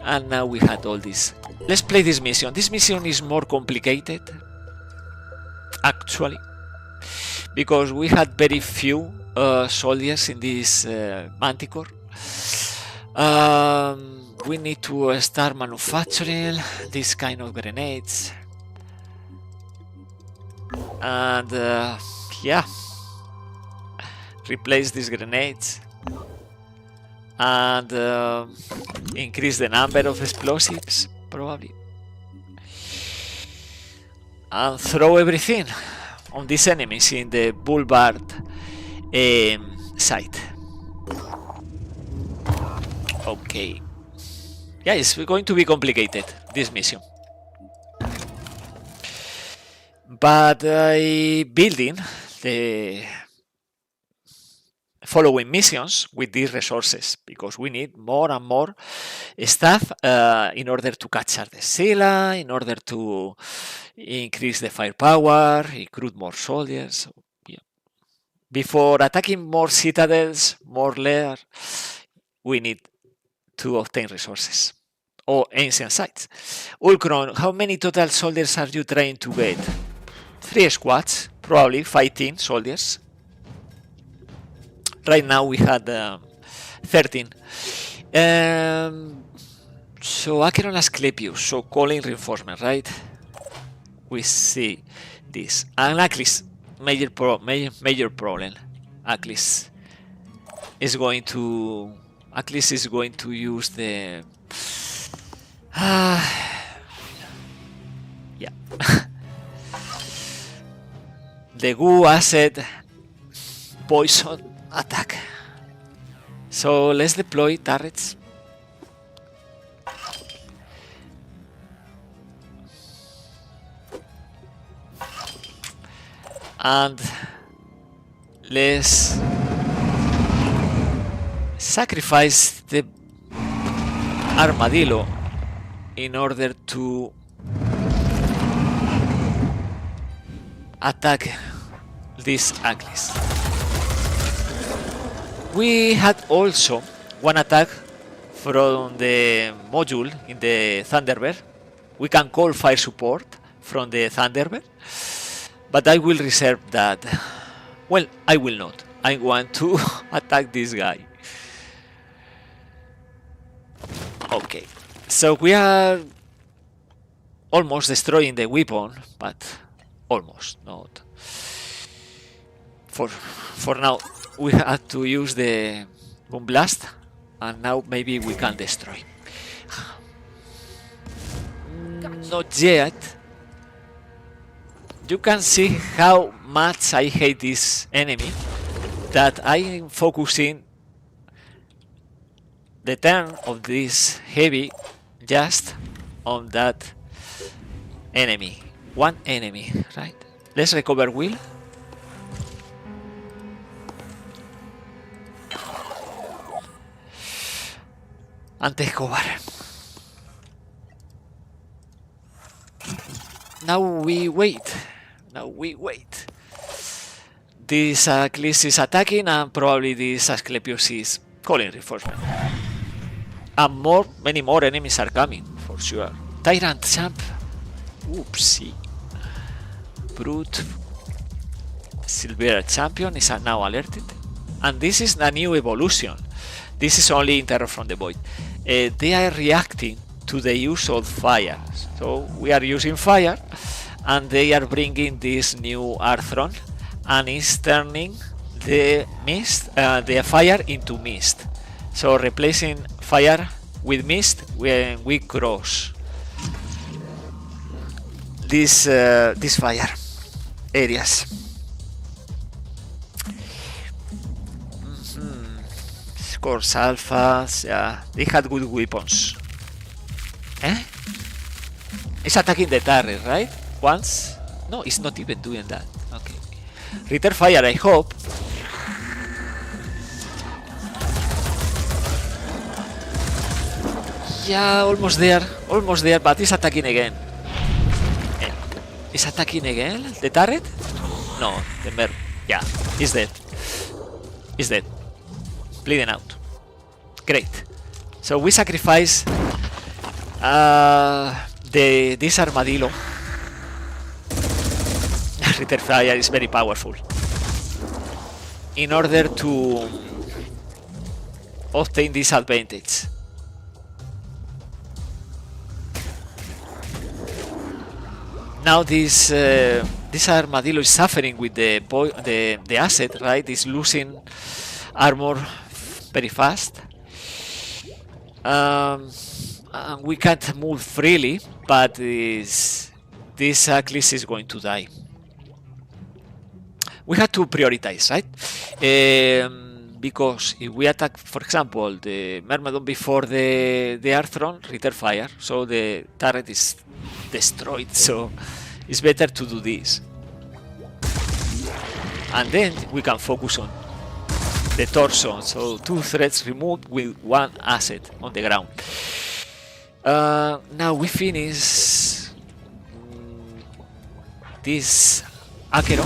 And now we had all this. Let's play this mission. This mission is more complicated, actually, because we had very few soldiers in this Manticore. We need to start manufacturing this kind of grenades. And yeah, replace these grenades and increase the number of explosives, probably, and throw everything on these enemies in the boulevard site. Okay, yeah, it's going to be complicated, this mission, but building the following missions with these resources, because we need more and more stuff in order to capture the Scylla, in order to increase the firepower, recruit more soldiers. So, yeah. Before attacking more citadels, more lair, we need to obtain resources or ancient sites. Ulkron, how many total soldiers are you trying to get? 3 squads, probably fighting soldiers. Right now we had 13. So Acheron Asclepius, so calling reinforcement, right? We see this. And Achilles, major problem. Achilles is going to use the yeah. The goo acid poison attack. So let's deploy turrets. And let's sacrifice the armadillo in order to attack this Achilles. We had also one attack from the module in the Thunderbird. We can call fire support from the Thunderbird, but I will reserve that. Well, I will not. I want to attack this guy. Okay, so we are almost destroying the weapon, but almost not. For now, we had to use the boom blast, and now maybe we can destroy. Not yet. You can see how much I hate this enemy, that I am focusing the turn of this heavy just on that enemy. One enemy, right? Let's recover Will. And take cover. Now we wait. This Achilles is attacking, and probably this Asclepius is calling reinforcement. And many more enemies are coming, for sure. Tyrant Champ. Oopsie. Brute. Silver Champion is now alerted. And this is a new evolution. This is only in Terror from the Void. They are reacting to the use of fire. So we are using fire, and they are bringing this new Arthron, and is turning the mist, the fire into mist. So replacing fire with mist when we cross this fire areas. Scores alphas, yeah, they had good weapons. It's attacking the turret, right? Once? No, it's not even doing that. Okay. Return fire, I hope. Yeah, almost there, but it's attacking again. Is attacking again? The turret? No, the mer. Yeah, he's dead. is dead. Bleeding out. Great. So we sacrifice this armadillo. Return fire is very powerful. In order to obtain this advantage. Now this armadillo is suffering with the asset, right? It's losing armor very fast. And we can't move freely, but this Achilles is going to die. We have to prioritize, right? Because if we attack, for example, the Myrmidon before the Arthron, return fire, so the turret is destroyed, so it's better to do this. And then we can focus on the torso, so 2 threats removed with 1 asset on the ground. Now we finish this Akero,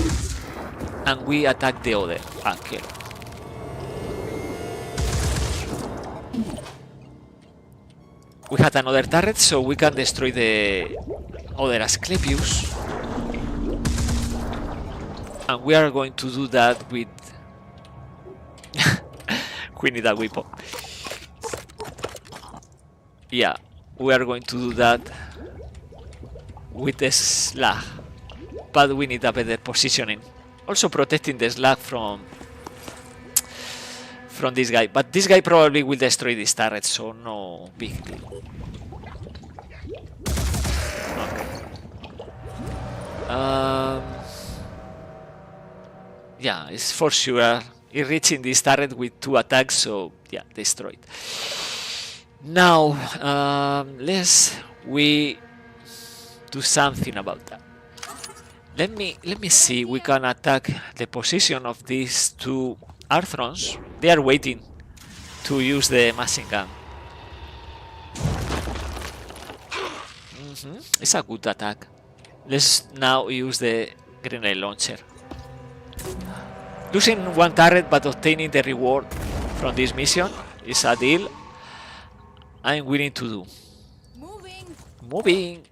and we attack the other Akero. We had another turret, so we can destroy the other Asclepius. And we are going to do that with... we need a weapon. Yeah, we are going to do that with the slag. But we need a better positioning. Also protecting the slag from this guy. But this guy probably will destroy this turret, so no big deal. Yeah, it's for sure. It's reaching this turret with 2 attacks, so yeah, destroyed. Now, we do something about that. Let me see. We can attack the position of these 2 Arthrons. They are waiting to use the machine gun. It's a good attack. Let's now use the grenade launcher. Losing 1 turret but obtaining the reward from this mission is a deal I'm willing to do. Moving.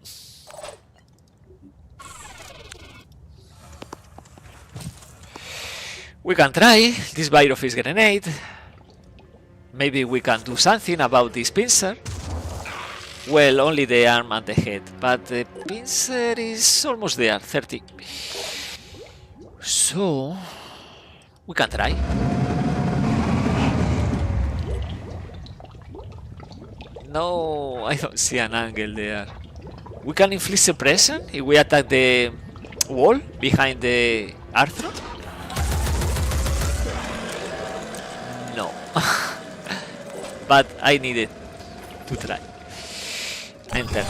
We can try this Bite of his grenade. Maybe we can do something about this pincer. Well, only the arm and the head, but the pincer is almost there, 30. So, we can try. No, I don't see an angle there. We can inflict suppression if we attack the wall behind the Arthur. No. But I needed to try. Enter.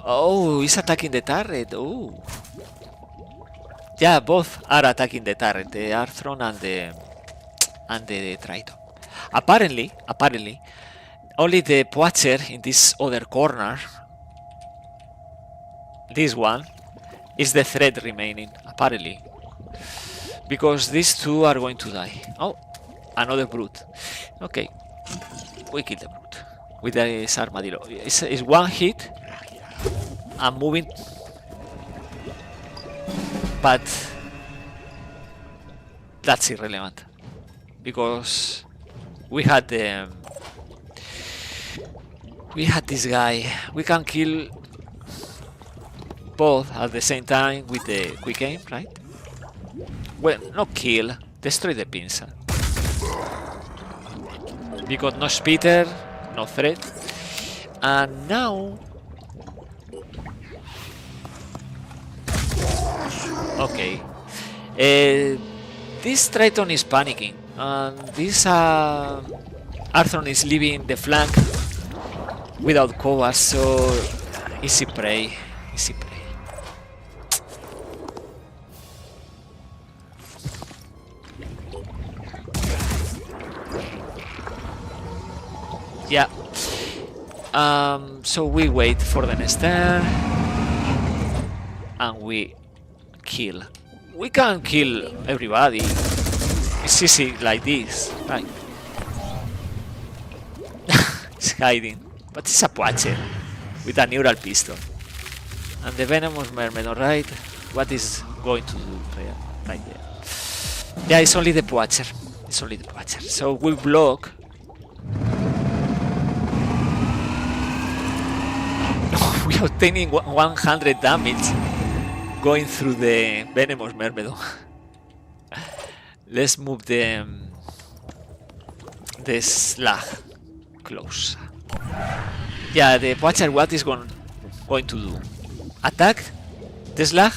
Oh, he's attacking the turret. Oh. Yeah, both are attacking the turret, the Arthron and the Triton. Apparently, only the Poacher in this other corner, this one, is the threat remaining, apparently. Because these 2 are going to die. Oh, another brute. Okay, we kill the brute with this armadillo. It's 1 hit. I'm moving, but that's irrelevant because we had this guy. We can kill both at the same time with the quick aim, right? Well, not kill, destroy the pincer. Because no spitter, no threat, and now. Okay, this Triton is panicking, and this Arthron is leaving the flank without cover, so easy prey, easy prey. Yeah. So we wait for the next turn, and we kill. We can kill everybody. It's easy like this, right? It's hiding, but it's a Poacher with a neural pistol. And the venomous mermaid, alright? What is going to do there? Right there. Yeah, it's only the Poacher. It's only the Poacher. So we block. We are obtaining 100 damage going through the venomous mermaid. Let's move the slag close. Yeah, the Poacher what is going to do? Attack the slag,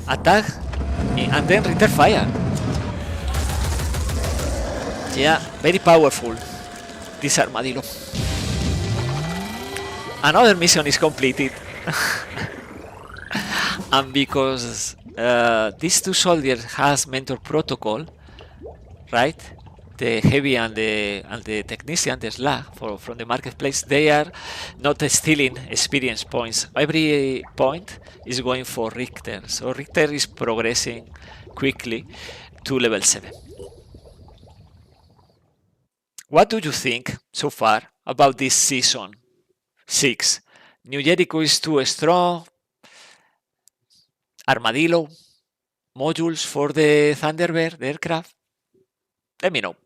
attack, and then return fire. Yeah, very powerful, this armadillo. Another mission is completed. And because these two soldiers has mentor protocol, right? The heavy and the technician, the slag from the marketplace, they are not stealing experience points. Every point is going for Richter, so Richter is progressing quickly to level 7. What do you think so far about this season 6? New Jericho is too strong. Armadillo modules for the Thunderbird, the aircraft. Let me know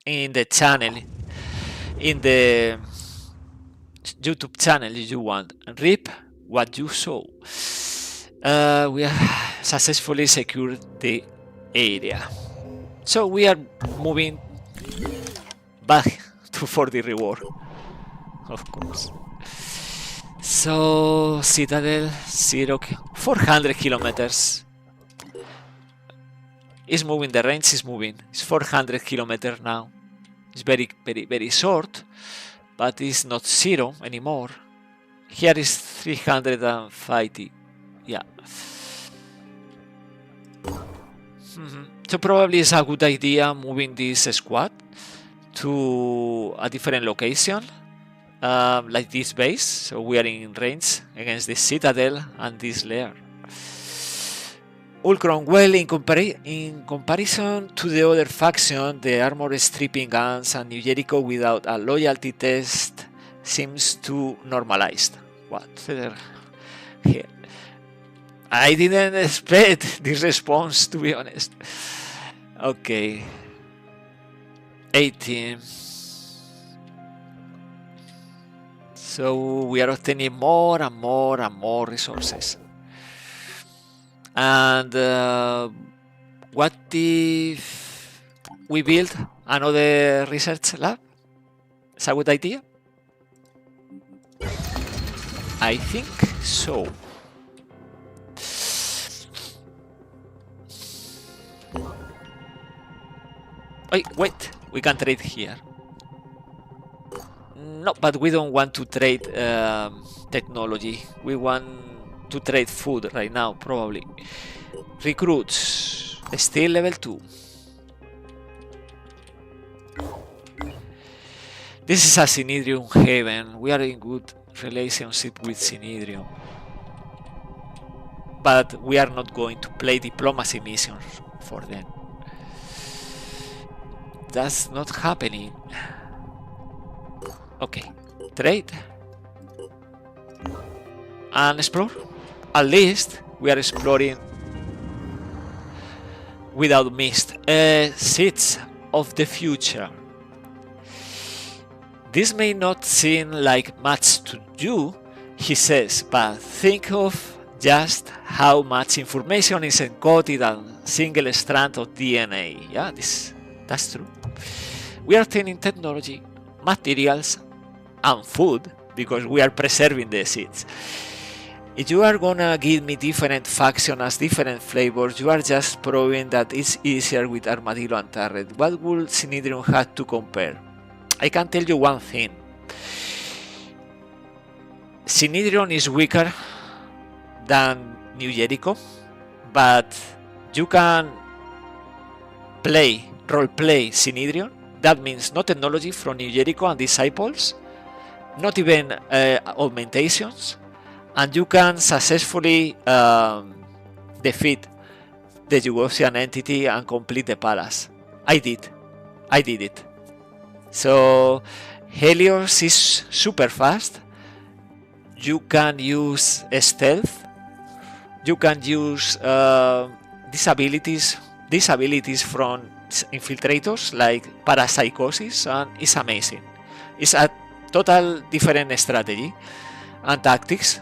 in the channel, in the YouTube channel if you want. Rip what you saw. We have successfully secured the area, so we are moving back for the reward, of course. So Citadel 400 kilometers. Is moving, the range is moving. It's 400 kilometers now. It's very short, but it's not 0 anymore. Here is 350. Yeah. So probably it's a good idea moving this squad to a different location, like this base. So we are in range against the Citadel and this lair. Ulcron, well, in comparison to the other faction, the armor stripping guns and New Jericho without a loyalty test seems too normalized. What? Here. I didn't expect this response, to be honest. Okay. 18. So we are obtaining more and more and more resources. And what if we build another research lab? Is that a good idea? I think so. Wait, we can trade here. No, but we don't want to trade technology. We want to trade food right now, probably. Recruits, still level 2. This is a Synedrium haven. We are in good relationship with Synedrium, but we are not going to play diplomacy missions for them. That's not happening. Okay, trade and explore. At least we are exploring without mist. Seeds of the future. This may not seem like much to you, he says, but think of just how much information is encoded on a single strand of DNA. Yeah, that's true. We are obtaining technology, materials, and food because we are preserving the seeds. If you are gonna give me different factions as different flavors, you are just proving that it's easier with Armadillo and Turret. What would Synedrium have to compare? I can tell you one thing. Synedrium is weaker than New Jericho, but you can roleplay Synedrium. That means no technology from New Jericho and Disciples, not even augmentations, and you can successfully defeat the Yugoslavian entity and complete the palace. I did it. So Helios is super fast. You can use stealth. You can use these abilities from infiltrators like parapsychosis, and it's amazing. It's a total different strategy and tactics,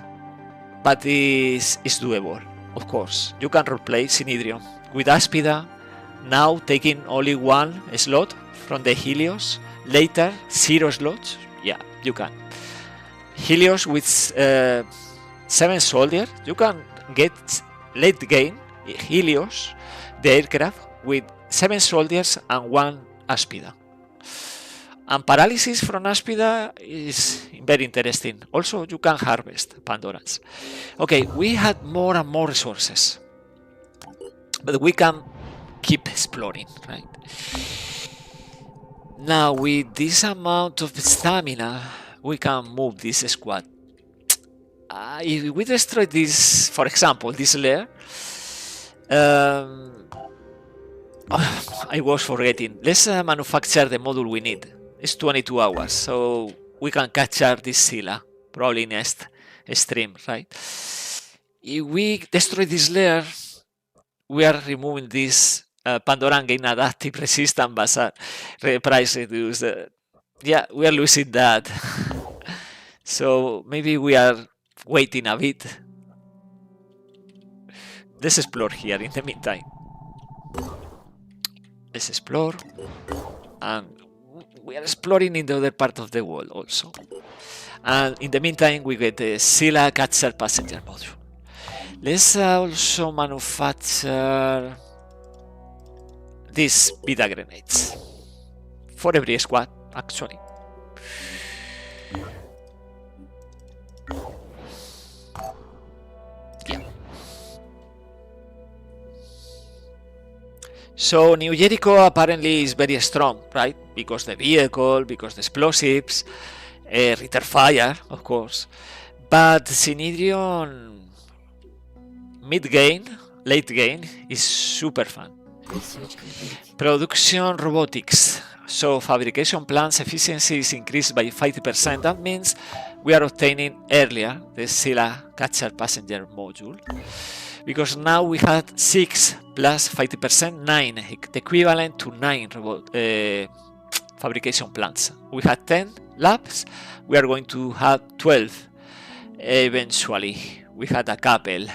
but it's doable. Of course, you can roleplay Synedrion with Aspida, now taking only one slot from the Helios, later 0 slots. Yeah, you can. Helios with 7 soldiers, you can get late game Helios, the aircraft, with 7 soldiers and 1 Aspida. And paralysis from Aspida is very interesting. Also, you can harvest Pandorans. Okay, we had more and more resources, but we can keep exploring, right? Now, with this amount of stamina, we can move this squad. If we destroy this, for example, this lair, I was forgetting. Let's manufacture the module we need. It's 22 hours, so we can capture this Scylla, probably next stream, right? If we destroy this layer, we are removing this Pandoran gain adaptive resistance bazaar, price reduced. Yeah, we are losing that. So maybe we are waiting a bit. Let's explore here in the meantime. Let's explore, and we are exploring in the other part of the world also. And in the meantime, we get the Scylla Catcher passenger module. Let's also manufacture these Beta grenades for every squad, actually. Yeah. So New Jericho apparently is very strong, right? Because the vehicle, because the explosives, Ritter fire, of course. But Synedrion mid-game, late-game is super fun. Research complete. Production robotics. So fabrication plants efficiency is increased by 50%. That means we are obtaining earlier the Scylla Catcher passenger module. Because now we had 6 plus 50%, 9, the equivalent to 9 robot fabrication plants. We had 10 labs, we are going to have 12 eventually. We had a couple.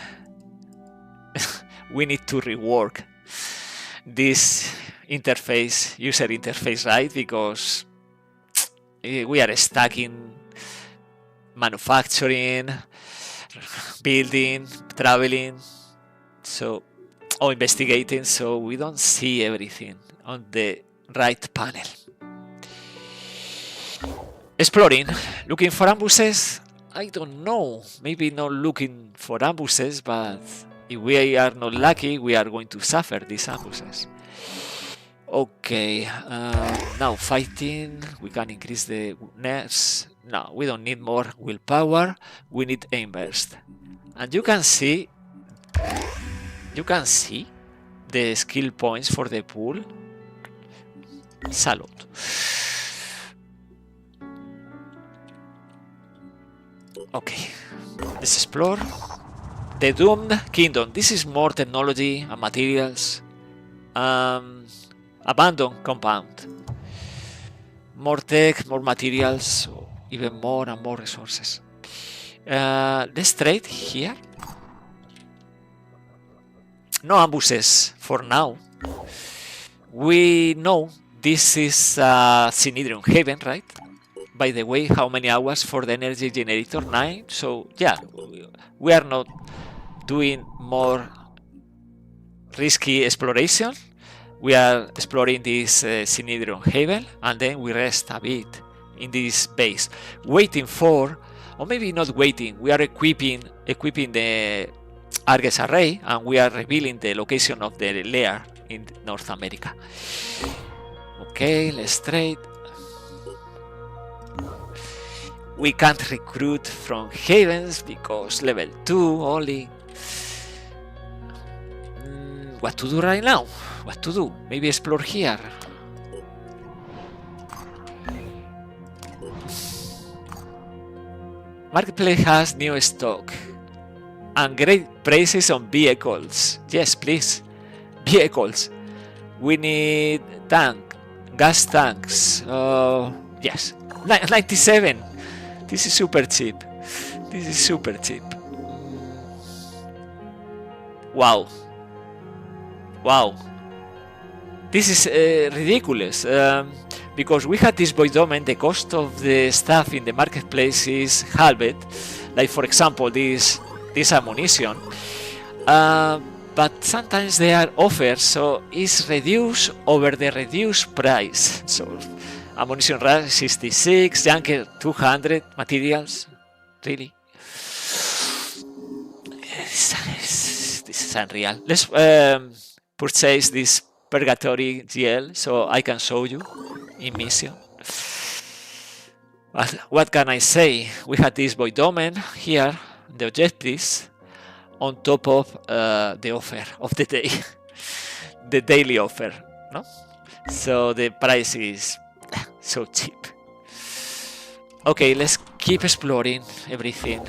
We need to rework this interface, user interface, right? Because we are stuck in manufacturing, building, traveling, so or investigating, so we don't see everything on the right panel. Exploring, looking for ambushes. I don't know, maybe not looking for ambushes, but if we are not lucky, we are going to suffer these ambushes. Okay, now fighting, we can increase the nerfs. No, we don't need more willpower, we need aim burst. And you can see the skill points for the pool. Salute. Okay, let's explore. The Doomed Kingdom. This is more technology and materials. Abandoned compound. More tech, more materials, even more and more resources. Let's trade here. No ambushes for now. We know this is Synedrion Haven, right? By the way, how many hours for the energy generator? 9. So yeah, we are not doing more risky exploration. We are exploring this Synedrion Haven, and then we rest a bit in this base, waiting for, or maybe not waiting, we are equipping the Argus array, and we are revealing the location of the lair in North America. Okay, let's trade. We can't recruit from Havens because level 2 only. What to do right now? What to do? Maybe explore here. Marketplace has new stock and great prices on vehicles. Yes, please. Vehicles. We need gas tanks. Yes, 97. This is super cheap. This is super cheap. Wow. Wow. This is ridiculous. Because we had this void domain, the cost of the stuff in the marketplace is halved. Like for example, this ammunition. But sometimes they are offers, so it's reduced over the reduced price. So ammunition rush 66, junker 200, materials, really? This is unreal. Let's purchase this Purgatory GL so I can show you in mission. What can I say? We had this void domain here, the objectives, on top of the offer of the day, the daily offer, no? So the price is so cheap. Okay, let's keep exploring everything.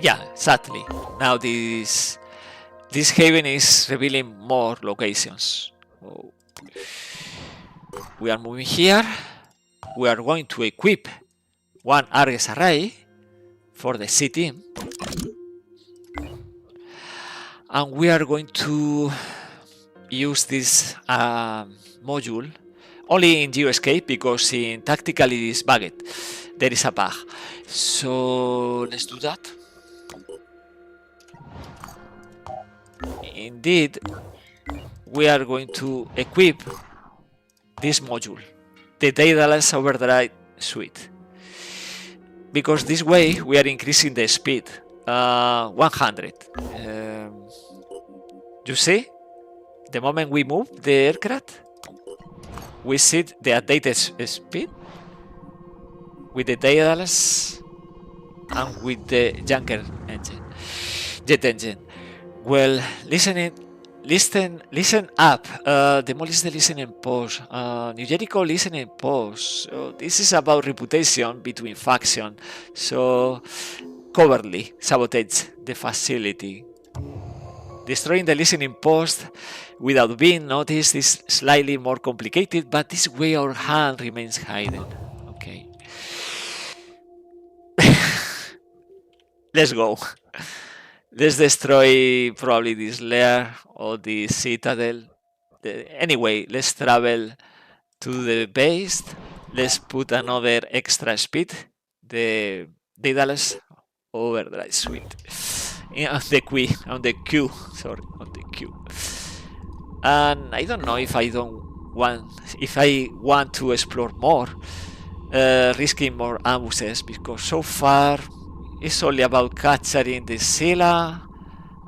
Yeah, exactly. Now this haven is revealing more locations. Oh. We are moving here. We are going to equip one Argus array for the city. And we are going to use this module only in Geoescape because in Tactical it is bugged. There is a bug. So let's do that. Indeed, we are going to equip this module, the Daedalus Overdrive Suite, because this way we are increasing the speed 100. You see, the moment we move the aircraft, we see the updated speed with the Daedalus and with the junker engine, jet engine. Well, listen up. Demolish the listening post. New Jericho listening post. So this is about reputation between factions. So covertly sabotage the facility. Destroying the listening post without being noticed is slightly more complicated, but this way our hand remains hidden. Okay. Let's go. Let's destroy probably this lair or the citadel. Anyway, let's travel to the base. Let's put another extra speed. The Daedalus Overdrive Suite. On the queue. Sorry, on the queue. And I don't know if I want to explore more, risking more ambushes, because so far it's only about capturing the Scylla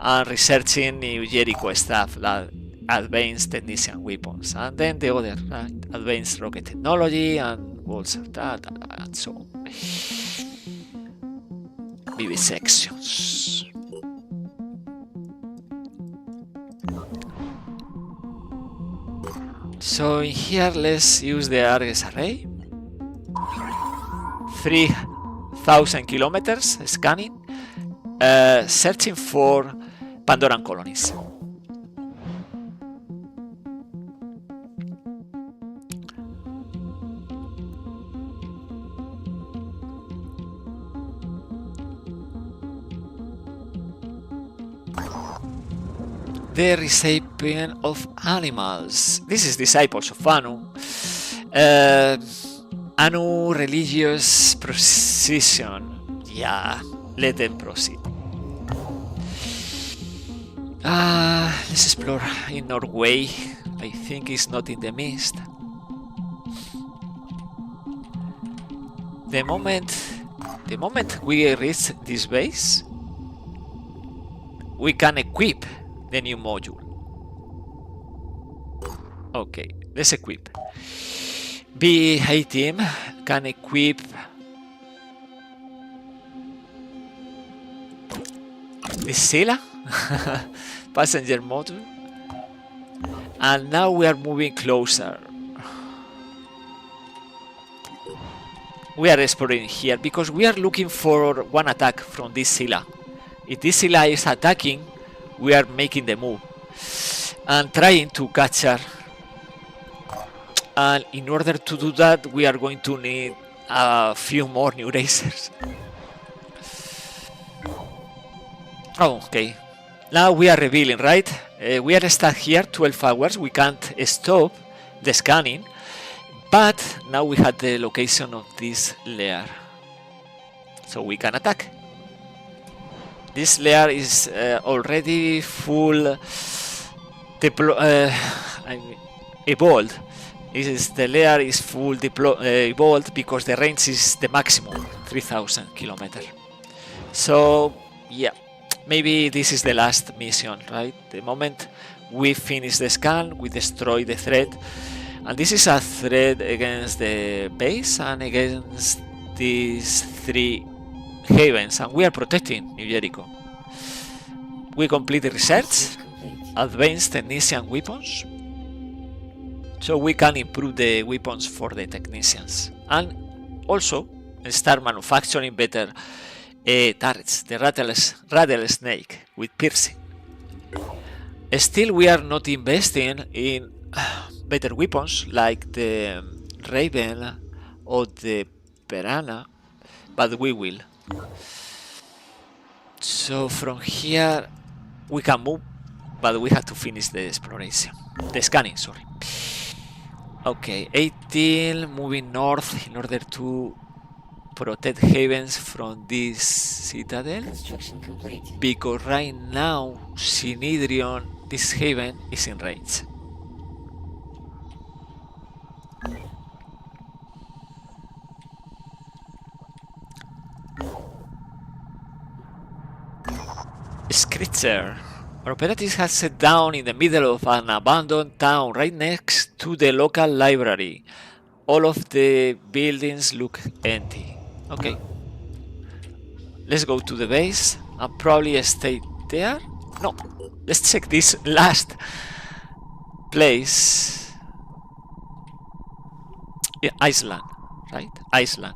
and researching New Jericho stuff like advanced technician weapons, and then the other, right? Advanced rocket technology and also that and so on. Vivisections. So in here let's use the Argus array. 3,000 kilometers scanning, searching for Pandoran colonies. The recipient of animals. This is disciples of Anu. Anu religious procession. Yeah, let them proceed. Let's explore in Norway. I think it's not in the mist. The moment we reach this base, we can equip the new module. Okay, let's equip. B-A team can equip the Scylla passenger motor, and now we are moving closer. We are exploring here because we are looking for one attack from this Scylla. If this Scylla is attacking, we are making the move and trying to catch her. And in order to do that, we are going to need a few more new racers. Oh, okay. Now we are revealing, right? We are stuck here 12 hours. We can't stop the scanning. But now we have the location of this layer. So we can attack. This layer is already full evolved. The layer is full evolved because the range is the maximum, 3000 kilometers. So yeah, maybe this is the last mission, right? The moment we finish the scan, we destroy the threat. And this is a threat against the base and against these 3 havens, and we are protecting New Jericho. We complete the research, advanced technician weapons, so we can improve the weapons for the technicians, and also start manufacturing better turrets, the rattlesnake with piercing. Still, we are not investing in better weapons like the Raven or the Piranha, but we will. So from here we can move, but we have to finish the exploration, the scanning, sorry. Okay, 18 moving north in order to protect havens from this citadel, Construction complete. because right now Synedrion, this haven, is in range. Scritcher. Our operatives have set down in the middle of an abandoned town right next to the local library. All of the buildings look empty. Okay. Let's go to the base and probably stay there. No. Let's check this last place. Yeah, Iceland, right? Iceland.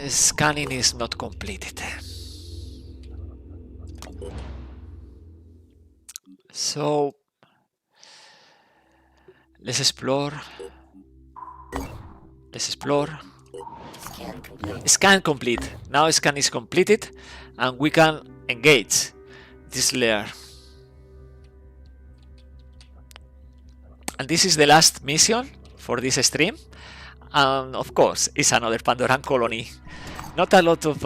Scanning is not completed. So let's explore. Let's explore. Scan complete. Scan complete. Now scan is completed and we can engage this layer. And this is the last mission for this stream. And of course, it's another Pandoran colony. Not a lot of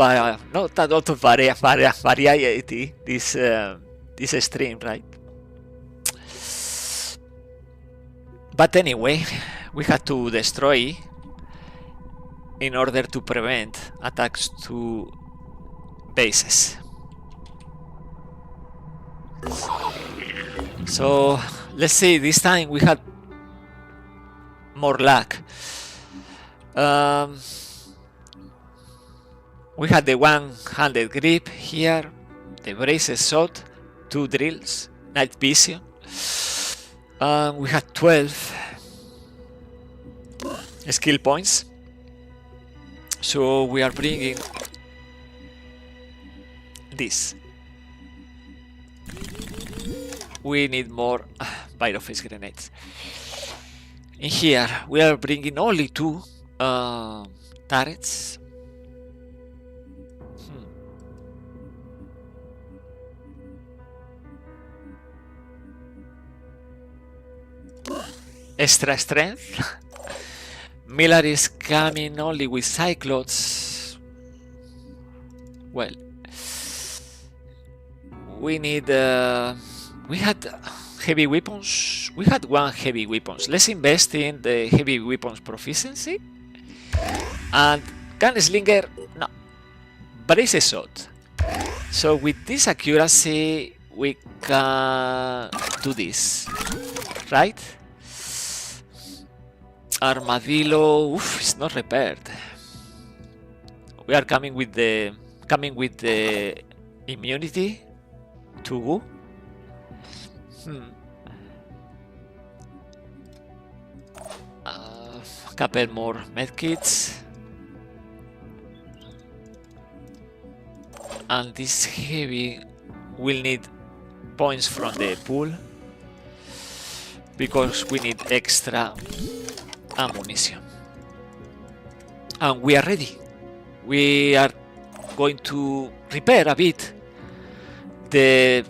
variety this stream, right? But anyway, we had to destroy in order to prevent attacks to bases. So let's see, this time we had more luck. We had the one-handed grip here, the braces shot, 2 drills, night vision. We had 12 skill points. So we are bringing this. We need more pyrophase grenades. In here, we are bringing only 2 turrets. Extra strength. Miller is coming only with Cyclops. Well, we need. We had heavy weapons. We had 1 heavy weapons. Let's invest in the heavy weapons proficiency. And gunslinger, no. Brace shot. So with this accuracy, we can do this, right? Armadillo, it's not repaired. We are coming with the immunity to Wu. Couple more medkits. And this heavy will need points from the pool because we need extra ammunition. And we are ready. We are going to repair a bit the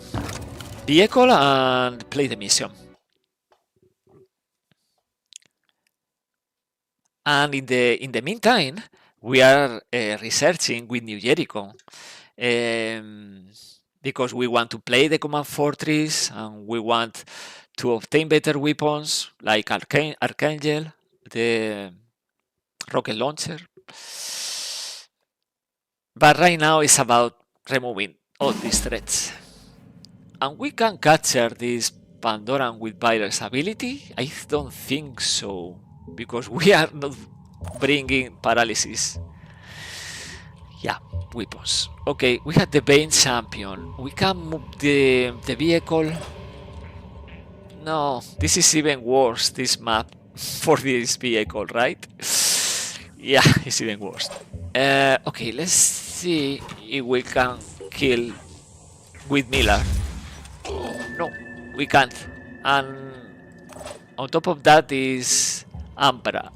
vehicle and play the mission. And in the meantime, we are researching with New Jericho because we want to play the Command Fortress and we want to obtain better weapons like Archangel, the rocket launcher. But right now it's about removing all these threats. And we can capture this Pandoran with Virus ability? I don't think so, because we are not bringing paralysis. Yeah, weapons. Okay, we have the Bane champion. We can move the vehicle. No, this is even worse, this map, for this vehicle, right? Yeah, it's even worse. Okay, let's see if we can kill with Miller. No, we can't. And on top of that is Ambra.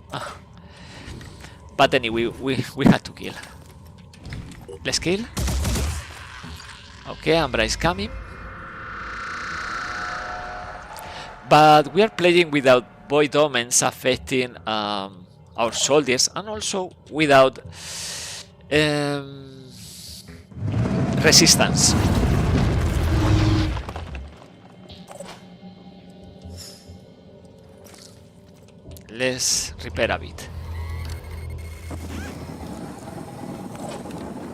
But anyway, we had to kill. Let's kill. Okay, Ambra is coming. But we are playing without Void Omens affecting our soldiers, and also without resistance. Let's repair a bit.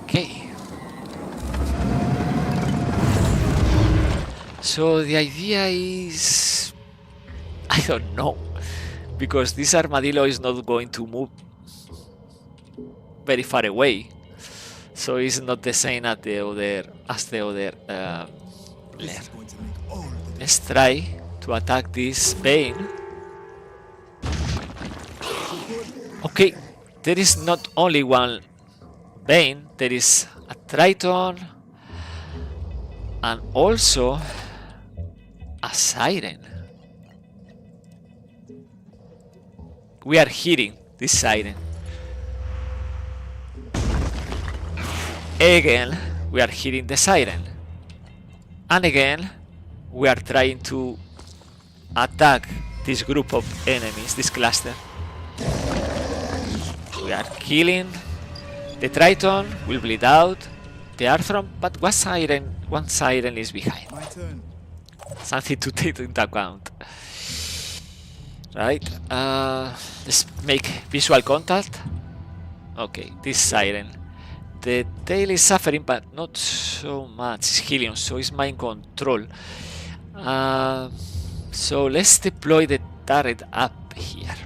Okay. So the idea is, I don't know, because this armadillo is not going to move very far away, so it's not the same as the other lair. Let's try to attack this Bane. Okay, there is not only one Bane, there is a Triton and also a Siren. We are hitting this Siren. Again, we are hitting the Siren. And again, we are trying to attack this group of enemies, this cluster. We are killing. The Triton will bleed out. The Arthron, but one siren is behind. My turn. Something to take into account. Right, let's make visual contact. Okay, this siren. The tail is suffering, but not so much. It's healing, so it's mind control. So let's deploy the turret up here.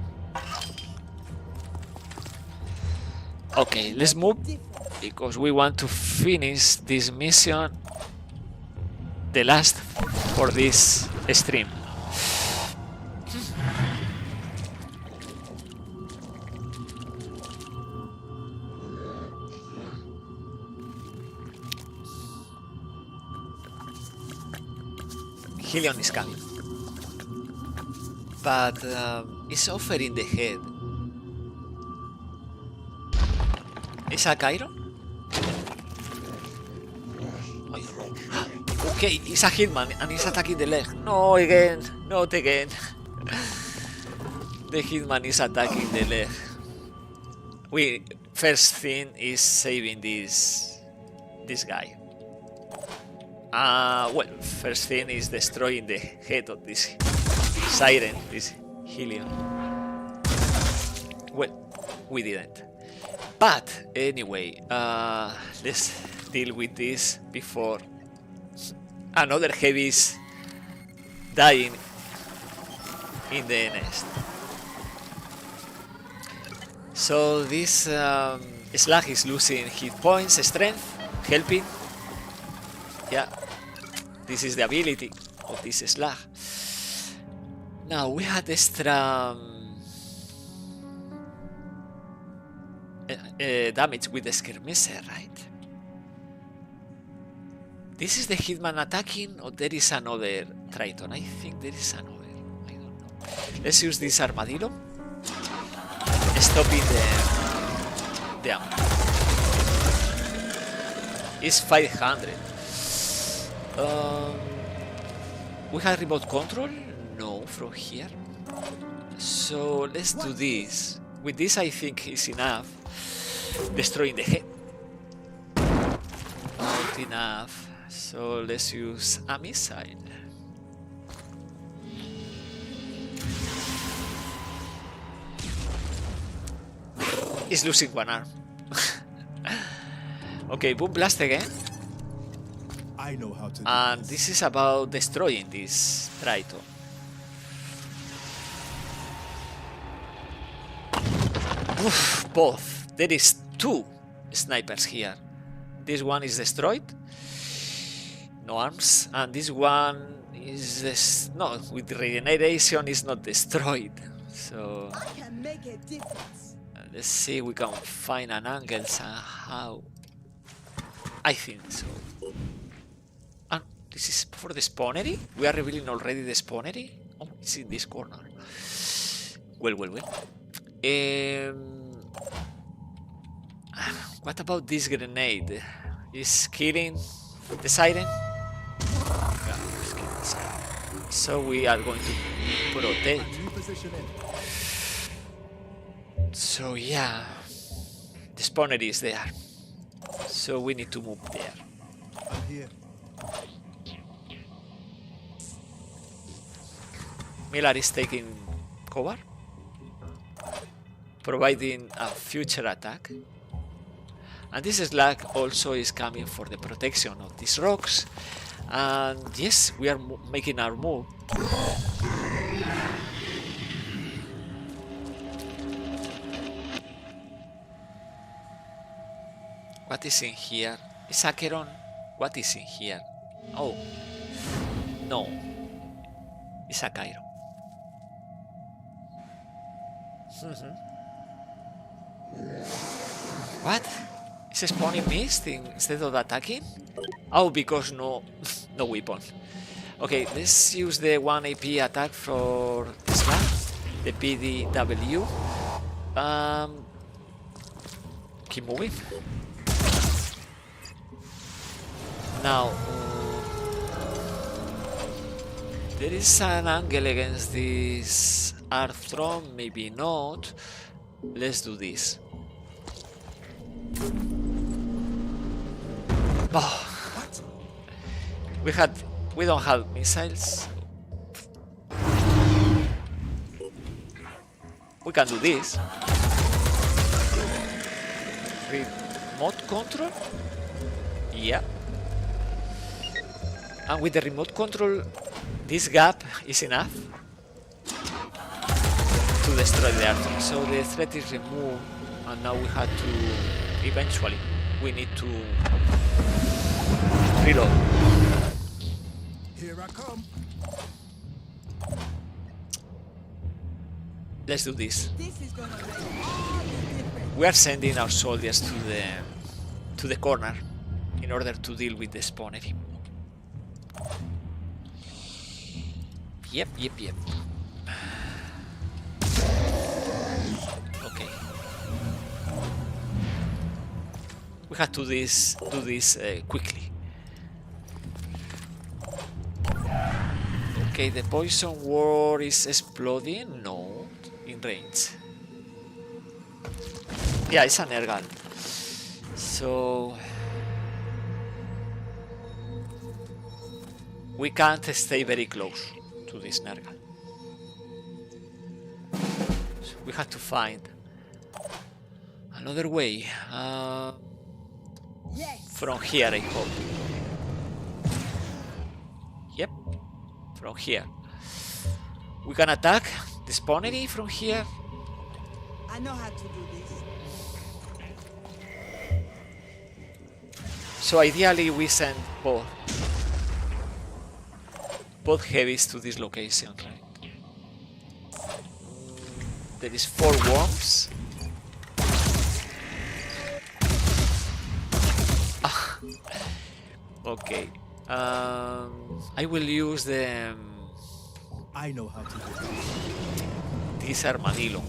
Okay, let's move because we want to finish this mission, the last for this stream. Helion is coming, but it's offering the head. Is that Cairo? Okay, it's a Hitman and he's attacking the leg. No, again, not again. The Hitman is attacking the leg. First thing is saving this guy. Well, first thing is destroying the head of this siren, this Helion. Well, we didn't. But anyway, let's deal with this before Another heavies dying in the nest. So this slug is losing hit points, strength, helping. Yeah, this is the ability of this slug. Now we had extra damage with the skirmisher, right? This is the hitman attacking, or there is another Triton? I think there is another. I don't know. Let's use this armadillo. Stopping the ammo. It's 500. We have remote control? No, from here. So let's do this. With this I think is enough. Destroying the head. Not enough. So let's use a missile. He's losing one arm. Okay, boom blast again. I know how to do And this. this is about destroying this Triton. Oof, both. There is 2 snipers here. This one is destroyed. No arms. And this one is no, with regeneration is not destroyed. So Can make a difference. let's see if we can find an angle somehow. I think so. Ah, this is for the spawnery? We are revealing already the spawnery? Oh, it's in this corner. Well. What about this grenade? Is killing the siren? Yeah, it's killing the siren. So we are going to protect. Reposition in. So yeah, the spawner is there. So we need to move there. I'm here. Miller is taking cover, providing a future attack. And this slug also is coming for the protection of these rocks. And yes, we are making our move. What is in here? Is Acheron? What is in here? Oh, no. It's a Cairo. What? Is spawning mist instead of attacking? Oh, because no weapon. Okay, let's use the 1 AP attack for this one, the PDW. Keep moving. Now, there is an angle against this Arthron, maybe not. Let's do this. Oh. We don't have missiles. We can do this. Remote control? Yeah. And with the remote control, this gap is enough to destroy the Arthur. So the threat is removed, and now we have to, eventually, we need to reload. Here I come. Let's do this. This is gonna make all the difference. We are sending our soldiers to the corner in order to deal with the spawnery. Yep. Okay. We have to do this quickly. Okay, the poison ward is exploding. No, in range. Yeah, it's an air gun. So we can't stay very close to this Nergal. So we have to find another way. Yes. From here, I hope. from here. We can attack the spawnery from here. I know how to do this. So ideally we send both heavies to this location, right? There is 4 worms. Ah. Okay. I will use the I know how to do this armadillo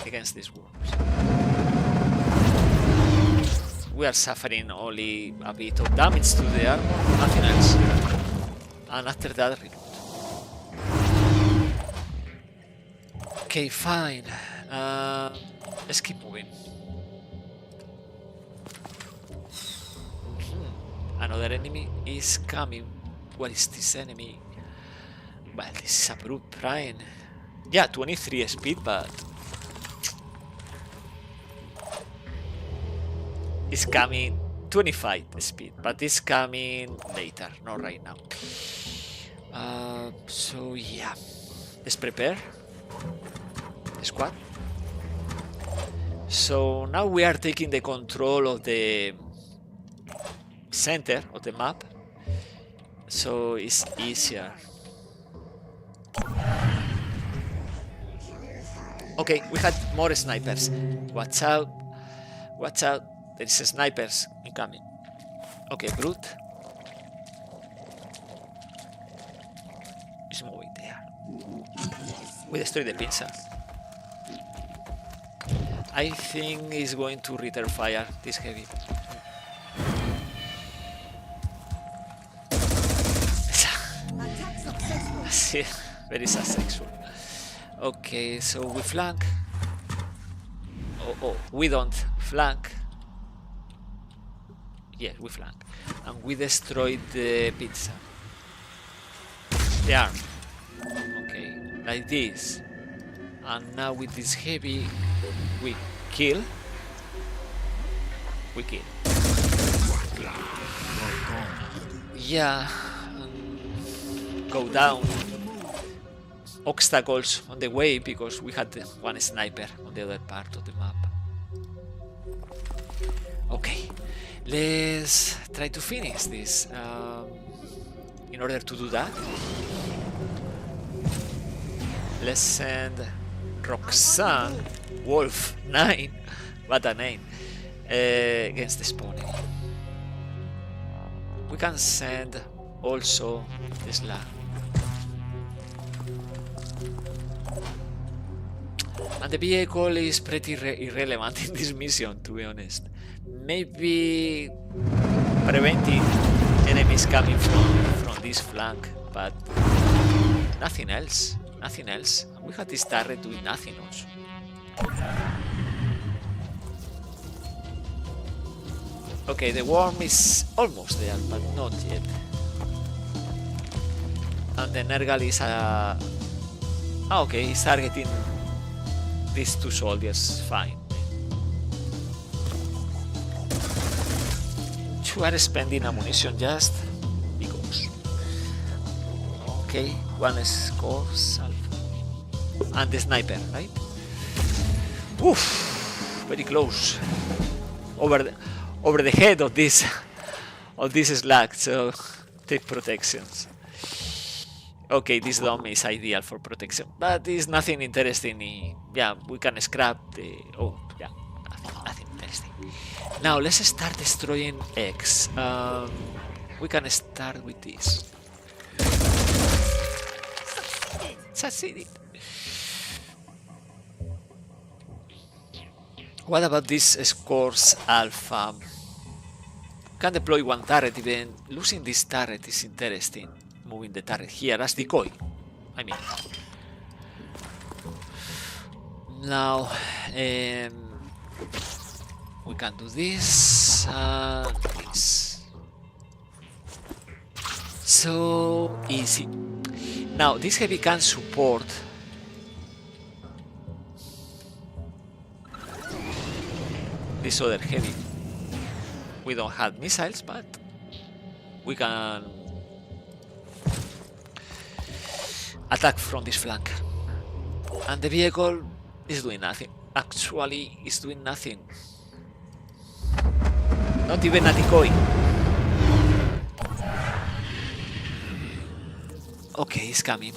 against these worms. We are suffering only a bit of damage to the armor, nothing else. And after that, reload. Okay, fine. Let's keep moving. Another enemy is coming. What is this enemy? Well, this is a brute prime. Yeah, 23 speed, but it's coming 25 speed, but it's coming later, not right now. So yeah, let's prepare. Squad. So now we are taking the control of the center of the map, so it's easier. Okay, we had more snipers. Watch out, watch out, there is snipers incoming. Okay, brute is moving there. We destroy the pincer. I think he's going to return fire, this heavy. Attack successful. Sí, very successful. Okay, so we flank. Oh, we don't flank. Yes, we flank. And we destroyed the pizza. The arm. Okay, like this. And now with this heavy, we kill. We kill. Yeah. Go down. Obstacles on the way because we had one sniper on the other part of the map. Okay, let's try to finish this. In order to do that, let's send Roxanne Wolf 9, what a name, against the spawning. We can send also the Slag. And the vehicle is pretty irrelevant in this mission, to be honest. Maybe preventing enemies coming from this flank, but nothing else. Nothing else. We had this turret doing nothing also. Okay, the worm is almost there, but not yet. And the Nergal is okay, he's targeting these 2 soldiers, fine. You are spending ammunition just because. Okay, one scores alpha. And the sniper, right? Oof, very close. Over the head of this Slag, so take protections. Okay, this dome is ideal for protection, but there's nothing interesting. Yeah, we can scrap the... Oh, yeah, nothing interesting. Now, let's start destroying X. We can start with this. Succeeded. What about this scores alpha? Can deploy one turret, even losing this turret is interesting. Moving the turret here as decoy. I mean. Now, we can do this and this. So easy. Now, this heavy can support this other heavy. We don't have missiles, but we can attack from this flank. And the vehicle is doing nothing. Actually, it's doing nothing. Not even a decoy. Okay, it's coming.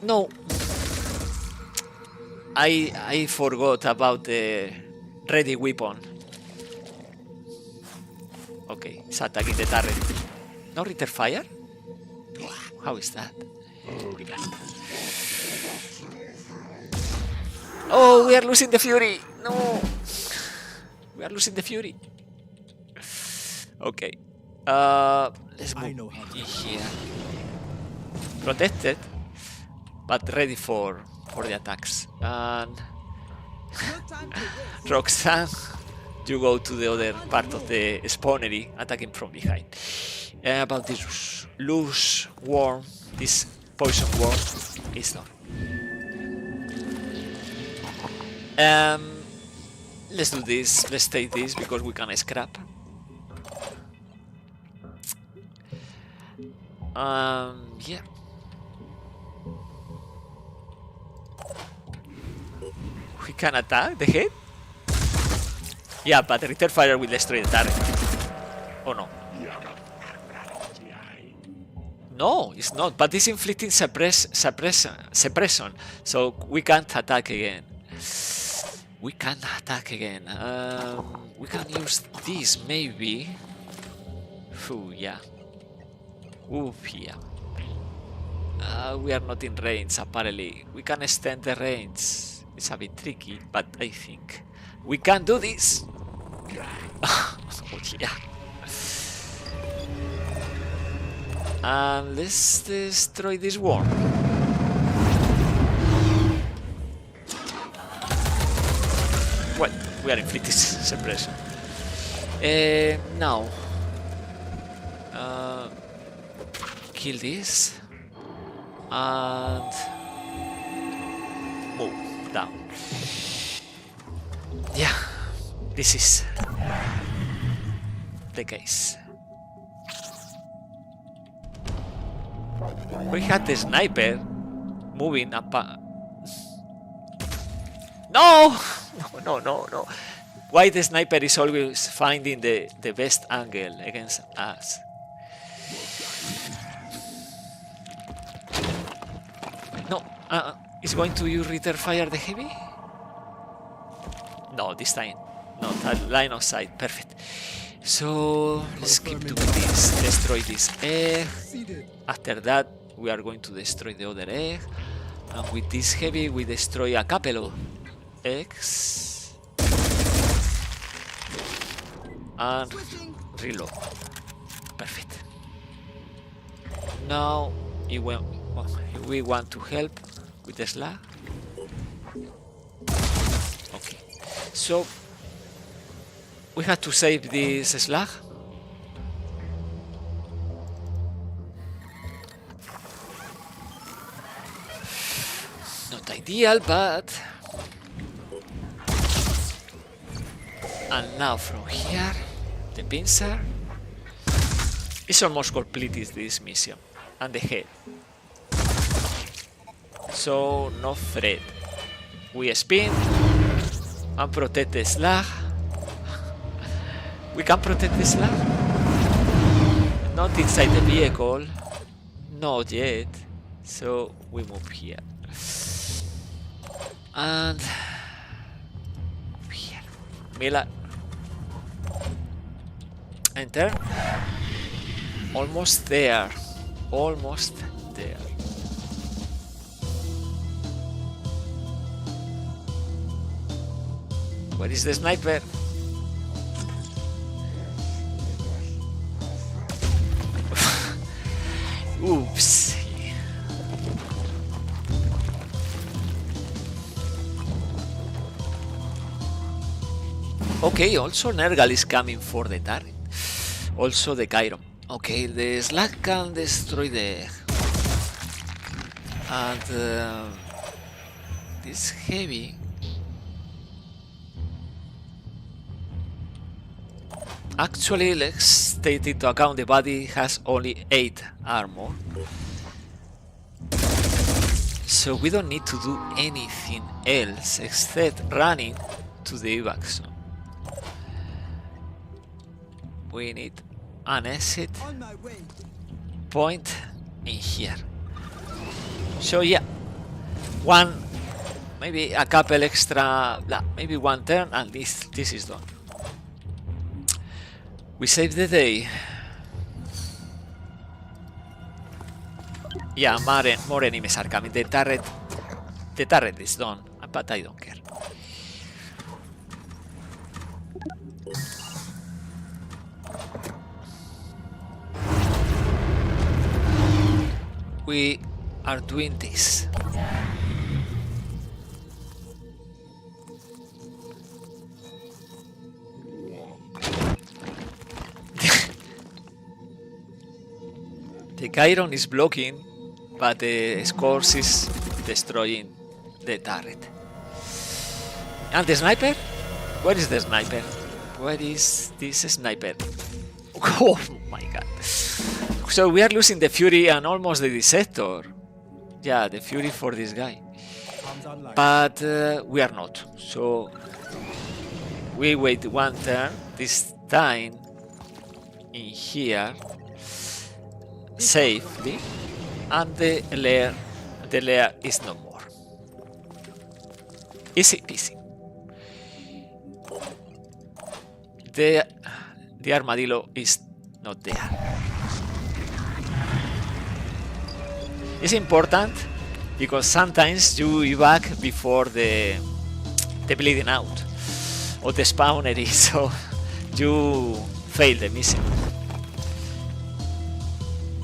No. I forgot about the ready weapon. Okay, it's attacking the turret. No return fire? How is that? Oh, we are losing the fury. No. We are losing the fury. Okay. Let's I move know how to here. Protected, but ready for the attacks. And No time to waste. Roxanne, you go to the other part of the spawnery, attacking from behind. About this loose worm, this poison worm, is done. Let's do this. Let's take this because we can scrap. Yeah. We can attack the head. Yeah, but the return fire will destroy the turret. Oh no. No, it's not. But it's inflicting suppression, so we can't attack again. We can attack again. We can use this maybe. Ooh, yeah. Ooh, yeah. We are not in range apparently. We can extend the range. It's a bit tricky, but I think we can do this. Oh, yeah. And let's destroy this worm. Well, we are inflicting suppression. Now, kill this and move down. Yeah, this is the case. We had the sniper moving up. No! No. Why the sniper is always finding the best angle against us? No, is going to use return fire the heavy? No, this time. No, that line of sight. Perfect. So let's keep doing this. Destroy this egg. Seated. After that, we are going to destroy the other egg. And with this heavy, we destroy a couple of eggs. And reload. Perfect. Now, if we want to help with the slag. Okay. So, we have to save this slag. Not ideal, but... And now from here, the pincer. It's almost completed this mission. And the head. So, no threat. We spin and protect the slag. We can protect the slag. Not inside the vehicle. Not yet. So, we move here. And... here. Mila. Enter. Almost there. Almost there. Where is the sniper? Oops. Okay, also Nergal is coming for the turret. Also the Chiron. Okay, the slag can destroy the egg. And this heavy Actually, let's take into account the body has only 8 armor. So we don't need to do anything else except running to the evac zone. We need an exit On my way. point in here. So yeah, maybe a couple extra, maybe one turn, and this is done. We save the day. Yeah, more enemies are coming. The turret is done, but I don't care. We are doing this. The Chiron is blocking, but the Scores is destroying the turret. And the sniper? Where is the sniper? Where is this sniper? Oh my god. So we are losing the Fury and almost the Dissector. Yeah, the Fury for this guy. But we are not. So we wait one turn. This time in here safely, and the lair is no more. Easy peasy. The armadillo is not there. It's important because sometimes you evac before the bleeding out or the spawner is, so you fail the mission.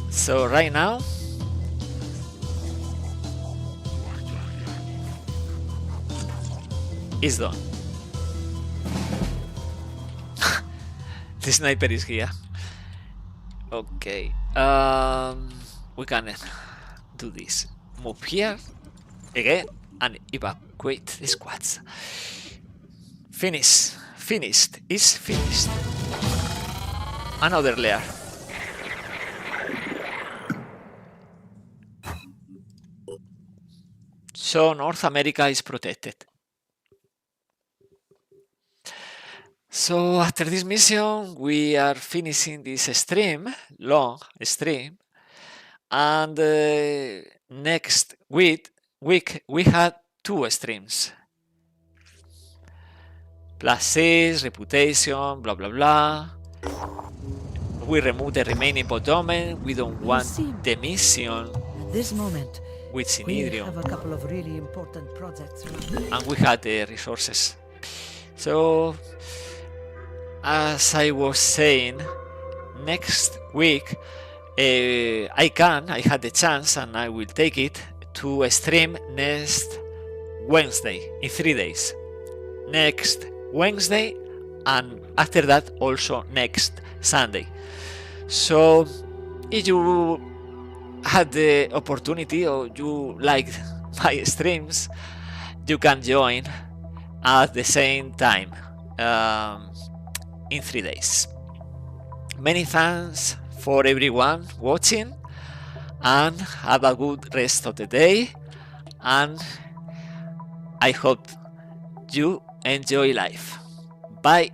So right now it's done. The sniper is here. Okay, we can do this. Move here again and evacuate the squads. Finished. Is finished. Another layer. So North America is protected. So after this mission, we are finishing this stream, long stream, and next week we had 2 streams. +6, reputation, blah blah blah. We remove the remaining bottom. We don't want the mission At this moment, with we Synedrium, have a couple of really important projects. and we had the resources. So as I was saying, next week I had the chance, and I will take it to stream next Wednesday in 3 days. Next Wednesday, and after that also next Sunday. So if you had the opportunity or you like my streams, you can join at the same time in 3 days. Many thanks for everyone watching, and have a good rest of the day, and I hope you enjoy life. Bye.